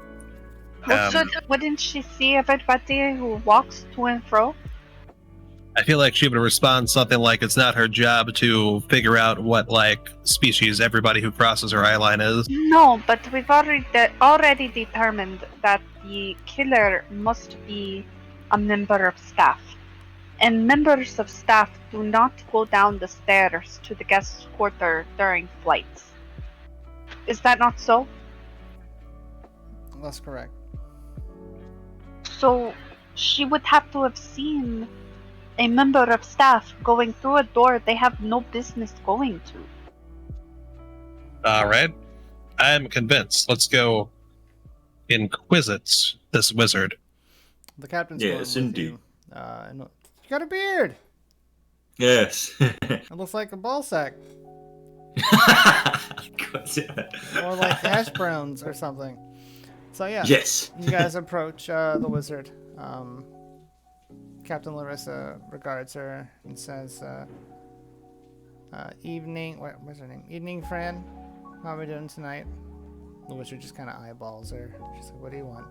Wouldn't she see everybody who walks to and fro? I feel like she would respond something like it's not her job to figure out what species everybody who crosses her eye line is. No, but we've already determined that the killer must be a member of staff. And members of staff do not go down the stairs to the guest quarter during flights. Is that not so? That's correct. So she would have to have seen a member of staff going through a door they have no business going to. All right. I'm convinced. Let's go inquisite this wizard. The captain's Yes, going with indeed. you. And you got a beard. Yes. It looks like a ball sack. Or like hash browns or something. So yeah. Yes. You guys approach the wizard. Captain Larissa regards her and says, evening, what's her name? Evening, friend. How are we doing tonight? The wizard just kind of eyeballs her. She's like, what do you want?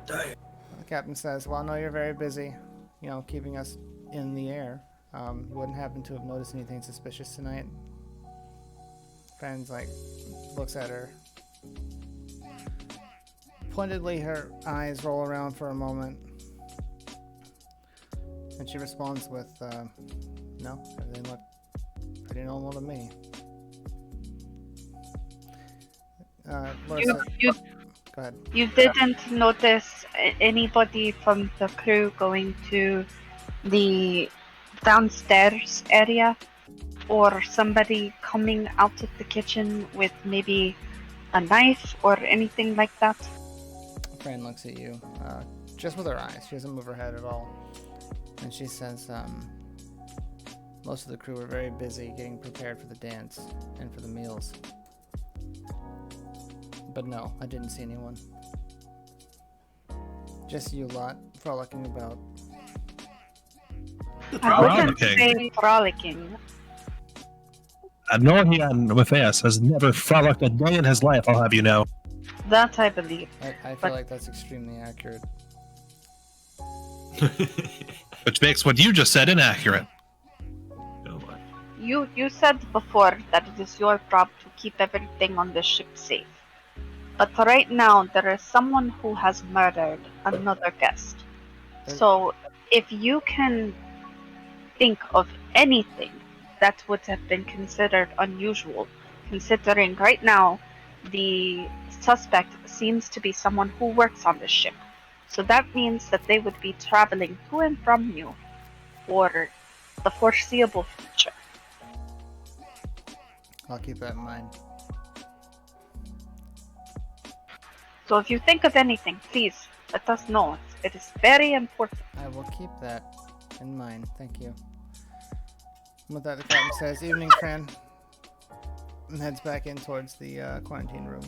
The captain says, well, I know you're very busy, keeping us in the air. You wouldn't happen to have noticed anything suspicious tonight? Friend's looks at her. Pointedly, her eyes roll around for a moment. And she responds with, no, everything looked pretty normal to me. Larissa, You go ahead. You didn't notice anybody from the crew going to the downstairs area? Or somebody coming out of the kitchen with maybe a knife or anything like that? Fran looks at you, just with her eyes. She doesn't move her head at all. And she says, most of the crew were very busy getting prepared for the dance and for the meals. But no, I didn't see anyone. Just you lot frolicking about. I wouldn't Frolicking. say frolicking. Norhian Matthias has never frolicked a day in his life, I'll have you know. That I believe. I feel like that's extremely accurate. Which makes what you just said inaccurate. You said before that it is your job to keep everything on the ship safe. But right now there is someone who has murdered another guest. So if you can think of anything that would have been considered unusual, considering right now the suspect seems to be someone who works on the ship. So that means that they would be traveling to and from you for the foreseeable future. I'll keep that in mind. So if you think of anything, please let us know. It is very important. I will keep that in mind. Thank you. With that, the captain says, "Evening, friend," and heads back in towards the quarantine room.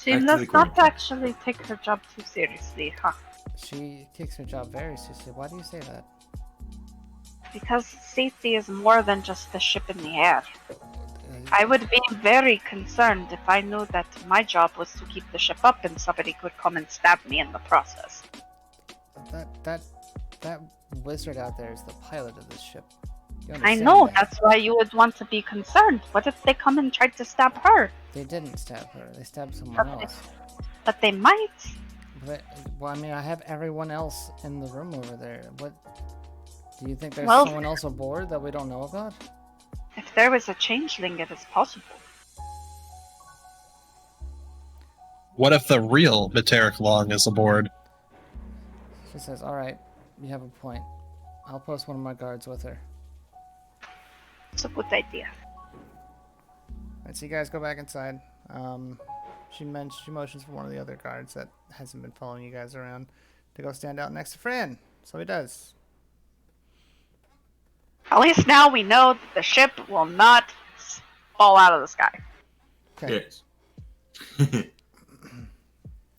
She Back to does the not quarantine. actually take her job too seriously, huh? She takes her job very seriously. Why do you say that? Because safety is more than just the ship in the air. Uh, I would be very concerned if I knew that my job was to keep the ship up and somebody could come and stab me in the process. That wizard out there is the pilot of this ship. You I understand know, that? that's why you would want to be concerned. What if they come and tried to stab her? They didn't stab her. They stabbed someone Okay. else. But they might. But, well, I mean, I have everyone else in the room over there. What? Do you think there's Well- someone else aboard that we don't know about? If there was a changeling, it is possible. What if the real Materic Long is aboard? She says, "All right, you have a point. I'll post one of my guards with her." It's a good idea. Alright, so you guys go back inside. She motions for one of the other guards that hasn't been following you guys around to go stand out next to Fran. So he does. At least now we know that the ship will not fall out of the sky. Okay. Yes.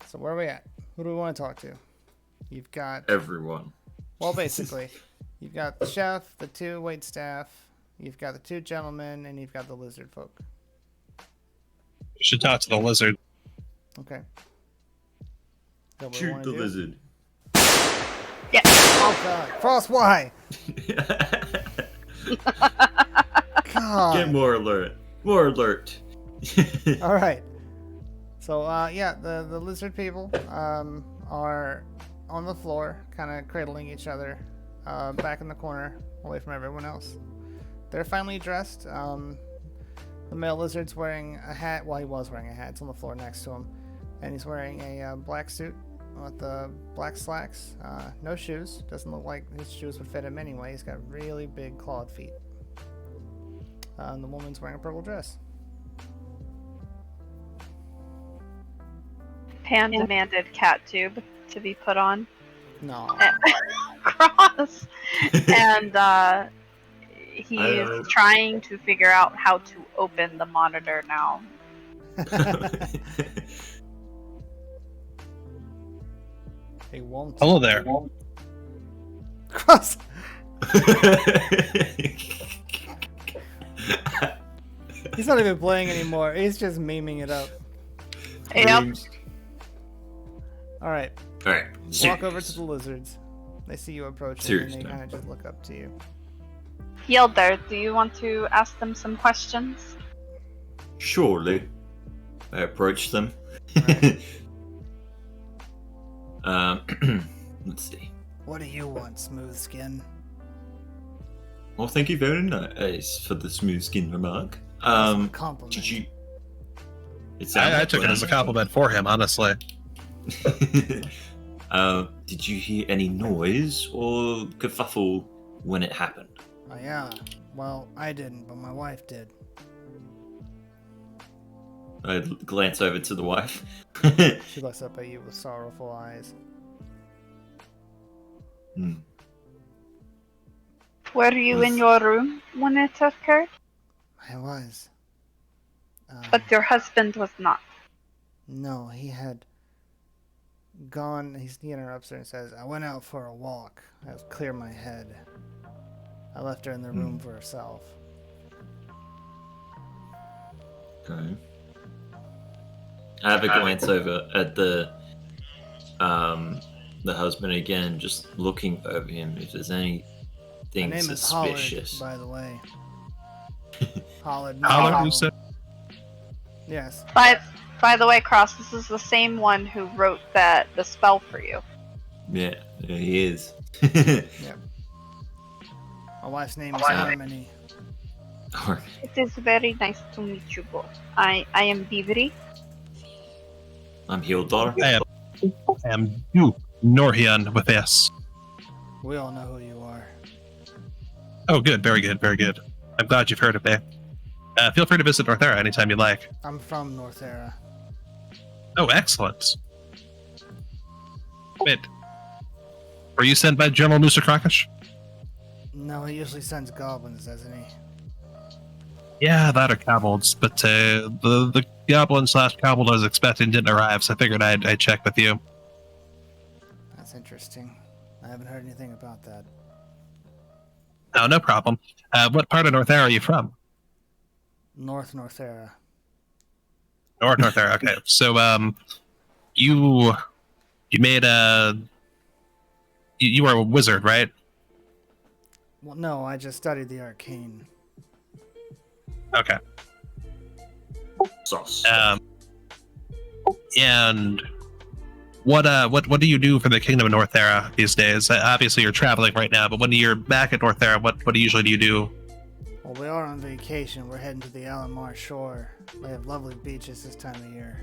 So where are we at? Who do we want to talk to? You've got, Everyone. well, basically, you've got the chef, the 2 wait staff, you've got the 2 gentlemen, and you've got the lizard folk. We should talk to the lizard. Okay. Is that what we Shoot wanna the do? lizard. Yeah. Oh god. Frost, why? God. Get more alert. More alert. All right. So yeah, the lizard people are on the floor, kind of cradling each other, back in the corner, away from everyone else. They're finally dressed. The male lizard's wearing a hat. Well, he was wearing a hat. It's on the floor next to him, and he's wearing a black suit with the black slacks. No shoes. Doesn't look like his shoes would fit him anyway. He's got really big clawed feet. And the woman's wearing a purple dress. Pan demanded cat tube to be put on. No. Cross. And he is don't- trying to figure out how to open the monitor now. He won't. Hello there. Cross. He's not even playing anymore. He's just memeing it up. Yep. All right. Alright. Walk over to the lizards. They see you approaching, Serious and they now. kind of just look up to you. Yelder, do you want to ask them some questions? Surely. I approach them. Let's see. What do you want, smooth skin? Well, thank you very much for the smooth skin remark. That's a compliment. Did you? It sounded I took it as a compliment for him, honestly. Did you hear any noise or kerfuffle when it happened? Oh yeah. Well, I didn't, but my wife did. I glance over to the wife. She looks up at you with sorrowful eyes. Hmm. Were you in your room when it occurred? I was. But your husband was not. No, he had gone. He interrupts her and says, "I went out for a walk. I was clear my head. I left her in the room for herself." Okay. I have a glance over at the husband again, just looking over him if there's anything My name is Hollard, suspicious. by the way. Hollard. Hollard, Marlowe. who said? Yes. By the way, Cross, this is the same one who wrote the spell for you. Yeah, he is. Yep. My wife's name is Harmony. Alright. It is very nice to meet you both. I am Beavery. I'm Hildar. I am you, Norhian, with S. We all know who you are. Oh, good. Very good. Very good. I'm glad you've heard of me. Feel free to visit Northera anytime you like. I'm from Northera. Oh, excellent. Wait. Were you sent by General Noosa Krakash? No, he usually sends goblins, doesn't he? Yeah, that are kobolds, but the goblin slash kobold I was expecting didn't arrive, so I figured I'd check with you. That's interesting. I haven't heard anything about that. Oh, no problem. What part of Northera are you from? North Northera. Northera. Okay, so you made you are a wizard, right? Well, no, I just studied the arcane. Okay. Sauce. And what do you do for the Kingdom of Northera these days? Obviously, you're traveling right now, but when you're back at Northera, what usually do you do? Well, we are on vacation. We're heading to the Alamar shore. They have lovely beaches this time of year.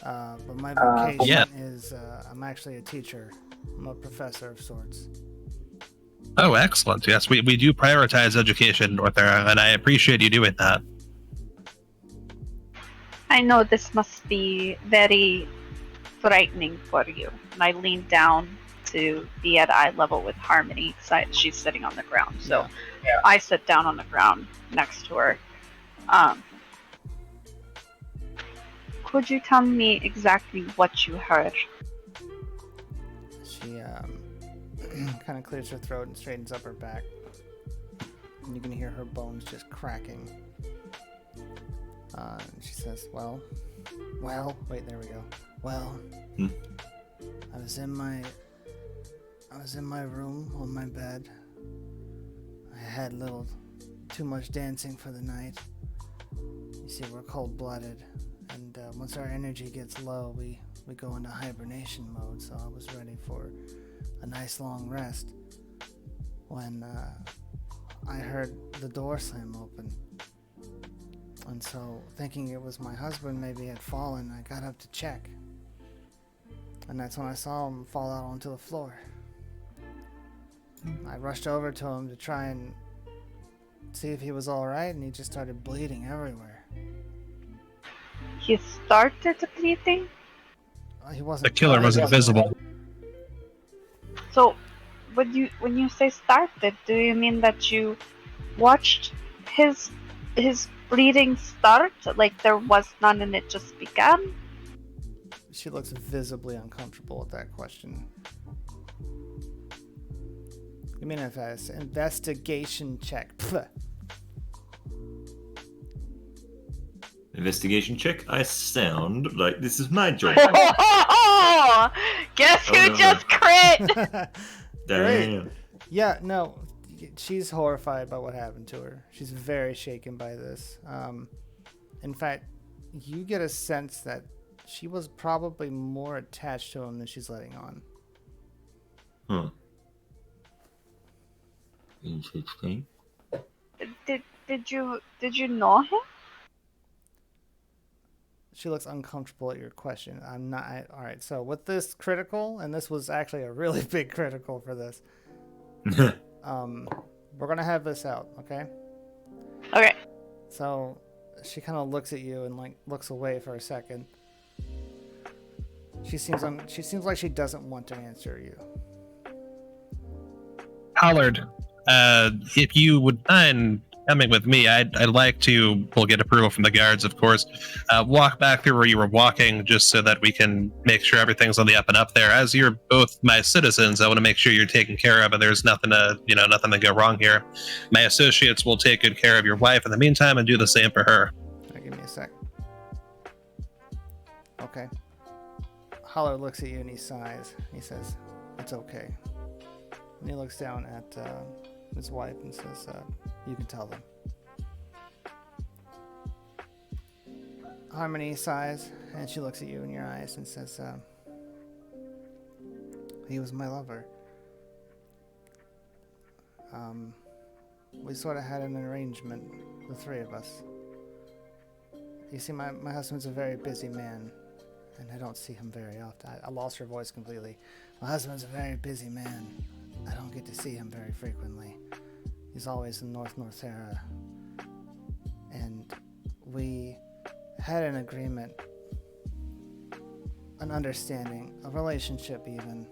But my vocation is I'm actually a teacher. I'm a professor of sorts. Oh, excellent. Yes, we do prioritize education in Northera, and I appreciate you doing that. I know this must be very frightening for you. And I lean down to be at eye level with Harmony. She's sitting on the ground, so I sit down on the ground next to her. Could you tell me exactly what you heard? She kind of clears her throat and straightens up her back. And you can hear her bones just cracking. And she says, well, wait, there we go. Well, I was in my room on my bed. I had a little too much dancing for the night. You see, we're cold-blooded, and once our energy gets low, we go into hibernation mode. So I was ready for a nice long rest when I heard the door slam open. And so, thinking it was my husband maybe had fallen, I got up to check. And that's when I saw him fall out onto the floor. I rushed over to him to try and see if he was alright, and he just started bleeding everywhere. He started bleeding? He wasn't. The killer was invisible. So, when you say started, do you mean that you watched his bleeding start? Like there was none and it just began? She looks visibly uncomfortable with that question. You mean if it's investigation check? Pfft. Investigation check? I sound like this is my job. Guess who just crit? Damn. Yeah, no, she's horrified by what happened to her. She's very shaken by this. In fact, you get a sense that she was probably more attached to him than she's letting on. Huh. Interesting. Did you know him? She looks uncomfortable at your question. I'm not. All right, so with this critical, and this was actually a really big critical for this. We're gonna have this out, okay? Okay. So she kind of looks at you and like looks away for a second. She seems like she doesn't want to answer you. Hollard, if you would mind coming with me, I'd like to, we'll get approval from the guards, of course, walk back through where you were walking just so that we can make sure everything's on the up and up there. As you're both my citizens, I want to make sure you're taken care of and there's nothing to go wrong here. My associates will take good care of your wife in the meantime and do the same for her. Give me a sec. Okay. Holler looks at you and he sighs. He says, "It's okay." And he looks down at his wife and says, "You can tell them." Harmony sighs and she looks at you in your eyes and says, "He was my lover. We sort of had an arrangement, the three of us. You see, my husband's a very busy man, and I don't see him very often." I lost her voice completely. My husband's a very busy man. I don't get to see him very frequently. He's always in North Northera. And we had an agreement, an understanding, a relationship even.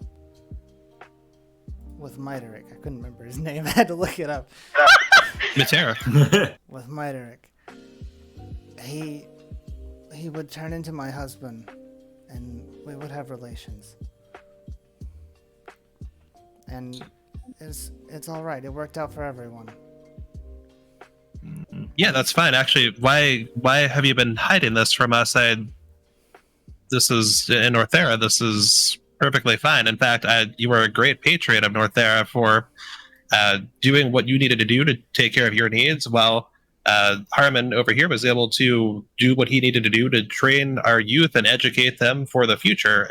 with Miterik. I couldn't remember his name. I had to look it up. Matera. With Miterik. He would turn into my husband, and we would have relations. And it's all right. It worked out for everyone. Yeah, that's fine. Actually, why have you been hiding this from us? This is in Northera. This is perfectly fine. In fact, you were a great patriot of Northera for doing what you needed to do to take care of your needs, while Harmon over here was able to do what he needed to do to train our youth and educate them for the future.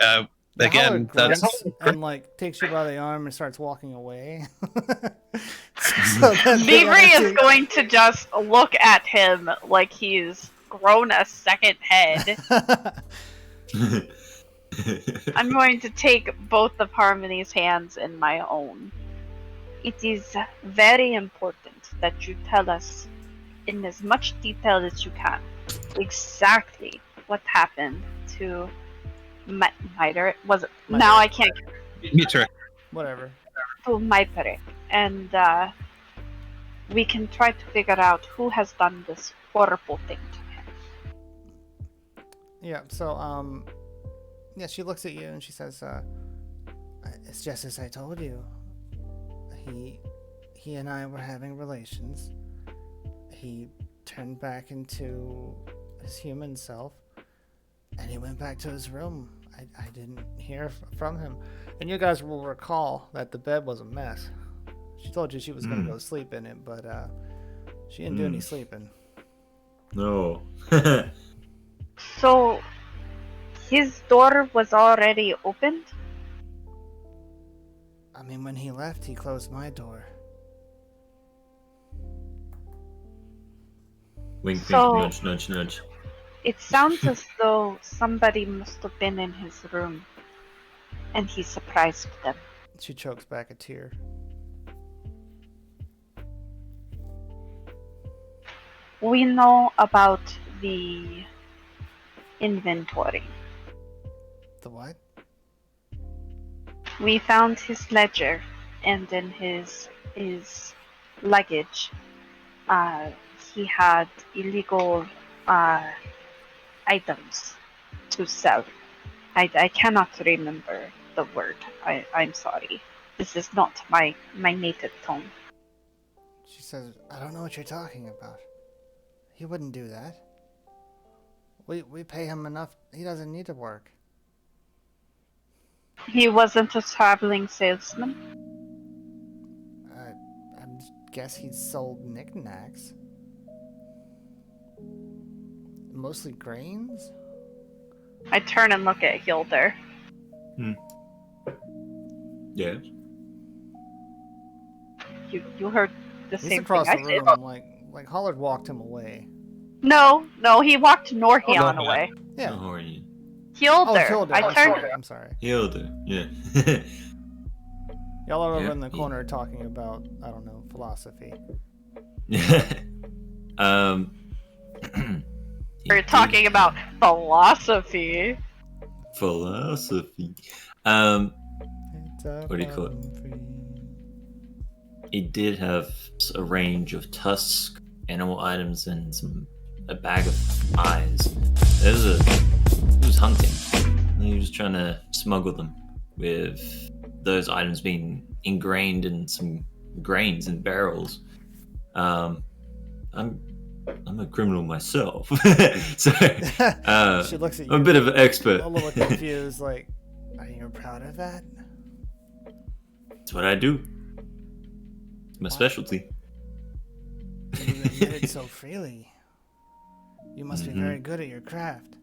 Again, that's and like takes you by the arm and starts walking away. Beavery is going to just look at him like he's grown a second head. I'm going to take both of Harmony's hands in my own. It is very important that you tell us in as much detail as you can exactly what happened to Miter. Was it? Miter. Now I can't. Miter. Whatever. To Miter, and we can try to figure out who has done this horrible thing to him. Yeah. So yeah, she looks at you and she says, "It's just as I told you. He and I were having relations. He turned back into his human self, and he went back to his room. I didn't hear from him. And you guys will recall that the bed was a mess. She told you she was going to go sleep in it, but she didn't do any sleeping. No. So, his door was already opened? I mean, when he left, he closed my door. Wink, So- wink, nudge, nudge, nudge. It sounds as though somebody must have been in his room, and he surprised them. She chokes back a tear. We know about the inventory. The what? We found his ledger, and in his luggage, he had illegal items to sell. I cannot remember the word. I'm sorry. This is not my native tongue. She says, I don't know what you're talking about. He wouldn't do that. We pay him enough. He doesn't need to work. He wasn't a traveling salesman. I guess he sold knickknacks. Mostly grains? I turn and look at Hilder. Yeah. You heard the He's same across thing the I did. room. Like Hollard walked him away. No, he walked Norhion away. Yeah. How are you? Hilder. Hilder. I turned. I'm sorry. Hilda, yeah. Y'all are over Yeah, in the corner talking about, I don't know, philosophy. We're talking about philosophy. Philosophy. What do you call it? He did have a range of tusk animal items and a bag of eyes. He was hunting. He was trying to smuggle them, with those items being ingrained in some grains and barrels. I'm a criminal myself, so She looks at you. I'm a bit of an expert. A little confused, like, are you proud of that? It's what I do. It's my specialty. You admit it so freely. You must be very good at your craft.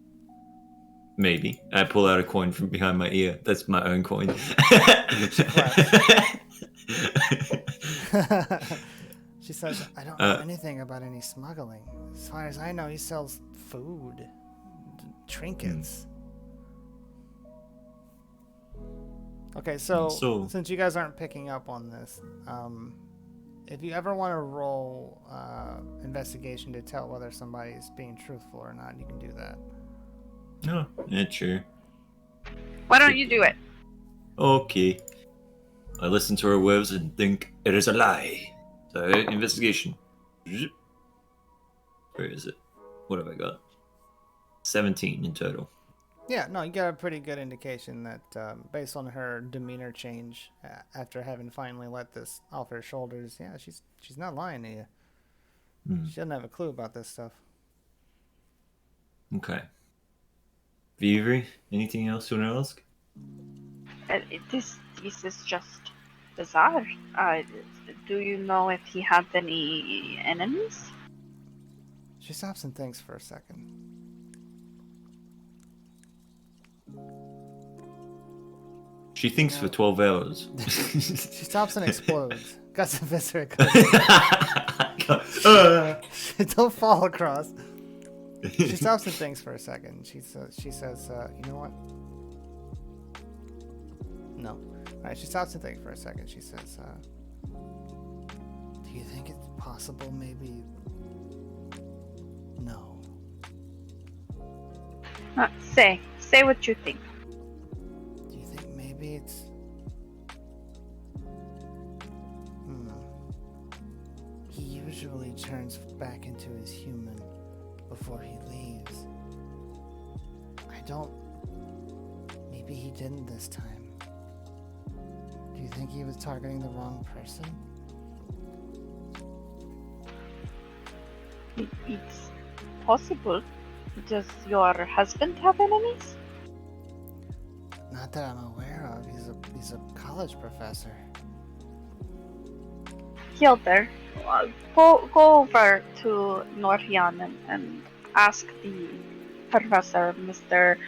Maybe. I pull out a coin from behind my ear. That's my own coin. She says, I don't know anything about any smuggling. As far as I know, he sells food, trinkets. Okay, so since you guys aren't picking up on this, if you ever want to roll investigation to tell whether somebody's being truthful or not, you can do that. No, yeah, sure. Why don't you do it? Okay. I listen to her words and think it is a lie. So, investigation. Where is it? What have I got? 17 in total. Yeah, no, you got a pretty good indication that based on her demeanor change after having finally let this off her shoulders, yeah, she's not lying to you. She doesn't have a clue about this stuff. Okay. Vivi, anything else you want to ask? This is just bizarre. Do you know if he had any enemies? She stops and thinks for a second. She thinks for 12 hours. She stops and explodes. Got some viscera. Don't fall across. She stops and thinks for a second. She says, you know what? No. Alright, she stops and thinks for a second. She says, do you think it's possible maybe... No. Say what you think. Do you think maybe it's... He usually turns back into his human before he leaves. I don't... Maybe he didn't this time. Do you think he was targeting the wrong person? It's possible. Does your husband have enemies? Not that I'm aware of. He's a college professor. Hilder, go over to Norhian and ask the professor, Mr.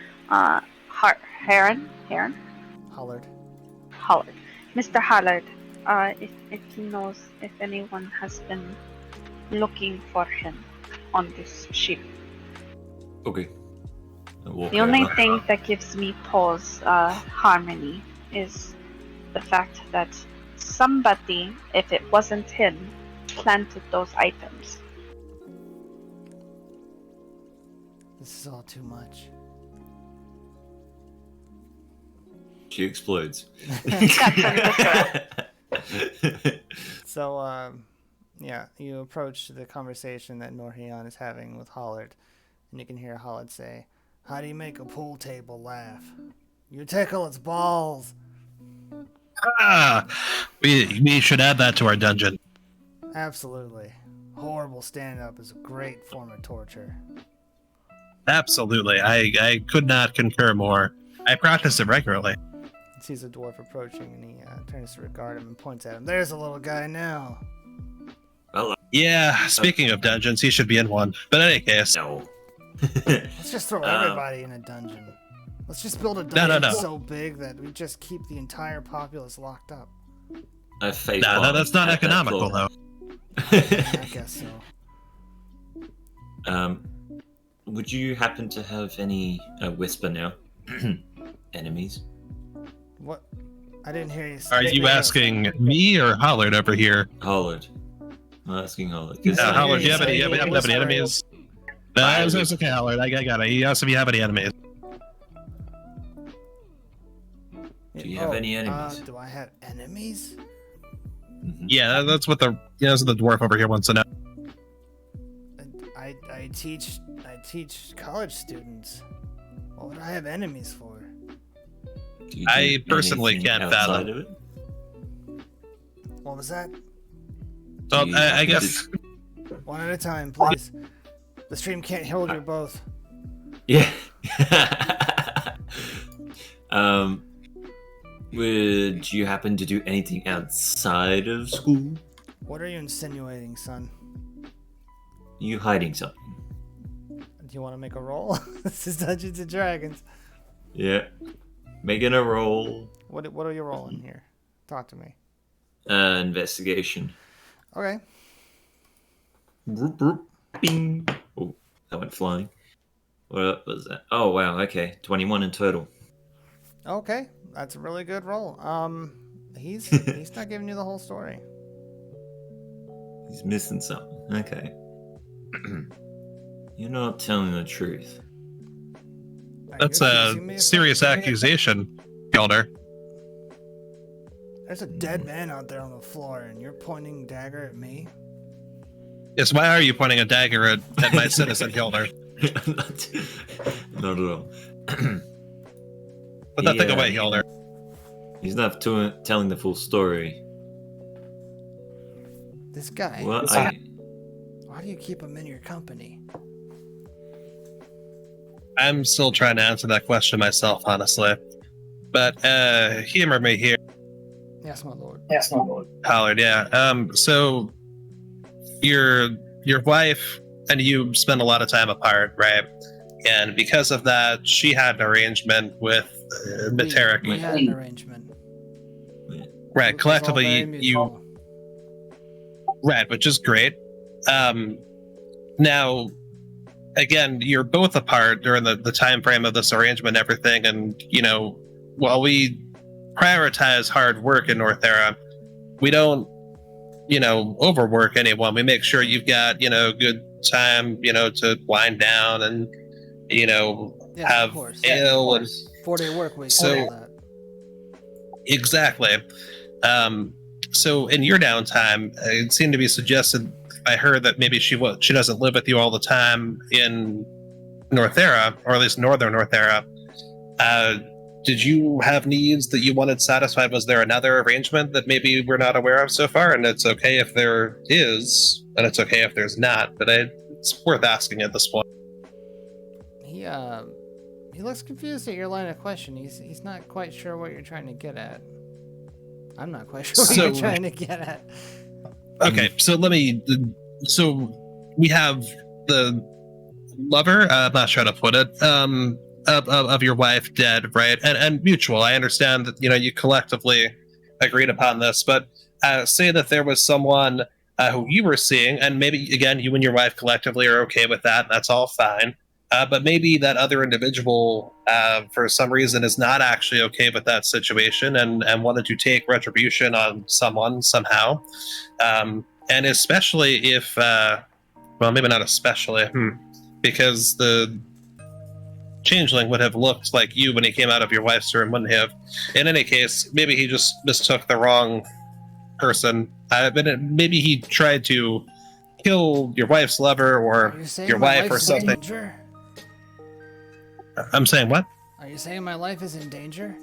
Heron? Hollard. Mr. Hollard, if he knows if anyone has been looking for him on this ship. Okay. The only thing that gives me pause, Harmony, is the fact that somebody, if it wasn't him, planted those items. This is all too much. She explodes. So, yeah, you approach the conversation that Norhian is having with Hollard, and you can hear Hollard say, "How do you make a pool table laugh? You tickle its balls." We should add that to our dungeon. Absolutely. Horrible stand-up is a great form of torture. Absolutely. I could not concur more. I practice it regularly. He sees a dwarf approaching, and he turns to regard him and points at him. There's a little guy now. Yeah, speaking of dungeons, he should be in one. But in any case. No. Let's just throw everybody in a dungeon. Let's just build a dungeon so big that we just keep the entire populace locked up. No, that's not economical, though. I guess so. Would you happen to have any whisper now? Enemies? What? I didn't hear you say. Are you asking me or Hollard over here? Hollard. I'm asking Hollard. Hollard, do you have any enemies? No, it's okay, Hollard. I got it. He asked if you have any enemies. Do you have any enemies? Do I have enemies? Yeah, that's what the dwarf over here wants to know. I teach college students. What would I have enemies for? I personally can't fathom. What was that? So I guess one at a time, please. The stream can't hold you both. Yeah. Would you happen to do anything outside of school? What are you insinuating, son? You hiding something? Do you want to make a roll? This is Dungeons and Dragons. Yeah. Making a roll. What are you rolling here? Talk to me. Investigation. Okay. Bing. Oh, that went flying. What was that? Oh wow. Okay, 21 in total. Okay, that's a really good roll. He's not giving you the whole story. He's missing something. Okay. You're not telling the truth. That's a serious accusation, Elder. There's a dead man out there on the floor, and you're pointing a dagger at me? Yes, why are you pointing a dagger at my citizen Hilder? Not at all. Put that thing away, Hilder. He's not telling the full story. This guy. Well, Why do you keep him in your company? I'm still trying to answer that question myself, honestly. But humor me here. Yes, my lord. Pollard, yeah. So your wife and you spend a lot of time apart, right? And because of that, she had an arrangement with Materik. We had an arrangement. Right, collectively It was all very mutual. Right, which is great. Now, again, you're both apart during the time frame of this arrangement and everything, and, you know, while we prioritize hard work in Northera, we don't, you know, overwork anyone. We make sure you've got, you know, good time, you know, to wind down and, you know, have ale and 4-day work week. So- all that. exactly. So in your downtime, it seemed to be suggested by her that maybe she doesn't live with you all the time in Northera, or at least northern Northera. Did you have needs that you wanted satisfied? Was there another arrangement that maybe we're not aware of so far? And it's okay if there is, and it's okay if there's not. But it's worth asking at this point. He looks confused at your line of question. He's not quite sure what you're trying to get at. I'm not quite sure what you're trying to get at. Okay, so we have the lover, I'm not sure how to put it, of your wife dead, right? And mutual. I understand that, you know, you collectively agreed upon this, but say that there was someone who you were seeing, and maybe, again, you and your wife collectively are okay with that, and that's all fine. But maybe that other individual, for some reason, is not actually okay with that situation and wanted to take retribution on someone somehow. And especially if, well, maybe not especially, because the changeling would have looked like you when he came out of your wife's room, wouldn't he have? In any case, maybe he just mistook the wrong person. But maybe he tried to kill your wife's lover or your wife or something. Danger? I'm saying what? Are you saying my life is in danger?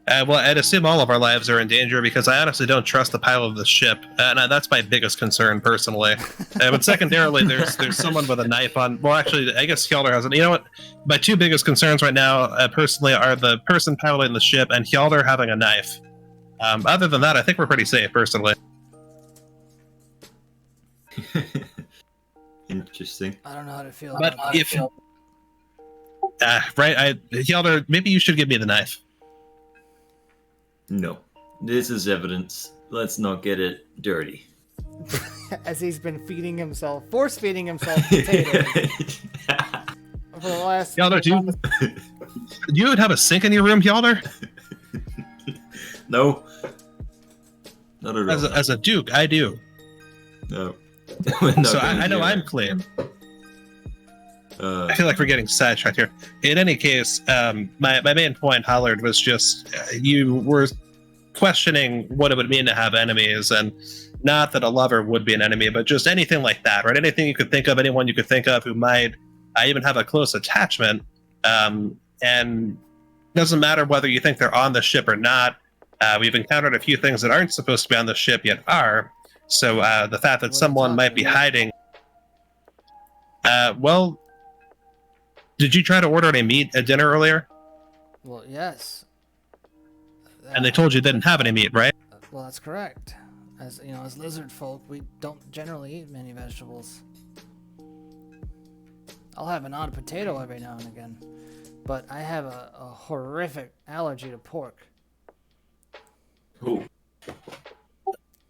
Well, I'd assume all of our lives are in danger because I honestly don't trust the pilot of the ship, and that's my biggest concern personally. But secondarily, there's someone with a knife on. Well, actually, I guess Hjalder has it. You know what? My two biggest concerns right now, personally, are the person piloting the ship and Hjalder having a knife. Other than that, I think we're pretty safe, personally. Interesting. I don't know how to feel. But about if right, Hjalder, maybe you should give me the knife. No, this is evidence. Let's not get it dirty. As he's been force feeding himself potatoes for the last. Hjalder, do you have a sink in your room, Hjalder? No, not at all. As a duke, I do. No. So I know I'm clean. I feel like we're getting sidetracked here. In any case, my main point, Hollard, was just you were questioning what it would mean to have enemies, and not that a lover would be an enemy, but just anything like that, right? Anything you could think of, anyone you could think of who might even have a close attachment. And doesn't matter whether you think they're on the ship or not. We've encountered a few things that aren't supposed to be on the ship yet are. So the fact that someone might be hiding. Well, did you try to order any meat at dinner earlier? Well, yes. And they told you they didn't have any meat, right? Well, that's correct. As you know, as lizard folk, we don't generally eat many vegetables. I'll have an odd potato every now and again, but I have a horrific allergy to pork. Ooh.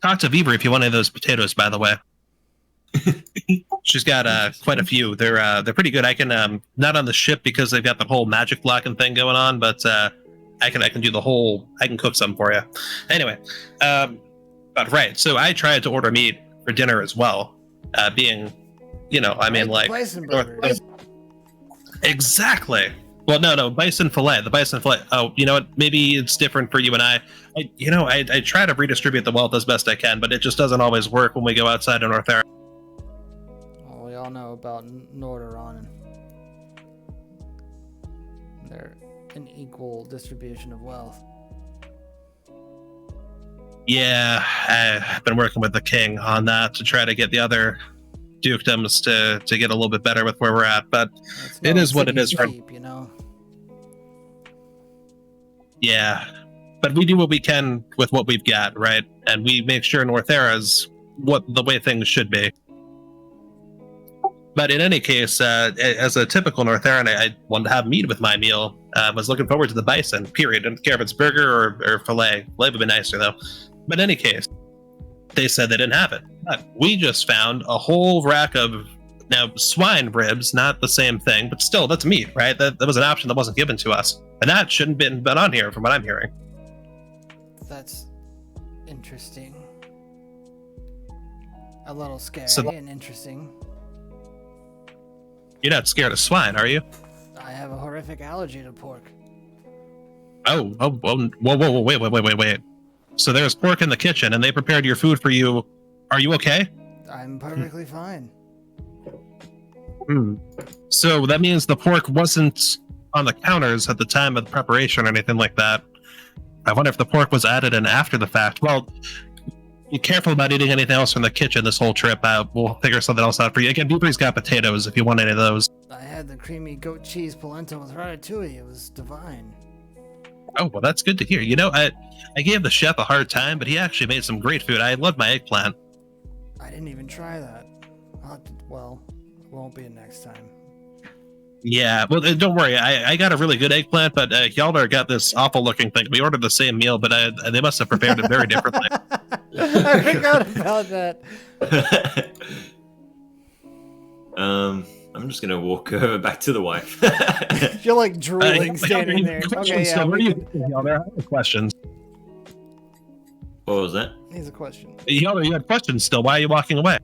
Talk to Viva if you want any of those potatoes, by the way. She's got quite a few. They're pretty good. I can not on the ship because they've got the whole magic blocking thing going on, but I can do the whole. I can cook some for you. Anyway, but right. So I tried to order meat for dinner as well. Being, you know, I mean, like Bison burgers. exactly. Well, no, bison fillet. The bison fillet. Oh, you know what? Maybe it's different for you and I. I try to redistribute the wealth as best I can, but it just doesn't always work when we go outside of North Era. Well, we all know about Norderon. They're an equal distribution of wealth. Yeah, I've been working with the king on that to try to get the other dukedoms to get a little bit better with where we're at, but it is what it is. Cheap, you know. Yeah, but we do what we can with what we've got, right? And we make sure North Era is the way things should be. But in any case, as a typical North Eran, I wanted to have meat with my meal. I was looking forward to the bison, period. Didn't care if it's burger or filet. Filet would be nicer, though. But in any case, they said they didn't have it. But we just found a whole rack of, now, swine ribs, not the same thing, but still, that's meat, right? That was an option that wasn't given to us. And that shouldn't have been on here, from what I'm hearing. That's interesting. A little scary and interesting. You're not scared of swine, are you? I have a horrific allergy to pork. Oh, whoa, wait. So there's pork in the kitchen, and they prepared your food for you. Are you okay? I'm perfectly fine. So that means the pork wasn't on the counters at the time of the preparation or anything like that. I wonder if the pork was added in after the fact. Well, be careful about eating anything else from the kitchen this whole trip. We'll figure something else out for you. Again, Blueberry's got potatoes if you want any of those. I had the creamy goat cheese polenta with ratatouille. It was divine. Oh, well, that's good to hear. You know, I gave the chef a hard time, but he actually made some great food. I loved my eggplant. I didn't even try that. Well, it won't be next time. Yeah, well, don't worry. I got a really good eggplant, but Hjalmar got this awful-looking thing. We ordered the same meal, but they must have prepared it very differently. I forgot about that. I'm just gonna walk over back to the wife. You're like drooling, standing there. Okay, yeah. What are you doing, Hjalmar? I have questions. What was that? Here's a question. Hjalmar, you had questions still. Why are you walking away?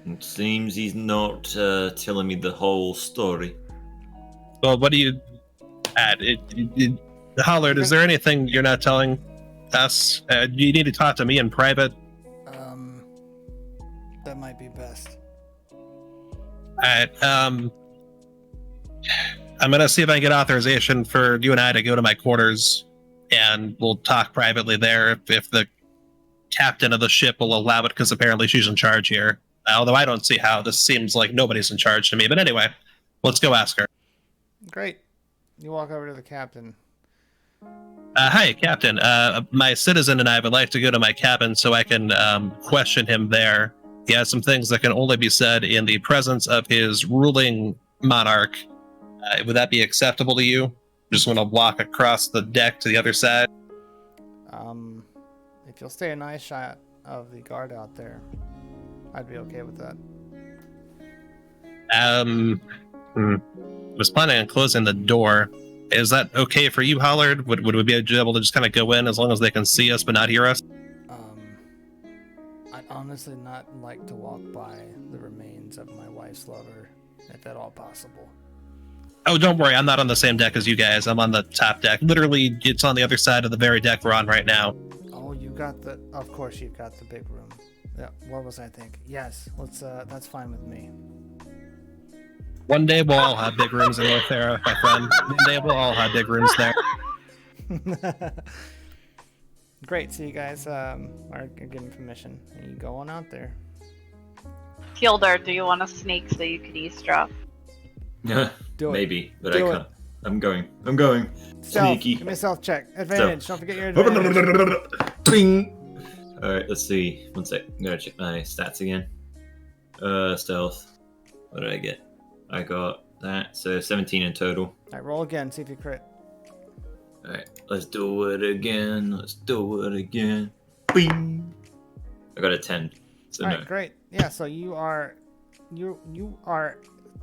It seems he's not telling me the whole story. Well, what do you add? Hollard, is there anything you're not telling us? You need to talk to me in private. That might be best. Alright, I'm gonna see if I can get authorization for you and I to go to my quarters, and we'll talk privately there if the captain of the ship will allow it, because apparently she's in charge here. Although I don't see how. This seems like nobody's in charge to me. But anyway, let's go ask her. Great. You walk over to the captain. Hi, Captain. My citizen and I would like to go to my cabin so I can question him there. He has some things that can only be said in the presence of his ruling monarch. Would that be acceptable to you? Just want to walk across the deck to the other side. If you'll stay a nice shot of the guard out there, I'd be okay with that. Was planning on closing the door. Is that okay for you, Hollard? Would we be able to just kind of go in as long as they can see us but not hear us? I'd honestly not like to walk by the remains of my wife's lover, if at all possible. Oh, don't worry. I'm not on the same deck as you guys. I'm on the top deck. Literally, it's on the other side of the very deck we're on right now. Oh, you got the... Of course you've got the big room. Yeah, what was I thinking? Yes, let's, that's fine with me. One day we'll all have big rooms in North Era, my friend. One day we'll all have big rooms there. Great, so you guys are given permission. And you go on out there. Hildar, do you want to sneak so you can eavesdrop? Yeah, Do it. maybe, but Do I can't. I'm going. Stealth. Sneaky. Give me a stealth check. Advantage. Don't forget your advantage. Bing. Alright, let's see. One sec. I'm gonna check my stats again. Stealth. What did I get? I got that, so 17 in total. Alright, roll again, see if you crit. Alright, let's do it again. Bing! I got a 10, so Alright, no. great. Yeah, so you are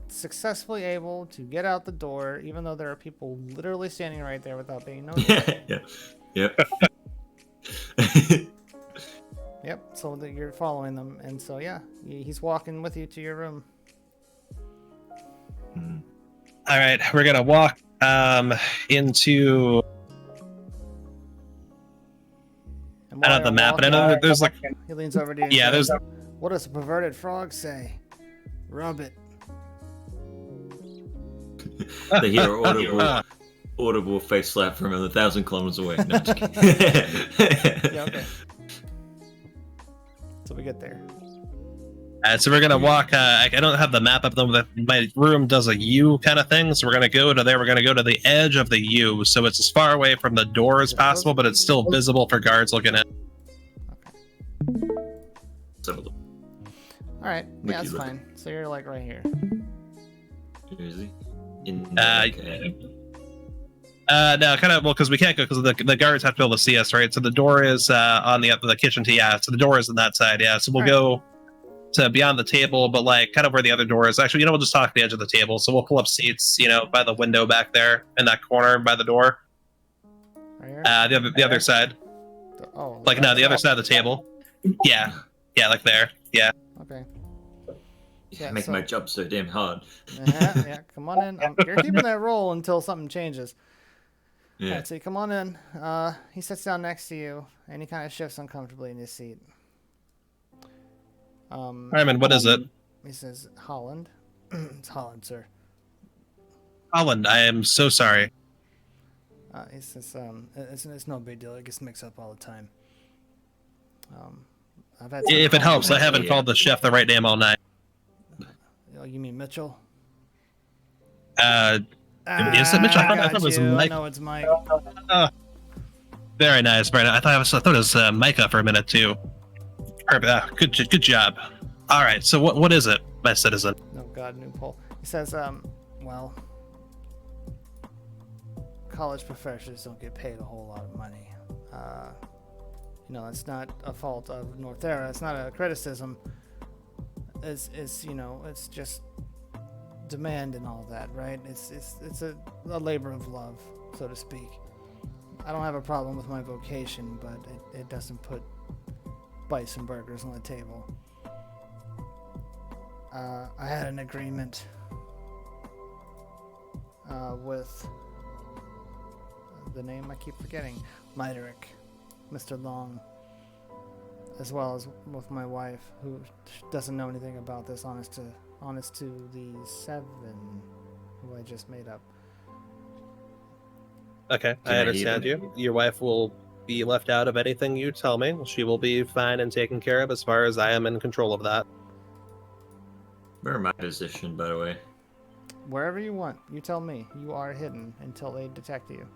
successfully able to get out the door, even though there are people literally standing right there without being noticed. Yeah. Yep. Yep, so that you're following them, and so yeah, he's walking with you to your room. All right, we're gonna walk into. And I while don't have the you're map, but I know walking, that there's like. he leans over to you. And Yeah, says, there's. What does a perverted frog say? Rub it. They hear audible face slap from 1,000 kilometers away. No, I'm just kidding. Yeah, okay. So we get there. So we're gonna walk. I don't have the map up though. My room does a U kind of thing, so we're gonna go to there. We're gonna go to the edge of the U, so it's as far away from the door as possible, but it's still visible for guards looking at. All right. Yeah, that's fine. So you're like right here. Easy. No, kind of. Well, because we can't go because the guards have to be able to see us, right? So the door is on the kitchen. Yeah, so the door is on that side. Yeah, so we'll go to beyond the table, but like kind of where the other door is. Actually, we'll just talk at the edge of the table. So we'll pull up seats, by the window back there in that corner by the door. Right here? The other side. Oh. Like no, the other side of the table. Yeah, like there. Yeah. Okay. Yeah, make my job so damn hard. Yeah, come on in. You're keeping that roll until something changes. Yeah. All right, so you come on in. He sits down next to you, and he kind of shifts uncomfortably in his seat. Hyman, what is it? He says, Holland. It's Holland, sir. Holland, I am so sorry. He says, it's no big deal. It gets mixed up all the time. I've had If it helps, I haven't called the chef the right name all night. Oh, you mean Mitchell? Is it Mitchell? I thought it was Mike. No, it's Mike. Very nice, Brandon. I thought it was Micah for a minute too. Good job. All right, so what is it, my citizen? Oh God, new poll. He says, well, college professors don't get paid a whole lot of money. It's not a fault of Northera. It's not a criticism. It's just demand and all that, right? It's a labor of love, so to speak. I don't have a problem with my vocation, but it doesn't put bites and burgers on the table. I had an agreement with the name I keep forgetting, Myderick, Mr. Long, as well as with my wife, who doesn't know anything about this, honest to the 7, who I just made up. Okay, I understand you. Your wife will be left out of anything you tell me. She will be fine and taken care of as far as I am in control of that. Where my position, by the way? Wherever you want. You tell me. You are hidden until they detect you.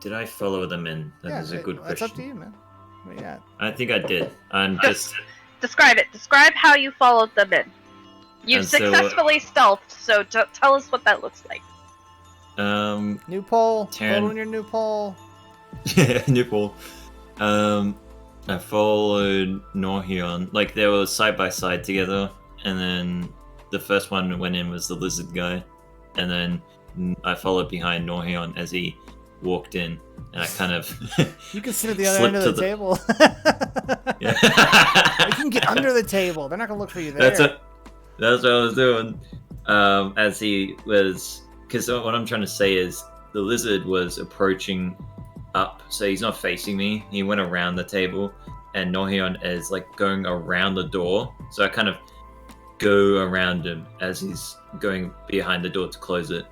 Did I follow them in? That is a good question. It's up to you, man. Where you at? I think I did. I'm just... Describe it. Describe how you followed them in. You've successfully stealthed, so tell us what that looks like. New poll. Vote on your new poll. Yeah, new poll. I followed Norhion. Like, they were side by side together, and then the first one went in was the lizard guy, and then I followed behind Norhion as he walked in, and I kind of you can sit at the other end of the table. Yeah. You can get under the table. They're not gonna look for you there. That's what I was doing. As he was, because what I'm trying to say is the lizard was approaching up, so he's not facing me. He went around the table, and Norhion is like going around the door. So I kind of go around him as he's going behind the door to close it.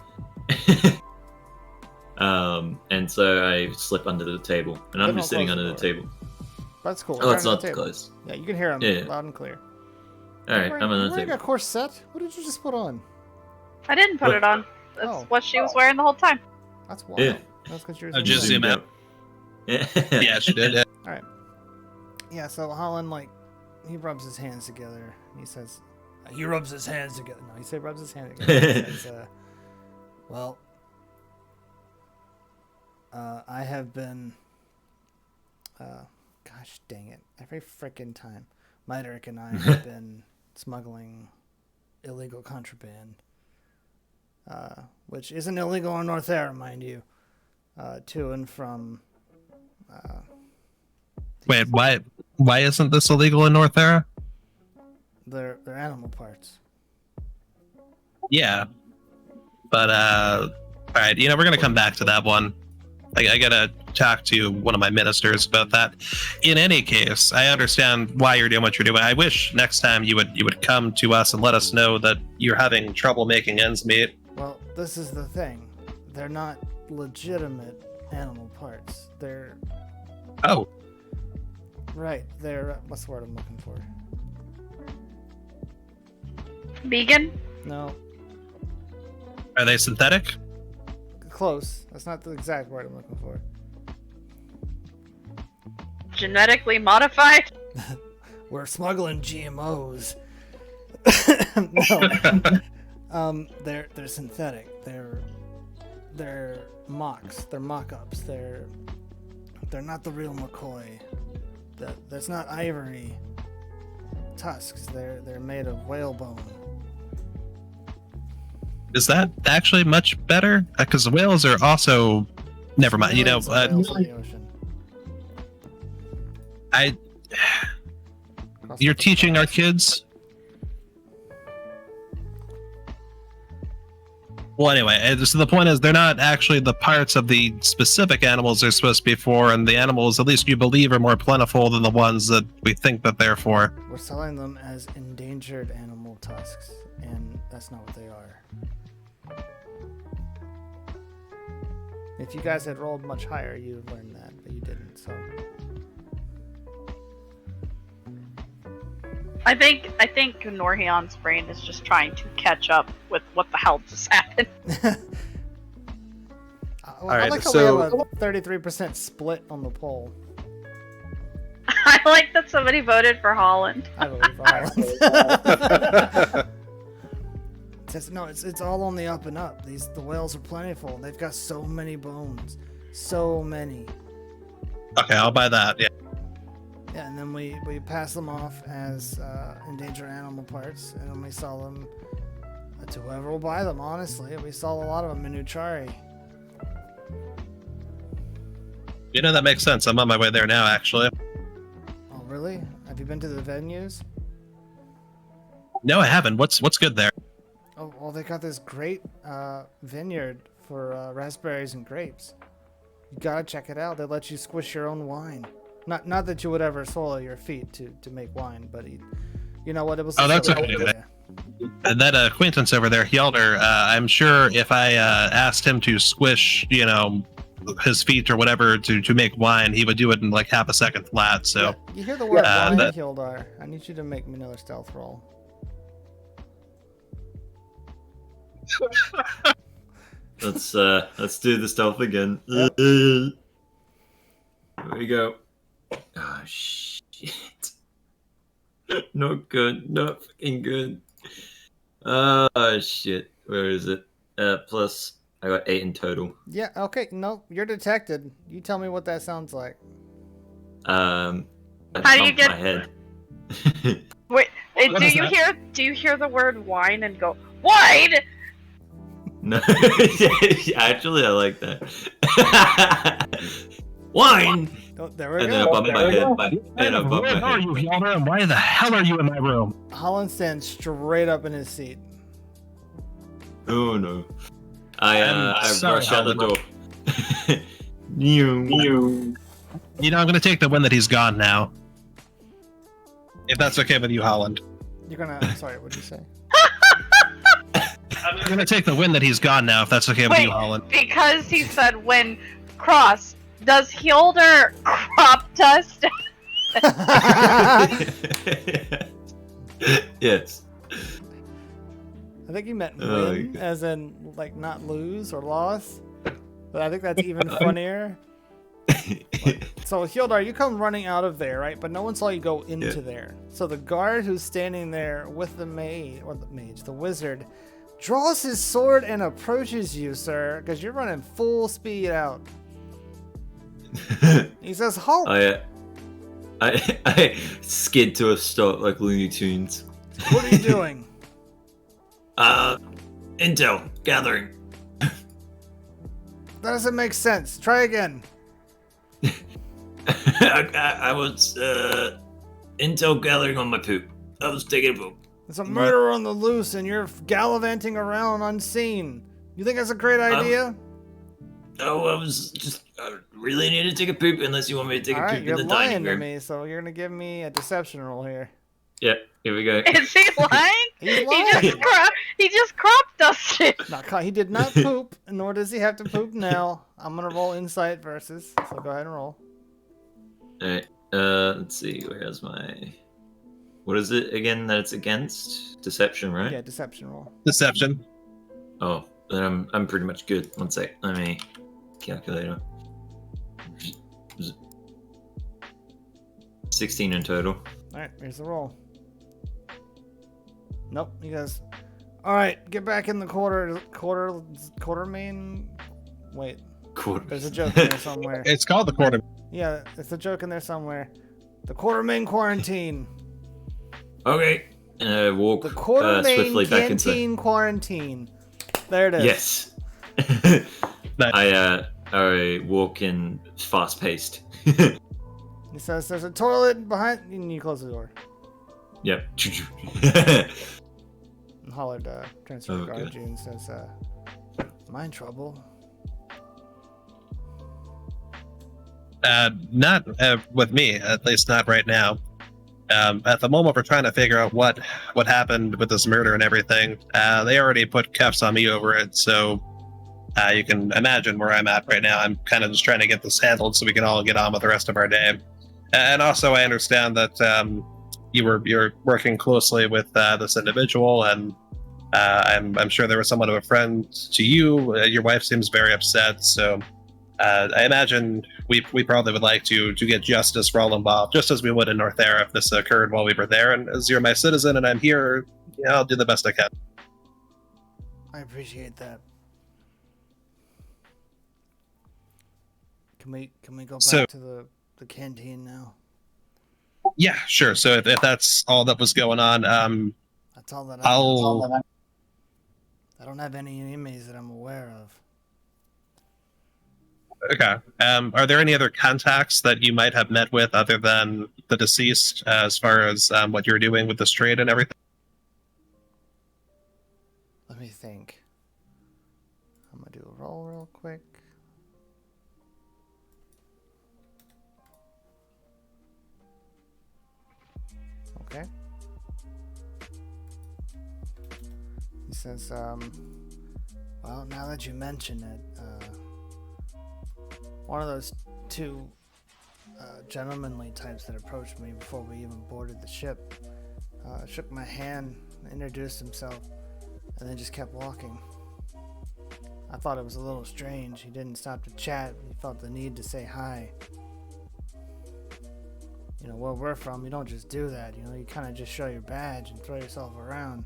And so I slip under the table, and I'm just sitting under the table. That's cool. Oh, it's not close. Yeah, you can hear him loud and clear. All right, I'm under the wearing table. a corset? What did you just put on? I didn't put it on. That's what she was wearing the whole time. That's wild. Yeah. That's because you're. Just zoom out. Yeah. Yeah, she did. Yeah. All right. Yeah. So Holland, he rubs his hands together. And he says, "He rubs his hands together." No, he said rubs his hands together. He says, "Well, I have been. Gosh dang it! Every frickin' time, Myderick and I have been smuggling illegal contraband, which isn't illegal in Northera, mind you, to and from." Wait, why isn't this illegal in Northera? They're animal parts. Yeah, But all right, we're gonna come back to that one. I gotta talk to one of my ministers about that. In any case, I understand why you're doing what you're doing. I wish next time you would come to us and let us know that you're having trouble making ends meet. Well, this is the thing. They're not legitimate animal parts. They're... Oh. Right. They're... what's the word I'm looking for? Vegan? No. Are they synthetic? Close. That's not the exact word I'm looking for. Genetically modified? We're smuggling GMOs. No. They're synthetic. They're mocks. They're mock-ups. They're not the real McCoy. That's not ivory tusks. They're made of whalebone. Is that actually much better? Because the whales are also... Never mind. Whales in the ocean. You're teaching our kids? Well, anyway, so the point is they're not actually the parts of the specific animals they're supposed to be for, and the animals, at least you believe, are more plentiful than the ones that we think that they're for. We're selling them as endangered animal tusks, and that's not what they are. If you guys had rolled much higher, you'd have learned that, but you didn't, so... I think Norhion's brain is just trying to catch up with what the hell just happened. I like how we have a 33% split on the poll. I like that somebody voted for Holland. I voted for Holland. No, it's all on the up and up. The whales are plentiful. They've got so many bones. So many. Okay, I'll buy that, yeah. Yeah, and then we pass them off as endangered animal parts, and then we sell them to whoever will buy them, honestly. We sell a lot of them in Uchari. That makes sense. I'm on my way there now, actually. Oh, really? Have you been to the venues? No, I haven't. What's good there? Oh, well, they got this great vineyard for raspberries and grapes. You gotta check it out. They let you squish your own wine. Not that you would ever soil your feet to make wine, but you know what? It was. Oh, that's okay. And that acquaintance over there, Hjelder, I'm sure if I asked him to squish, his feet or whatever to make wine, he would do it in like half a second flat. So yeah, you hear the word wine, Hjelder? I need you to make me another stealth roll. Let's do the stealth again. Yep. Here we go. Oh shit. Not good. Not fucking good. Oh shit. Where is it? Plus I got 8 in total. Yeah, okay, no, you're detected. You tell me what that sounds like. I How do you get my head. Wait, do you hear the word wine and go, wine? No, actually, I like that. Wine. Oh, there we and go. Then I bump my head. Where are you, Hjelder, and why the hell are you in my room? Holland stands straight up in his seat. Oh no! I rush out the door. I'm gonna take the win that he's gone now. If that's okay with you, Holland. You're gonna. Sorry, what'd you say? I'm gonna take the win that he's gone now. If that's okay with you, Holland. Because he said when cross. Does Hjelder crop dust? Yes. I think he meant win, as in like not lose or loss. But I think that's even funnier. So Hjelder, you come running out of there, right? But no one saw you go into there. So the guard who's standing there with the the wizard, draws his sword and approaches you, sir, because you're running full speed out. He says, "Halt!" I skid to a stop like Looney Tunes. What are you doing? Intel gathering. That doesn't make sense. Try again. I was intel gathering on my poop. I was taking a poop. There's a murderer on the loose, and you're gallivanting around unseen. You think that's a great idea? Oh, I really need to take a poop unless you want me to take All a right, poop in you're the lying dining to room. me, so you're gonna give me a deception roll here. Yeah, here we go. Is he lying? He's He lying. he just crop dusted. He did not poop, nor does he have to poop now. I'm gonna roll insight versus, so go ahead and roll. Alright, let's see, where's my... What is it again that it's against? Deception, right? Yeah, deception roll. Deception. Oh, then I'm pretty much good. One sec, let me... Calculator. 16 in total. Alright, here's the roll. Nope, he goes, alright, get back in the Quartermain. Wait, there's a joke in there somewhere. It's called the quarter. Yeah, it's a joke in there somewhere. The Quartermain quarantine. Okay, and I walk The Quartermain swiftly back canteen into... quarantine. There it is. Yes. I walk in fast-paced. He says there's a toilet behind, and you close the door. Yep. And Hollard transfers guard good. you and says, am I in trouble? Not with me, at least not right now. At the moment, we're trying to figure out what happened with this murder and everything. They already put cuffs on me over it, so you can imagine where I'm at right now. I'm kind of just trying to get this handled so we can all get on with the rest of our day. And also, I understand that you're working closely with this individual, and I'm sure there was somewhat of a friend to you. Your wife seems very upset, so I imagine we probably would like to get justice for all involved, just as we would in North Air if this occurred while we were there. And as you're my citizen and I'm here, yeah, I'll do the best I can. I appreciate that. Can we go back to the canteen now? Yeah, sure. So if that's all that was going on, That's all that I don't have any enemies that I'm aware of. Okay. Are there any other contacts that you might have met with other than the deceased, as far as what you're doing with this trade and everything? Let me think. I'm gonna do a roll real quick. Okay. He says, well, now that you mention it, one of those two gentlemanly types that approached me before we even boarded the ship shook my hand, introduced himself, and then just kept walking. I thought it was a little strange. He didn't stop to chat. He felt the need to say hi. You know, where we're from, you don't just do that. You know, you kind of just show your badge and throw yourself around.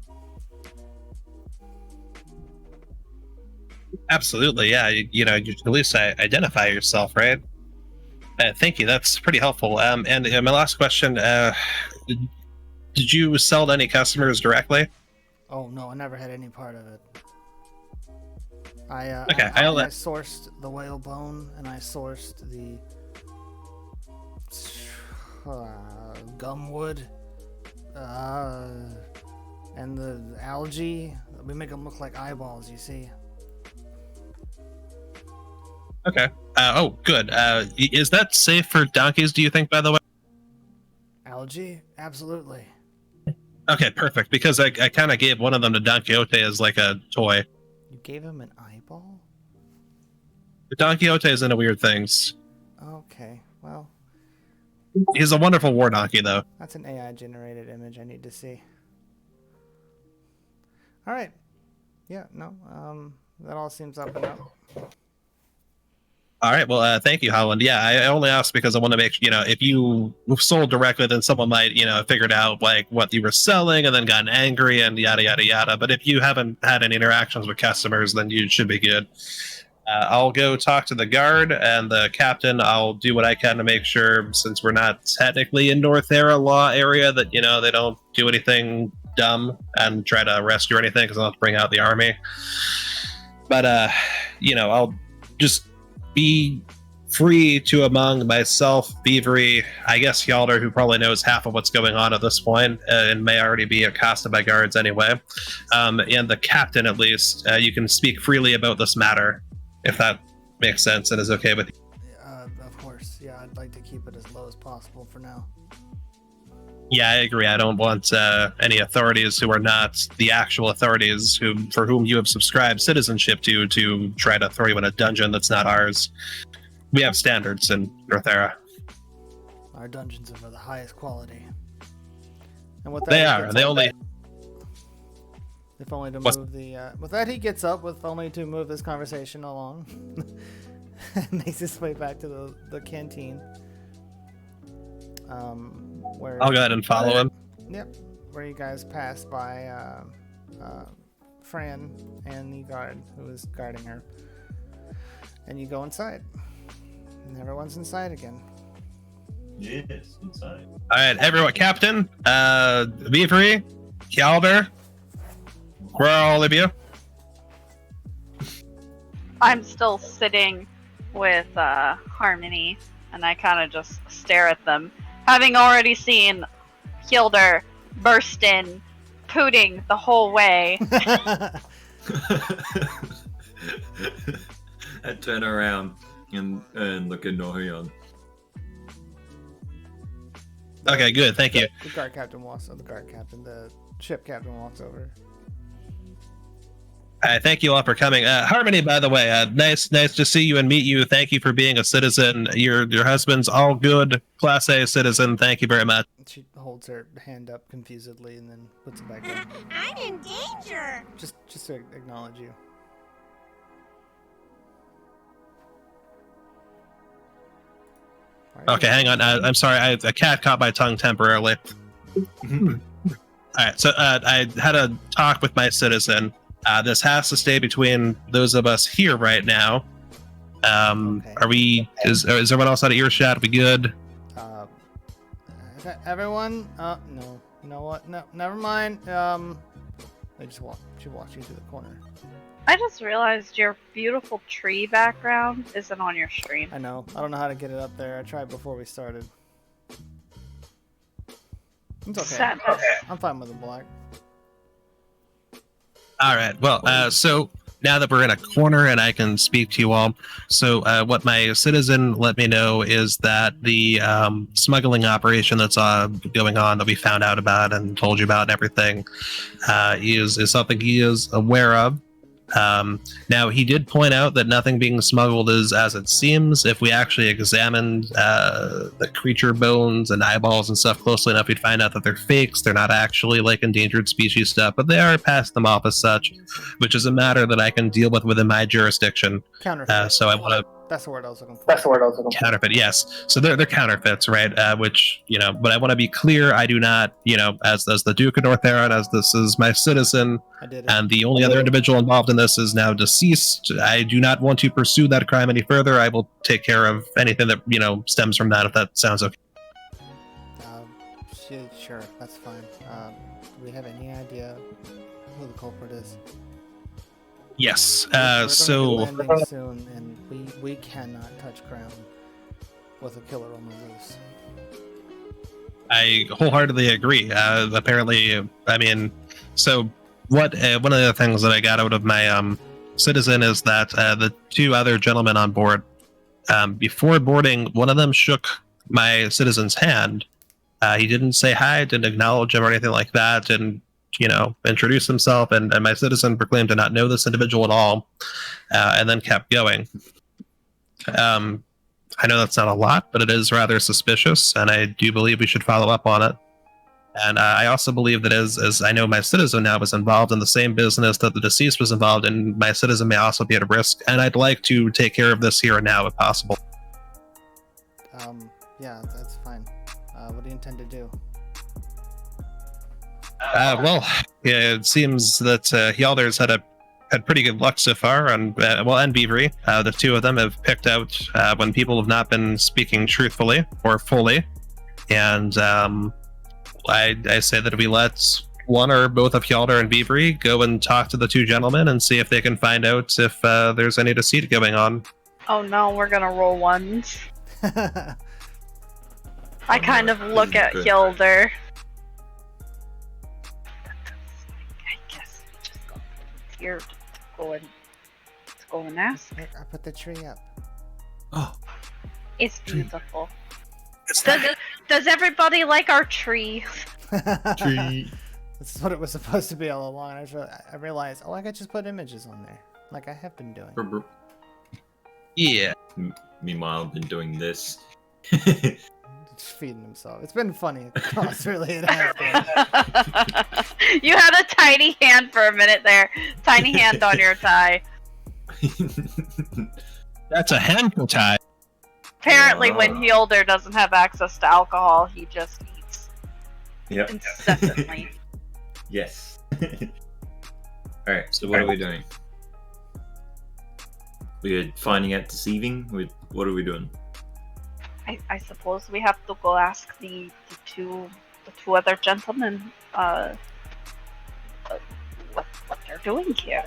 Absolutely, yeah. You know, you at least identify yourself, right? Thank you. That's pretty helpful. And my last question: did you sell to any customers directly? Oh no, I never had any part of it. I sourced the whale bone, and I sourced the gumwood, and the algae. We make them look like eyeballs, you see. Okay. Oh, good. Is that safe for donkeys, do you think, by the way? Algae? Absolutely. Okay, perfect. Because I kind of gave one of them to Don Quixote as like a toy. You gave him an eyeball? Don Quixote is into weird things. Okay, well. He's a wonderful war donkey, though. That's an AI-generated image I need to see. All right. Yeah, no, that all seems up and up. All right. Well, thank you, Holland. Yeah, I only asked because I want to make sure, if you sold directly, then someone might, figured out like what you were selling and then gotten angry and yada, yada, yada. But if you haven't had any interactions with customers, then you should be good. I'll go talk to the guard and the captain. I'll do what I can to make sure, since we're not technically in North Era law area, that, they don't do anything dumb and try to arrest you or anything, because I'll have to bring out the army. But, I'll just be free to among myself, Beavery, I guess Hjalder, who probably knows half of what's going on at this point, and may already be accosted by guards anyway, and the captain at least, you can speak freely about this matter, if that makes sense and is okay with you. Of course, yeah, I'd like to keep it as low as possible for now. Yeah, I agree. I don't want any authorities who are not the actual authorities for whom you have subscribed citizenship to try to throw you in a dungeon that's not ours. We have standards in Northera. Our dungeons are of the highest quality. And with that, They are. They only. If only to move the. With that, he gets up, with only to move this conversation along. Makes his way back to the canteen. Where I'll go ahead and follow him. Yep, where you guys pass by Fran and the guard who is guarding her, and you go inside, and everyone's inside again. Yes, inside. All right, everyone, Captain, Beavery, Hjalder, where are all of you? I'm still sitting with Harmony, and I kind of just stare at them, having already seen Hilder burst in, pooting the whole way. I turn around and look at Norion. Okay, good, thank you. The guard captain walks. The ship captain walks over. All right, thank you all for coming. Harmony, by the way, nice to see you and meet you. Thank you for being a citizen. Your husband's all good, Class A citizen. Thank you very much. She holds her hand up confusedly and then puts it back down. I'm in danger. Just to acknowledge you. Okay, hang on. I'm sorry. A cat caught my tongue temporarily. All right, so I had a talk with my citizen. This has to stay between those of us here right now. Okay. Are we? Is everyone else out of earshot? Are we good? Everyone? No. You know what? No, never mind. She walks you to the corner. I just realized your beautiful tree background isn't on your stream. I know. I don't know how to get it up there. I tried before we started. It's okay. I'm fine with the black. All right. Well, so now that we're in a corner and I can speak to you all, so what my citizen let me know is that the smuggling operation that's going on that we found out about and told you about and everything is something he is aware of. Now, he did point out that nothing being smuggled is as it seems. If we actually examined the creature bones and eyeballs and stuff closely enough, we'd find out that they're fakes. They're not actually like endangered species stuff, but they are passed them off as such, which is a matter that I can deal with within my jurisdiction. Counterfeit. So I want to. That's the word I was looking for. Counterfeit, yes. So they're counterfeits, right? Which, but I want to be clear, I do not, as the Duke of Northera, and as this is my citizen, and the only other individual involved in this is now deceased. I do not want to pursue that crime any further. I will take care of anything that, stems from that, if that sounds okay. Sure, that's fine. Do we have any idea who the culprit is? Yes. We're So landing soon, and we cannot touch ground with a killer on the loose. I wholeheartedly agree. Apparently, so what? One of the things that I got out of my citizen is that the two other gentlemen on board, before boarding, one of them shook my citizen's hand. He didn't say hi, didn't acknowledge him or anything like that, and introduce himself, and my citizen proclaimed to not know this individual at all, and then kept going. I know that's not a lot, but it is rather suspicious, and I do believe we should follow up on it. And I also believe that as I know my citizen now was involved in the same business that the deceased was involved in, my citizen may also be at risk, and I'd like to take care of this here and now if possible. Yeah, that's fine. What do you intend to do? Well, it seems that Hjalder's had pretty good luck so far, and Beavery, the two of them have picked out when people have not been speaking truthfully or fully, and I say that we let one or both of Hjalder and Beavery go and talk to the two gentlemen and see if they can find out if there's any deceit going on. Oh no, we're gonna roll ones. I kind of look at Good. Hilder. I guess we just go here to go and ask. Look, I put the tree up. Oh, It's beautiful. it's Does everybody like our tree? tree. This is what it was supposed to be all along. I realized, oh, I could just put images on there, like I have been doing. Yeah. Meanwhile, I've been doing this. Just feeding himself. It's been funny. It's really it has been. You had a tiny hand for a minute there. Tiny hand on your thigh. That's a hand tie. Apparently, when Wow. Hilder doesn't have access to alcohol, he just eats Yep. incessantly. Yes. Alright, so what are we doing? We're finding out deceiving? What are we doing? I suppose we have to go ask the two other gentlemen what they're doing here.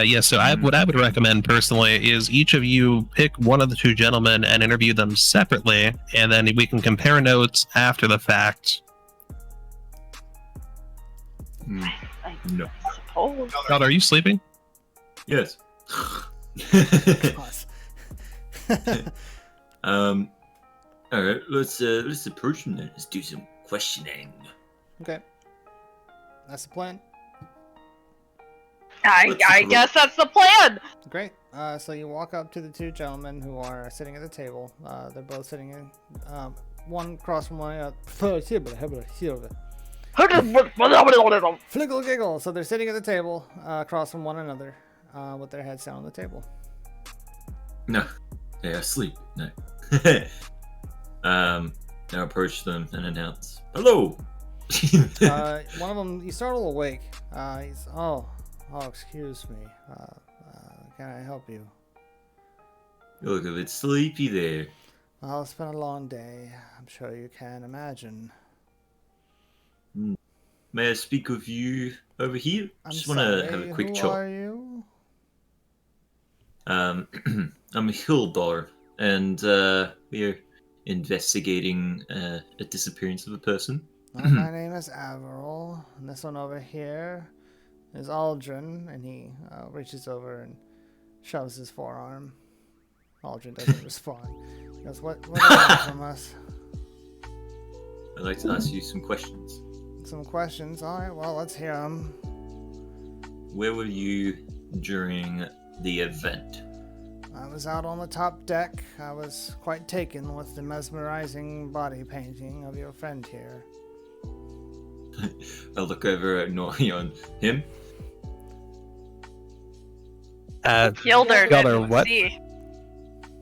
Yeah, so what I would recommend personally is each of you pick one of the two gentlemen and interview them separately, and then we can compare notes after the fact. I No. suppose. God, are you sleeping? Yes. Alright, let's approach them then. Let's do some questioning. Okay. That's the plan. I guess that's the plan. Great. So you walk up to the two gentlemen who are sitting at the table. They're both sitting in one across from one Fliggle giggle. So they're sitting at the table across from one another with their heads down on the table. No. They are asleep. No. Now approach them and announce, "Hello." One of them, you startle awake. He's excuse me. Can I help you? You look a bit sleepy there. Well, it's been a long day. I'm sure you can imagine. May I speak with you over here? I'm Just want to have a quick who chat. are you? I'm Hildar, and we're investigating a disappearance of a person. My name is Averil, and this one over here is Aldrin, and he reaches over and shoves his forearm. Aldrin doesn't respond. He goes, what do you want from us? I'd like to ask you some questions. Some questions? Alright, well, let's hear them. Where were you during the event? I was out on the top deck. I was quite taken with the mesmerizing body painting of your friend here. I'll look over at on him. Hilder didn't what? see.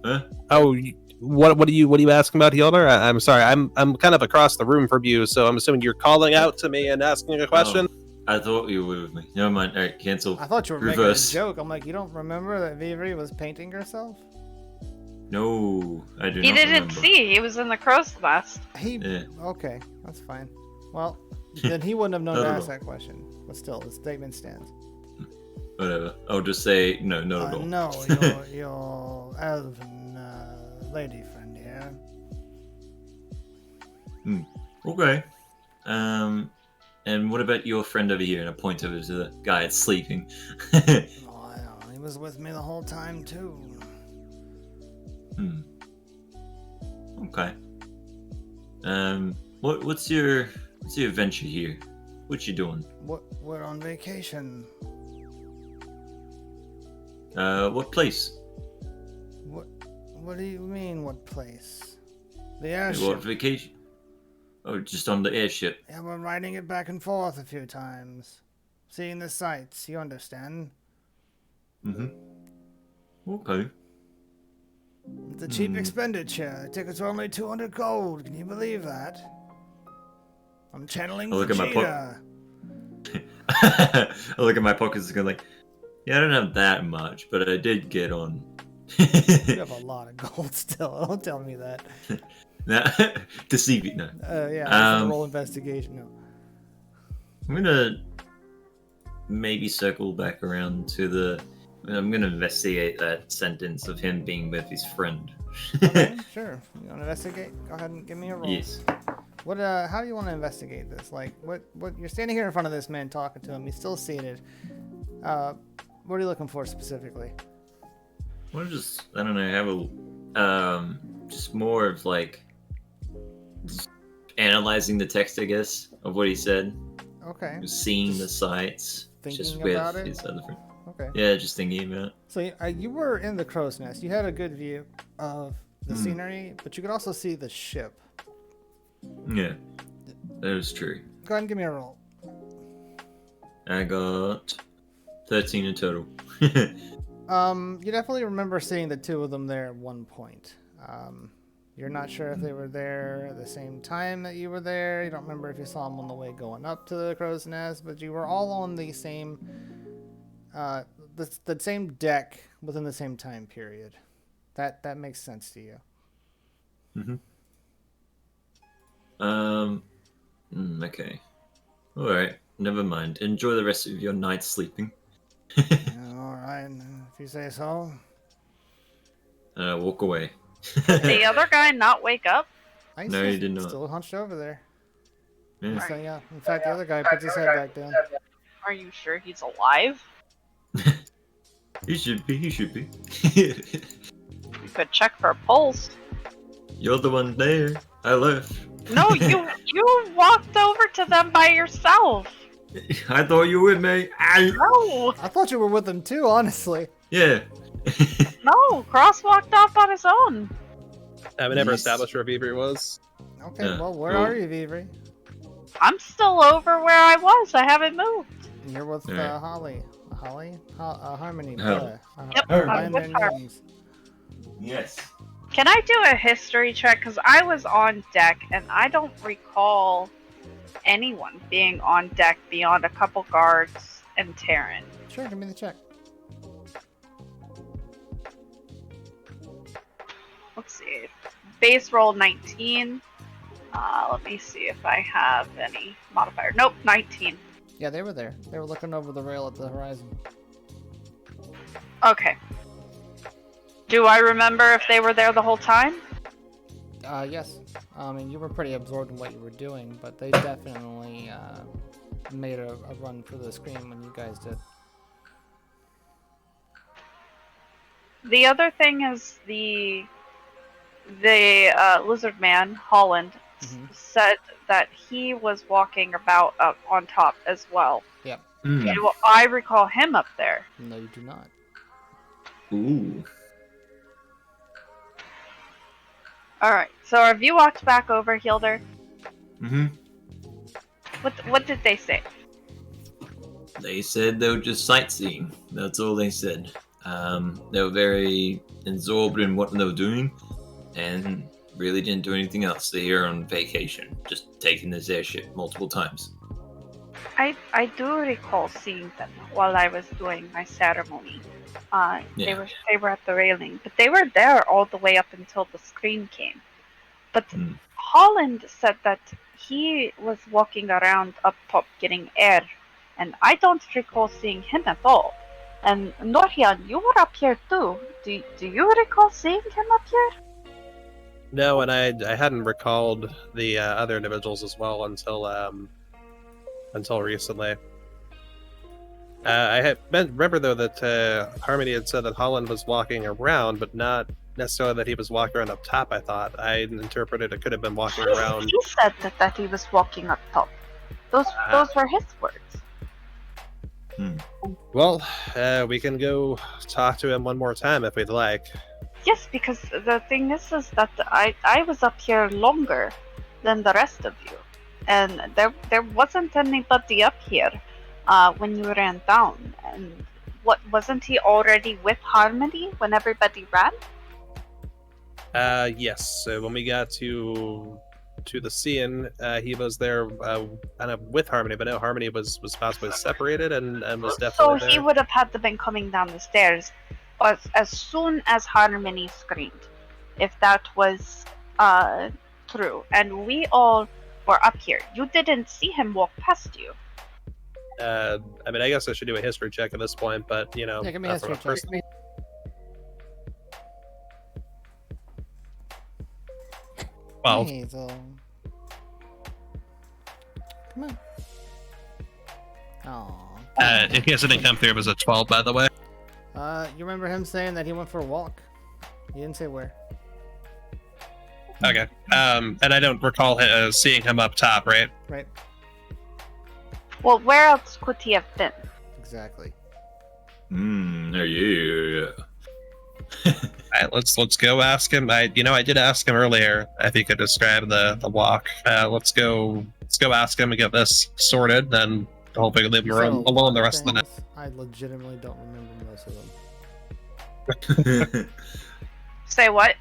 Huh? Oh, what are you asking about, Hilder? I'm sorry, I'm kind of across the room from you, so I'm assuming you're calling out to me and asking a question. Oh, I thought you were with me. Never mind. All right, cancel. I thought you were Reverse. making a joke. I'm like, you don't remember that Vivri was painting herself? No, I do He not didn't remember. see. He was in the crow's nest. Yeah. Okay, that's fine. Well, then he wouldn't have known to Not at ask all. that question. But still, the statement stands. Whatever. I'll just say no, not at all. No, your elven lady friend here. Okay. And what about your friend over here? And I point over to the guy that's sleeping. Oh, he was with me the whole time too. Okay. What's your adventure here? What you doing? We're on vacation. What place? What do you mean? What place? The What airship. vacation? Oh, just on the airship. Yeah, we're riding it back and forth a few times, seeing the sights. You understand? Okay. It's a cheap expenditure. The tickets are only 200 gold. Can you believe that? I'm channeling I'll look at my Vegeta. I look at my pockets and go like, yeah, I don't have that much, but I did get on. You have a lot of gold still. Don't tell me that. Nah, deceive you. No. Yeah, I have to roll investigation. No. I'm gonna maybe circle back around to the I'm gonna investigate that sentence of him being with his friend. Okay, sure. You want to investigate? Go ahead and give me a roll. Yes. What? How do you want to investigate this? Like, what? You're standing here in front of this man, talking to him. He's still seated. What are you looking for specifically? Well, I don't know, have just more of like just analyzing the text, I guess, of what he said. Okay. Seeing the sights. Just with about it? his other friend. Okay. Yeah, just thinking about it. So you were in the crow's nest. You had a good view of the scenery, but you could also see the ship. Yeah, that is true. Go ahead and give me a roll. I got 13 in total. You definitely remember seeing the two of them there at one point. You're not sure if they were there at the same time that you were there. You don't remember if you saw them on the way going up to the crow's nest, but you were all on the same, the same deck within the same time period. That makes sense to you. Okay. All right. Never mind. Enjoy the rest of your night sleeping. All right, if you say so. Walk away. The other guy not wake up? No, he did not. Still hunched over there. Yeah. So yeah, in fact, the other guy puts his head back down. Are you sure he's alive? He should be. He should be. We could check for a pulse. You're the one there. I left. No, you walked over to them by yourself. I thought you were with me. No. I thought you were with them too, honestly. Yeah. No, Cross walked off on his own. We never established where Vivri was. Okay, well, where are you, Vivri? I'm still over where I was. I haven't moved. You're with Holly. Harmony. Yep, I'm with her. Yes. Can I do a history check? Because I was on deck, and I don't recall anyone being on deck beyond a couple guards and Terran. Sure, give me the check. Let's see. Base roll 19. Let me see if I have any modifier. Nope, 19. Yeah, they were there. They were looking over the rail at the horizon. Okay. Do I remember if they were there the whole time? Yes. I mean, you were pretty absorbed in what you were doing, but they definitely made a run for the screen when you guys did. The other thing is the lizard man, Holland, said that he was walking about up on top as well. Yep. Do I recall him up there? No, you do not. Ooh. Alright, so have you walked back over, Hilder? Mm-hmm. What did they say? They said they were just sightseeing. That's all they said. They were very absorbed in what they were doing, and really didn't do anything else. They're here on vacation, just taking this airship multiple times. I do recall seeing them while I was doing my ceremony. They were at the railing, but they were there all the way up until the screen came. But Holland said that he was walking around up top getting air, and I don't recall seeing him at all. And Norhian, you were up here too. Do you recall seeing him up here? No, and I hadn't recalled the other individuals as well until recently. I remember though that Harmony had said that Holland was walking around, but not necessarily that he was walking around up top. I thought I interpreted it could have been walking around. He said that he was walking up top. Those were his words. Well, we can go talk to him one more time if we'd like. Yes, because the thing is that I was up here longer than the rest of you, and there wasn't anybody up here when you ran down. And wasn't he already with Harmony when everybody ran? Yes. So when we got to the scene, he was there kind of with Harmony, but no, Harmony was possibly separated and was definitely So there. he would have had to been coming down the stairs as soon as Harmony screamed, if that was true. And we all were up here. You didn't see him walk past you. I mean, I guess I should do a history check at this point, but you know, Yeah, give me a from history check. first- 12. Hazel. Come on. Aw. In case it didn't come through, it was a 12, by the way. You remember him saying that he went for a walk? He didn't say where. Okay. And I don't recall seeing him up top, right? Right. Well, where else could he have been? Exactly. Yeah. Alright, let's go ask him. I did ask him earlier if he could describe the walk. Let's go ask him and get this sorted, then hopefully leave him alone the rest of the night. I legitimately don't remember most of them. Say what?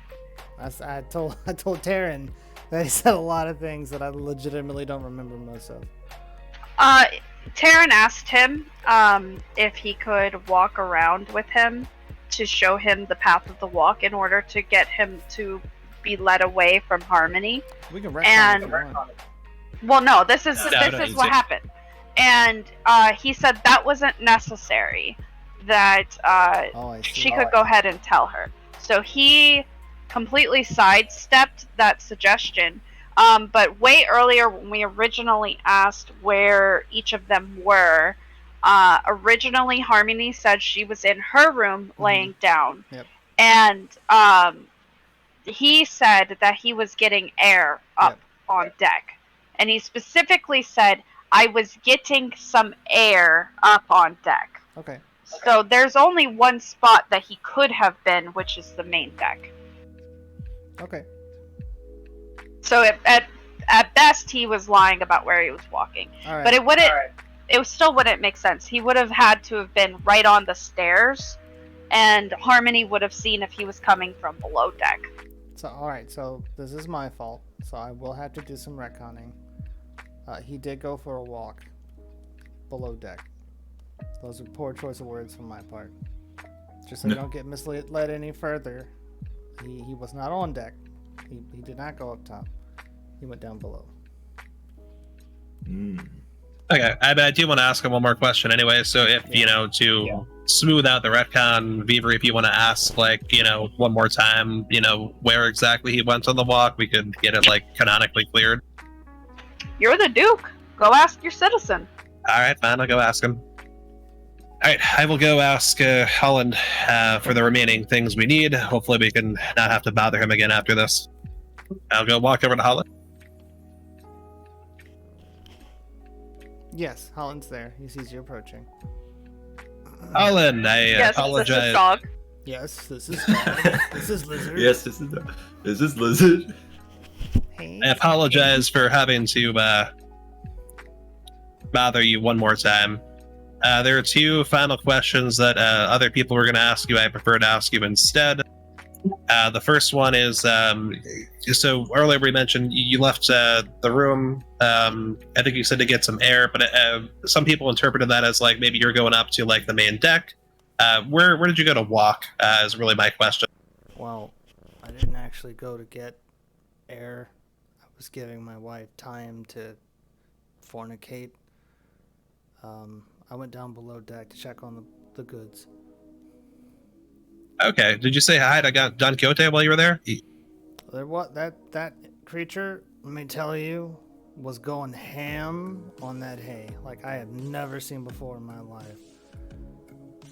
I told Taryn that he said a lot of things that I legitimately don't remember most of. Taryn asked him if he could walk around with him to show him the path of the walk in order to get him to be led away from Harmony. We can retcon if you want. Well, no, this is No, what happened. And he said that wasn't necessary, that I see. she could go ahead and tell her. So he completely sidestepped that suggestion. But way earlier, when we originally asked where each of them were, originally Harmony said she was in her room laying down. Yep. And he said that he was getting air up on deck. And he specifically said, I was getting some air up on deck. Okay. So there's only one spot that he could have been, which is the main deck. Okay. So at best, he was lying about where he was walking. All right. But it still wouldn't make sense. He would have had to have been right on the stairs, and Harmony would have seen if he was coming from below deck. So, alright, so this is my fault. So I will have to do some retconning. He did go for a walk below deck. Those are poor choice of words from my part. Just so you don't get misled any further. He was not on deck. He did not go up top. He went down below. Okay, I do want to ask him one more question anyway. So if, to smooth out the retcon, Beaver, if you want to ask, one more time, where exactly he went on the walk, we could get it, canonically cleared. You're the Duke. Go ask your citizen. Alright, fine, I'll go ask him. Alright, I will go ask Holland for the remaining things we need. Hopefully we can not have to bother him again after this. I'll go walk over to Holland. Yes, Holland's there. He sees you approaching. Holland, I Yes, apologize. this is dog. Yes, this is Dog. This is Lizard. Yes, this is Lizard. Hey. I apologize for having to bother you one more time. There are two final questions that other people were going to ask you. I prefer to ask you instead. The first one is, so earlier we mentioned you left the room. I think you said to get some air, but some people interpreted that as maybe you're going up to the main deck. Where did you go to walk? Is really my question. Well, I didn't actually go to get air. I was giving my wife time to fornicate. I went down below deck to check on the goods. Okay. Did you say hi to Don Quixote while you were there? There what that creature, let me tell you, was going ham on that hay like I have never seen before in my life.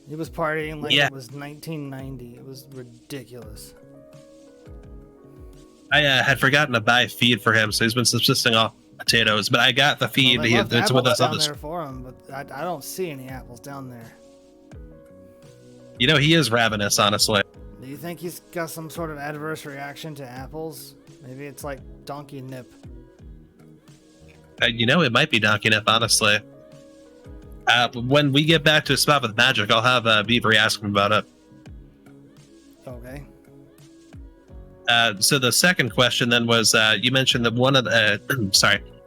He was partying like it was 1990. It was ridiculous. I had forgotten to buy feed for him, so he's been subsisting off potatoes. But I got the feed. Well, they left It's with us on apples down this. there for him, but I don't see any apples down there. He is ravenous, honestly. Do you think he's got some sort of adverse reaction to apples? Maybe it's like donkey nip. It might be Donkey Nip, honestly. When we get back to a spot with magic, I'll have Beaver ask him about it. Okay. So the second question then was, you mentioned that one of the,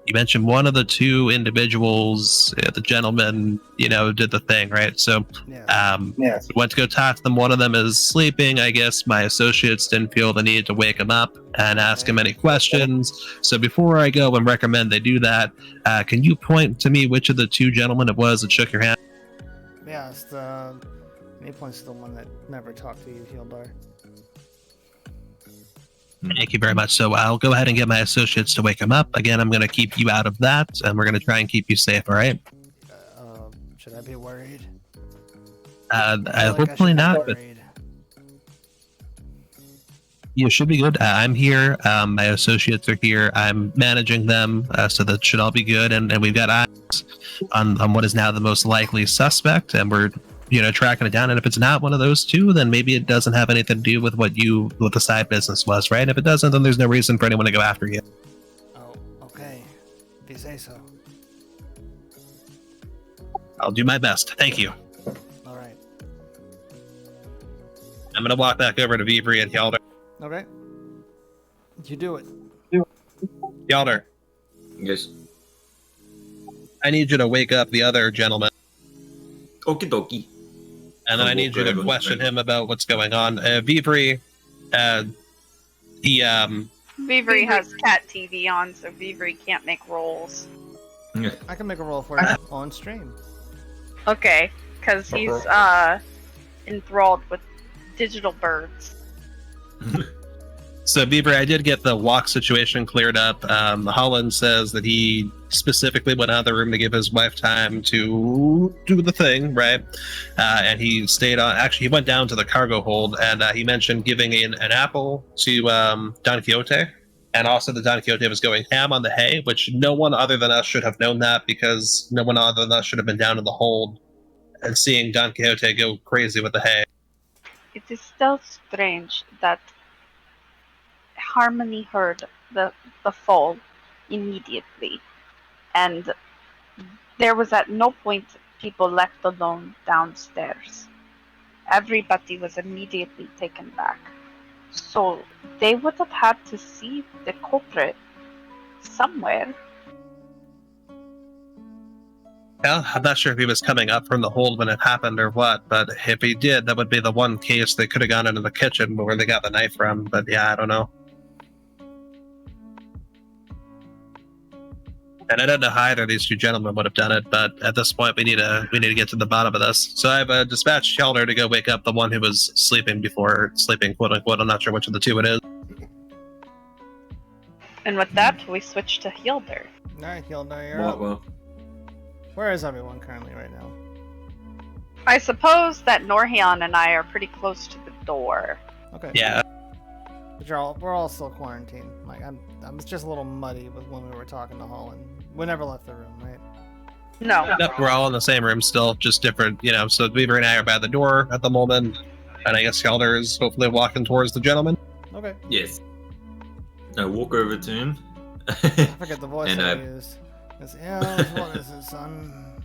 You mentioned one of the two individuals, the gentleman, did the thing, right? So, Yes. went to go talk to them. One of them is sleeping. I guess my associates didn't feel the need to wake him up and ask him any questions. So before I go and recommend they do that, can you point to me which of the two gentlemen it was that shook your hand? Yeah, it's he points to the one that never talked to you, Hildar. Thank you very much. So I'll go ahead and get my associates to wake him up. Again, I'm going to keep you out of that, and we're going to try and keep you safe, all right? Should I be worried? Hopefully not, but you should be good. I'm here. My associates are here. I'm managing them, so that should all be good. And we've got eyes on what is now the most likely suspect, and we're tracking it down. And if it's not one of those two, then maybe it doesn't have anything to do with what the side business was, right? If it doesn't, then there's no reason for anyone to go after you. Oh, okay. If you say so. I'll do my best. Thank you. All right. I'm going to walk back over to Vivri and Hjalder. Okay. You do it. Hjalder. Yes. I need you to wake up the other gentleman. Okie dokie. And then I need you to question him about what's going on. Vivri, Vivri has cat TV on, so Vivri can't make rolls. I can make a roll for you on stream. Okay, because he's enthralled with digital birds. So, Bieber, I did get the walk situation cleared up. Holland says that he specifically went out of the room to give his wife time to do the thing, right? And he stayed on. Actually, he went down to the cargo hold, and he mentioned giving an apple to Don Quixote. And also that Don Quixote was going ham on the hay, which no one other than us should have known that, because no one other than us should have been down in the hold and seeing Don Quixote go crazy with the hay. It is still strange that Harmony heard the fall immediately, and there was at no point people left alone downstairs. Everybody was immediately taken back. So they would have had to see the culprit somewhere. Well, I'm not sure if he was coming up from the hold when it happened or what, but if he did, that would be the one case they could have gone into the kitchen where they got the knife from. But yeah, I don't know. And I don't know how either of these two gentlemen would have done it, but at this point we need to get to the bottom of this. So I've dispatched Helder to go wake up the one who was sleeping before sleeping, quote unquote. I'm not sure which of the two it is. And with that, we switch to Hilder. Alright, Hilder, you're up. Well. Where is everyone currently right now? I suppose that Norhion and I are pretty close to the door. Okay. Yeah. But we're all still quarantined. Like I'm just a little muddy with when we were talking to Holland. We never left the room, right? No. Nope, we're all in the same room still, just different, So Weaver and I are by the door at the moment, and I guess Helder is hopefully walking towards the gentleman. Okay. Yes. I walk over to him. I forget the voice I used. What is it, son?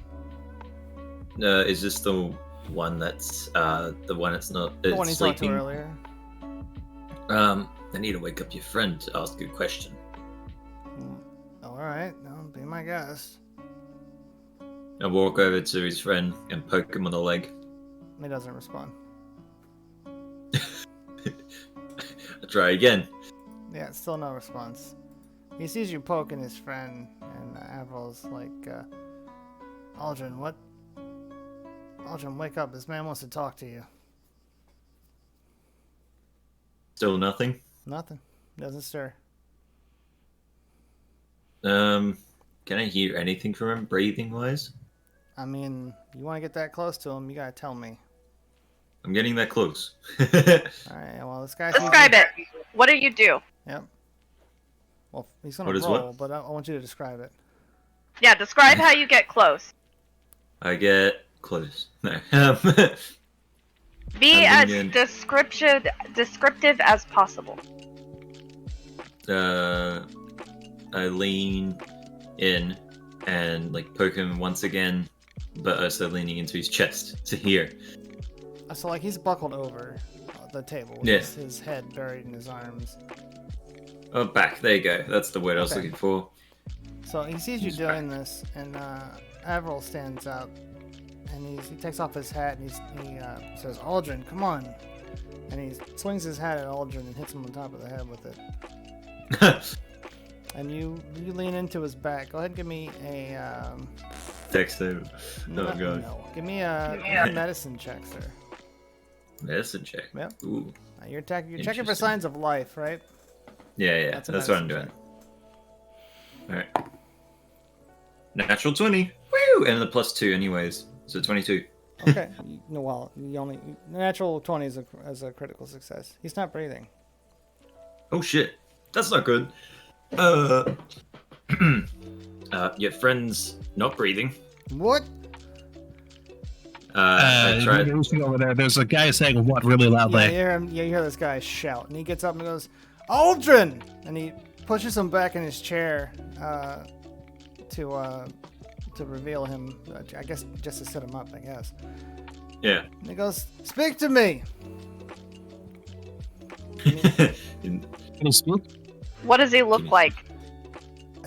Is this the one that's the one that's not The one you talked to sleeping? earlier. I need to wake up your friend to ask a question. Alright, be my guest. I walk over to his friend and poke him on the leg. He doesn't respond. I try again. Yeah, still no response. He sees you poking his friend, and Avril's like, Aldrin, what? Aldrin, wake up. This man wants to talk to you. Still nothing? Nothing. Doesn't stir. Can I hear anything from him, breathing-wise? I mean, you want to get that close to him, you gotta tell me. I'm getting that close. Alright, well, this guy... Describe it. What do you do? Yep. Well, he's gonna What is roll, what? but I want you to describe it. Yeah, describe how you get close. I get close. No. Be I'm as being descriptive as possible. I lean in and poke him once again, but also leaning into his chest to hear. So, he's buckled over the table with his head buried in his arms. Oh, back. There you go. That's the word I was looking for. So he sees you doing this, and Avril stands up, and he takes off his hat, and he says, "Aldrin, come on!" And he swings his hat at Aldrin and hits him on top of the head with it. And you lean into his back. Go ahead and give me a Dex save. Oh god. no. Give me a medicine check, sir. Medicine check. Yep. Ooh. You're checking for Interesting. signs of life, right? Yeah. That's what I'm doing. All right. Natural 20. Woo! And the +2 anyways. So 22. Okay. No, well, natural 20 is a critical success. He's not breathing. Oh shit. That's not good. Your friend's not breathing. What? I tried. Over there. There's a guy saying what really loudly. Yeah, you hear this guy shout, and he gets up and goes, "Aldrin!" And he pushes him back in his chair to reveal him. I guess just to set him up. I guess. Yeah. And he goes, "Speak to me." Can he speak? What does he look like?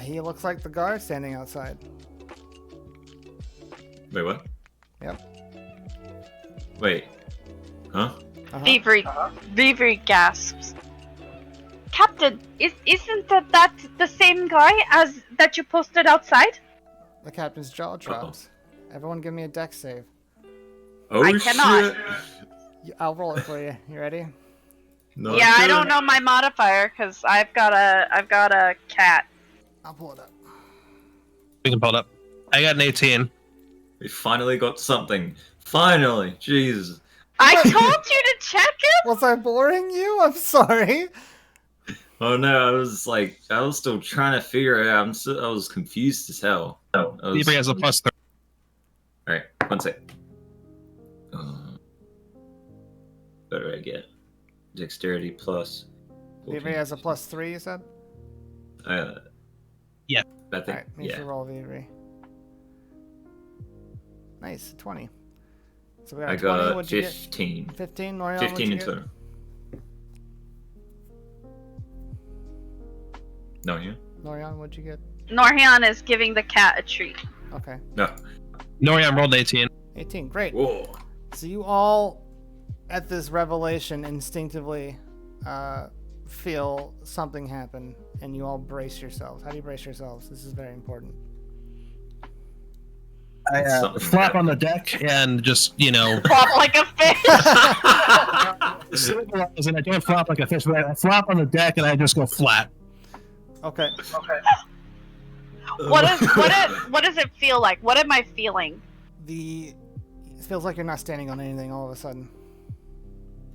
He looks like the guard standing outside. Wait, what? Yep. Wait. Huh? Vivri gasps. Captain, isn't that the same guy as that you posted outside? The captain's jaw drops. Everyone give me a dex save. Oh I cannot. shit. I'll roll it for you. You ready? Not Yeah, I good. don't know my modifier because I've got a cat. I'll pull it up. We can pull it up. I got an 18. We finally got something. Finally. Jesus. I told you to check it. Was I boring you? I'm sorry. Oh no, I was still trying to figure it out. I was confused as hell. Vivri has a +3. Alright, one sec. What do I get? Dexterity plus. Vivri has a +3, you said? Yeah. I think, Alright, make sure roll Vivri. Nice, 20. So we got I 20. got What'd you 15. get? 15, Noriel, 15 in total. No, yeah? Norion, what'd you get? Norhian is giving the cat a treat. Okay. No. Norian rolled 18. 18, great. Whoa. So you all, at this revelation, instinctively feel something happen, and you all brace yourselves. How do you brace yourselves? This is very important. I flop on the deck and just, Flop like a fish. and I don't flop like a fish, but I flop on the deck and I just go flat. Okay. What does it feel like? What am I feeling? It feels like you're not standing on anything all of a sudden.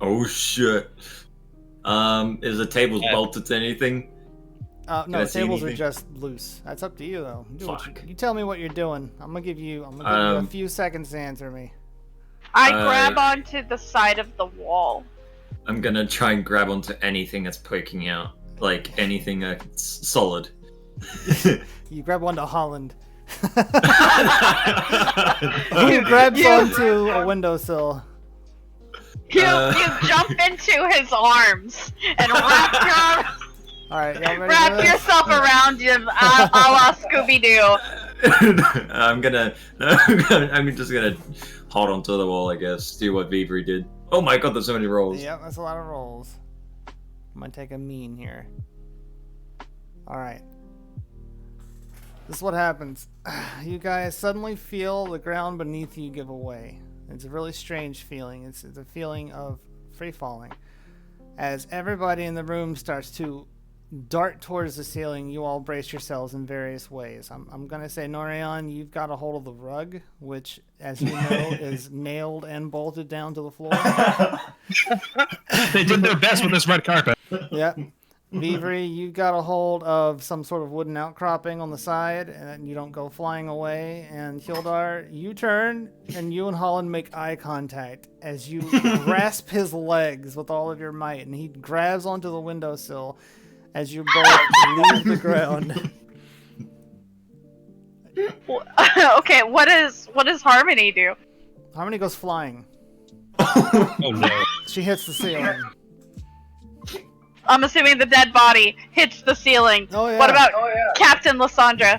Oh shit. Is the table bolted to anything? No, tables are just loose. That's up to you, though. You tell me what you're doing. I'm gonna give you a few seconds to answer me. I grab onto the side of the wall. I'm gonna try and grab onto anything that's poking out. Like anything that's solid. You grab onto Holland. Who grabs onto a windowsill? You jump into his arms and wrap Alright, y'all ready for this? yourself around him a la Scooby-Doo. I'm just gonna hold onto the wall, I guess. Do what Vivri did. Oh my god, there's so many rolls. Yep, that's a lot of rolls. I'm gonna take a mean here. Alright. This is what happens. You guys suddenly feel the ground beneath you give away. It's a really strange feeling. It's a feeling of free falling. As everybody in the room starts to dart towards the ceiling, you all brace yourselves in various ways. I'm going to say, Norion, you've got a hold of the rug, which, as you know, is nailed and bolted down to the floor. They did their best with this red carpet. Yep. Vivri, you got a hold of some sort of wooden outcropping on the side, and you don't go flying away. And Hildar, you turn, and you and Holland make eye contact as you grasp his legs with all of your might, and he grabs onto the windowsill as you both leave the ground. Okay, what does Harmony do? Harmony goes flying. Oh no. She hits the ceiling. I'm assuming the dead body hits the ceiling. Oh, yeah. What about Captain Lysandra?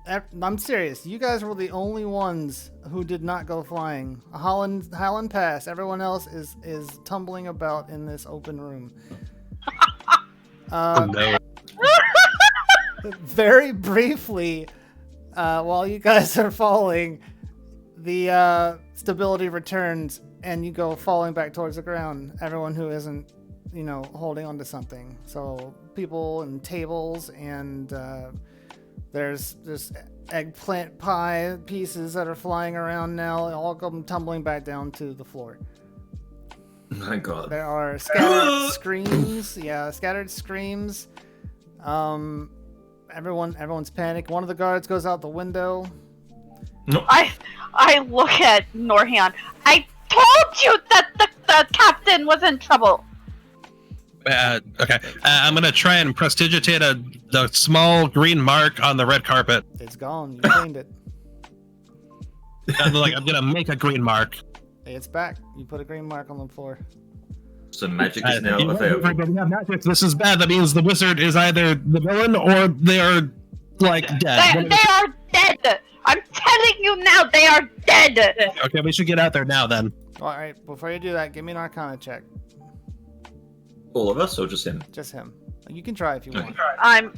I'm serious. You guys were the only ones who did not go flying. Highland Pass. Everyone else is tumbling about in this open room. No. Very briefly, while you guys are falling, the stability returns and you go falling back towards the ground. Everyone who isn't, holding onto something. So people and tables and there's eggplant pie pieces that are flying around now. All come tumbling back down to the floor. My God. There are scattered screams. Yeah, scattered screams. Everyone's panicked. One of the guards goes out the window. No. I look at Norhion. I told you that the captain was in trouble. Okay. I'm gonna try and prestidigitate the small green mark on the red carpet. It's gone. You cleaned it. I'm gonna make a green mark. It's back. You put a green mark on the floor. So magic is now available. Everybody have magic. This is bad. That means the wizard is either the villain or they are dead. They are dead. I'm telling you now, they are dead. Okay, we should get out there now then. All right. Before you do that, give me an Arcana check. All of us or just him? Just him. You can try if you want. I'm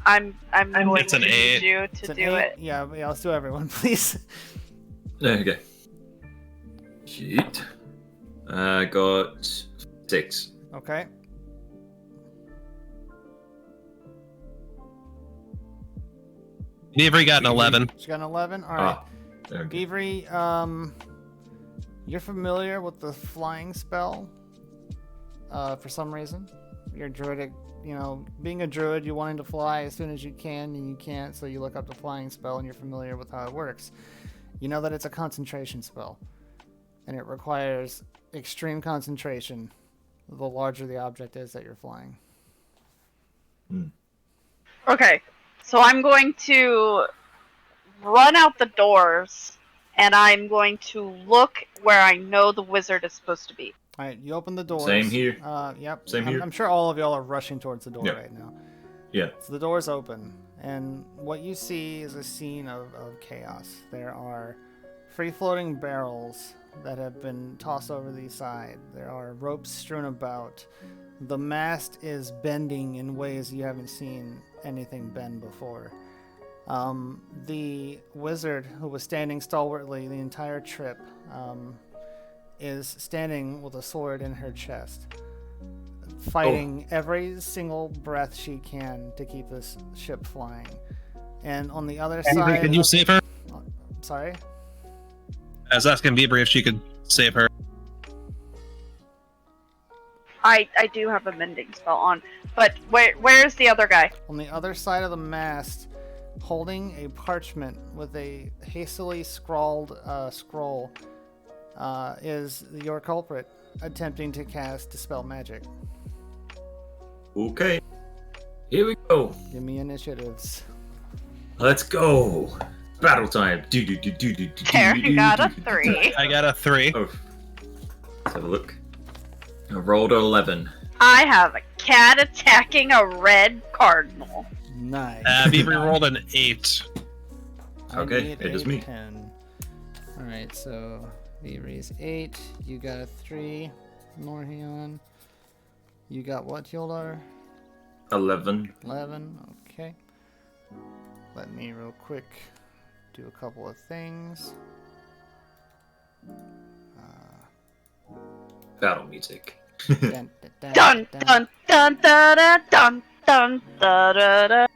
going It's an to eight. need you It's to an do 8. it. Yeah, let's do everyone, please. Okay. Shit. I got 6. Okay. Avery got an 11. She got an 11. All right. Okay. Avery, you're familiar with the flying spell. For some reason, you're druidic. Being a druid, you're wanting to fly as soon as you can, and you can't. So you look up the flying spell, and you're familiar with how it works. You know that it's a concentration spell, and it requires extreme concentration. The larger the object is that you're flying. Okay, so I'm going to run out the doors, and I'm going to look where I know the wizard is supposed to be. All right, you open the doors. Same here. Yep. Same here. I'm sure all of y'all are rushing towards the door right now. Yeah. So the door's open, and what you see is a scene of chaos. There are free-floating barrels that have been tossed over the side. There are ropes strewn about. The mast is bending in ways you haven't seen anything bend before. The wizard, who was standing stalwartly the entire trip, is standing with a sword in her chest, fighting every single breath she can to keep this ship flying. And on the other side... Can you save her? Sorry? I was asking Avery if she could save her. I do have a mending spell on, but where's the other guy? On the other side of the mast, holding a parchment with a hastily scrawled scroll, is your culprit attempting to cast Dispel Magic. Okay. Here we go. Give me initiatives. Let's go. Battle time. Karen got a 3. I got a 3. Oh. Let's have a look. I rolled an 11. I have a cat attacking a red cardinal. Nice. Avery rolled an 8. Okay, it is me. 10. Alright, so Avery's 8. You got a 3. Norhion. You got what, Hildar? 11. 11. Okay. Let me real quick do a couple of things. Battle music. Dun, Dun dun dun dun dun dun dun dun.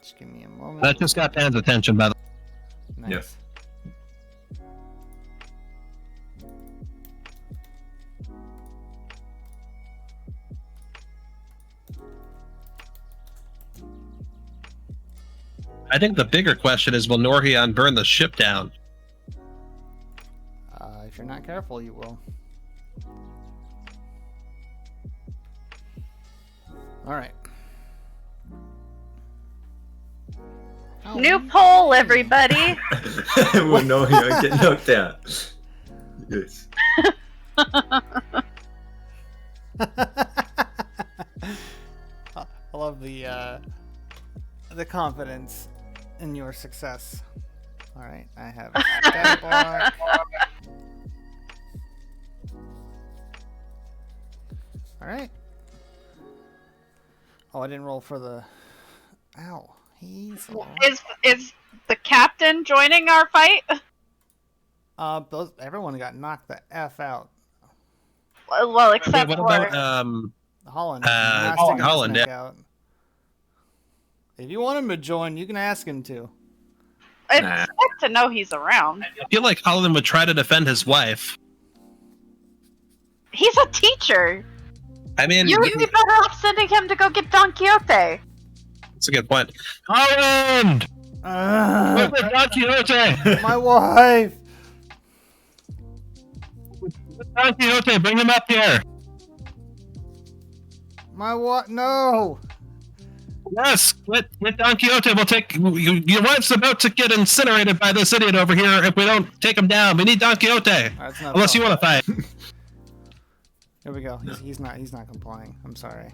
Just give me a moment. That just got Pan's attention, by the way. Nice. Yep. I think the bigger question is, will Norhion burn the ship down? If you're not careful, you will. Alright. New poll, everybody. Well, no, you get knocked out. Yes. the confidence in your success. All right, I have stat block. All right. Oh, I didn't roll for the. Ow, he's. Is the captain joining our fight? Everyone got knocked the f out. Well, except what for about Holland. Not sticking his Holland? neck Yeah. out. If you want him to join, you can ask him to. It's good to know he's around. I feel like Holland would try to defend his wife. He's a teacher. I mean, You'd be better off sending him to go get Don Quixote. that's a good point. Holland! Where's Don Quixote? My wife! Don Quixote, bring him up here. My what? No! Yes, get Don Quixote. We'll take your wife's about to get incinerated by this idiot over here if we don't take him down. We need Don Quixote. Unless you want to fight. Here we go. He's not complying. I'm sorry.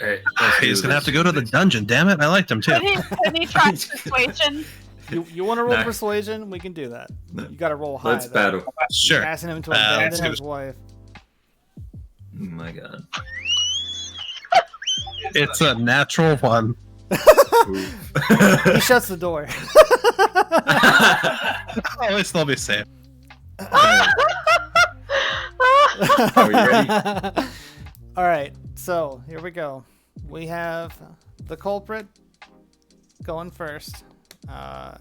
Alright, he's gonna have to go to the dungeon. Damn it! I liked him too. Can he try persuasion? You want to roll persuasion? We can do that. You got to roll high. Let's battle. Sure. Asking him to abandon his wife. Oh my god. It's a natural one. He shuts the door. Always still be safe. Are we ready? All right, so here we go. We have the culprit going first.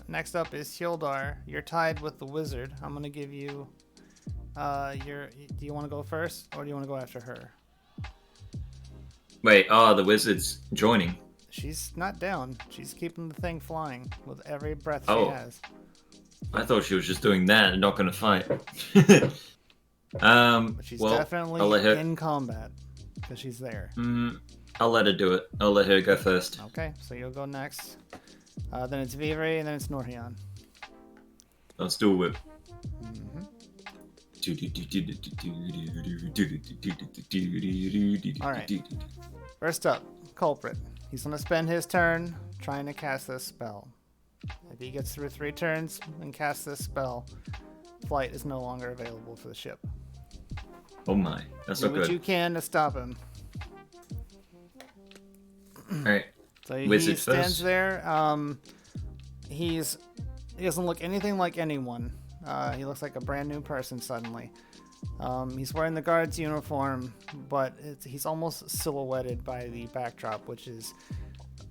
Next up is Hildar. You're tied with the wizard. I'm gonna give you. Do you want to go first, or do you want to go after her? Wait, the wizard's joining. She's not down. She's keeping the thing flying with every breath she Oh. has. I thought she was just doing that and not gonna fight. But she's well, definitely I'll let her. in combat because she's there. I'll let her do it. I'll let her go first. Okay, so you'll go next. Then it's Vivre, and then it's Norhion. Let's do a whip. Alright. First up, culprit. He's gonna spend his turn trying to cast this spell. If he gets through 3 turns and casts this spell, flight is no longer available for the ship. Oh my, that's Do not what good. you can to stop him. Alright. So he Wizard stands first. there. He doesn't look anything like anyone. He looks like a brand new person suddenly. He's wearing the guard's uniform, but he's almost silhouetted by the backdrop, which is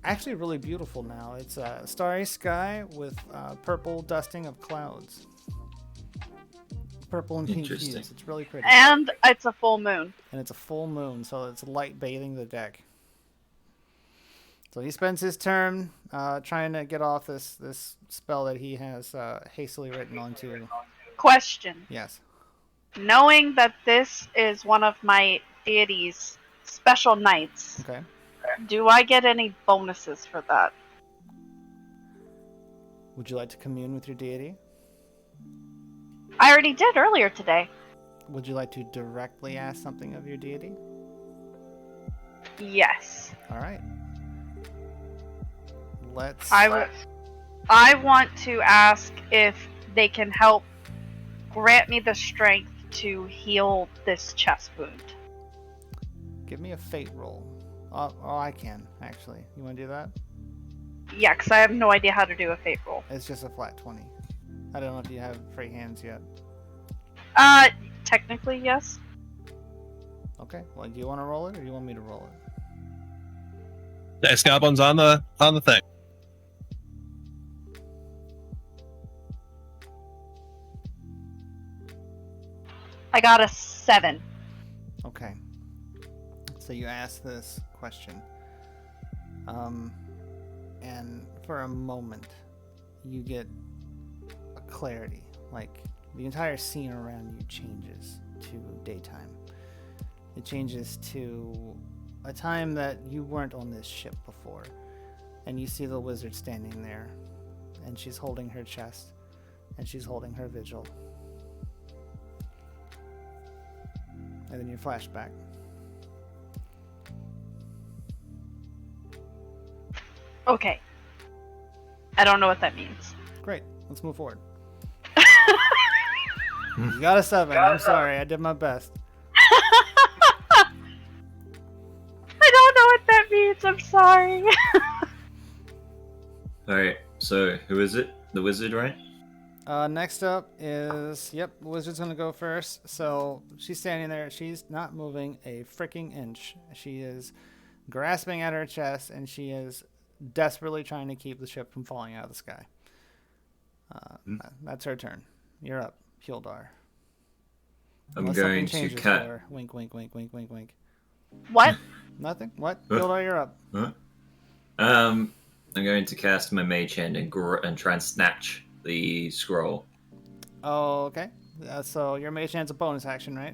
actually really beautiful now. It's a starry sky with purple dusting of clouds. Purple and pink hues. Interesting. It's really pretty. And it's a full moon. And it's a full moon, so it's light bathing the deck. So he spends his turn trying to get off this spell that he has hastily written onto. Question. Yes. Knowing that this is one of my deity's special nights, Okay. do I get any bonuses for that? Would you like to commune with your deity? I already did earlier today. Would you like to directly ask something of your deity? Yes. All right. Let's. I want to ask if they can help grant me the strength to heal this chest wound. Give me a fate roll. Oh, I can actually. You want to do that? Yeah, because I have no idea how to do a fate roll. It's just a flat 20. I don't know if you have free hands yet. Technically, yes. Okay. Well, do you want to roll it, or do you want me to roll it? Dice Goblin's on the thing. I got a 7. Okay. So you ask this question. And for a moment, you get a clarity. Like, the entire scene around you changes to daytime. It changes to a time that you weren't on this ship before. And you see the wizard standing there. And she's holding her chest. And she's holding her vigil. And then you flash back. Okay. I don't know what that means. Great. Let's move forward. You got a 7. I'm sorry. I did my best. I don't know what that means. I'm sorry. Alright, so who is it? The wizard, right? Next up is, yep, the wizard's gonna go first. So she's standing there. She's not moving a freaking inch. She is grasping at her chest, and she is desperately trying to keep the ship from falling out of the sky. That's her turn. You're up, Hildar. I'm Unless going something to changes cut. for her. Wink, wink, wink, wink, wink, wink. What? Nothing? What? Huh? Hildar, you're up. Huh? I'm going to cast my mage hand and try and snatch the scroll. Oh, okay. So your mage hand's a bonus action, right?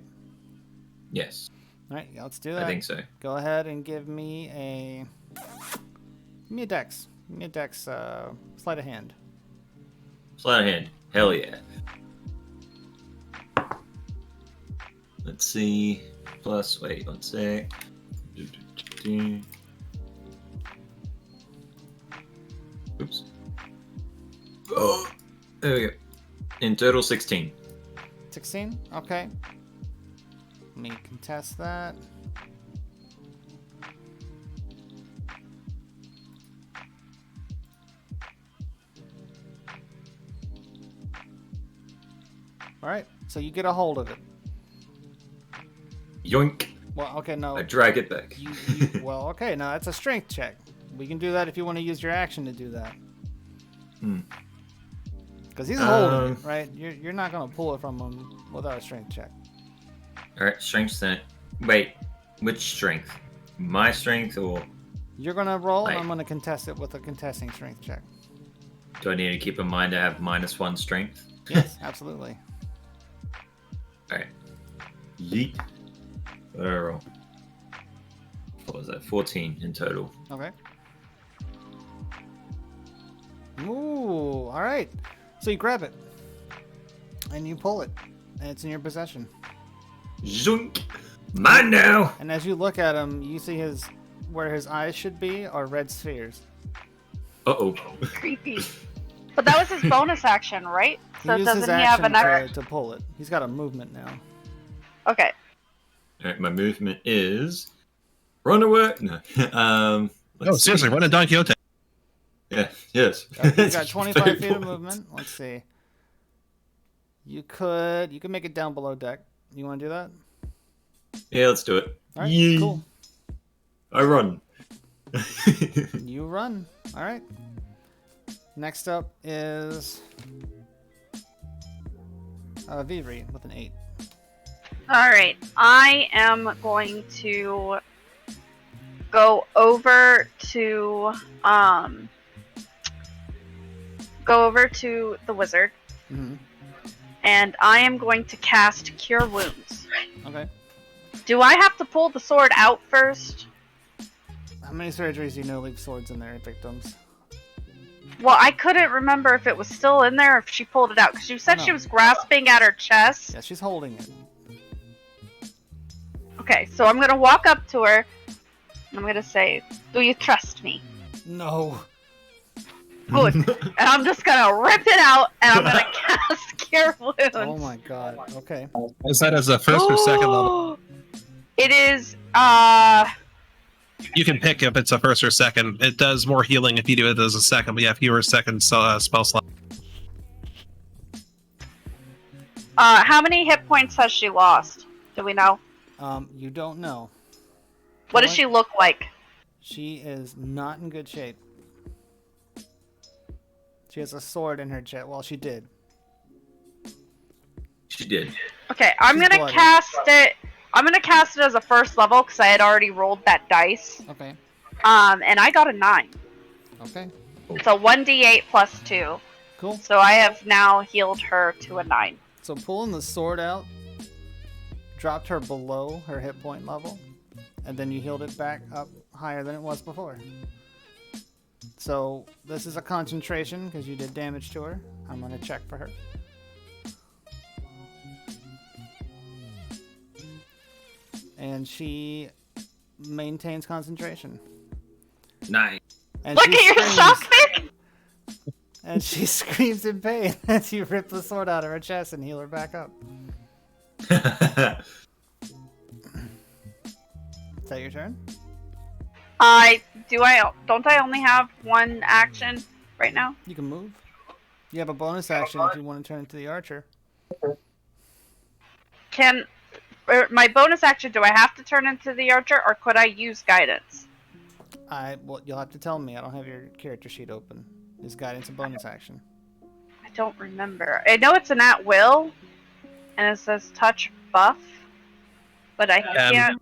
Yes, All right, yeah, let's do that. I think so. Go ahead and give me a dex. Give me a dex sleight of hand. Sleight of hand. Hell yeah. Let's see. Plus, wait, one sec. Oops. Oh, there we go. In total, 16. 16? Okay. Let me contest that. Alright, so you get a hold of it. Yoink. Well, okay, no. I drag it back. Well, okay, no, that's a strength check. We can do that if you want to use your action to do that. Because he's holding it, right? You're not going to pull it from him without a strength check. Alright, strength set. Wait, which strength? My strength or... You're going to roll, and Like- I'm going to contest it with a contesting strength check. Do I need to keep in mind I have -1 strength? Yes, absolutely. Alright. Yeet. What was that? 14 in total. Okay. Ooh, all right. So you grab it, and you pull it, and it's in your possession. Zoink! Mine now! And as you look at him, you see where his eyes should be are red spheres. Uh-oh. Creepy. But that was his bonus action, right? So He used his doesn't he have action an to pull it. He's got a movement now. Okay. Alright, my movement is... Run away! No. Let's seriously, see. run a Don Quixote. Yeah, yes. He's got 25 feet of movement. Let's see. You could make it down below deck. You want to do that? Yeah, let's do it. All right, Yee. cool. I run. You run. All right. Next up is Vivri with an 8. Alright, I am going to go over to the wizard, Mm-hmm. and I am going to cast Cure Wounds. Okay. Do I have to pull the sword out first? How many surgeries do you know leave swords in their victims? Well, I couldn't remember if it was still in there or if she pulled it out, because you said No. she was grasping at her chest. Yeah, she's holding it. Okay, so I'm gonna walk up to her, and I'm gonna say, "Do you trust me?" No. Good. And I'm just gonna rip it out, and I'm gonna cast Cure Wounds. Oh my god. Okay. Is that as a first or second level? It is, You can pick if it's a first or second. It does more healing if you do it as a second, but you have fewer second spell slot. how many hit points has she lost? Do we know? You don't know. What does she look like? She is not in good shape. She has a sword in her chest. Well, she did. She did. Okay, I'm She's gonna bloody. cast it. I'm gonna cast it as a first level because I had already rolled that dice. Okay. And I got a 9. Okay. It's a 1d8 plus 2. Cool. So I have now healed her to a 9. So pulling the sword out dropped her below her hit point level, and then you healed it back up higher than it was before. So this is a concentration because you did damage to her. I'm gonna check for her. And she maintains concentration. Nice. And Look she at your screams- shock pick! And she screams in pain as you rip the sword out of her chest and heal her back up. Is that your turn? Don't I only have one action right now? You can move. You have a bonus action if you want to turn into the archer. My bonus action, do I have to turn into the archer, or could I use guidance? Well, you'll have to tell me. I don't have your character sheet open. Is guidance a bonus action? I don't remember. I know it's an at will, and it says touch buff, but I can't.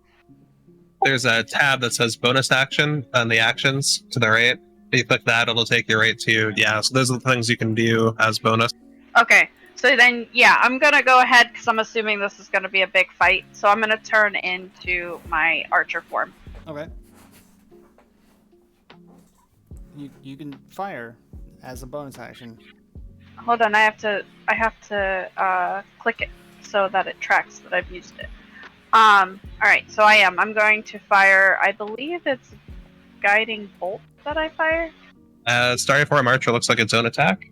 There's a tab that says bonus action on the actions to the right. If you click that, it'll take you right to, so those are the things you can do as bonus. Okay, so then, yeah, I'm gonna go ahead, because I'm assuming this is gonna be a big fight, so I'm gonna turn into my archer form. Okay. You can fire as a bonus action. Hold on, I have to click it so that it tracks that I've used it. Alright, so I'm going to fire, I believe it's guiding bolt that I fire? Starting form archer looks like its own attack.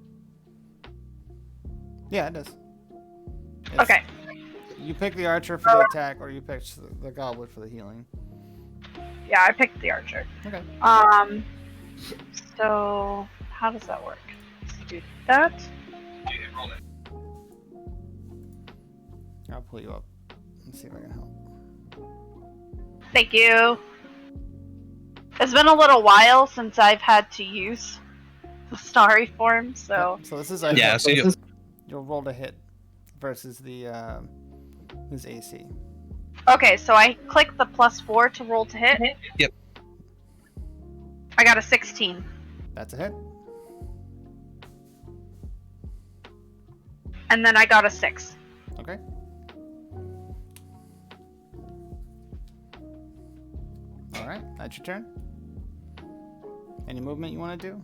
Yeah, it does. Okay. You pick the archer for the attack, or you pick the goblet for the healing. Yeah, I picked the archer. Okay. So how does that work? Let's do that. I'll pull you up. Let's see if I can help. Thank you. It's been a little while since I've had to use the starry form, so. So this is so you'll roll to hit versus the his AC. Okay, so I click the +4 to roll to hit. Yep. I got a 16. That's a hit. And then I got a 6. Okay. Alright, that's your turn. Any movement you want to do?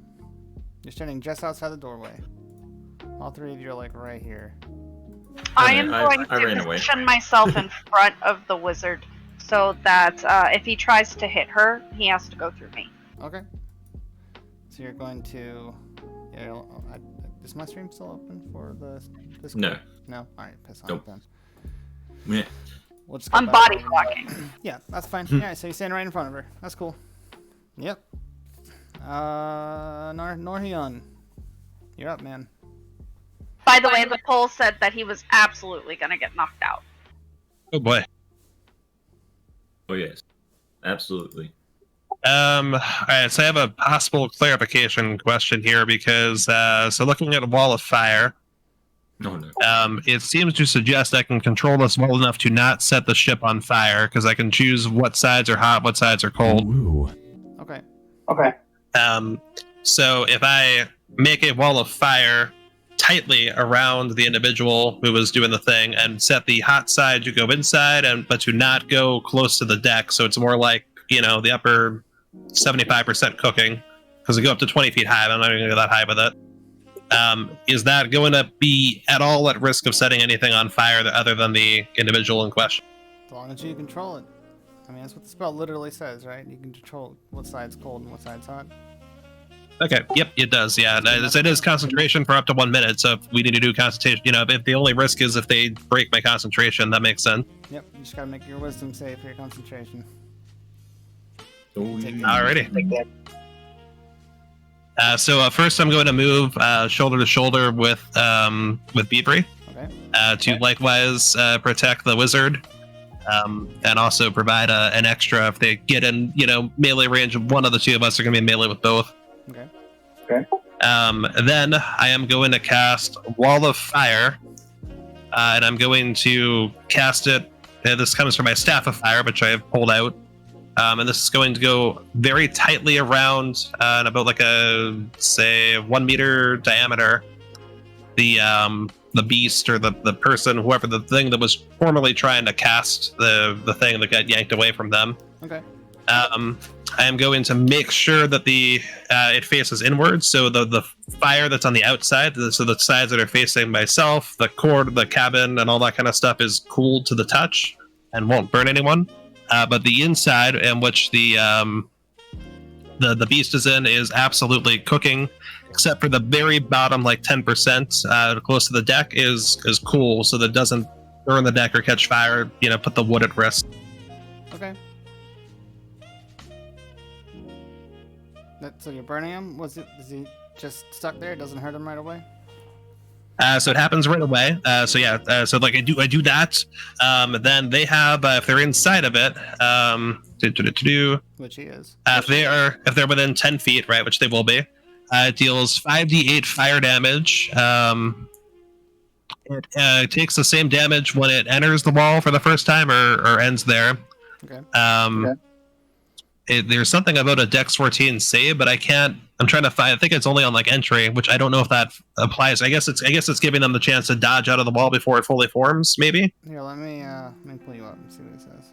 You're standing just outside the doorway. All three of you are like right here. I am going I ran to away. position myself in front of the wizard so that if he tries to hit her, he has to go through me. Okay. So you're going to. Yeah, is my stream still open for this? No. No. All right, piss on Nope. it then. Yeah. We'll just go I'm back body over. blocking. Yeah, that's fine. Yeah, so you stand right in front of her. That's cool. Yep. Norhyun, you're up, man. By the way, the poll said that he was absolutely going to get knocked out. Oh boy. Oh yes, absolutely. Alright, so I have a possible clarification question here because so looking at a wall of fire, No. it seems to suggest I can control this well enough to not set the ship on fire because I can choose what sides are hot, what sides are cold. Okay. So if I make a wall of fire tightly around the individual who was doing the thing and set the hot side to go inside but to not go close to the deck, so it's more like, the upper 75% cooking, because we go up to 20 feet high, but I'm not even going to go that high with it. Is that going to be at all at risk of setting anything on fire other than the individual in question? As long as you control it. I mean, that's what the spell literally says, right? You can control what side's cold and what side's hot. Okay, yep, it does, yeah. It is concentration for up to 1 minute, so if we need to do concentration, if the only risk is if they break my concentration, that makes sense. Yep, you just gotta make your wisdom save for your concentration. Alrighty. So first I'm going to move shoulder to shoulder with Beavery to likewise protect the wizard, and also provide an extra if they get in melee range. One of the two of us are going to be in melee with both. Okay. Then I am going to cast Wall of Fire, and I'm going to cast it. This comes from my Staff of Fire, which I have pulled out. And this is going to go very tightly around, and about like say 1 meter diameter, the beast or the person, whoever the thing that was formerly trying to cast the thing that got yanked away from them. Okay. I am going to make sure that it faces inwards, so the fire that's on the outside, so the sides that are facing myself, the cord, the cabin, and all that kind of stuff is cooled to the touch and won't burn anyone. But the inside, in which the the beast is in is absolutely cooking, except for the very bottom, like 10%, close to the deck is cool, so that it doesn't burn the deck or catch fire. You know, put the wood at risk. Okay. So you're burning him? Is he just stuck there? It doesn't hurt him right away? So it happens right away. So like I do that. Then they have if they're inside of it, Which he is. if they're within 10 feet, right, which they will be, it deals 5d8 fire damage. It takes the same damage when it enters the wall for the first time or ends there. Okay. There's something about a Dex 14 save, but I'm trying to find. I think it's only on like entry, which I don't know if that applies. I guess it's giving them the chance to dodge out of the wall before it fully forms. Maybe. Here, let me pull you up and see what it says.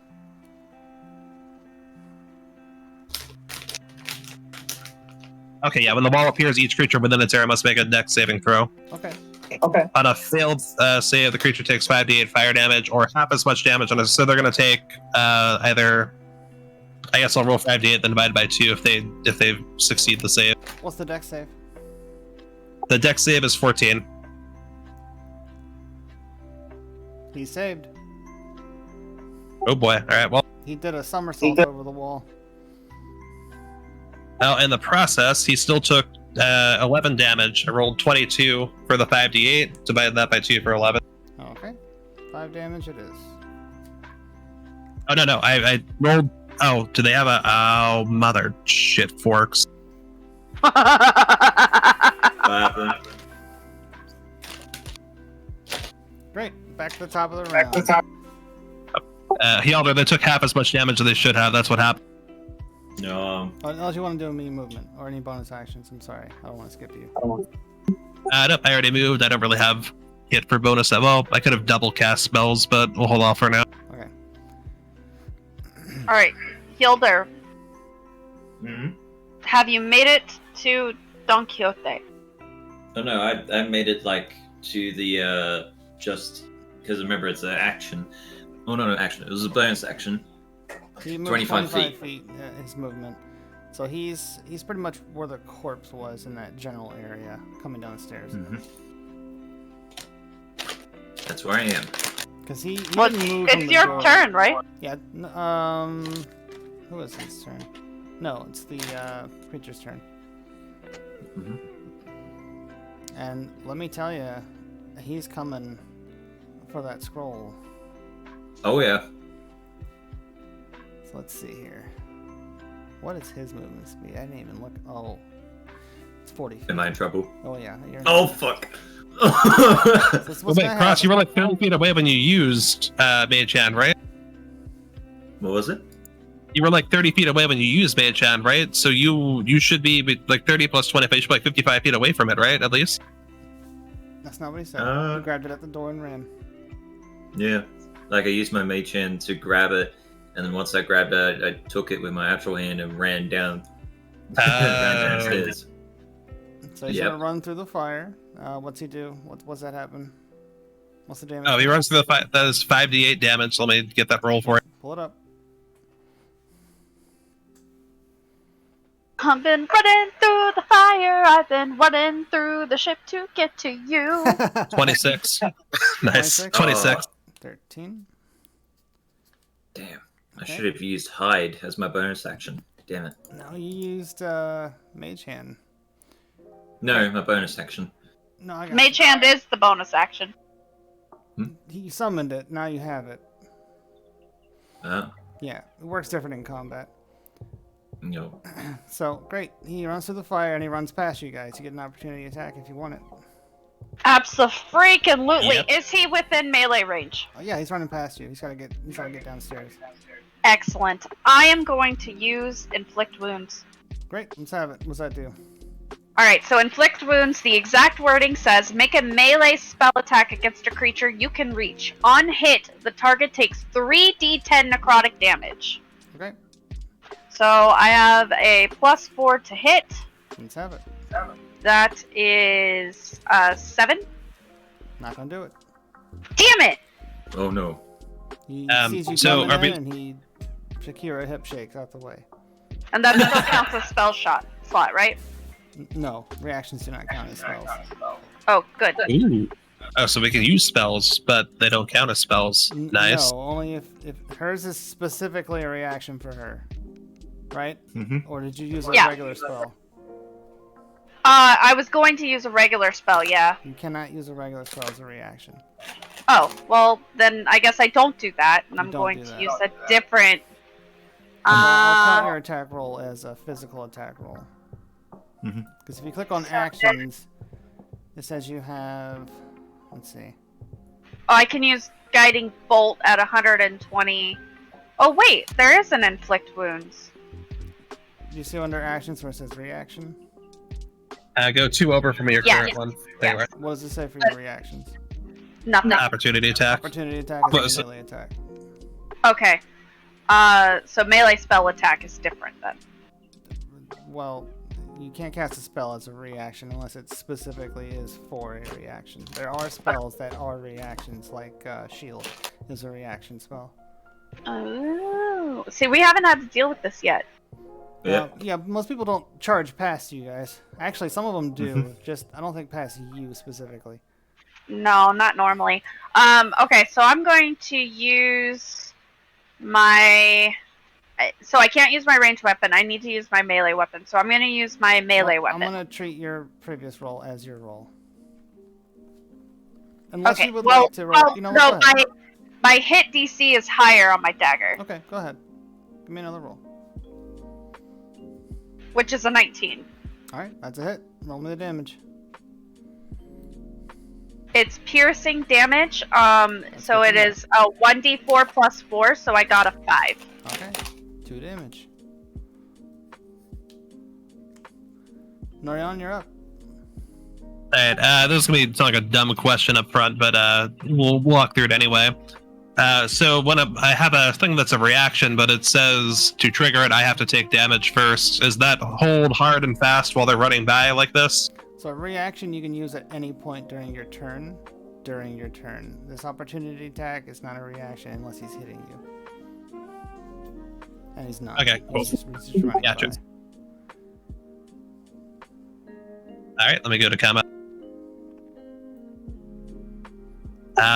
Okay, yeah. When the wall appears, each creature within its area must make a Dex saving throw. Okay. On a failed save, the creature takes 5d8 fire damage or half as much damage on it. So they're going to take either. I guess I'll roll 5d8 then divide by 2 if they succeed the save. What's the dex save? The dex save is 14. He saved. Oh boy! All right. Well, He did a somersault over the wall. well, in the process, he still took 11 damage. I rolled 22 for the 5d8. Divided that by 2 for 11. Okay. 5 damage it is. Oh no! I rolled. Oh, do they have a? Oh, mother shit forks. What happened? Great. Back to the top of the round. Hjalder, they took half as much damage as they should have. That's what happened. No. Unless you want to do a me movement or any bonus actions. I'm sorry. I don't want to skip you. Nope, I already moved. I don't really have hit for bonus. Well, I could have double cast spells, but we'll hold off for now. Okay. All right, Hilder, Hmm. have you made it to Don Quixote? Oh no, I made it like to the just because remember it's an action. Oh no, action. It was a bonus action. He moved 25 feet. His movement. So he's pretty much where the corpse was in that general area, coming down the stairs. Mm-hmm. That's where I am. Because he Well, didn't move it's from the your door. turn, right? Yeah. Who is his turn? No, it's the creature's turn. Mm-hmm. And let me tell you, he's coming for that scroll. Oh yeah. So let's see here. What is his movement speed? I didn't even look. Oh, it's 40 feet. Am I in trouble? Oh yeah. You're Oh fuck. What's Wait, Cross, you were like 30 feet away when you used Mage Hand, right? What was it? You were like 30 feet away when you used Mage Hand, right? So you should be like 30 plus 25. You should be like 55 feet away from it, right? At least. That's not what he said. Uh, He grabbed it at the door and ran. Yeah. Like I used my mage hand to grab it, and then once I grabbed it, I took it with my actual hand and ran down. Ran downstairs. So he's gonna run through the fire. What's he do? What's that happen? What's the damage? Oh, he runs through the fire. That is 5d8 damage. Let me get that roll for it. Pull it up. I've been running through the fire. I've been running through the ship to get to you. 26. Nice. 26. 13. Damn. I should have used hide as my bonus action. Damn it. No, you used Mage Hand. No, my bonus action. No, I got Mage Hand is the bonus action. He summoned it. Now you have it. Oh. Yeah, it works different in combat. No. So great. He runs through the fire and he runs past you guys. You get an opportunity attack if you want it. Abso-freaking-lutely. Yep. Is he within melee range? Oh yeah, he's running past you. He's gotta get downstairs. Excellent. I am going to use Inflict Wounds. Great. Let's have it. What's that do? Alright, so Inflict Wounds, the exact wording says, make a melee spell attack against a creature you can reach. On hit, the target takes 3d10 necrotic damage. Okay. So I have a +4 to hit. Let's have it. That is 7. Not gonna do it. Damn it! Oh no. He Um, sees you so coming are we- in and Shakira hip shakes out the way. And that still counts as spell slot, right? No, reactions do not count as spells. Oh, good. Ooh. Oh, so we can use spells, but they don't count as spells. Nice. No, only if hers is specifically a reaction for her, right? Or did you use a regular spell? I was going to use a regular spell, yeah. You cannot use a regular spell as a reaction. Oh, well, then I guess I don't do that, and I'm going to use a different... I'll count your attack roll as a physical attack roll. Because if you click on actions, it says you have... Let's see. Oh, I can use Guiding Bolt at 120. Oh, wait, there is an Inflict Wounds. Do you see under actions where it says reaction? Go 2 over from your current one. There you are. What does it say for your reactions? Nothing. Opportunity attack. Opportunity attack is a melee attack. Okay. So melee spell attack is different then. Well, you can't cast a spell as a reaction unless it specifically is for a reaction. There are spells that are reactions, like Shield is a reaction spell. Oh. See, we haven't had to deal with this yet. Yeah, most people don't charge past you guys. Actually, some of them do. Just, I don't think past you specifically. No, not normally. Okay, so I'm going to use my... So I can't use my ranged weapon. I need to use my melee weapon. So I'm going to use my melee weapon. I'm going to treat your previous roll as your roll. Unless you would like to roll... no, my hit DC is higher on my dagger. Okay, go ahead. Give me another roll. Which is a 19. Alright, that's a hit. Roll me the damage. It's piercing damage. So it is a 1d4 plus 4, so I got a 5. Okay, 2 damage. Norion, you're up. Alright, this is gonna be like a dumb question up front, but we'll walk through it anyway. So when I have a thing that's a reaction, but it says to trigger it, I have to take damage first. Is that hold hard and fast while they're running by like this? So a reaction you can use at any point during your turn. This opportunity attack is not a reaction unless he's hitting you. And he's not. Okay, cool. He's just running Gotcha. by. Alright, let me go to combat.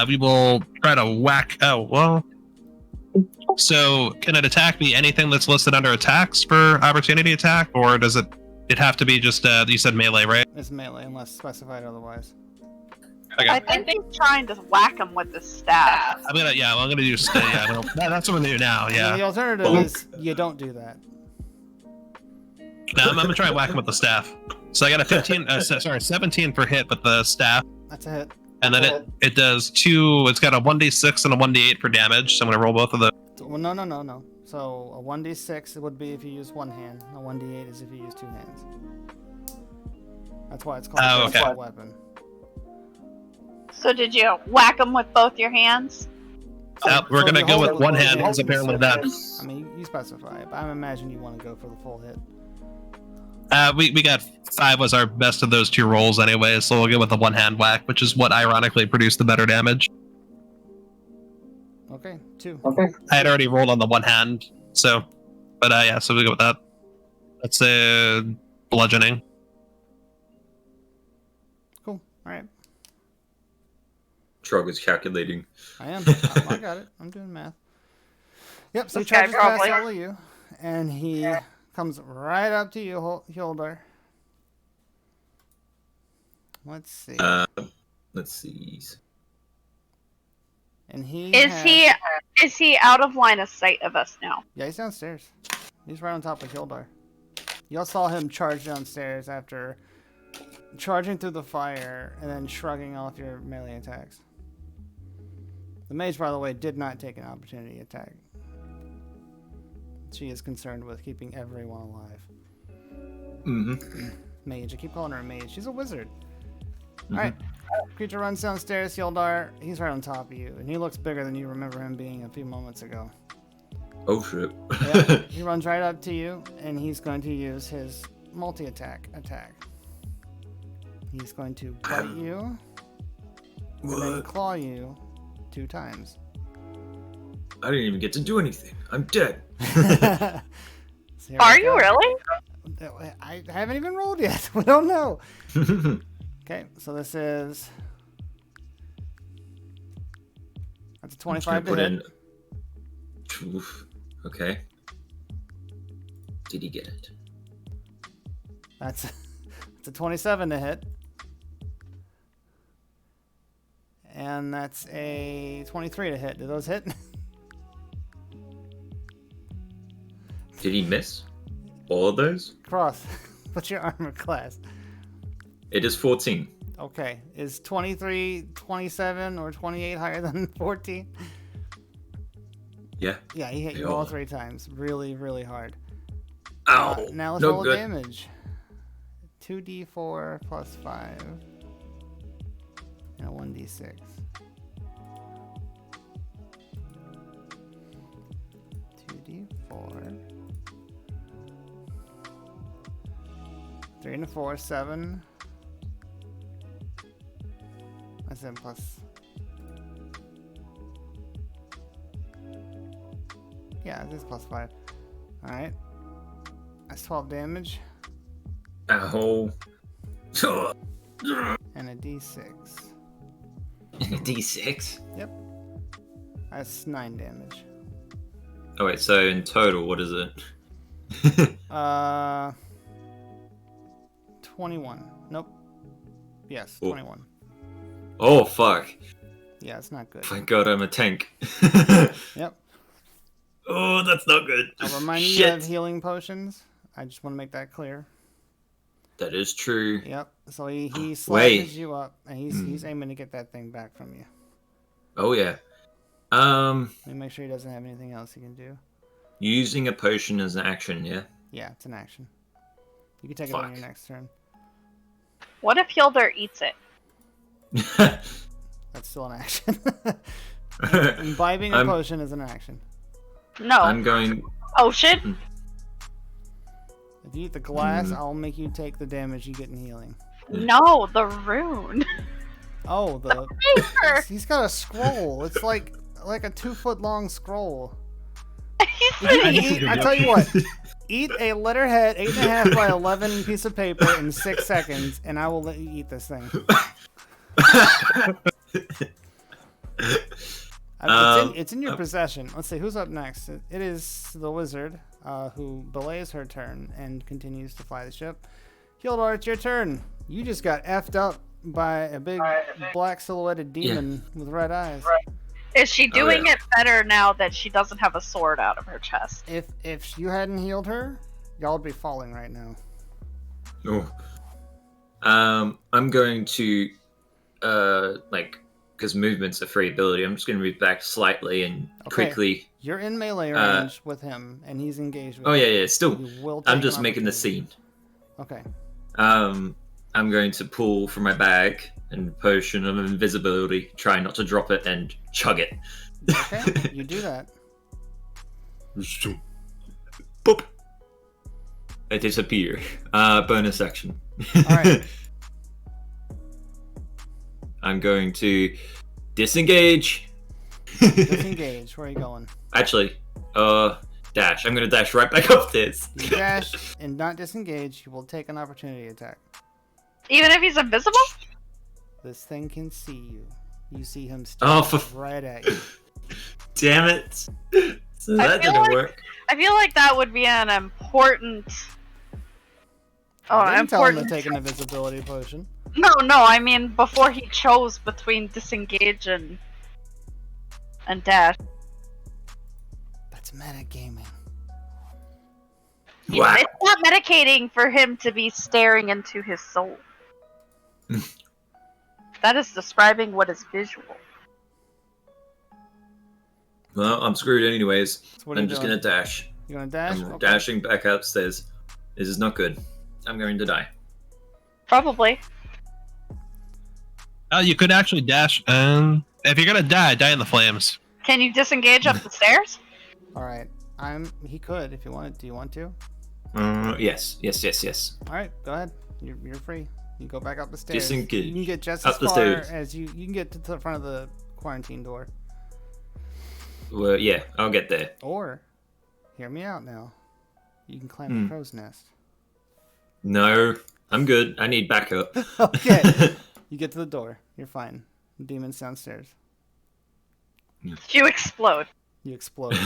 We will try to whack... Oh, well... So, can it attack me anything that's listed under attacks for opportunity attack? Or does it have to be just, you said melee, right? It's melee unless specified otherwise. Okay. I think he's trying to whack him with the staff. I'm gonna do... that's what I'm gonna do now, yeah. And the alternative is you don't do that. No, I'm gonna try and whack him with the staff. So I got a 17 for hit with the staff. That's a hit. And then it does 2, it's got a 1d6 and a 1d8 for damage, so I'm gonna roll both of those. Well, no. So a 1d6 would be if you use one hand. A 1d8 is if you use 2 hands. That's why it's called a weapon. So did you whack him with both your hands? We're gonna go with one hand, because apparently that's... I mean, you specify, but I imagine you want to go for the full hit. We got 5 was our best of those 2 rolls anyway, so we'll go with the one hand whack, which is what ironically produced the better damage. Okay, 2. Okay. I had already rolled on the one hand, so... But yeah, so we go with that. That's bludgeoning. Cool, alright. Trog is calculating. I am. I got it. I'm doing math. Yep, so he charges past all of you, and he comes right up to you, Hyldar. Let's see. Let's see. And is he out of line of sight of us now? Yeah, he's downstairs. He's right on top of Hyldar. Y'all saw him charge downstairs after charging through the fire and then shrugging off your melee attacks. The mage, by the way, did not take an opportunity attack. She is concerned with keeping everyone alive. Mage. I keep calling her a mage. She's a wizard. Alright. Creature runs downstairs, Hyldar. He's right on top of you, and he looks bigger than you remember him being a few moments ago. Oh shit. Yeah, he runs right up to you, and he's going to use his multi-attack. He's going to bite you, and then claw you 2 times. I didn't even get to do anything. I'm dead. So here Are we you go. really? I haven't even rolled yet. We don't know. Okay, so this is. That's a I'm just gonna 25 to put hit. in. Oof. Okay. Did he get it? That's a 27 to hit. And that's a 23 to hit. Do those hit? Did he miss? All of those? Cross. What's your armor class? It is 14. Okay. Is 23, 27, or 28 higher than 14? Yeah. Yeah, he hit They you all all- 3 times. Really, really hard. Ow! Now let's no roll good. damage. 2d4 plus 5. And a 1d6. 2d4. 3 and a 4, 7. That's 7 plus. Yeah, this is plus 5. Alright. That's 12 damage. Ow. And a d6. And a d6? Yep. That's 9 damage. Oh wait, so in total, what is it? 21. Nope. Yes, Oh. 21. Oh fuck. Yeah, it's not good. Thank god I'm a tank. Yep. Oh, that's not good. I'll remind you Shit. of healing potions. I just want to make that clear. That is true. Yep. So he slashes Wait. you up, and he's aiming to get that thing back from you. Oh yeah. Let me make sure he doesn't have anything else he can do. Using a potion as an action, yeah? Yeah, it's an action. You can take it on your next turn. What if Hildur eats it? That's still an action. Imbibing a potion is an action. No. I'm going... Potion? If you eat the glass, I'll make you take the damage you get in healing. No, the rune. Oh, the paper. He's got a scroll. It's like a 2-foot long scroll. I tell you what, eat a letterhead 8.5 by 11 piece of paper in 6 seconds, and I will let you eat this thing. It's in your possession. Let's see, who's up next? It is the wizard, who belays her turn and continues to fly the ship. Hildar, it's your turn. You just got effed up by a big black silhouetted demon with red eyes. Is she doing it better now that she doesn't have a sword out of her chest? If you hadn't healed her, y'all would be falling right now. Oh. I'm going to, because movement's a free ability, I'm just going to move back slightly and quickly. You're in melee range with him, and he's engaged with Oh, you. yeah. Still, You will I'm take just an making the opportunity. scene. Okay. I'm going to pull from my bag and potion of invisibility, try not to drop it, and chug it. Okay, you do that. Boop. I disappear. Bonus action. Alright. I'm going to disengage. Disengage. Where are you going? Actually, dash. I'm gonna dash right back upstairs. You dash and not disengage, you will take an opportunity attack. Even if he's invisible? This thing can see you. You see him Oh, staring right at you. Damn it. So I that feel didn't like- work. I feel like that would be an important. I didn't tell him to important. take an invisibility potion. No, I mean before he chose between disengage and dash. That's metagaming. Wow. It's not medicating for him to be staring into his soul. That is describing what is visual. Well, I'm screwed anyways. So what are I'm you just doing? gonna dash. You gonna dash? I'm Okay. dashing back upstairs. This is not good. I'm going to die. Probably. Oh, you could actually dash. If you're gonna die in the flames. Can you disengage up the stairs? Alright. He could if you wanted. Do you want to? Yes. Alright, go ahead. You're free. You go back up the stairs. Disengage. You can get just Up as the far stairs. as you can get to the front of the quarantine door. Well, yeah, I'll get there. Or, hear me out now. You can climb the crow's nest. No, I'm good. I need backup. Okay. You get to the door. You're fine. The demon's downstairs. You explode. You explode.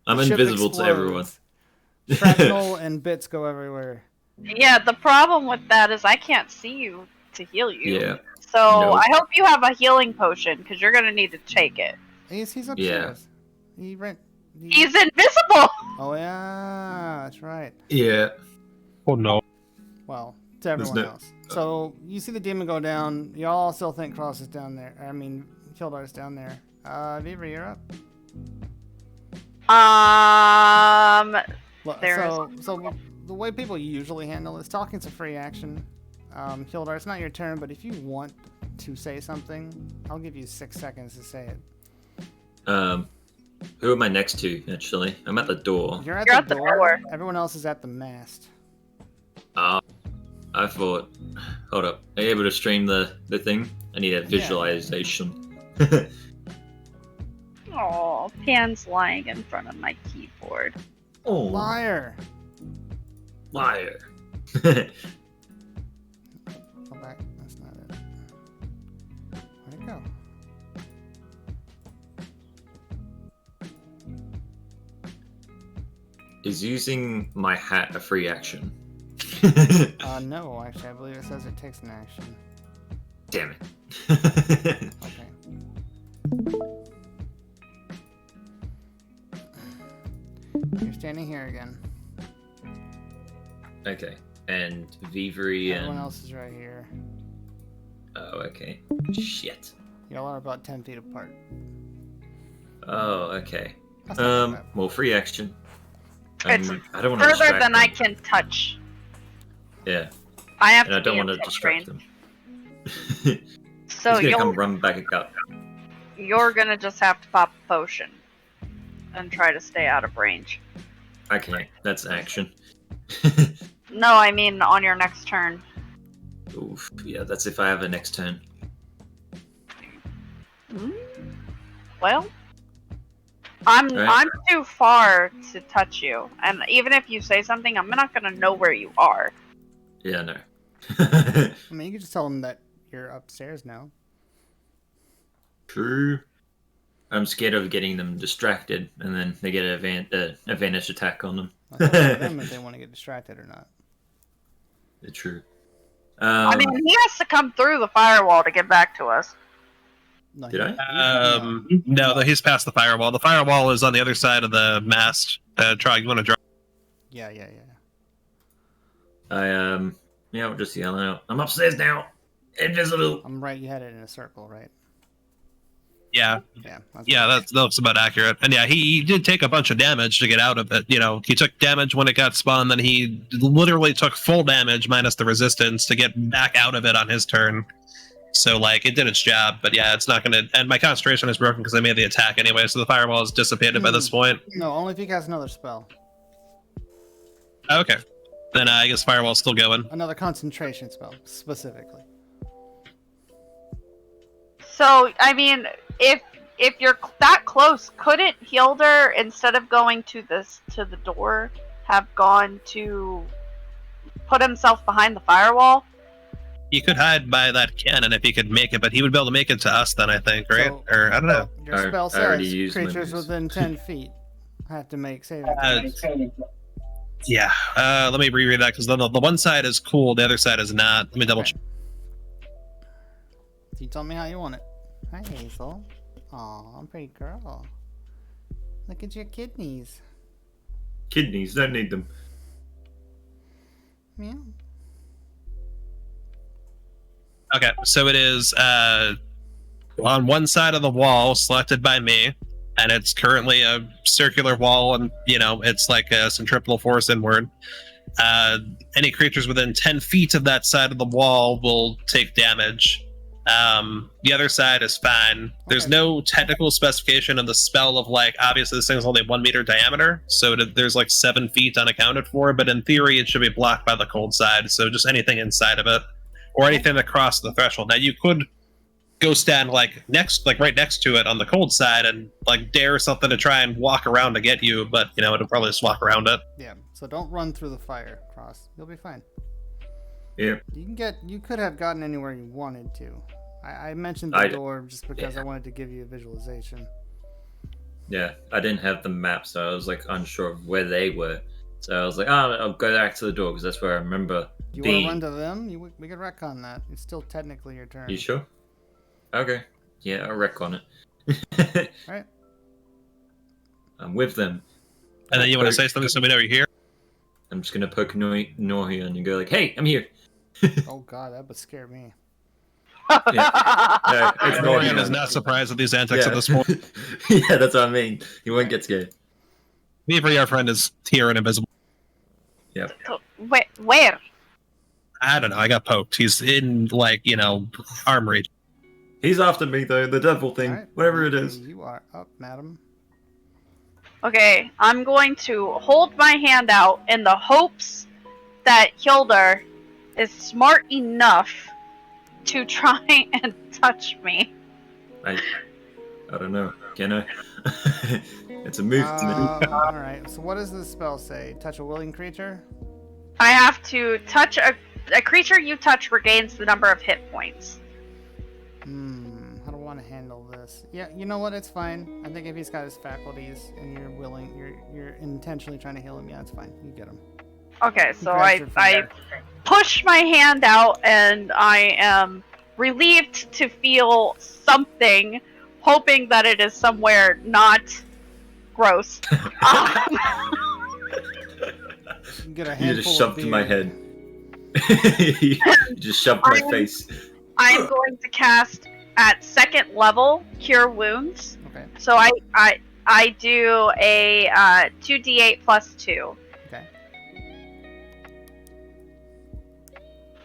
I'm The ship invisible to everyone. explodes. Shrapnel and bits go everywhere. Yeah, the problem with that is I can't see you to heal you. Yeah. So Nope. I hope you have a healing potion because you're gonna need to take it. He's upstairs. He's invisible. Oh yeah, that's right. Yeah. Oh no. Well, to everyone else. So you see the demon go down. Y'all still think Cross is down there. I mean, Kildar's down there. Viva, you're up. So the way people usually handle this, talking's a free action. Kildar, it's not your turn, but if you want to say something, I'll give you 6 seconds to say it. Who am I next to, actually? I'm at the door. You're at the door. Everyone else is at the mast. I thought... Hold up. Are you able to stream the thing? I need a visualization. Oh, Pan's lying in front of my keyboard. Oh. Liar. Liar. Go back. That's not it. Where'd it go? Is using my hat a free action? No, actually, I believe it says it takes an action. Damn it. Okay. You're standing here again. Okay. And Vivery and... Everyone else is right here. Oh, okay. Shit. Y'all are about 10 feet apart. Oh, okay. That's not too bad. Well, free action. It's I don't want to further distract than them. I can touch. Yeah. I have And I to don't be want to in distract range. them. So He's gonna come run back up. you're gonna just have to pop a potion and try to stay out of range. Okay, that's action. No, I mean on your next turn. Oof, yeah, that's if I have a next turn. Well, I'm Right. too far to touch you, and even if you say something, I'm not gonna know where you are. Yeah, no. I mean, you can just tell them that you're upstairs now. True. I'm scared of getting them distracted, and then they get an advantage attack on them. That's up to them if they want to get distracted or not. True. I mean, he has to come through the firewall to get back to us. No, Did I? No, he's past the firewall. The firewall is on the other side of the mast. Trog, you want to draw? Yeah. Yeah, I'll just yell out. I'm upstairs now. Invisible. I'm right. You had it in a circle, right? Yeah. Yeah. That looks about accurate. And yeah, he did take a bunch of damage to get out of it. You know, he took damage when it got spawned, then he literally took full damage minus the resistance to get back out of it on his turn. So, like, it did its job, but yeah, it's not gonna... And my concentration is broken because I made the attack anyway, so the firewall is dissipated by this point. No, only if he casts another spell. Okay. Then I guess firewall's still going. Another concentration spell, specifically. So, I mean, if you're that close, couldn't Hilder, instead of going to the door, have gone to put himself behind the firewall? He could hide by that cannon if he could make it, but he would be able to make it to us then, I think, right? So- Or, I don't know. Your spell I already says used my creatures moves. within 10 feet have to make saving Uh, throws. Yeah, let me reread that, because the one side is cool, the other side is not. Let me double check. You tell me how you want it. Hi, Hazel. Aw, I'm a pretty girl. Look at your kidneys. Kidneys, don't need them. Meow. Okay, so it is on one side of the wall, selected by me, and it's currently a circular wall, and, you know, it's like a centripetal force inward. Any creatures within 10 feet of that side of the wall will take damage. The other side is fine. There's no technical specification of the spell of, like, obviously this thing's only 1 meter diameter, so there's like 7 feet unaccounted for, but in theory it should be blocked by the cold side, so just anything inside of it, or anything that crossed the threshold. Now you could go stand like right next to it on the cold side and like dare something to try and walk around to get you, but you know it'll probably just walk around it. Yeah. So don't run through the fire, Cross. You'll be fine. Yeah. You could have gotten anywhere you wanted to. I mentioned the door just because I wanted to give you a visualization. Yeah, I didn't have the map, so I was like unsure of where they were. So I was like, I'll go back to the door because that's where I remember You being. want to run to them? We can retcon that. It's still technically your turn. You sure? Okay. Yeah, I'll retcon it. Alright. I'm with them. And then you want to say something so we know you're here? I'm just gonna poke Nori and go like, "Hey, I'm here." Oh god, that would scare me. Yeah. Norian is not surprised at these antics at this point. Yeah, that's what I mean. He won't get scared. Beaver, our friend, is here and invisible. Yep. Where? I don't know. I got poked. He's in, like, arm reach. He's after me, though. The devil thing. Right. Whatever it is. You are up, madam. Okay, I'm going to hold my hand out in the hopes that Hildur is smart enough to try and touch me. I don't know. Can I? It's a move to me. Alright, so what does the spell say? Touch a willing creature? I have to touch a creature you touch regains the number of hit points. How do I want to handle this? Yeah, you know what? It's fine. I think if he's got his faculties and you're willing, you're intentionally trying to heal him, yeah, it's fine. You get him. Okay, so grabs your I finger. push my hand out and I am relieved to feel something, hoping that it is somewhere not gross. You get a You handful just shoved of my beard. head. You just shoved my face. I am going to cast at second level Cure Wounds. Okay. So I do a 2d8 plus 2. Okay.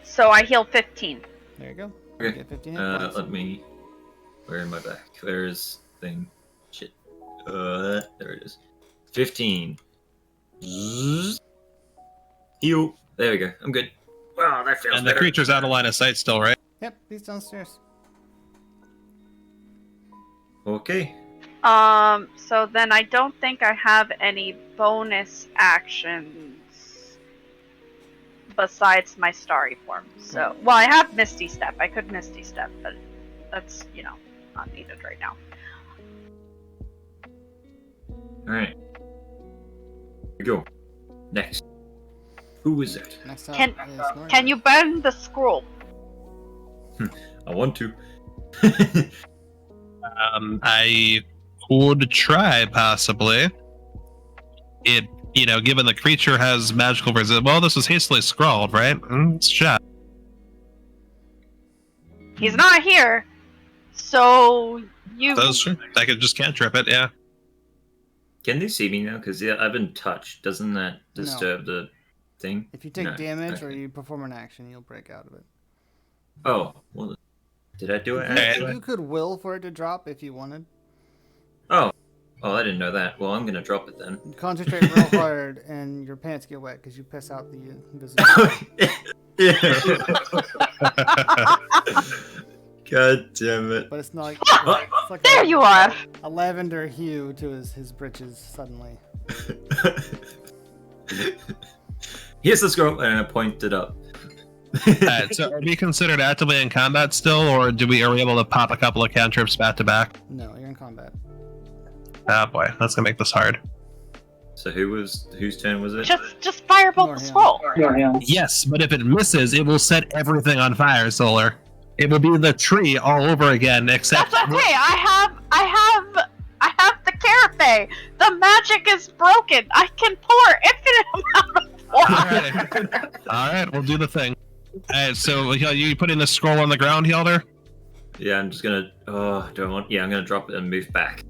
So I heal 15. There you go. Okay. Get 15 hit points. Let me. Where am I back? There's thing. Shit. There it is. 15. Zzz. Heal. There we go. I'm good. Wow, that feels And the better. creature's out of line of sight still, right? Yep, he's downstairs. Okay. So then I don't think I have any bonus actions besides my starry form. So, well, I have Misty Step. I could Misty Step, but that's, not needed right now. Alright. Here we go. Next. Who is it? Next up Can- is Norian. Can you burn the scroll? I want to. I would try, possibly. It, given the creature has magical resist. Well, this was hastily scrawled, right? It's a shot. He's not here, so you. That's true. I could just cantrip it, yeah. Can they see me now? Because I've been touched. Doesn't that disturb the thing? If you take No. damage or Okay. you perform an action, you'll break out of it. Oh, well, did I do it? Okay. Actually? You could will for it to drop if you wanted. Oh, I didn't know that. Well, I'm gonna drop it then. You concentrate real hard and your pants get wet because you piss out the invisible. God damn it. But it's not like, Oh, it's like There you are. a lavender hue to his britches suddenly. Here's the scroll, and I pointed up. Alright, so are we considered actively in combat still, or are we able to pop a couple of cantrips back to back? No, you're in combat. Ah, boy, that's gonna make this hard. So whose turn was it? Just firebolt the scroll. Yes, but if it misses, it will set everything on fire, Solar. It will be the tree all over again, except... That's okay. I have the carafe. The magic is broken. I can pour infinite amount of water. Alright, we'll do the thing. Alright, so you putting the scroll on the ground, Hildur? Yeah, I'm just gonna. Oh, do I want? Yeah, I'm gonna drop it and move back.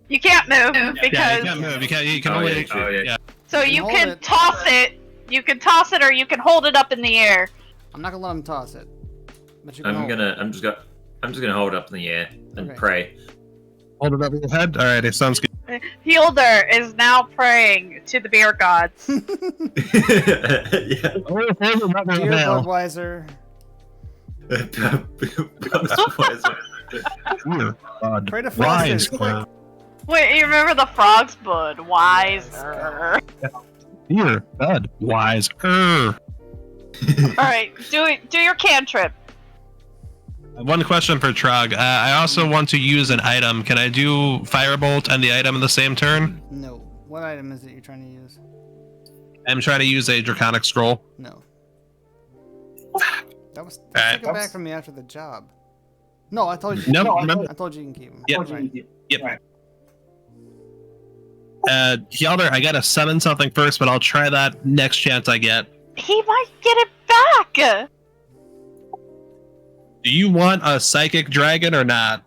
You can't move because Yeah, you can't move. You can Oh, only... yeah. so You you can can hold it. toss it. You can toss it, or you can hold it up in the air. I'm not gonna let him toss it. But you can I'm hold just gonna hold it up in the air and Okay. pray. Hold it over your head? Alright, it sounds good. Hildur is now praying to the beer gods. Yeah. Oh, Dear Budweiser, Pray to Wise. quick. Wait, you remember the frog's bud? Wiser. Here, bud. Wise. Alright, do your cantrip. One question for Trog. I also want to use an item. Can I do Firebolt and the item in the same turn? No. What item is it you're trying to use? I'm trying to use a Draconic Scroll. No. That was Alright. taken back from me after the job. No, I told you. No, remember? I told you you can keep them. Yep. Right. Yep. Hjalder, I gotta summon something first, but I'll try that next chance I get. He might get it back! Do you want a Psychic Dragon or not?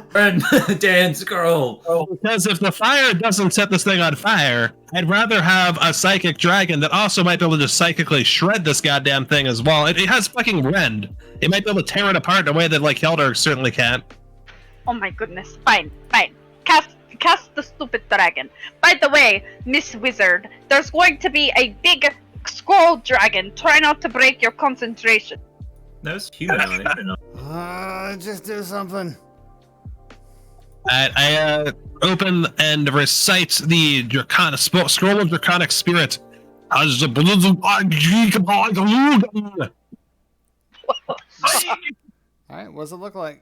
Friend, dance girl. Because if the fire doesn't set this thing on fire, I'd rather have a Psychic Dragon that also might be able to just psychically shred this goddamn thing as well. It has fucking rend. It might be able to tear it apart in a way that, like, Hjalder certainly can't. Oh my goodness. Fine. Cast the stupid dragon. By the way, Miss Wizard, there's going to be a big scroll dragon. Try not to break your concentration. That was humanoid. Just do something. I open and recite the Scroll of Draconic Spirit. Alright, what does it look like?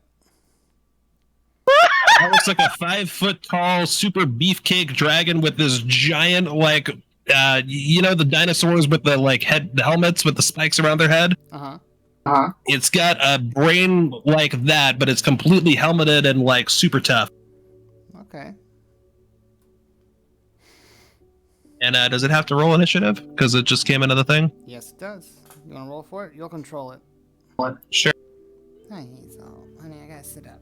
That looks like a 5-foot tall, super beefcake dragon with this giant, like, you know, the dinosaurs with the like the helmets with the spikes around their head. It's got a brain like that, but it's completely helmeted and like super tough. Okay. And does it have to roll initiative? Because it just came into the thing. Yes, it does. You want to roll for it? You'll control it. What? Sure. Hi, so, honey, I gotta sit up.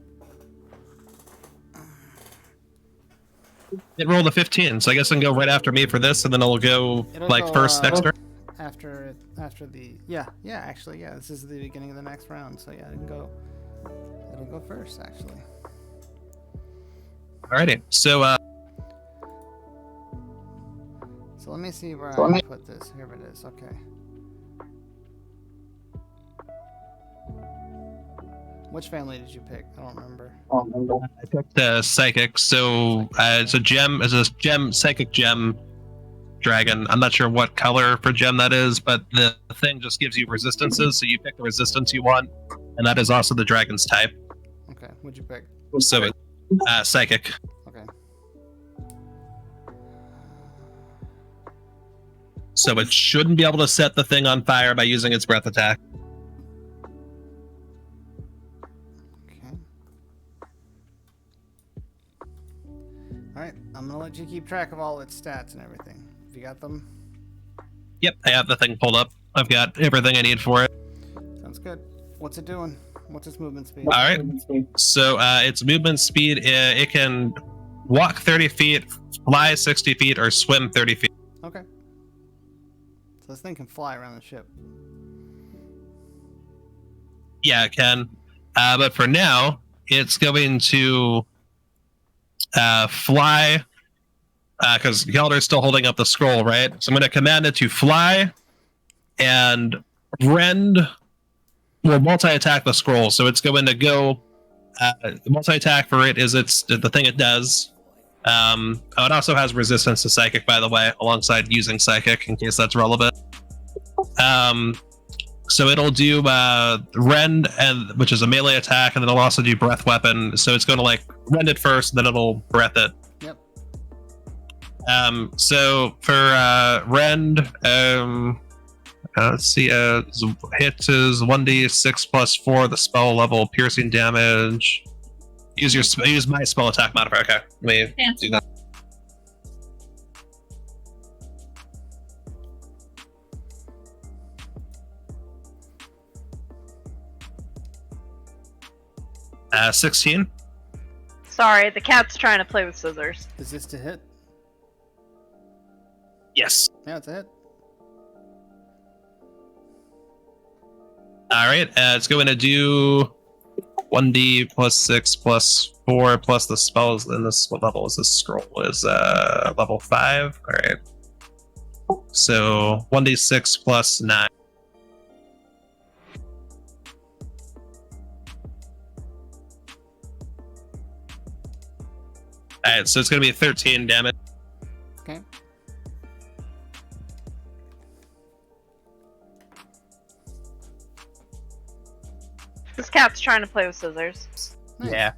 It rolled a 15, so I guess I can go right after me for this, and then it'll go first next turn. After the actually this is the beginning of the next round, so yeah, it'll go first actually. Alrighty, so so let me see where I put this. Here it is. Okay. Which family did you pick? I don't remember. I picked Psychic, so it's a gem, Psychic Gem Dragon. I'm not sure what color for gem that is, but the thing just gives you resistances, so you pick the resistance you want, and that is also the dragon's type. Okay, what'd you pick? So it's Psychic. Okay. So it shouldn't be able to set the thing on fire by using its breath attack. Alright, I'm gonna let you keep track of all its stats and everything. Have you got them? Yep, I have the thing pulled up. I've got everything I need for it. Sounds good. What's it doing? What's its movement speed? Alright, so its movement speed, it can walk 30 feet, fly 60 feet, or swim 30 feet. Okay. So this thing can fly around the ship. Yeah, it can. But for now, it's going to fly, because Hjalder's still holding up the scroll, right? So I'm going to command it to fly and rend. Will multi-attack the scroll, so it's going to go. The multi-attack for it is the thing it does. It also has resistance to psychic, by the way, alongside using psychic in case that's relevant. So it'll do rend, which is a melee attack, and then it'll also do breath weapon. So it's going to like rend it first, then it'll breath it. Yep. So for rend, let's see. Hit is 1d6 plus 4 the spell level, piercing damage. Use my spell attack modifier. Okay, let me do that. Uh, 16. Sorry, the cat's trying to play with scissors. Is this to hit? Yes. Yeah, it's a hit. All right, it's going to do 1d plus 6 plus 4 plus the spells. And this, what level is this scroll? Is level 5. All right. So 1d6 plus 9. Alright, so it's going to be 13 damage. Okay. This cat's trying to play with scissors. Nice. Yeah.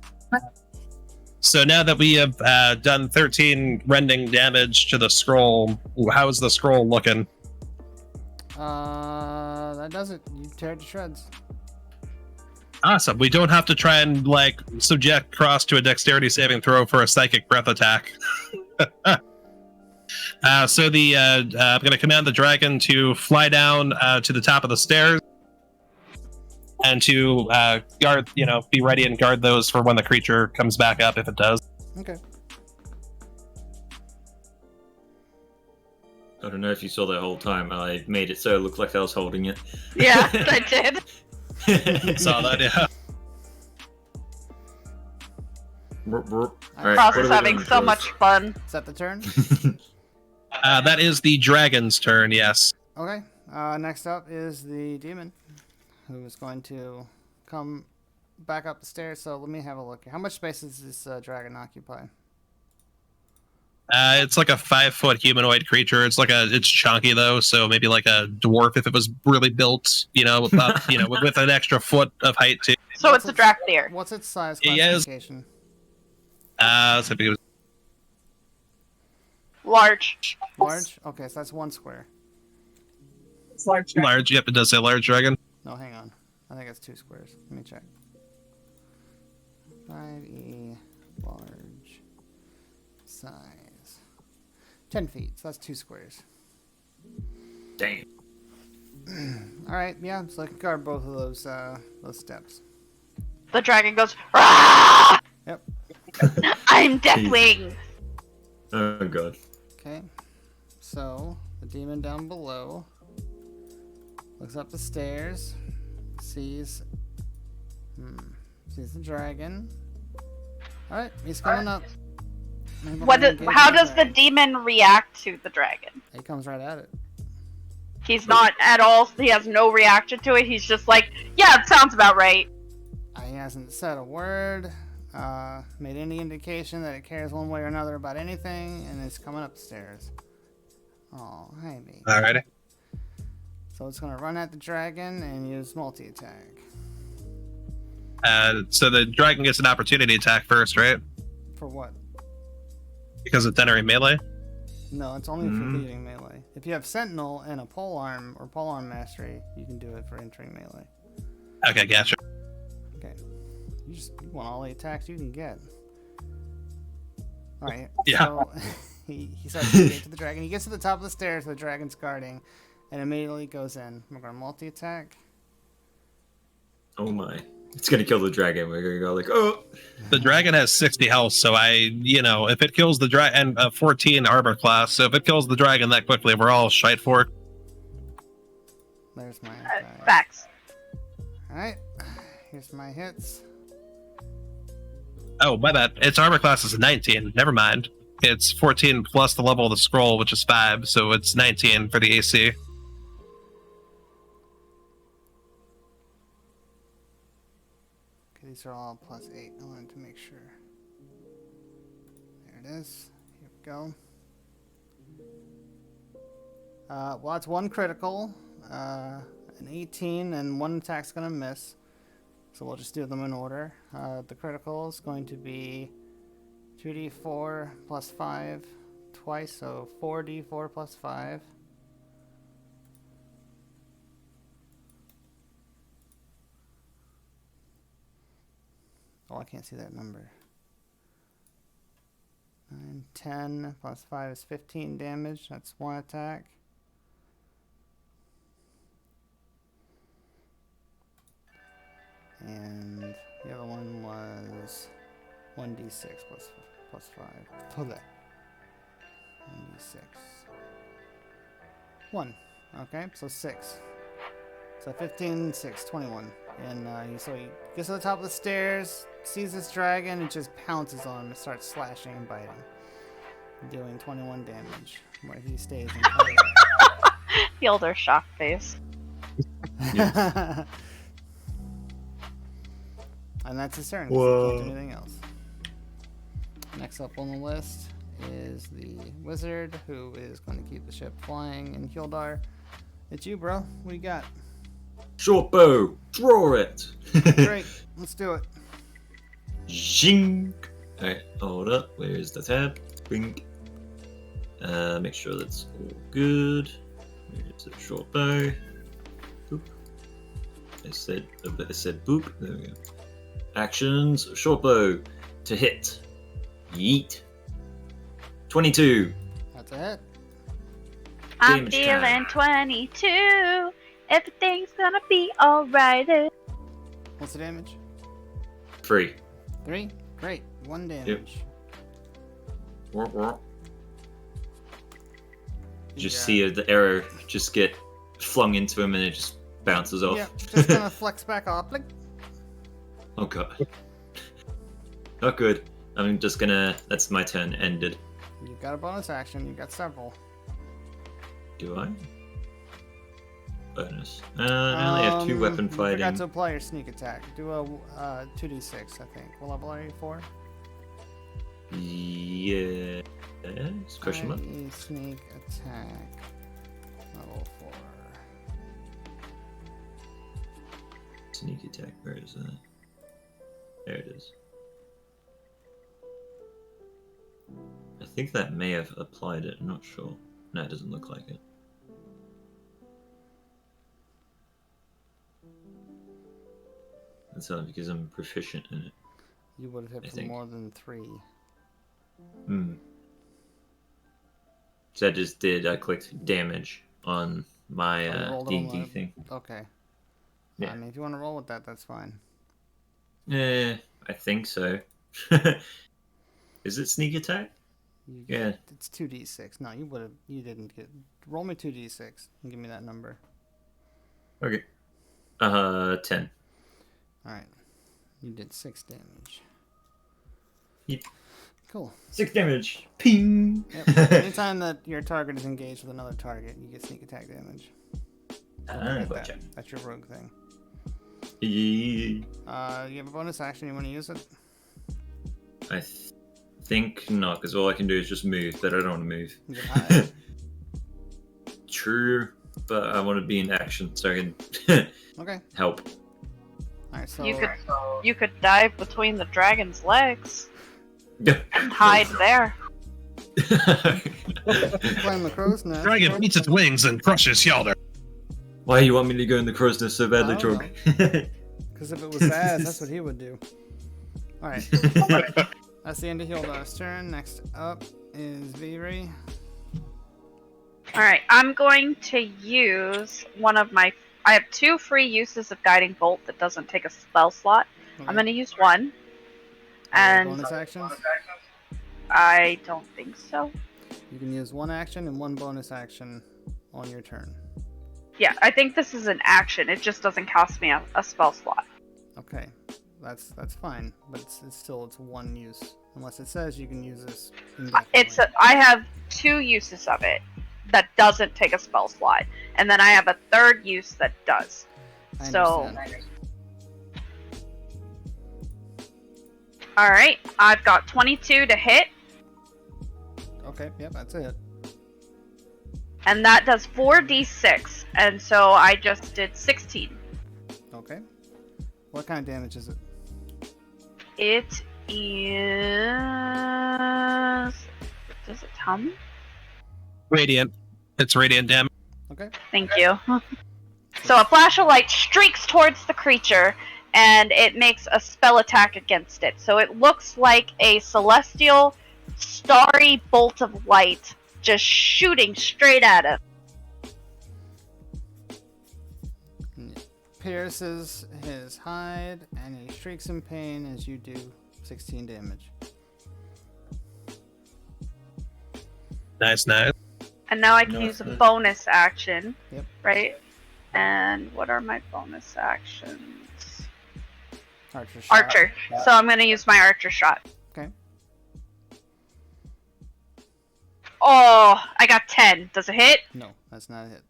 So now that we have done 13 rending damage to the scroll, how's the scroll looking? That does it. You tear it to shreds. Awesome. We don't have to try and like subject Cross to a dexterity saving throw for a psychic breath attack. So the I'm going to command the dragon to fly down to the top of the stairs and to guard, be ready and guard those for when the creature comes back up if it does. Okay. I don't know if you saw that whole time. I made it so it looked like I was holding it. Yeah, I did. Saw that, yeah. Alright, Cross what is are we having doing, so Cross? much fun. Is that the turn? That is the dragon's turn, yes. Okay. Next up is the demon, who is going to come back up the stairs. So let me have a look here. How much space does this dragon occupy? It's like a 5-foot humanoid creature. It's chunky though, so maybe like a dwarf if it was really built, about, with an extra foot of height too. So it's a Dracthyr. What's its size Yes. classification? So it was Large. Large? Okay, so that's 1 square. It's large. large. Yep, it does say large dragon. No, hang on. I think it's 2 squares. Let me check. 5e large size. 10 feet, so that's 2 squares. Damn. Alright, yeah, so I can guard both of those steps. The dragon goes, "Rah! Yep. I'm Deathwing." Oh god. Okay, so the demon down below looks up the stairs, sees the dragon. All right, he's coming up. How does the demon react to the dragon? He comes right at it. He's not at all. He has no reaction to it. He's just like, yeah, it sounds about right. He hasn't said a word, made any indication that it cares one way or another about anything, and it's coming up the stairs. Oh, hi, me. Alrighty. So it's gonna run at the dragon and use multi-attack. So the dragon gets an opportunity attack first, right? For what? Because it's entering melee. No, it's only if you're leading melee. If you have Sentinel and a polearm or polearm mastery, you can do it for entering melee. Okay, gotcha. Okay. You want all the attacks you can get. Alright. Yeah. So he starts to get to the dragon. He gets to the top of the stairs the dragon's guarding and immediately goes in. We're gonna multi-attack. Oh my. It's gonna kill the dragon. We're gonna go like, oh! The dragon has 60 health, so if it kills the dragon, and 14 armor class, so if it kills the dragon that quickly, we're all shite for it. There's my Facts. Alright. Here's my hits. Oh, my bad. Its armor class is 19. Never mind. It's 14 plus the level of the scroll, which is 5, so it's 19 for the AC. These are all +8. I wanted to make sure. There it is. Here we go. Well, that's 1 critical, an 18, and 1 attack's gonna miss. So we'll just do them in order. The critical is going to be 2d4 plus 5 twice, so 4d4 plus 5. Oh, I can't see that number. 9, 10 plus 5 is 15 damage. That's 1 attack. And the other one was 1d6 plus 5. Hold that. 1d6. 1. Okay, so 6. So 15, 6, 21. And so he gets to the top of the stairs, sees this dragon, and just pounces on him and starts slashing and biting. Doing 21 damage, where he stays in play. The older shock face. And that's his turn. 'Cause he can't do anything else. Next up on the list is the wizard, who is going to keep the ship flying in Hildar. It's you, bro. What do you got? Short bow, draw it. Great, let's do it. Zing. Alright, hold up. Where's the tab? Bing. Make sure that's all good. Where's the short bow? Boop. I said boop. There we go. Actions. Short bow to hit. Yeet. 22. That's it. I'm Damage feeling time. 22. Everything's gonna be alright. What's the damage? 3. 3? Great. 1 damage. Just see the arrow just get flung into him and it just bounces off. Yeah, just gonna flex back off. Like, Oh god. Not good. I'm just gonna. That's my turn ended. you've got a bonus action. You've got several. Do I? Bonus. I only have 2 weapon You fighting. forgot to apply your sneak attack. Do a 2d6, I think. What level are you for? Yes. Question mark. IE sneak attack. Level 4. Sneak attack. Where is that? There it is. I think that may have applied it. I'm not sure. No, it doesn't look like it. That's only because I'm proficient in it. You would have hit I for think. more than 3. Hmm. So I just did. I clicked damage on my rolled it on D&D the- thing. Okay. Yeah. I mean, if you want to roll with that, that's fine. I think so. Is it sneak attack? Yeah. It's 2d6. No, you would have. You didn't get. Roll me 2d6 and give me that number. Okay. 10. Alright. You did 6 damage. Yep. Cool. 6 damage. Ping. Yep. Anytime that your target is engaged with another target, you get sneak attack damage. Forget Gotcha. that. That's your rogue thing. Yeah. You have a bonus action. You want to use it? I think not, because all I can do is just move, but I don't want to move. You can hide. True, but I want to be in action so I can Okay. help. Alright, so You could dive between the dragon's legs Yeah. and hide there. playing the crow's nest. Dragon beats its wings and crushes Yalder. Why do you want me to go in the crow's nest so badly, I don't Trog? Because if it was Zaz, that's what he would do. Alright. That's the end of Hilda's turn. Next up is Viri. Alright, I'm going to use one of my... I have 2 free uses of Guiding Bolt that doesn't take a spell slot. Okay. I'm going to use one. And Bonus actions? I don't think so. You can use 1 action and 1 bonus action on your turn. Yeah, I think this is an action. It just doesn't cost me a spell slot. Okay. That's fine, but it's 1 use. Unless it says you can use this indefinitely. I have 2 uses of it that doesn't take a spell slot, and then I have a 3rd use that does. I So, understand. all right, I've got 22 to hit, Okay, yep, that's it. and that does 4d6, and so I just did 16. Okay. What kind of damage is it? It is. Does it tell me? Radiant. It's radiant damage. Okay. Thank you. So a flash of light streaks towards the creature, and it makes a spell attack against it. So it looks like a celestial, starry bolt of light just shooting straight at it. Pierces his hide, and he shrieks in pain as you do 16 damage. Nice, nice. And now I can use a bonus action, Yep. right? And what are my bonus actions? Archer shot. Archer. Yeah. So I'm going to use my archer shot. Okay. Oh, I got 10. Does it hit? No, that's not a hit.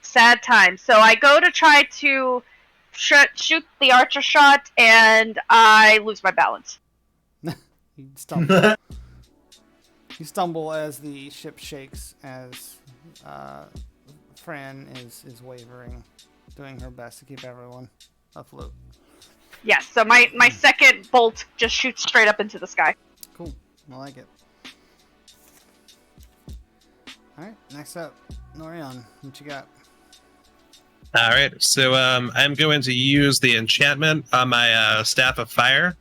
Sad time. So I go to try to shoot the archer shot, and I lose my balance. You You stumble. You stumble as the ship shakes as Fran is wavering, doing her best to keep everyone afloat. Yes, so my second bolt just shoots straight up into the sky. Cool. I like it. Alright, next up, Norion, what you got? All right, so I'm going to use the enchantment on my Staff of Fire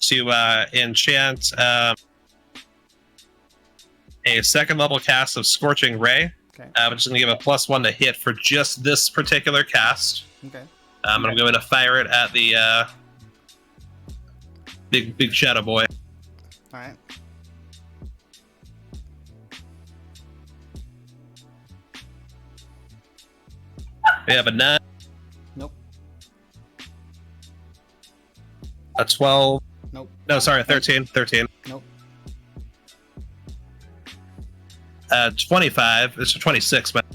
to enchant a second level cast of Scorching Ray. Okay. I'm just going to give a +1 to hit for just this particular cast. Okay. And I'm going to fire it at the big shadow boy. Alright. We have a 9. Nope. A 12. Nope. No, sorry, 13. 13. Nope. 25. It's a 26, but.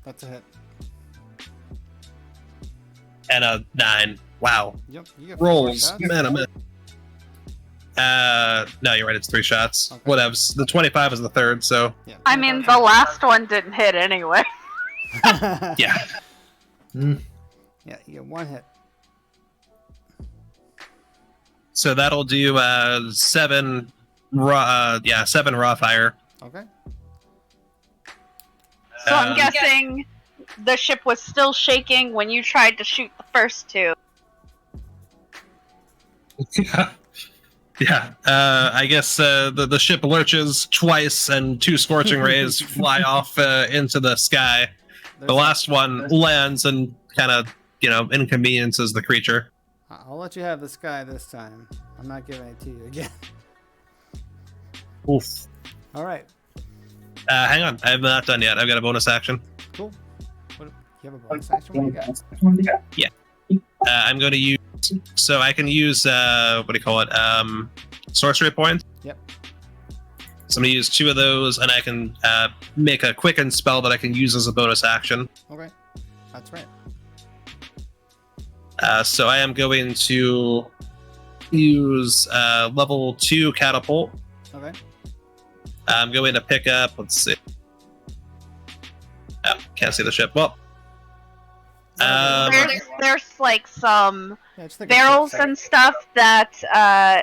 That's a hit. And a 9. Wow. Yep. You get Rolls. 4 shots. Man, I'm no, you're right. It's 3 shots. Okay. Whatevs. The 25 is the third, so. Yeah. I mean, the last one didn't hit anyway. Yeah. Yeah, you get 1 hit. So that'll do 7 raw. 7 raw fire. Okay. So I'm guessing the ship was still shaking when you tried to shoot the first 2. Yeah. Yeah. I guess the ship lurches twice and 2 scorching rays fly off into the sky. The last one lands and kind of, inconveniences the creature. I'll let you have the sky this time. I'm not giving it to you again. Oof. Alright. Hang on. I'm not done yet. I've got a bonus action. Cool. You have a bonus action? What do you got? Yeah. I'm going to use... So I can use... what do you call it? Sorcery points. Yep. So I'm going to use 2 of those, and I can make a quicken spell that I can use as a bonus action. Okay. That's right. So I am going to use level 2 catapult. Okay. I'm going to pick up, let's see. Oh, can't see the ship. Well, there's like some Yeah, just think barrels and stuff that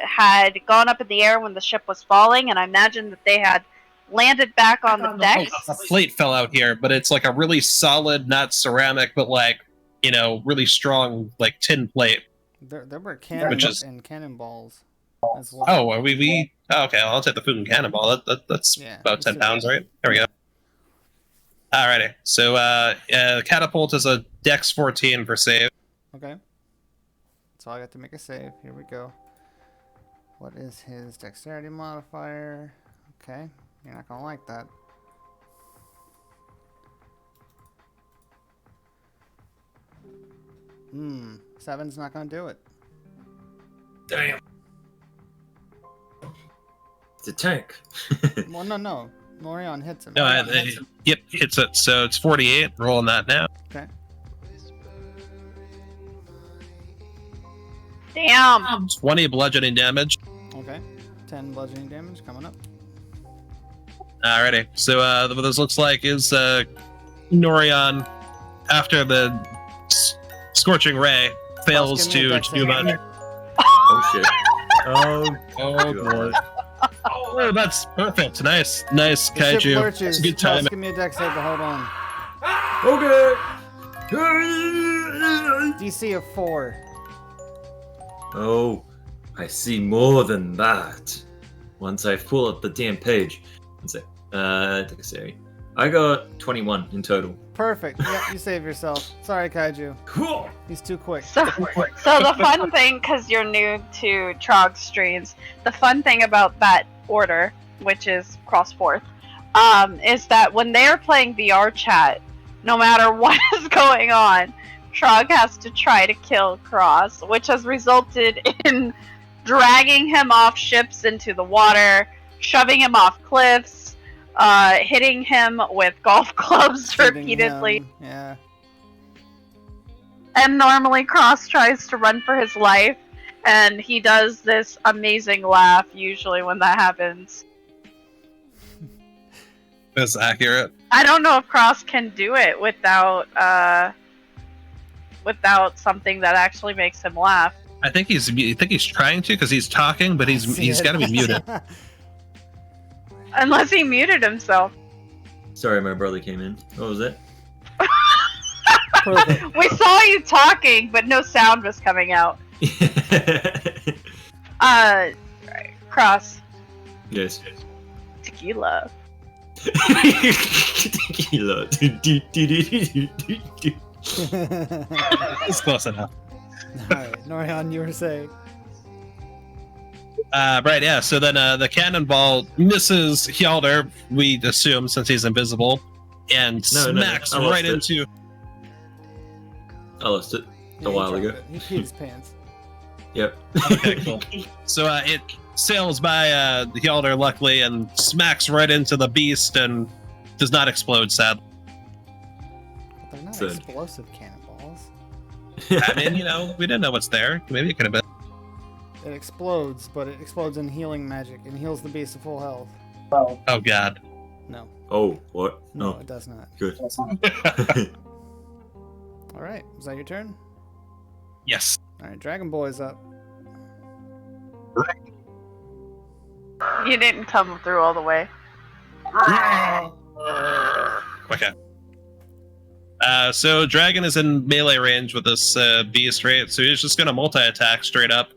had gone up in the air when the ship was falling, and I imagine that they had landed back on the deck. a plate fell out here, but it's like a really solid, not ceramic, but like, really strong, like tin plate. There were cannons and cannonballs as well. Oh, are we? Oh, okay, I'll take the food and cannonball. That's about 10 pounds, right? There we go. Alrighty. So, catapult is a Dex 14 for save. Okay. So I got to make a save. Here we go. What is his dexterity modifier? Okay. You're not gonna like that. Hmm. 7's not gonna do it. Damn. It's a tank. Well, no. Norion hits him. No, yep, hits it. So it's 48. Rolling that now. Okay. Damn. 20 bludgeoning damage. Okay. 10 bludgeoning damage coming up. Alrighty. So what this looks like is Norion, after the scorching ray, fails to do much. Oh shit. Oh boy. Oh, that's perfect. Nice, The ship kaiju. lurches. It's a good time. Give me a dex save to hold on. Okay. DC of 4. Oh, I see more than that. Once I pull up the damn page. Let's see. Dexterity. I got 21 in total. Perfect. Yep, you save yourself. Sorry, Kaiju. Cool. He's too quick. So the fun thing, because you're new to Trog streams, the fun thing about that order, which is cross fourth, is that when they're playing VR chat, no matter what is going on, Trog has to try to kill Cross, which has resulted in dragging him off ships into the water, shoving him off cliffs, hitting him with golf clubs Shooting repeatedly. him. Yeah. And normally Cross tries to run for his life, And he does this amazing laugh usually when that happens. That's accurate. I don't know if Cross can do it without something that actually makes him laugh. I think he's trying to because he's talking, but he's got to be muted. Unless he muted himself. Sorry, my brother came in. What was that? Perfect. We saw you talking, but no sound was coming out. Cross. Yes. Tequila. Tequila. It's close enough. Alright, Norion, you were saying. Right, yeah. So then the cannonball misses Hjalder, we assume, since he's invisible, and smacks right into. I lost it a while ago. He peed his pants. Yep. Okay, cool. So it sails by Hjalder, luckily, and smacks right into the beast and does not explode, sadly. They're not Sad. explosive cannonballs. I mean, we didn't know what's there. Maybe it could have been. It explodes, but it explodes in healing magic and heals the beast to full health. Oh, God. No. Oh, what? No, Oh, it does not. good. Alright, is that your turn? Yes. Alright, Dragon Boy's up. You didn't come through all the way. Okay. So Dragon is in melee range with this beast, right? So he's just going to multi-attack straight up.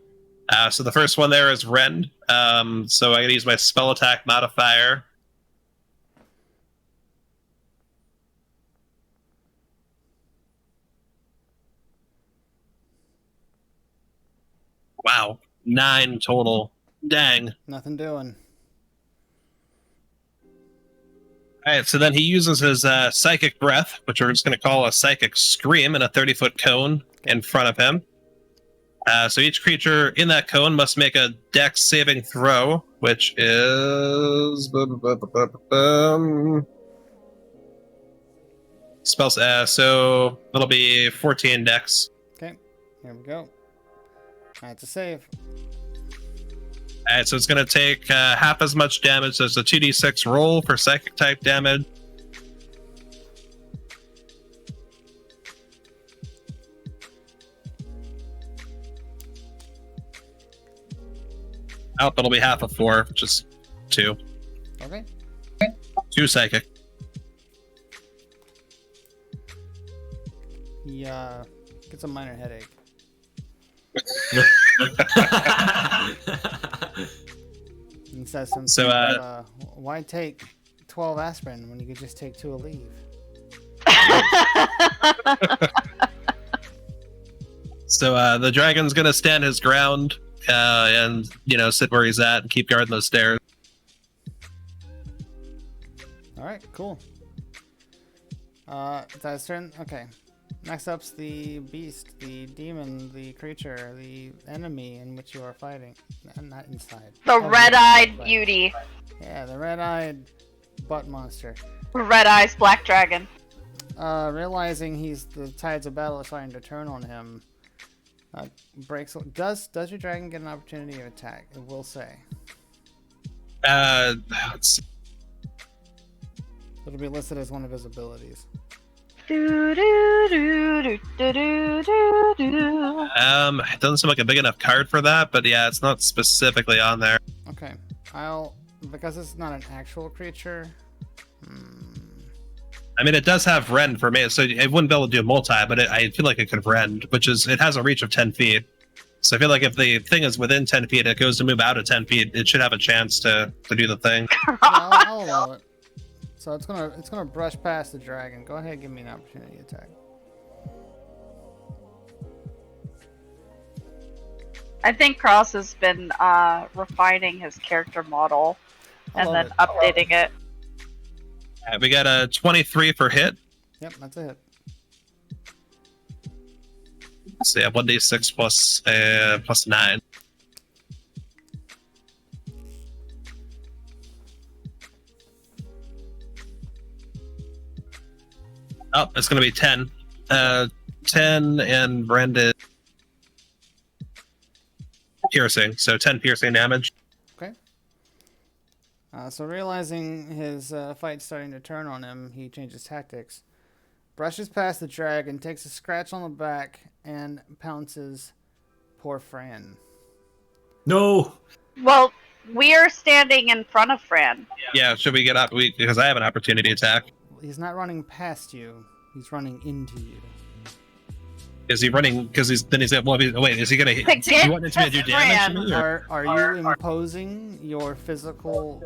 So the first one there is Rend. So I gotta use my spell attack modifier. Wow, 9 total. Dang. Nothing doing. Alright, so then he uses his Psychic Breath, which we're just going to call a Psychic Scream, in a 30-foot cone in front of him. So each creature in that cone must make a Dex saving throw, which is... Spells, so it'll be 14 Dex. Okay, here we go. Alright, it's a save. Alright, so it's going to take half as much damage. So it's a 2d6 roll for Psychic type damage. Oh, it'll be half of 4, which is 2. Okay. 2 Psychic. He gets a minor headache. And says something So, why take 12 aspirin when you could just take 2 Aleve? So the dragon's gonna stand his ground and sit where he's at and keep guarding those stairs. All right, cool. It's his turn. Okay. Next up's the beast, the demon, the creature, the enemy in which you are fighting. Not inside. The red-eyed beauty. Yeah, the red-eyed butt monster. Red Eyes Black Dragon. Realizing the tides of battle are starting to turn on him, breaks. Does your dragon get an opportunity to attack? It will say. Let's see. It'll be listed as one of his abilities. It doesn't seem like a big enough card for that, but yeah, it's not specifically on there. Okay, because it's not an actual creature. I mean, it does have rend for me, so it wouldn't be able to do multi, but I feel like it could rend, it has a reach of 10 feet. So I feel like if the thing is within 10 feet, it goes to move out of 10 feet, it should have a chance to do the thing. Yeah, I'll allow it. So it's gonna brush past the dragon. Go ahead, give me an opportunity attack. I think Cross has been refining his character model and then updating it. Alright, we got a 23 for hit. Yep, that's a hit. So yeah, 1d6 plus 9. Oh, it's going to be 10. 10 and Brandon. piercing, so 10 piercing damage. Okay. So realizing his fight's starting to turn on him, he changes tactics. Brushes past the dragon, takes a scratch on the back, and pounces poor Fran. No! Well, we are standing in front of Fran. Yeah, should we get up? Because I have an opportunity attack. He's not running past you. He's running into you. Is he running? Because he's got. Well, wait, is he gonna hit? You want him to do damage to me? Or? Are you imposing your physical?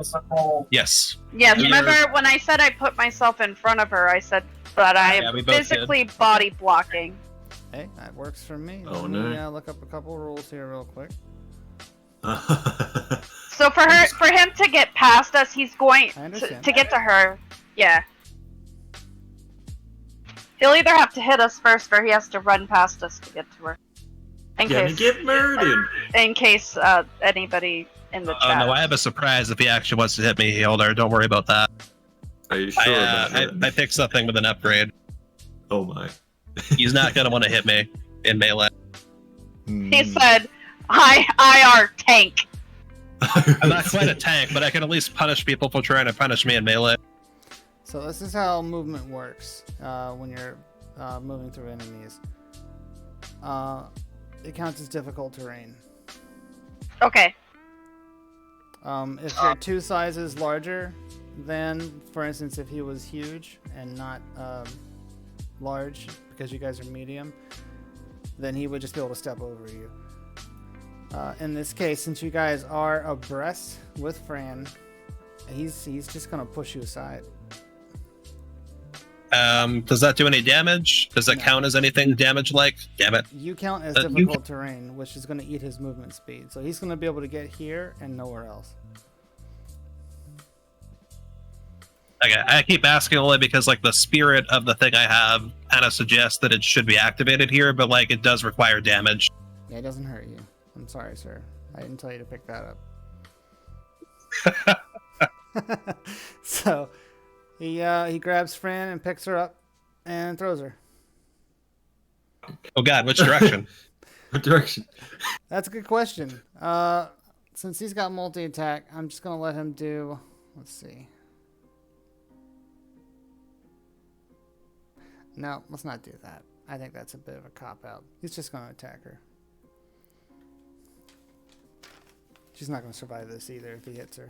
Yes. Yes. Remember when I said I put myself in front of her? I said that I am physically body blocking. Hey, that works for me. Oh, Let no. me look up a couple rules here real quick. So for him to get past us, he's going to get to her. Yeah. He'll either have to hit us first, or he has to run past us to get to her. Get murdered. In case anybody in the chat. Oh no, I have a surprise if he actually wants to hit me, Hilder. Don't worry about that. Are you sure about that? I picked something with an upgrade. Oh my. He's not gonna want to hit me in melee. He said, IR tank. I'm not quite a tank, but I can at least punish people for trying to punish me in melee. So this is how movement works when you're moving through enemies. It counts as difficult terrain. Okay. If you're 2 sizes larger, then, for instance, if he was huge and not large, because you guys are medium, then he would just be able to step over you. In this case, since you guys are abreast with Fran, he's just gonna push you aside. Does that do any damage? Does that count as anything damage-like? Damn it. You count as difficult terrain, which is going to eat his movement speed. So he's going to be able to get here and nowhere else. Okay, I keep asking only because, like, the spirit of the thing I have kind of suggests that it should be activated here, but, like, it does require damage. Yeah, it doesn't hurt you. I'm sorry, sir. I didn't tell you to pick that up. So... He grabs Fran and picks her up and throws her. Oh god, which direction? What direction? That's a good question. Since he's got multi-attack, I'm just gonna let him do... Let's see. No, let's not do that. I think that's a bit of a cop-out. He's just gonna attack her. She's not gonna survive this either if he hits her.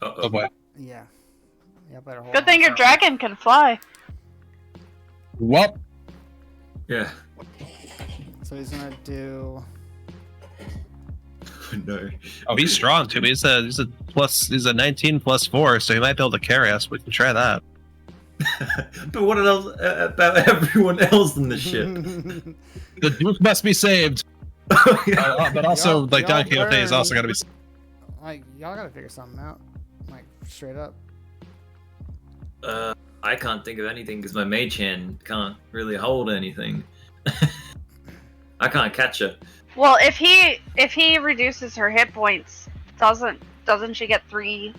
Oh boy. Yeah. Yeah, better hold Good thing your dragon can fly. What? Yeah. So he's gonna do... No. Oh, he's strong too. He's a 19 plus 4, so he might be able to carry us. We can try that. But what else about everyone else in the ship? The Duke must be saved. But also, like, Don Quixote is also gonna be. Like, y'all gotta figure something out. Like, straight up. I can't think of anything because my mage hand can't really hold anything. I can't catch her. Well, if he reduces her hit points, doesn't she get 3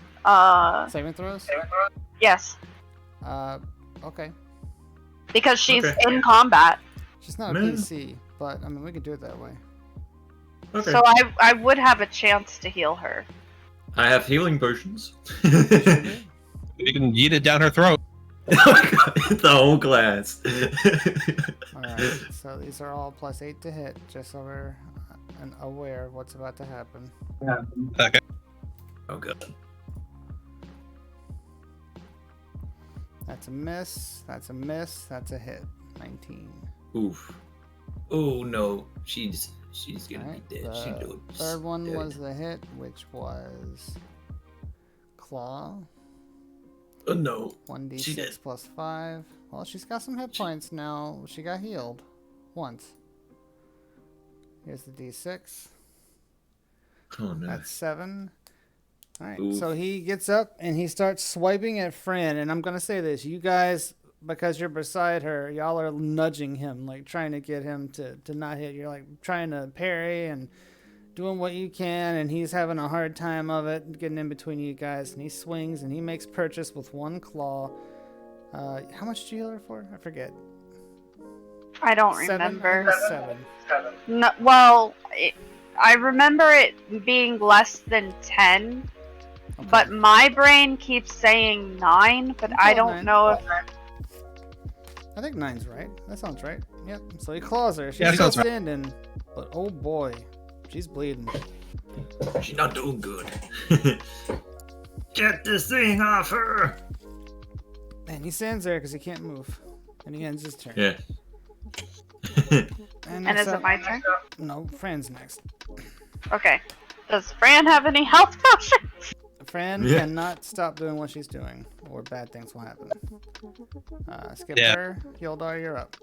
saving throws? Yes. Okay. Because she's in combat. She's not a PC, but I mean we could do it that way. Okay. So I would have a chance to heal her. I have healing potions. You can yeet it down her throat. The whole glass. Alright, so these are all +8 to hit, just so we're aware of what's about to happen. Yeah. Okay. Oh god. That's a miss, that's a miss, that's a hit. 19. Oof. Oh no, she's gonna be dead. She The knows. third one was the hit, which was Claw. Oh no. 1d6 plus 5. Well, she's got some hit points now. She got healed once. Here's the d6. Oh no. That's 7. Alright, Oof. so he gets up and he starts swiping at Fran. And I'm going to say this. You guys, because you're beside her, y'all are nudging him, like trying to get him to not hit. You're like trying to parry and doing what you can, and he's having a hard time of it, getting in between you guys, and he swings, and he makes purchase with 1 claw. How much did you heal her for? I forget. I don't 7? remember. 7. No, well, I remember it being less than 10, Okay. but my brain keeps saying 9, but I don't 9. know if... I think 9's right. That sounds right. Yep. So he claws her. She's Yeah, that still sounds right. standing, but oh boy, she's bleeding. She's not doing good. Get this thing off her! And he stands there because he can't move. And he ends his turn. Yeah. And next is it up- my turn? No, Fran's next. Okay. Does Fran have any health potions? Fran Yeah. cannot stop doing what she's doing, or bad things will happen. Skip Yeah. her. Hildar, you're up.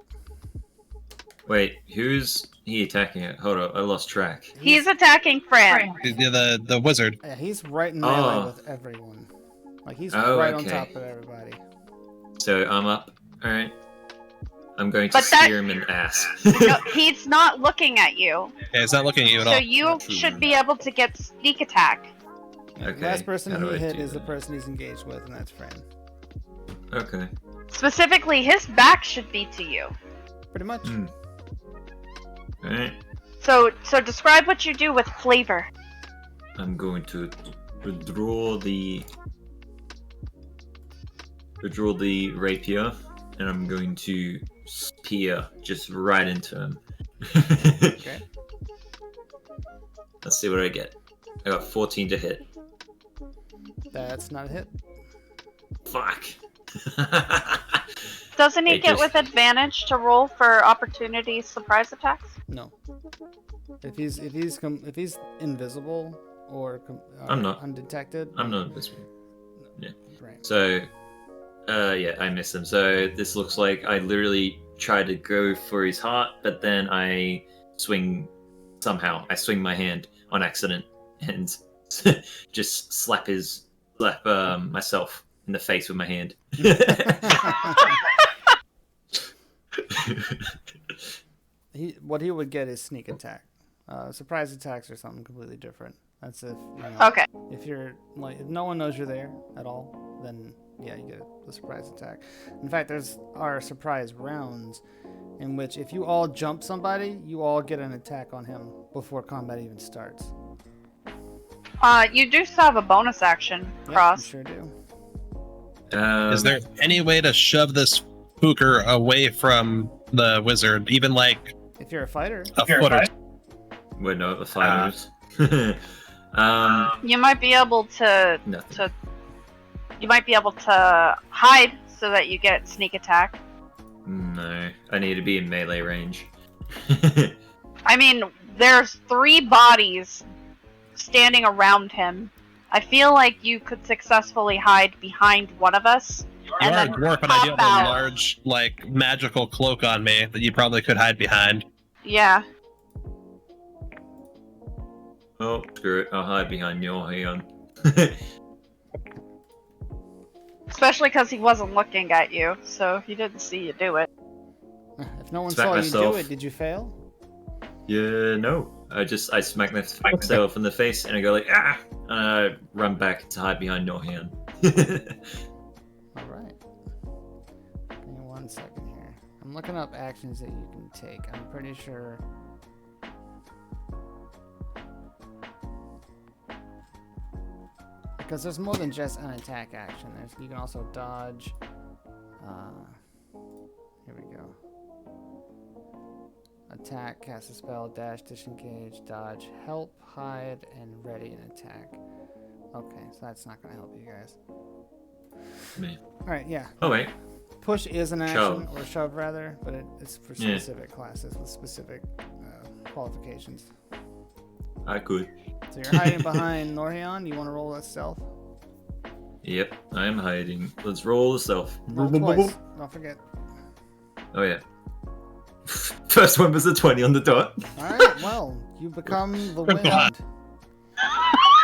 Wait, who's he attacking at? Hold on, I lost track. He's attacking Fran. The wizard. Yeah, he's right in melee Oh. with everyone. Like, he's Oh, right on okay. top of everybody. So I'm up. Alright. I'm going to But that- spear him in the ass. No, he's not looking at you. Yeah, he's not looking at you at So all. you True. should be able to get sneak attack. Yeah, Okay, the last person how do he I hit do is the that? person he's engaged with, and that's Fran. Okay. Specifically, his back should be to you. Pretty much. Hmm. Alright. So describe what you do with flavor. I'm going to withdraw the rapier, and I'm going to spear just right into him. Okay. Let's see what I get. I got 14 to hit. That's not a hit. Fuck. Doesn't he It get just- with advantage to roll for opportunity surprise attacks? No. If he's invisible or I'm not. undetected. I'm not this one. Right. So, yeah, I missed him. So this looks like I literally tried to go for his heart, but then I swing my hand on accident and just slap myself in the face with my hand. What he would get is sneak attack. Surprise attacks are something completely different. That's if Okay. if you're like if no one knows you're there at all, then yeah, you get the surprise attack. In fact, there's our surprise rounds in which if you all jump somebody, you all get an attack on him before combat even starts. You do still have a bonus action, Yep, Cross. you sure do. Is there any way to shove this pooker away from the wizard, even like If you're a fighter, a foot or Wait, no, the fighters. You might be able to Nothing. You might be able to hide so that you get sneak attack. No, I need to be in melee range. I mean, there's 3 bodies standing around him. I feel like you could successfully hide behind one of us. You and are a then dwarf, and I do pop have a out. large, like, magical cloak on me that you probably could hide behind. Yeah. Oh, screw it. I'll hide behind your hand. Especially because he wasn't looking at you, so he didn't see you do it. if no one Smack saw you myself. do it, did you fail? Yeah, no. I smack myself in the face and I go like, ah! And I run back to hide behind your hand. All right. Give me 1 second here. I'm looking up actions that you can take. I'm pretty sure. Because there's more than just an attack action. You can also dodge. Here we go. Attack, cast a spell, dash, disengage, dodge, help, hide, and ready an attack. Okay, so that's not going to help you guys. Me. Alright, yeah. Oh, wait. Push is an action, Shove. or shove rather, but it's for Yeah. specific classes with specific qualifications. I could. So you're hiding behind Norhion. You want to roll a stealth? Yep, I am hiding. Let's roll the stealth. Roll twice. Don't forget. Oh, yeah. First one was a 20 on the dot. Alright, well, you become the Good God. wind.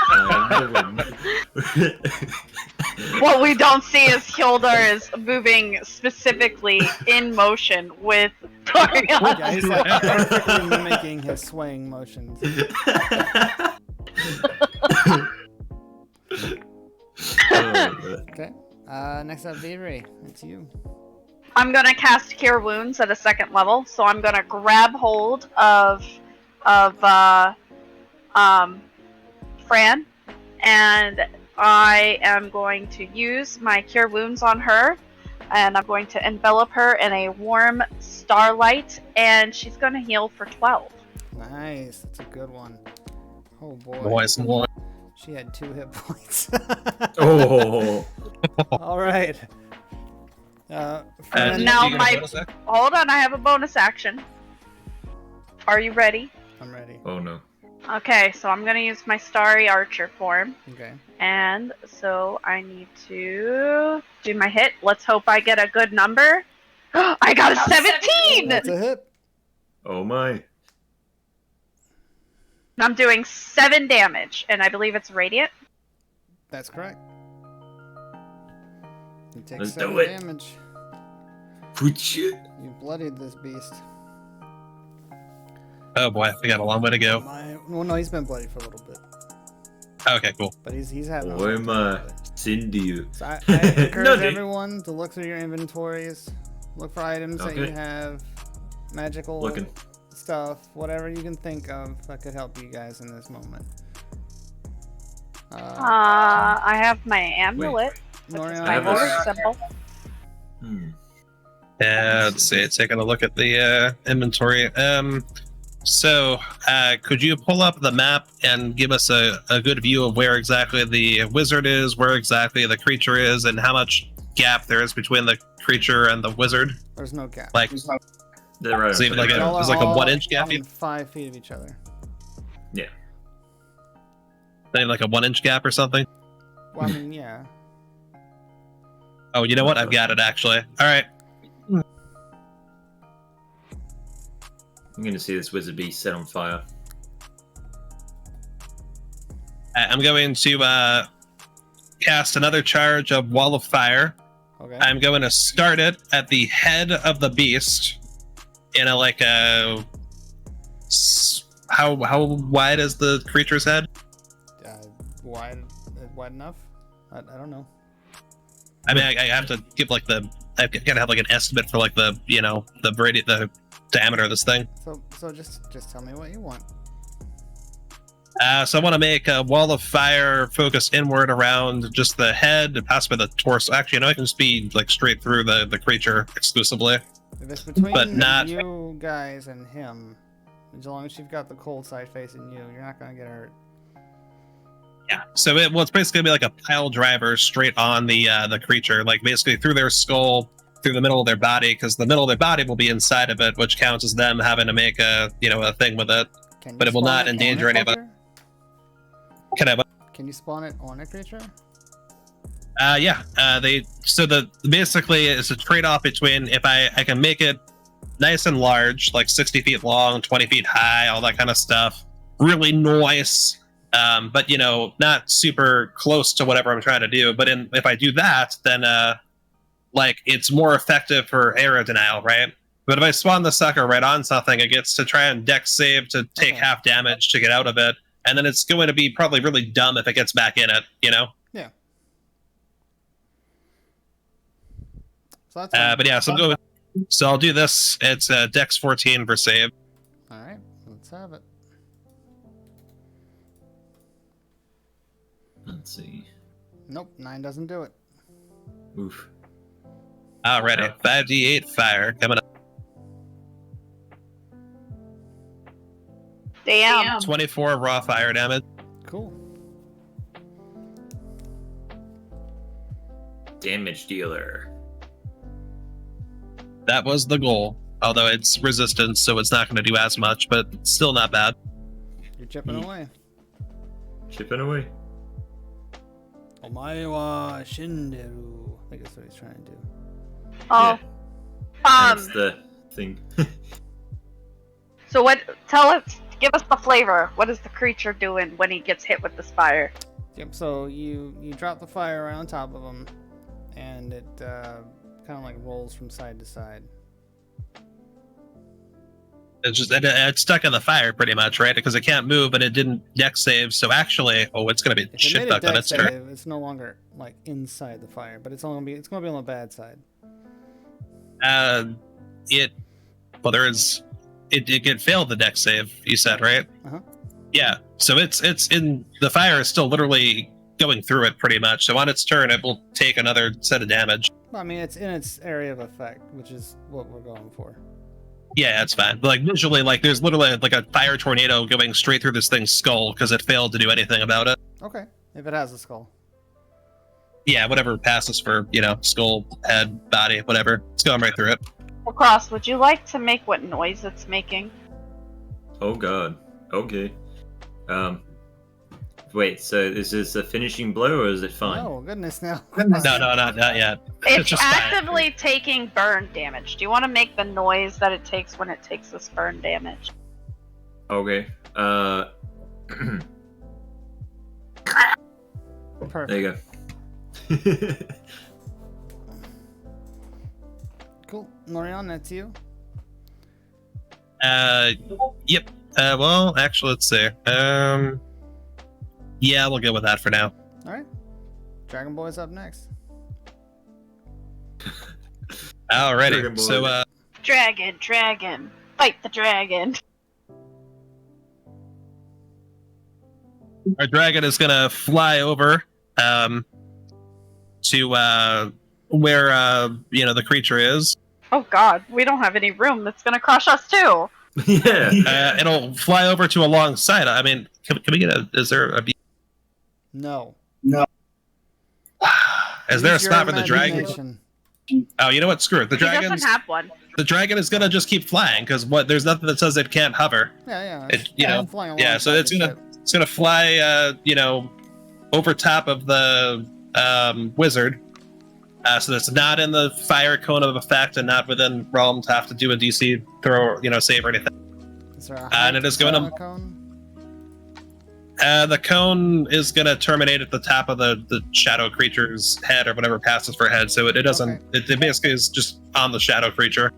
I'm the one. What we don't see is Hildar is moving specifically in motion with Dorian. Yeah, he's like perfectly mimicking his swaying motions. Okay. Next up, Avery. It's you. I'm gonna cast Cure Wounds at a 2nd level, so I'm gonna grab hold of Fran, and I am going to use my Cure Wounds on her, and I'm going to envelop her in a warm starlight, and she's going to heal for 12. Nice. That's a good one. Oh boy. Boys and boys. She had 2 hit points. Oh. All right. Fran, Now you get a my- bonus action? Hold on, I have a bonus action. Are you ready? I'm ready. Oh no. Okay, so I'm going to use my Starry Archer form. Okay. And so I need to do my hit. Let's hope I get a good number. I got a 17! That's a hit. Oh my. I'm doing 7 damage, and I believe it's radiant. That's correct. You take Let's 7 do it. damage. Good shit. You bloodied this beast. Oh boy, we got a long way to go. Well, no, he's been bloody for a little bit, Okay, cool. but he's having. a Oh hard time my. with it. Cindy. So I encourage No, dude. everyone to look through your inventories, look for items that you Okay. have, magical Looking. stuff, whatever you can think of that could help you guys in this moment. I have my amulet, which is Norion, my have horse this. symbol. Let's see. Taking a look at the inventory. So could you pull up the map and give us a good view of where exactly the wizard is, where exactly the creature is, and how much gap there is between the creature and the wizard? There's no gap. Like, They're right. is it like Y'all are there's like a all 1 inch gap? within 5 feet of each other. Yeah. Like a 1 inch gap or something? Well, I mean, yeah. Oh, you know what? I've got it actually. All right. I'm gonna see this wizard be set on fire. I'm going to cast another charge of Wall of Fire. Okay. I'm going to start it at the head of the beast in a like a how wide is the creature's head? Wide enough? I don't know. I mean, I have to give like I gotta have like an estimate for like the the diameter of this thing. So just tell me what you want. So I want to make a wall of fire focused inward around just the head, possibly the torso. Actually, I can just be like straight through the creature exclusively. If it's between But not- you guys and him, as long as you've got the cold side facing you, you're not gonna get hurt. Yeah. So it's basically gonna be like a pile driver straight on the creature, like basically through their skull, through the middle of their body, because the middle of their body will be inside of it, which counts as them having to make a thing with it. But it will not endanger any of it. Can you spawn it on a creature? Yeah. Basically it's a trade-off between if I can make it nice and large, like 60 feet long, 20 feet high, all that kind of stuff, really nice. But not super close to whatever I'm trying to do. But if I do that, then like it's more effective for arrow denial, right? But if I spawn the sucker right on something, it gets to try and dex save to take half damage to get out of it, and then it's going to be probably really dumb if it gets back in it, Yeah. So that's but yeah, so I'll do this. It's dex 14 for save. all right. Let's have it. Let's see. Nope, 9 doesn't do it. Oof. Alrighty, 5d8 fire coming up. Damn. 24 raw fire damage. Cool. Damage dealer. That was the goal. Although it's resistance, so it's not going to do as much, but still not bad. You're chipping away. Chipping away. Omae wa shinderu. I think that's what he's trying to do. Oh. That's the thing. So give us the flavor. What is the creature doing when he gets hit with this fire? Yep. So you drop the fire right on top of him, and it kind of like rolls from side to side. It's stuck in the fire pretty much, right? Because it can't move and it didn't dex save. So actually, it's going to be If it shit made a stuck on dex its turn. save, it's no longer like inside the fire, but it's gonna be on the bad side. It failed the dex save. You said, right? Uh-huh. Yeah, so it's in the fire is still literally going through it pretty much. So on its turn, it will take another set of damage. Well, I mean, it's in its area of effect, which is what we're going for. Yeah, it's fine. But, like visually, like there's literally like a fire tornado going straight through this thing's skull because it failed to do anything about it. Okay, if it has a skull. Yeah, whatever passes for skull, head, body, whatever. It's going right through it. Well, Cross, would you like to make what noise it's making? Oh god. Okay. Wait, so is this a finishing blow or is it fine? Oh, goodness, now. No, not yet. It's just actively taking burn damage. Do you want to make the noise that it takes when it takes this burn damage? Okay. Perfect. There you go. Cool. Norion, that's you. Yep. Well, actually, let's see. Yeah, we'll go with that for now. All right. Dragon Boy's up next. Alrighty. So, Dragon, fight the dragon. our dragon is gonna fly over, to where the creature is. Oh God, we don't have any room. That's gonna crush us too. Yeah. It'll fly over to alongside. I mean, can we get a? Is there a? No. Is there a Use your spot for the dragon? imagination. Oh, you know what? Screw it. The He doesn't dragon's have one. the dragon is gonna just keep flying because there's nothing that says it can't hover. Yeah. It, flying yeah. So alongside it's gonna fly over top of the wizard. So that's not in the fire cone of effect and not within realm to have to do a DC throw, save or anything. Is there a And it is going to. cone? The cone is going to terminate at the top of the shadow creature's head or whatever passes for head. So it doesn't. Okay. It basically is just on the shadow creature.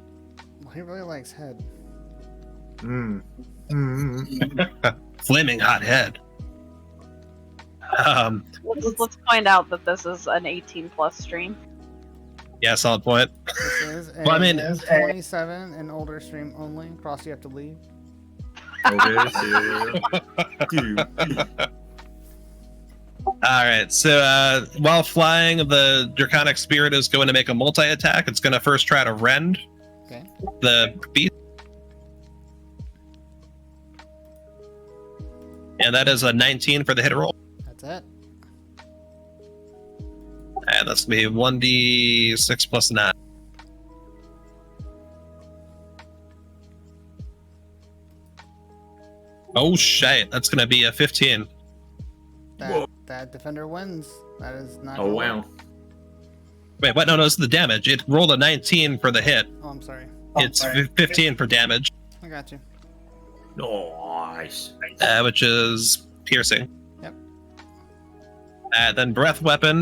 Well, he really likes head. Flaming hot head. Let's point out that this is an 18+ stream. Yeah, solid point. This is a Well, I mean, 27 and older stream only. Cross, you have to leave. Okay, see Alright, so while flying, the Draconic Spirit is going to make a multi-attack. It's going to first try to rend the beast. And that is a 19 for the hit roll. That's it. And that's going to be 1d6 plus 9. Oh shit, that's going to be a 15. That defender wins. That is not. Oh wow. Wait, what? No, this is the damage. It rolled a 19 for the hit. Oh, I'm sorry. It's 15 for damage. I got you. Nice. Which is piercing. Yep. Then breath weapon.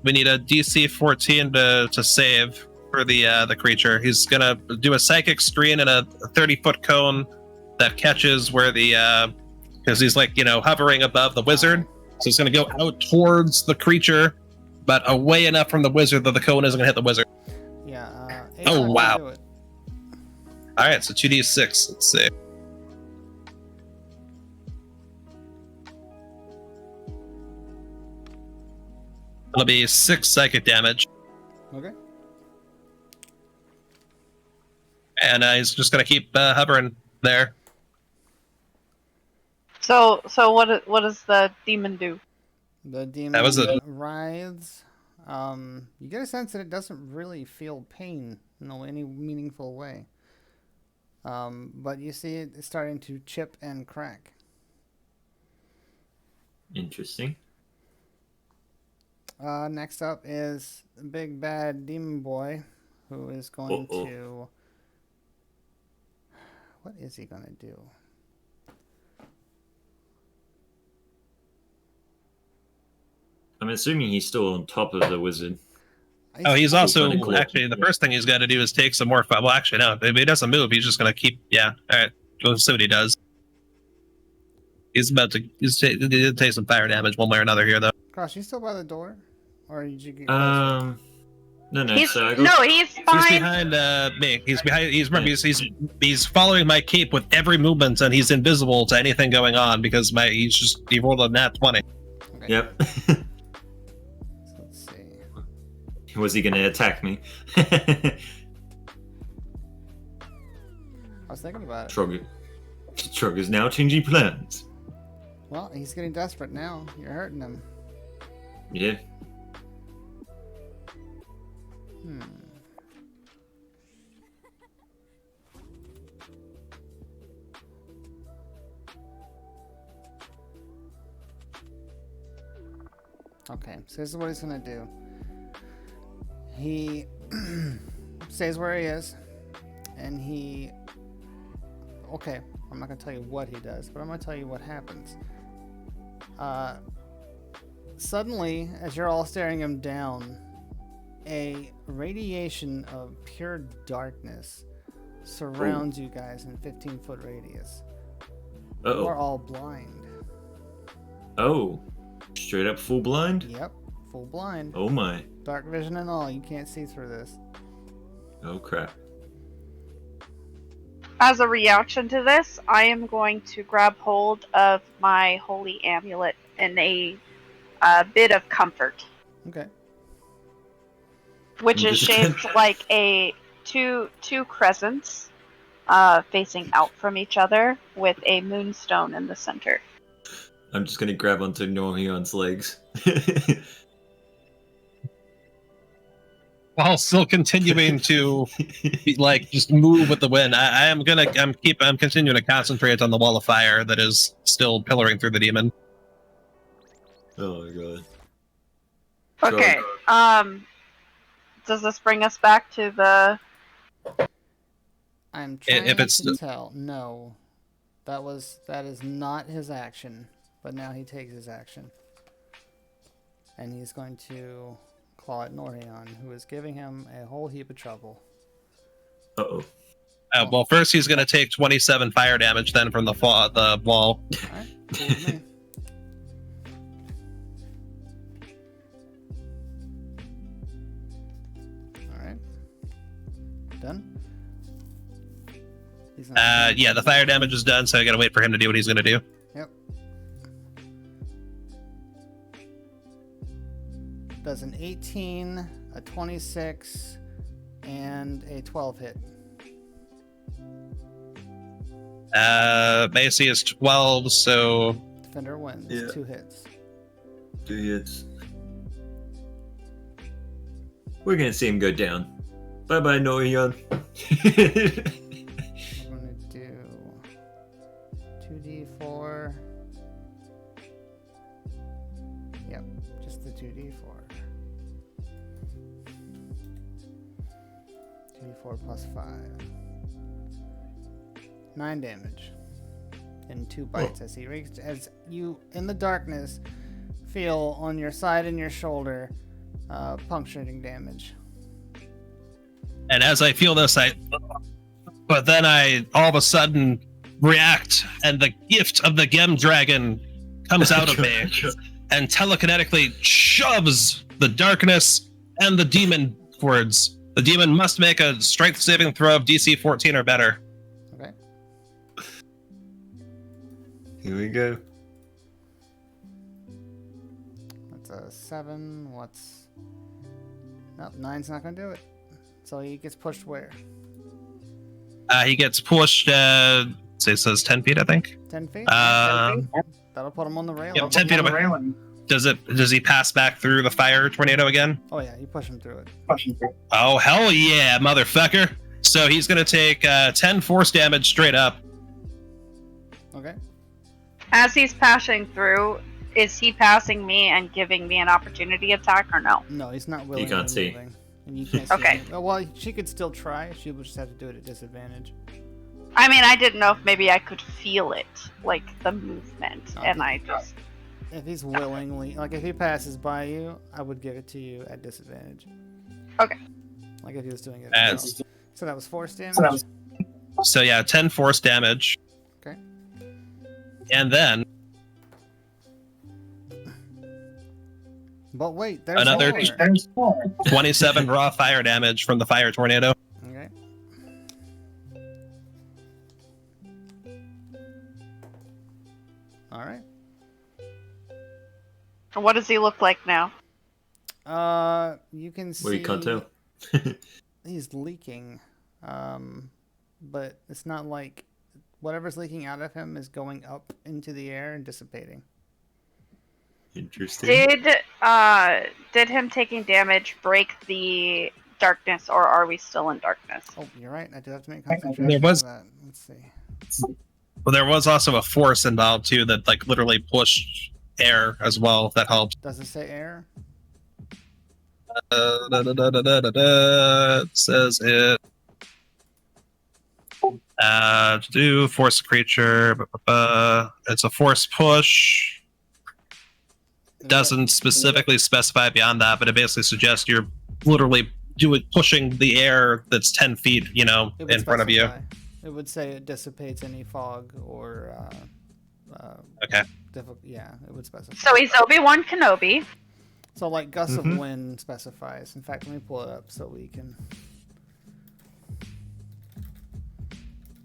We need a DC 14 to save for the creature. He's gonna do a psychic screen in a 30-foot cone that catches where the because he's hovering above the wizard. So it's gonna go out towards the creature, but away enough from the wizard that the cone isn't gonna hit the wizard. Yeah. Oh wow. Do it. All right, so 2d6. Let's see. It'll be 6 psychic damage. Okay. And he's just gonna keep hovering there. So what does the demon do? The demon That was it. writhes. You get a sense that it doesn't really feel pain in any meaningful way. But you see it starting to chip and crack. Interesting. Next up is the big bad demon boy, who is going to... What is he going to do? I'm assuming he's still on top of the wizard. Oh, he's also Cool. actually the first thing he's got to do is take some more. Well, actually, no. If he doesn't move, he's just going to keep. Yeah. All right. Go see what he does. He's about to. He did take some fire damage one way or another here, though. Cross, you still by the door? Or did you get... No, He's so I go. no, he's He's fine. behind me. He's behind. He's following my cape with every movement, and he's invisible to anything going on because he rolled a nat 20. Okay. Yep. So let's see. Was he gonna attack me? I was thinking about it. Trog is now changing plans. Well, he's getting desperate now. You're hurting him. Yeah. Okay, so this is what he's gonna do. He stays where he is, and he... Okay, I'm not gonna tell you what he does, but I'm gonna tell you what happens. Suddenly, as you're all staring him down, a radiation of pure darkness surrounds you guys in a 15-foot radius. Uh-oh. You're all blind. Oh. Straight up full blind? Yep, full blind. Oh my. Dark vision and all. You can't see through this. Oh crap. As a reaction to this, I am going to grab hold of my holy amulet in a bit of comfort. Okay. Which is shaped like two crescents facing out from each other with a moonstone in the center. I'm just gonna grab onto Norion's legs. While still continuing to just move with the wind, I'm continuing to concentrate on the wall of fire that is still pillaring through the demon. Oh my god. Okay. Does this bring us back to the? I'm trying to tell. No, that is not his action. But now he takes his action, and he's going to claw at Norion, who is giving him a whole heap of trouble. Uh-oh. Well, first he's going to take 27 fire damage then from the wall. Alright, cool with me. Alright. Done? Yeah, the fire damage is done, so I gotta wait for him to do what he's gonna do. Yep. Does an 18, a 26, and a 12 hit. AC is 12, so... Defender wins. Yeah. 2 hits. 2 hits. We're gonna see him go down. Bye-bye, Norion. I'm gonna do 2d4. Yep, just the 2d4. 2d4 plus 5. 9 damage. And 2 bites as you in the darkness feel on your side and your shoulder puncturing damage. And as I feel this, but then I all of a sudden react, and the gift of the Gem Dragon comes out of me and telekinetically shoves the darkness and the demon towards. The demon must make a strength saving throw of DC 14 or better. Okay. Here we go. That's a 7. Nope, 9's not gonna do it. So he gets pushed where? He gets pushed, it says 10 feet, I think. 10 feet? 10 feet? That'll put him on the railing. Yep, 10 feet away. Does he pass back through the fire tornado again? Oh yeah, you push him through it. Oh, hell yeah, motherfucker. So he's going to take 10 force damage straight up. Okay. As he's passing through, is he passing me and giving me an opportunity attack or no? No, he's not willing. You can't see. Moving, and you can't see Okay. anything. Oh, well, she could still try. She would just have to do it at disadvantage. I mean, I didn't know if maybe I could feel it, like the movement, and I just... If he's willingly, like if he passes by you, I would give it to you at disadvantage. Okay. Like if he was doing it. As- So that was force damage. So yeah, 10 force damage. Okay. And then But wait, there's Another more. 27 raw fire damage from the fire tornado. Okay. All right. What does he look like now? You can see. Well, you can't tell. He's leaking, but it's not like whatever's leaking out of him is going up into the air and dissipating. Interesting. Did him taking damage break the darkness, or are we still in darkness? Oh, you're right. I do have to make concentration There was- for that. Let's see. Well, there was also a force involved too that like literally pushed air as well. If that helps. Does it say air? It says it. To do force a creature. It's a force push. Doesn't specifically specify beyond that, but it basically suggests you're literally pushing the air that's 10 feet, It would in front of you. specify. It would say it dissipates any fog or. Okay. Yeah, it would specify. So he's Obi-Wan Kenobi. So like gusts of wind specifies. In fact, let me pull it up so we can.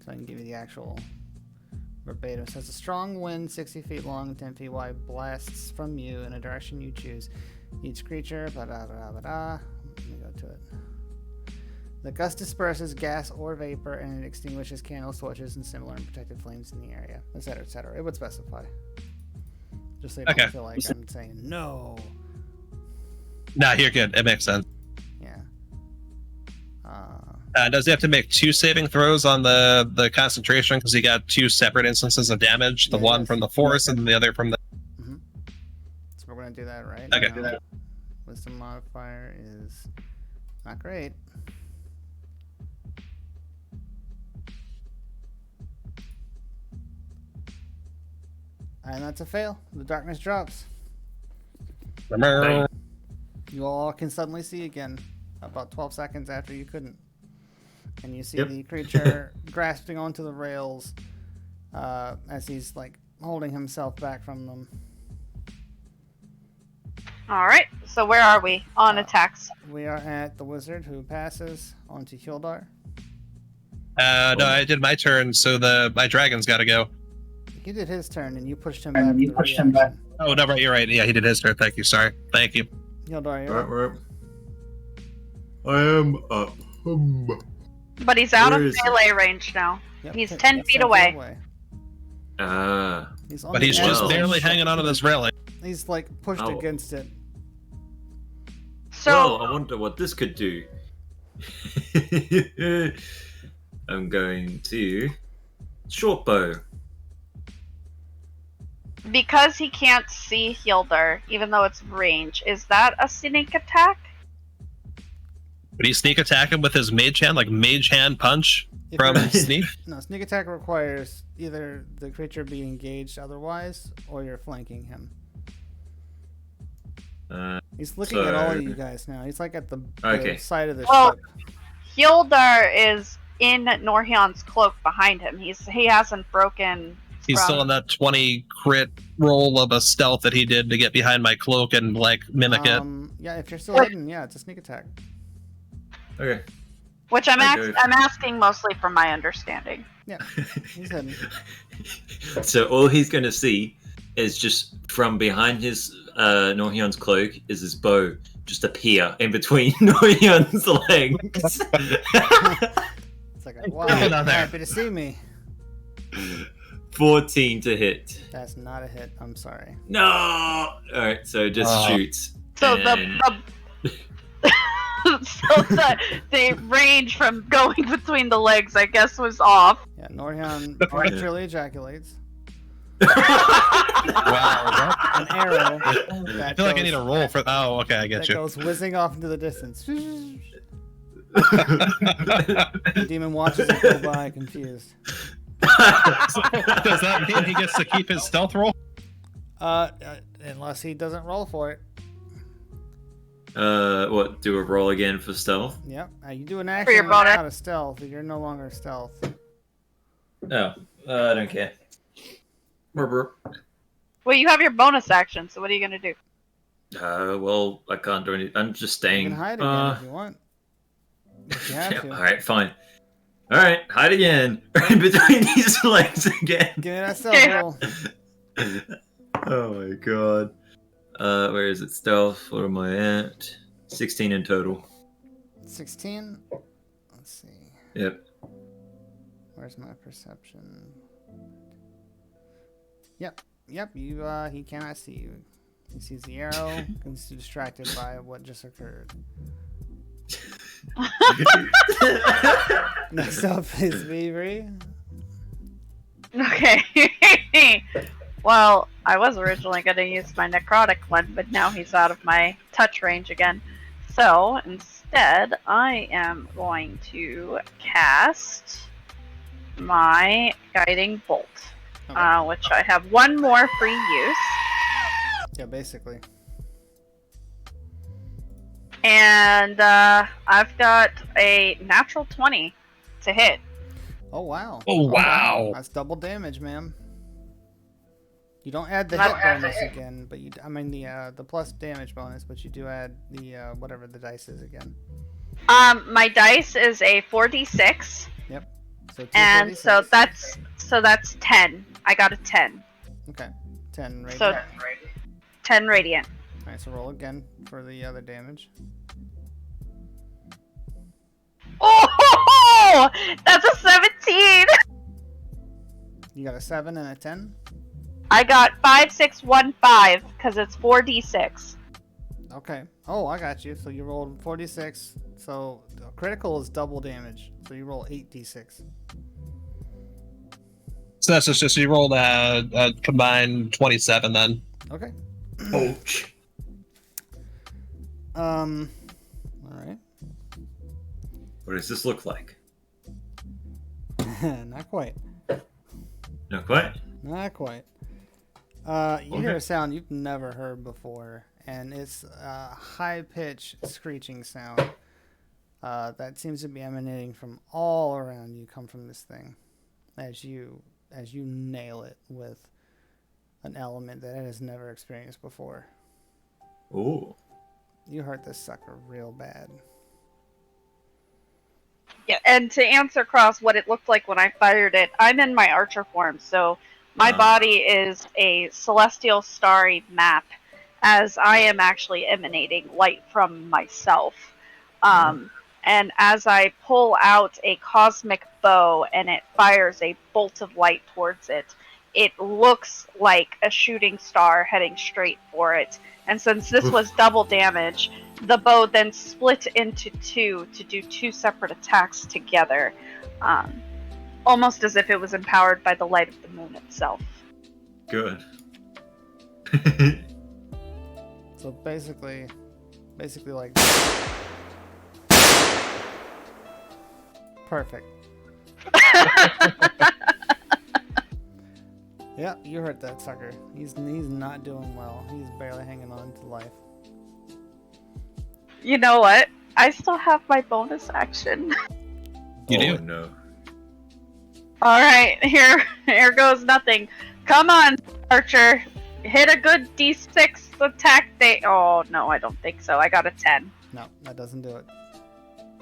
So I can give you the actual verbatim. It says a strong wind, 60 feet long and 10 feet wide, blasts from you in a direction you choose. Each creature, blah blah blah blah blah. Let me go to it. The gust disperses gas or vapor, and it extinguishes candle torches and similar unprotected flames in the area, etc., etc. It would specify. Just so you don't feel like I'm saying no. Nah, you're good. It makes sense. Yeah. Does he have to make 2 saving throws on the concentration because he got 2 separate instances of damage? The one from the force and the other from the. So we're gonna do that right Okay. now. Wisdom modifier is not great. And that's a fail. The darkness drops. You all can suddenly see again about 12 seconds after you couldn't. And you see the creature grasping onto the rails as he's like holding himself back from them. Alright, so where are we on attacks? We are at the wizard who passes onto Hildar. No, I did my turn, so my dragon's got to go. He did his turn and you pushed him back. You pushed him back. Oh, no, right, you're right. Yeah, he did his turn. Thank you. Sorry. Thank you. Hildar, you're up. Right. I am up. But he's out Where of is he? melee range now. Yep, He's that's 10 feet away. He's on But the he's edge just of the barely ship. hanging onto this railing. He's like pushed Ow. against it. So Well, I wonder what this could do. I'm going to short bow. because he can't see Hildar, even though it's range, is that a sneak attack? Would he sneak attack him with his mage hand, like mage hand punch If from you're- sneak? No, sneak attack requires either the creature be engaged otherwise, or you're flanking him. He's looking at all of you guys now. He's like at the side of the Well, ship. Hildar is in Norhyon's cloak behind him. He hasn't broken. He's still on that 20 crit roll of a stealth that he did to get behind my cloak and like mimic it. Yeah, if you're still hidden, yeah, it's a sneak attack. Okay. Which I'm Okay. I'm asking mostly from my understanding. Yeah, he's hidden. So all he's going to see is just from behind his Norhyon's cloak is his bow just appear in between Norhyon's legs. It's like, wow, happy to see me. 14 to hit. That's not a hit. I'm sorry. No. All right, so just shoot. So and- the range from going between the legs, I guess, was off. Yeah, Norhyon prematurely ejaculates. Wow. An arrow. I feel like I need a roll for. Oh, okay, I get that you. goes whizzing off into the distance. The demon watches it go by, confused. Does that mean he gets to keep his stealth roll? Unless he doesn't roll for it. What? Do a roll again for stealth? Yep. You do an your action bonus. out of stealth. You're no longer stealth. No, I don't care. Well, you have your bonus action, so what are you gonna do? Well, I can't do anything. I'm just You staying. can hide again if you want. If you have Yeah, to. alright, fine. Alright, hide again. In between these legs again. Give me that stealth roll. Oh my god. Where is it? Stealth. What am I at? 16 in total. 16. Let's see. Yep. Where's my perception? Yep. You. He cannot see you. He sees the arrow. He's distracted by what just occurred. Next up is Beavery. Okay. Well, I was originally going to use my necrotic one, but now he's out of my touch range again. So instead, I am going to cast my guiding bolt, which I have one more free use. Yeah, basically. And I've got a natural 20 to hit. Oh wow. Oh, wow. That's double damage, ma'am. You don't add the hit bonus again, but I mean the plus damage bonus, but you do add the whatever the dice is again. My dice is a 4d6. Yep. So and so that's 10. I got a 10. Okay. 10 radiant. So 10 radiant. Alright, so roll again for the other damage. Oh, that's a 17. You got a 7 and a 10? I got 5, 6, 1, 5 because it's 4d6. Okay. Oh, I got you. So you rolled 46. So critical is double damage. So you roll 8d6. So that's just you rolled a combined 27 then. Okay. Ouch. All right. What does this look like? Not quite. Not quite? Not quite. You hear a sound you've never heard before, and it's a high-pitched screeching sound that seems to be emanating from all around you. Come from this thing, as you nail it with an element that it has never experienced before. Ooh. You hurt this sucker real bad. Yeah, and to answer Cross what it looked like when I fired it, I'm in my archer form, so my body is a celestial starry map, as I am actually emanating light from myself. And as I pull out a cosmic bow and it fires a bolt of light towards it, it looks like a shooting star heading straight for it. And since this was double damage, the bow then split into two to do two separate attacks together. Almost as if it was empowered by the light of the moon itself. Good. So basically like perfect. Yeah, you hurt that sucker. He's not doing well. He's barely hanging on to life. You know what? I still have my bonus action. You do? No. Alright, here goes nothing. Come on, Archer. Hit a good d6 attack. Oh, no, I don't think so. I got a 10. No, that doesn't do it.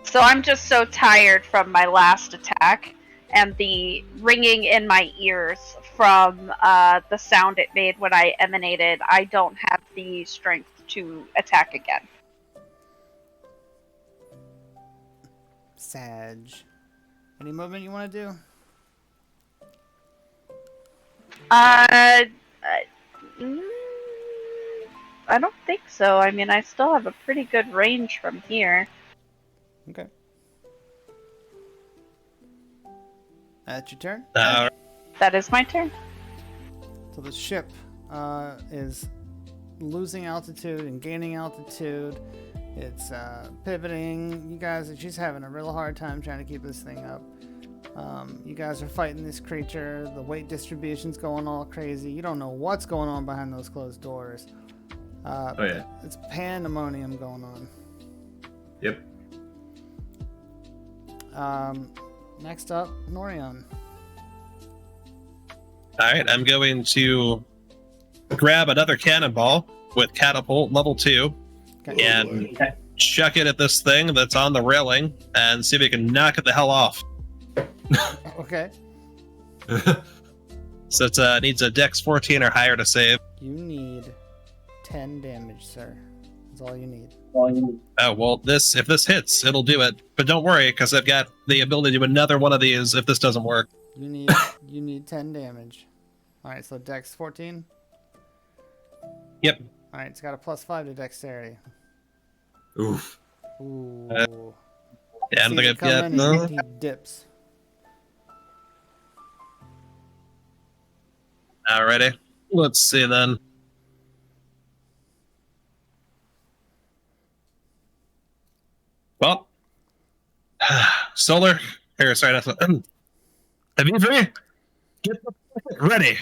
So I'm just so tired from my last attack and the ringing in my ears from the sound it made when I emanated. I don't have the strength to attack again. Sag. Any movement you want to do? I don't think so. I mean, I still have a pretty good range from here. Okay. That's your turn? That is my turn. So the ship is losing altitude and gaining altitude. It's pivoting. You guys, she's having a real hard time trying to keep this thing up. You guys are fighting this creature. The weight distribution's going all crazy. You don't know what's going on behind those closed doors. Oh yeah. It's pandemonium going on. Yep. Next up, Norion. All right, I'm going to grab another cannonball with catapult level 2 Okay. and chuck it at this thing that's on the railing and see if it can knock it the hell off. Okay. So it needs a Dex 14 or higher to save. You need 10 damage, sir. That's all you need. Oh well, if this hits, it'll do it. But don't worry, because I've got the ability to do another one of these if this doesn't work. You need 10 damage. All right, so Dex 14. Yep. All right, it's got a +5 to dexterity. Oof. Ooh. Yeah, I don't think I've got no. He dips. Alrighty. Let's see then. Well, Solar. Here, sorry, that's have you three? Get the bucket ready.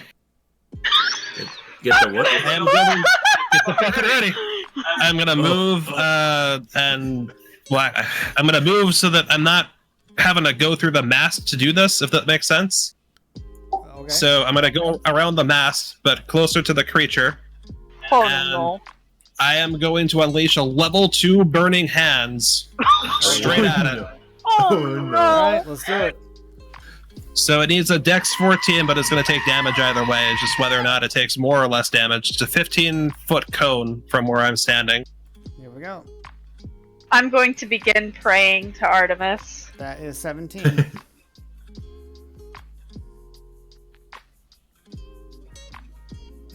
Get the what? I'm going. Get the bucket ready. I'm gonna move, and well, I'm gonna move so that I'm not having to go through the mast to do this. If that makes sense. Okay. So I'm gonna go around the mast, but closer to the creature. Oh And no. I am going to unleash a level 2 burning hands straight at it. Oh All no. right, let's do it. So it needs a Dex 14, but it's going to take damage either way. It's just whether or not it takes more or less damage. It's a 15-foot cone from where I'm standing. Here we go. I'm going to begin praying to Artemis. That is 17.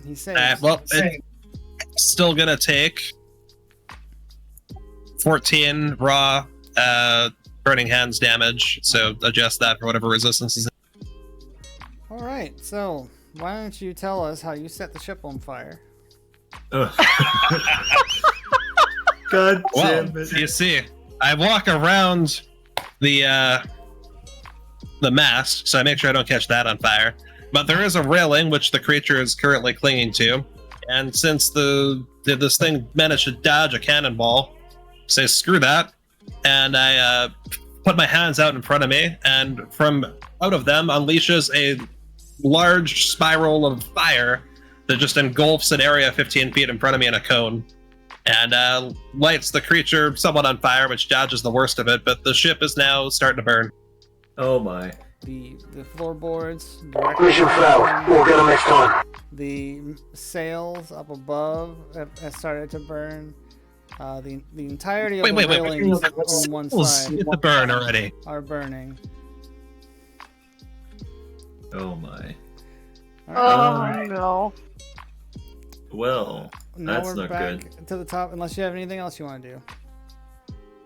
He saves. Well, it's still going to take 14 raw burning hands damage. So adjust that for whatever resistance is. All right, so why don't you tell us how you set the ship on fire? God Well, damn it. you see, I walk around the mast, so I make sure I don't catch that on fire. But there is a railing which the creature is currently clinging to, and since this thing managed to dodge a cannonball, say screw that, and I put my hands out in front of me, and from out of them unleashes a large spiral of fire that just engulfs an area 15 feet in front of me in a cone, and lights the creature somewhat on fire, which dodges the worst of it. But the ship is now starting to burn. Oh my. The floorboards. Mission failed. We'll get them next time. The sails up above have started to burn. The entirety of the railings on one side Get the burn already. are burning. Oh my. Oh no. Well, Now that's we're not back good. to the top, unless you have anything else you want to do.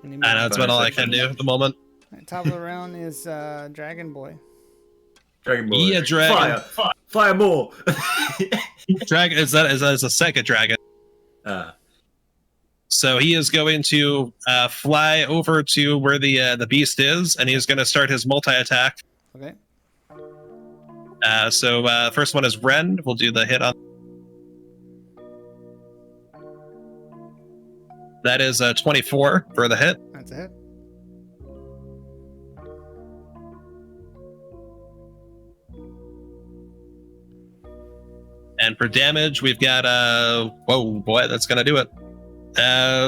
I know that's about all I can do at the moment. Right, top of the round is Dragon Boy. Dragon Boy. Yeah, dragon. Fire more. Dragon is a second dragon. So he is going to fly over to where the beast is, and he's going to start his multi-attack. Okay. So first one is Rend. We'll do the hit on. That is 24 for the hit. That's a hit. And for damage, we've got whoa boy, that's gonna do it.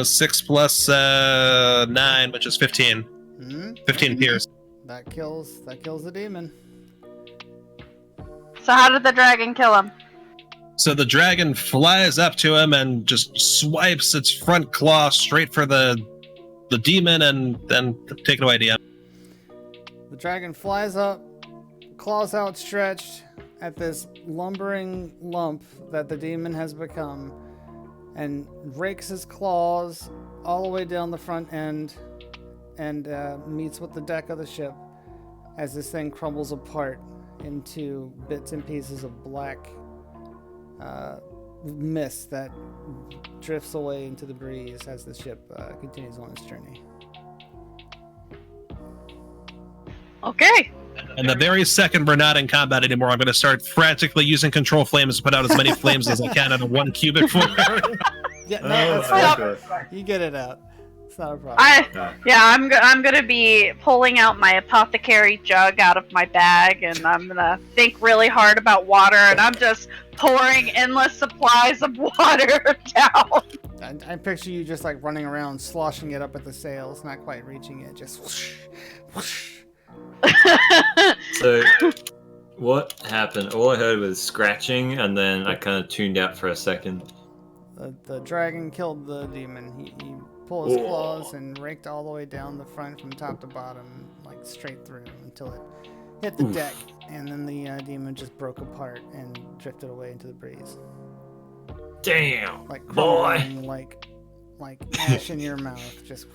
6 plus 9, which is 15. 15 pierce. That kills the demon. So how did the dragon kill him? So the dragon flies up to him and just swipes its front claw straight for the demon, and then take it away, DM. The dragon flies up, claws outstretched at this lumbering lump that the demon has become, and rakes his claws all the way down the front end and meets with the deck of the ship as this thing crumbles apart into bits and pieces of black mist that drifts away into the breeze as the ship continues on its journey. Okay. And the very second we're not in combat anymore, I'm going to start frantically using control flames to put out as many flames as I can in a 1 cubic foot. Yeah, no, that's fine. You get it out. not a problem. I'm gonna be pulling out my apothecary jug out of my bag, and I'm gonna think really hard about water, and I'm just pouring endless supplies of water down. I picture you just like running around, sloshing it up at the sails, not quite reaching it, just whoosh, whoosh. So, what happened? All I heard was scratching, and then I kind of tuned out for a second. The dragon killed the demon. He pulled his claws and raked all the way down the front from top to bottom, like straight through until it hit the deck, and then the demon just broke apart and drifted away into the breeze. Damn, like boy! Like ash in your mouth, just.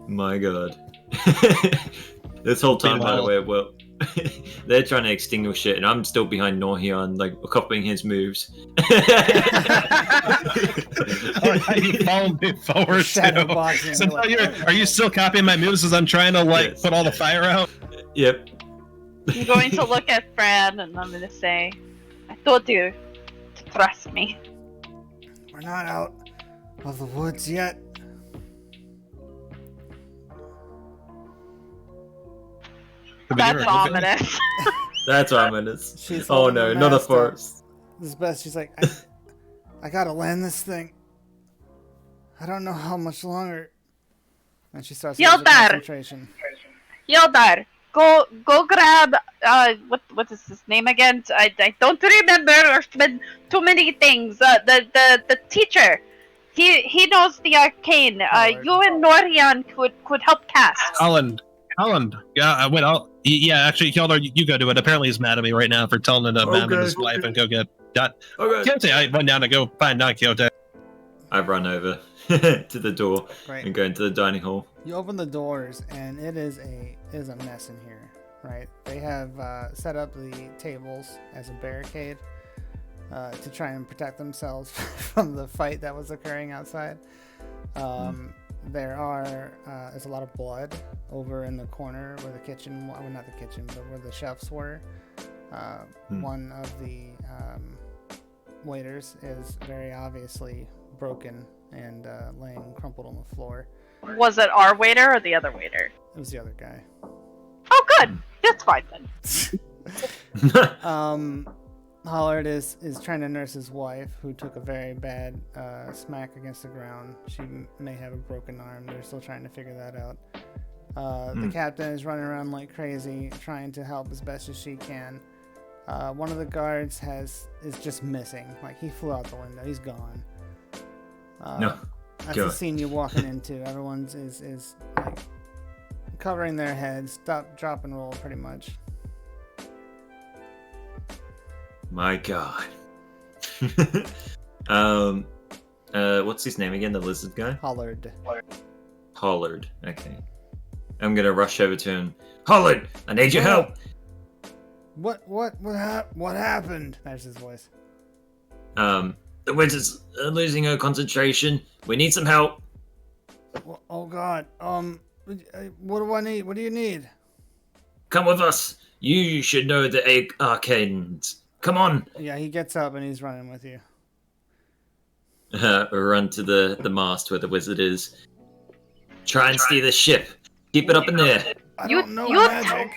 My God. This whole time, by the way, well, they're trying to extinguish it, and I'm still behind Norhion, like copying his moves. You follow me forward too. So now are you still copying my moves as I'm trying to put all the fire out? Yep. I'm going to look at Fran and I'm going to say, I told you to trust me. We're not out of the woods yet. That's ominous. That's ominous. She's oh holding no, the not a mast up. forest. This is best. She's like, I gotta land this thing. I don't know how much longer. And she starts losing concentration. Yildar, go grab what is his name again? I don't remember. There's been too many things. The teacher. He knows the arcane. You and Norian could help cast. Holland. Yeah, actually, Kildar, you go do it. Apparently, he's mad at me right now for telling him to abandon his wife and go get Dot. Quixote, I run down to go find Don Quixote. I run over to the door and go into the dining hall. You open the doors, and it is a mess in here. Right? They have set up the tables as a barricade to try and protect themselves from the fight that was occurring outside. There's a lot of blood over in the corner where the kitchen, well, not the kitchen, but where the chefs were. One of the waiters is very obviously broken and laying crumpled on the floor. Was it our waiter or the other waiter? It was the other guy. Oh, good. That's fine then. Hollard is trying to nurse his wife, who took a very bad smack against the ground. She may have a broken arm. They're still trying to figure that out. The captain is running around like crazy, trying to help as best as she can. One of the guards is just missing. Like, he flew out the window. He's gone. No. That's the scene you're walking into. Everyone's is like covering their heads, drop and roll pretty much. My God. What's his name again? The lizard guy? Hollard. Okay. I'm gonna rush over to him. Hollard, I need your help. What happened? There's his voice. The wizard's losing her concentration. We need some help. Oh God. What do I need? What do you need? Come with us. You should know the arcanes. Come on. Yeah, he gets up and he's running with you. We run to the mast where the wizard is. Try and steer the ship. Keep it up in the air. I don't know magic.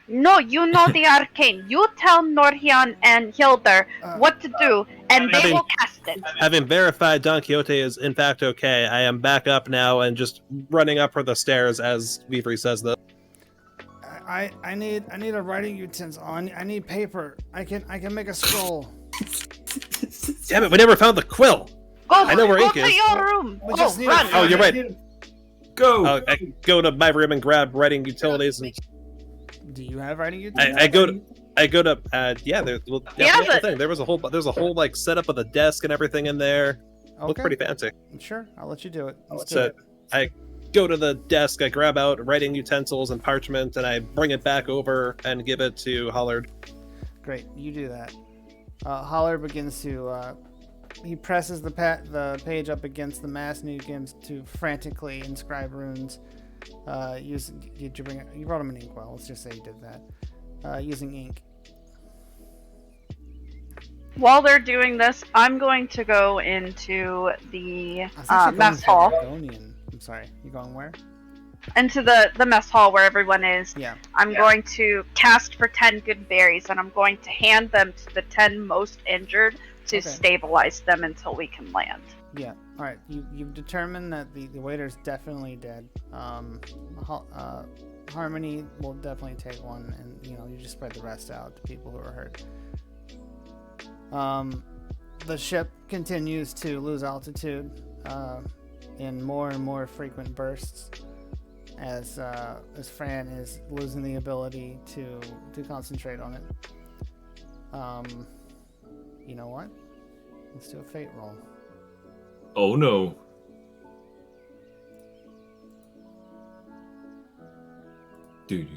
No, you know the arcane. You tell Norhian and Hilder what to do, and they will cast it. Having verified Don Quixote is in fact okay, I am back up now and just running up for the stairs as Weavery says this. I need a writing utensil. I need paper. I can make a scroll. Damn it, we never found the quill. I know where ink is. Go to your room. Run. Oh, you're right. Go. I go to my room and grab writing utilities. And do you have writing utilities? I go to yeah. There's the thing. There's a whole like setup of the desk and everything in there. Okay. Looks pretty fancy. Sure, I'll let you do it. I go to the desk. I grab out writing utensils and parchment, and I bring it back over and give it to Hollard. Great, you do that. Hollard begins to. He presses the page up against the mast and he begins to frantically inscribe runes. You brought him an inkwell. Let's just say you did that. Using ink. while they're doing this, I'm going to go into the I was actually going mess hall. Patagonian. I'm sorry. You going where? Into the mess hall where everyone is. Yeah. I'm going to cast for 10 good berries, and I'm going to hand them to the 10 most injured to stabilize them until we can land. Yeah. All right. You've determined that the waiter's definitely dead. Harmony will definitely take one, and you just spread the rest out to people who are hurt. The ship continues to lose altitude in more and more frequent bursts as Fran is losing the ability to concentrate on it. You know what? Let's do a fate roll. Oh no. Doo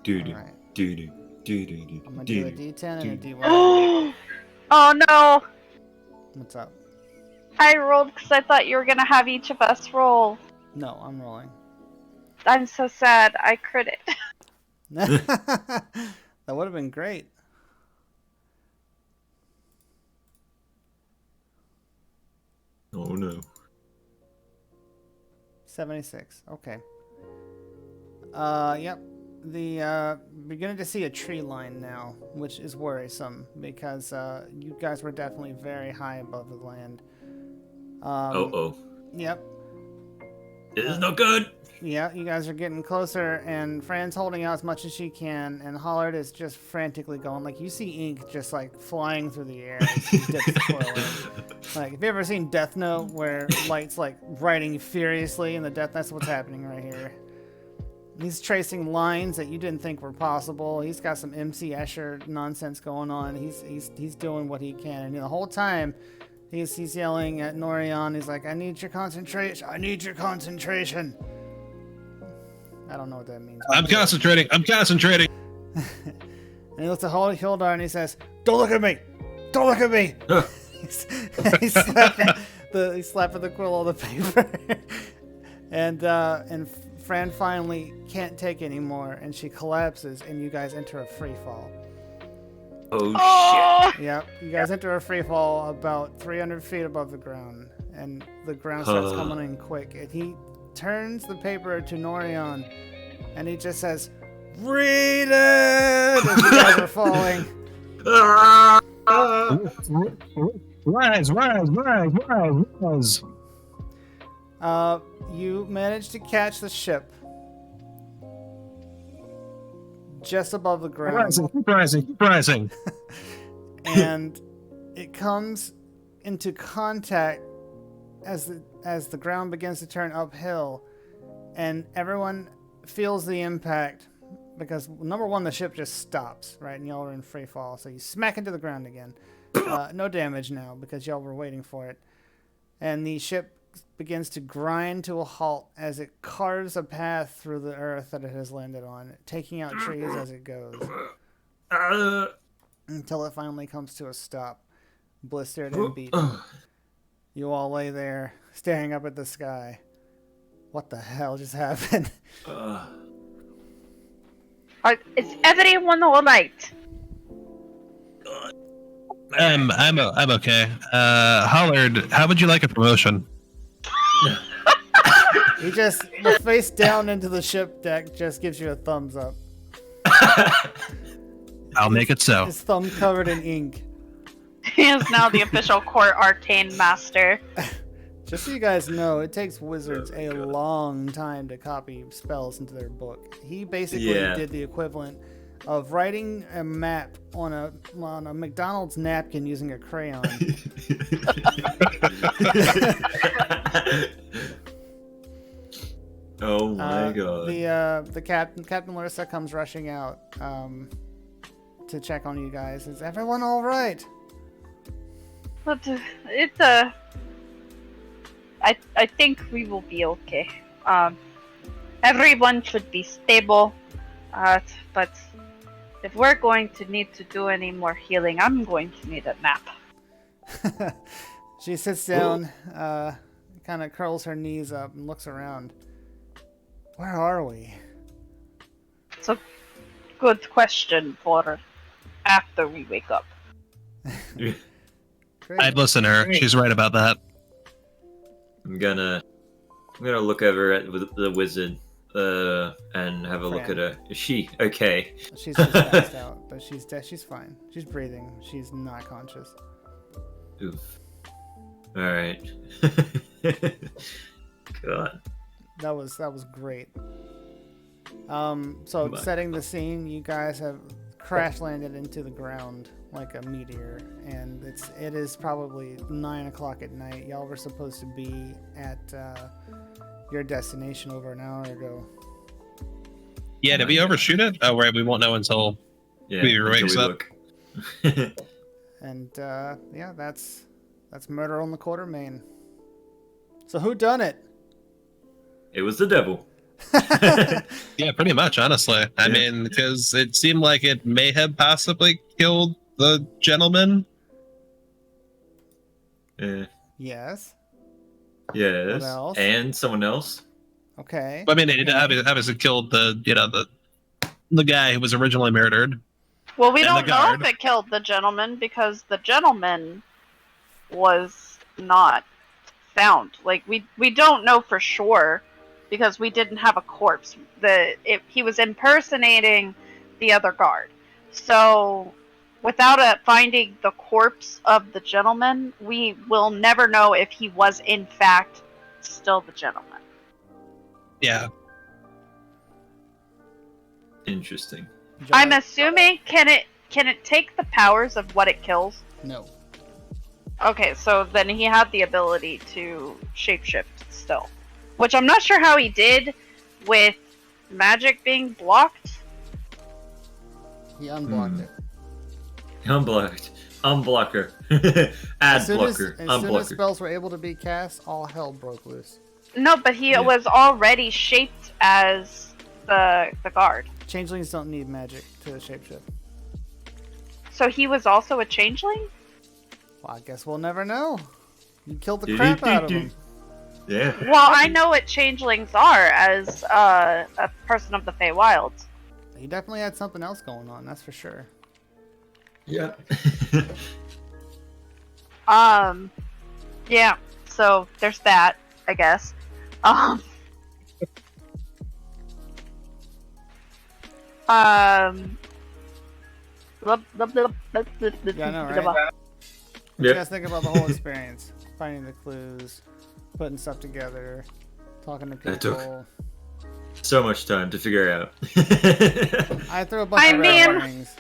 doo doo doo doo doo doo. I'm gonna do a D10 and a D1. Oh no! What's up? I rolled because I thought you were gonna have each of us roll. No, I'm rolling. I'm so sad. I crit it. That would have been great. Oh no. 76. Okay. Yep. We're beginning to see a tree line now, which is worrisome because you guys were definitely very high above the land. Yep. This is no good. Yeah, you guys are getting closer, and Fran's holding out as much as she can, and Hollard is just frantically going. Like, you see ink just, like, flying through the air as he dips the quill in. Like, have you ever seen Death Note, where Light's, like, writing furiously in the death? That's what's happening right here. He's tracing lines that you didn't think were possible. He's got some MC Escher nonsense going on. He's doing what he can, and the whole time, he's yelling at Norion. He's like, I need your concentration. I need your concentration. I don't know what that means. I'm concentrating. I'm concentrating. And he looks at Hildar and he says, "Don't look at me! Don't look at me!" He's slapping the quill on the paper. and Fran finally can't take anymore, and she collapses, and you guys enter a free fall. Oh shit! Yep, you guys enter a free fall about 300 feet above the ground, and the ground starts coming in quick. And he turns the paper to Norion, and he just says, "Read it!" as you guys are falling. Rise. You manage to catch the ship just above the ground. Keep rising. And it comes into contact as the ground begins to turn uphill, and everyone feels the impact because, number one, the ship just stops, right? And y'all are in free fall, so you smack into the ground again. No damage now because y'all were waiting for it. And the ship begins to grind to a halt as it carves a path through the earth that it has landed on, taking out trees as it goes. Until it finally comes to a stop, blistered and beaten. You all lay there, staring up at the sky. What the hell just happened? Is everyone alright? I'm okay. Hollard, how would you like a promotion? He just, the face down into the ship deck just gives you a thumbs up. I'll make it so. His thumb covered in ink. He is now the official court arcane master. Just so you guys know, it takes wizards a long time to copy spells into their book. He basically did the equivalent of writing a map on a McDonald's napkin using a crayon. Oh my god. The Captain Larissa comes rushing out to check on you guys. Is everyone all right? But it's I think we will be okay. Everyone should be stable. But if we're going to need to do any more healing, I'm going to need a nap. She sits down, kind of curls her knees up and looks around. Where are we? It's a good question for after we wake up. Great. I'd listen to her. She's right about that. I'm gonna look over at the wizard and have a look at her. Is she okay? She's just passed out, but she's fine. She's breathing. She's not conscious. Oof. All right. God. That was great. So setting the scene, you guys have crash landed into the ground like a meteor, and it is probably 9 o'clock at night. Y'all were supposed to be at your destination over an hour ago. Yeah, did we overshoot it? Oh, right, we won't know until we wakes up. And yeah, that's murder on the Quartermain. So who done it? It was the devil. Yeah, pretty much, honestly. I mean, because it seemed like it may have possibly killed the gentleman. Yes. Yes. What else? And someone else. Okay. I mean, it obviously killed the guy who was originally murdered. Well, we don't know if it killed the gentleman because the gentleman was not found. Like we don't know for sure because we didn't have a corpse. He was impersonating the other guard. So without finding the corpse of the gentleman, we will never know if he was in fact still the gentleman. Yeah. Interesting. I'm assuming can it take the powers of what it kills? No. Okay, so then he had the ability to shapeshift still. Which I'm not sure how he did with magic being blocked. He unblocked it. Unblocked. Unblocker. Ad blocker. As soon as spells were able to be cast, all hell broke loose. No, but he was already shaped as the guard. Changelings don't need magic to shapeshift. So he was also a changeling? Well, I guess we'll never know. You killed the crap out of him. Yeah. Well, I know what changelings are as a person of the Feywild. He definitely had something else going on, that's for sure. Yeah. Yeah. So there's that, I guess. Yeah, I know, right? What do you guys think about the whole experience? Finding the clues, putting stuff together, talking to people. That took so much time to figure out. I threw a bunch of red warnings.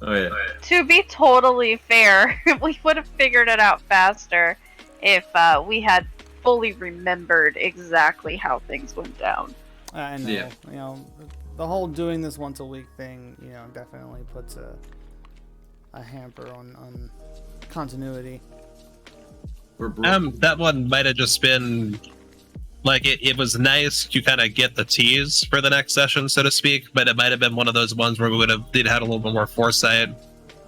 Oh yeah. To be totally fair, we would have figured it out faster if we had fully remembered exactly how things went down. I know. Yeah. You know, the whole doing this once a week thing, you know, definitely puts a hamper on continuity. That one might have just been like it was nice to kind of get the tease for the next session, so to speak, but it might have been one of those ones where we would have had a little bit more foresight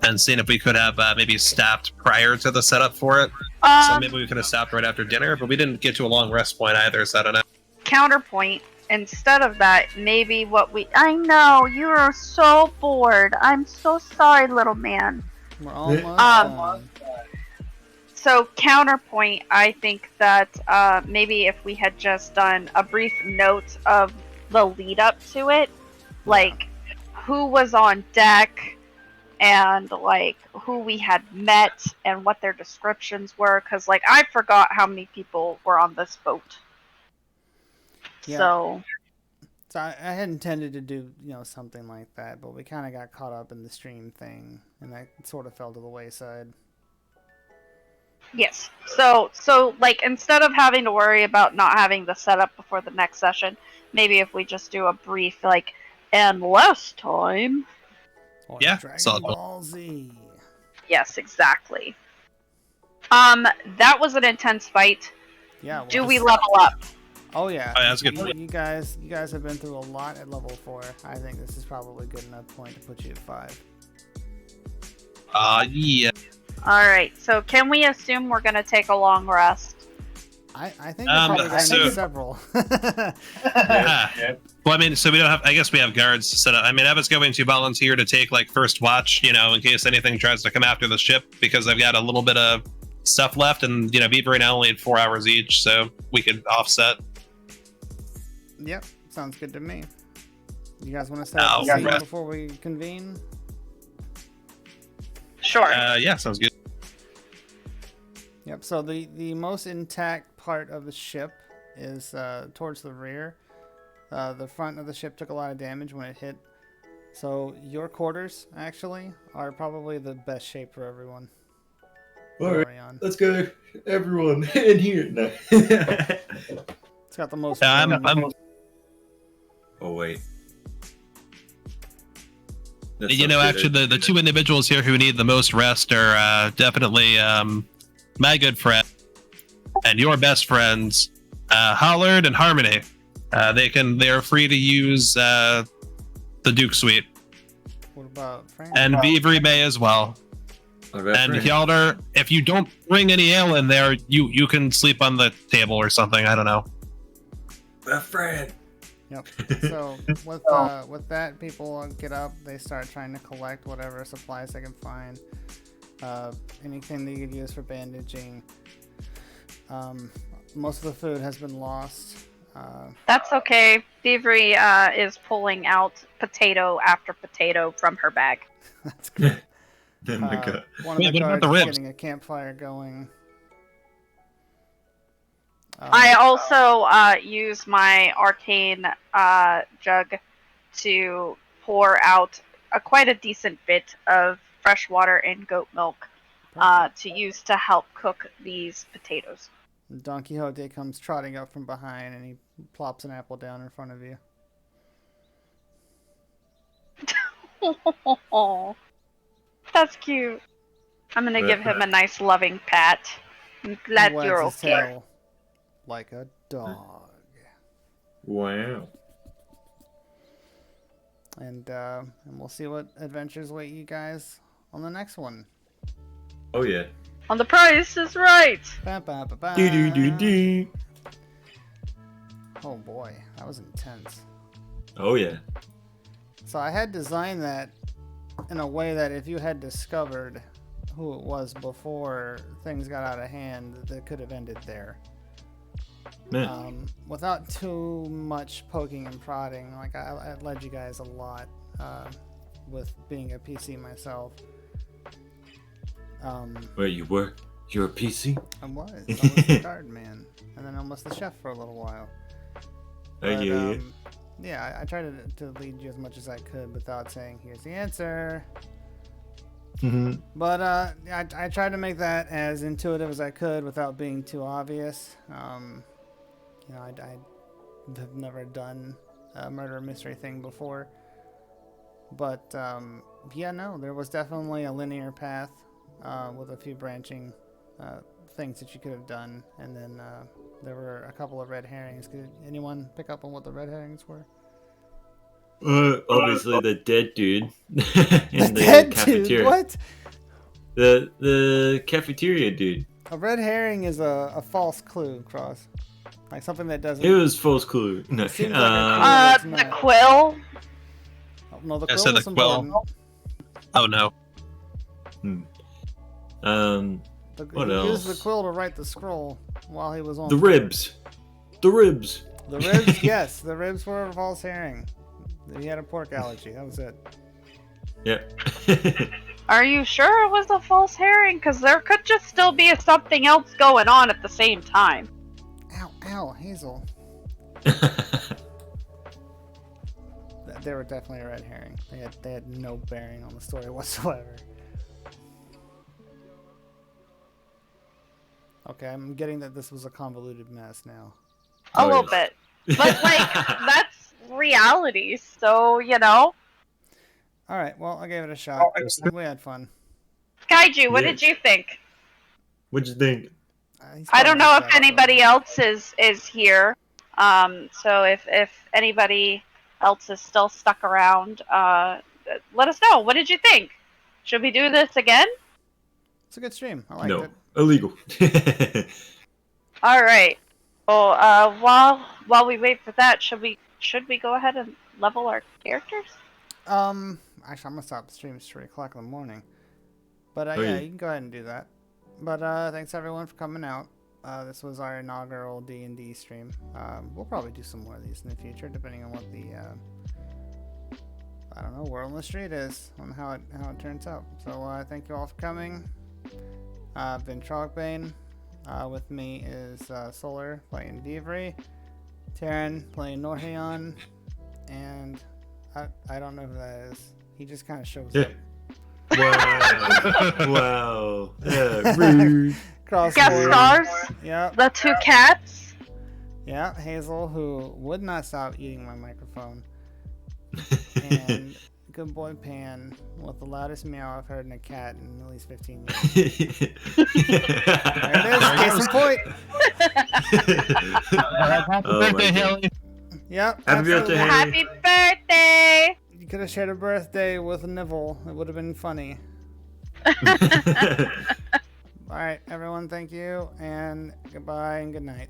and seen if we could have maybe stopped prior to the setup for it. So maybe we could have stopped right after dinner, but we didn't get to a long rest point either, so I don't know. Counterpoint, instead of that, maybe I know, you are so bored. I'm so sorry, little man. We're almost done. So counterpoint, I think that maybe if we had just done a brief note of the lead up to it, like who was on deck and like who we had met and what their descriptions were, because like I forgot how many people were on this boat. Yeah. So I had intended to do, you know, something like that, but we kind of got caught up in the stream thing, and that sort of fell to the wayside. yes. So like instead of having to worry about not having the setup before the next session, maybe if we just do a brief like, and last time. Or Yeah, Dragon Ball Z. Yes, exactly. That was an intense fight. Yeah. Do we level up? Oh yeah. Oh, yeah, that's a good you, point. you guys have been through a lot at level 4. I think this is probably a good enough point to put you at 5. Yeah. Alright, so can we assume we're going to take a long rest? I think we're probably going to need several. Well, I mean, so we don't have. I guess we have guards set up. I mean, Eva's going to volunteer to take like first watch, you know, in case anything tries to come after the ship, because I've got a little bit of stuff left, and you know, Beaver and I only had 4 hours each, so we could offset. Yep, sounds good to me. You guys want to set up the scene before we convene? Sure. Yeah, sounds good. Yep. So the most intact part of the ship is towards the rear. The front of the ship took a lot of damage when it hit. So your quarters actually are probably the best shape for everyone. All right, let's go, everyone in here. No. It's got the most. Oh wait. You know, actually, the 2 individuals here who need the most rest are definitely my good friend and your best friends, Hollard and Harmony. They're free to use the Duke Suite. What about Frank? And Beavery may as well. And Hjalder, if you don't bring any ale in there, you can sleep on the table or something. I don't know. Fred. Yep. So with that, people get up. They start trying to collect whatever supplies they can find. Anything that you could use for bandaging. Most of the food has been lost. That's okay. Thievery is pulling out potato after potato from her bag. That's good. One of the guards is getting a campfire going. I also use my arcane jug to pour out quite a decent bit of fresh water and goat milk to use to help cook these potatoes. Don Quixote comes trotting up from behind and he plops an apple down in front of you. Oh, that's cute. I'm gonna give him a nice loving pat. I'm glad you're okay. Tail like a dog. Wow. And we'll see what adventures wait you guys on the next one. Oh yeah. On the Price is Right. Ba, ba, ba, ba. Do. Oh boy, that was intense. Oh yeah. So I had designed that in a way that if you had discovered who it was before things got out of hand, that could have ended there. Without too much poking and prodding. Like I led you guys a lot with being a PC myself. Wait, you were? You're a PC? I was the guard man, and then I was the chef for a little while. But, yeah, I tried to lead you as much as I could without saying, here's the answer. Mm-hmm. But I tried to make that as intuitive as I could without being too obvious. You know, I have never done a murder mystery thing before. But, yeah, no, there was definitely a linear path with a few branching things that you could have done. And then there were a couple of red herrings. Could anyone pick up on what the red herrings were? Obviously the dead dude in the dead cafeteria. Dude? What? The cafeteria dude. A red herring is a false clue, Cross. Like something that doesn't. It was false clue. No. Like the quill. Oh, no, the I quill said was the quill. important. Oh no. What he else? used the quill to write the scroll while he was on The ribs. The ribs. The ribs, yes. The ribs were a false herring. He had a pork allergy. That was it. Yep. Are you sure it was a false herring? Because there could just still be something else going on at the same time. Ow, Hazel. They were definitely a red herring. They had no bearing on the story whatsoever. Okay, I'm getting that this was a convoluted mess now. A little bit. But, like, that's reality, so, you know. Alright, well, I gave it a shot. We had fun. Kaiju, what did you think? What'd you think? I don't know if anybody else is here. So if anybody else is still stuck around, let us know. What did you think? Should we do this again? It's a good stream. I liked it. Illegal. All right. Oh, while we wait for that, should we go ahead and level our characters? Actually, I'm gonna stop the stream. It's 3 o'clock in the morning. But yeah, you can go ahead and do that. But thanks everyone for coming out. This was our inaugural D&D stream. We'll probably do some more of these in the future, depending on what the I don't know, World on the Street is, on how it turns out. So thank you all for coming. I've been Trogbane. With me is Solar playing Vivri, Terran playing Norheon, and I don't know who that is. He just kind of shows up. Wow. Wow. Yeah, rude. Guest stars. Yeah. The 2 cats. Yeah, Hazel, who would not stop eating my microphone. And good boy Pan, with the loudest meow I've heard in a cat in at least 15 years. There it is, case in point. Happy birthday, Haley. Yep. Happy birthday, Haley. Happy birthday! You could have shared a birthday with Nibble. It would have been funny. Alright, everyone, thank you, and goodbye and good night.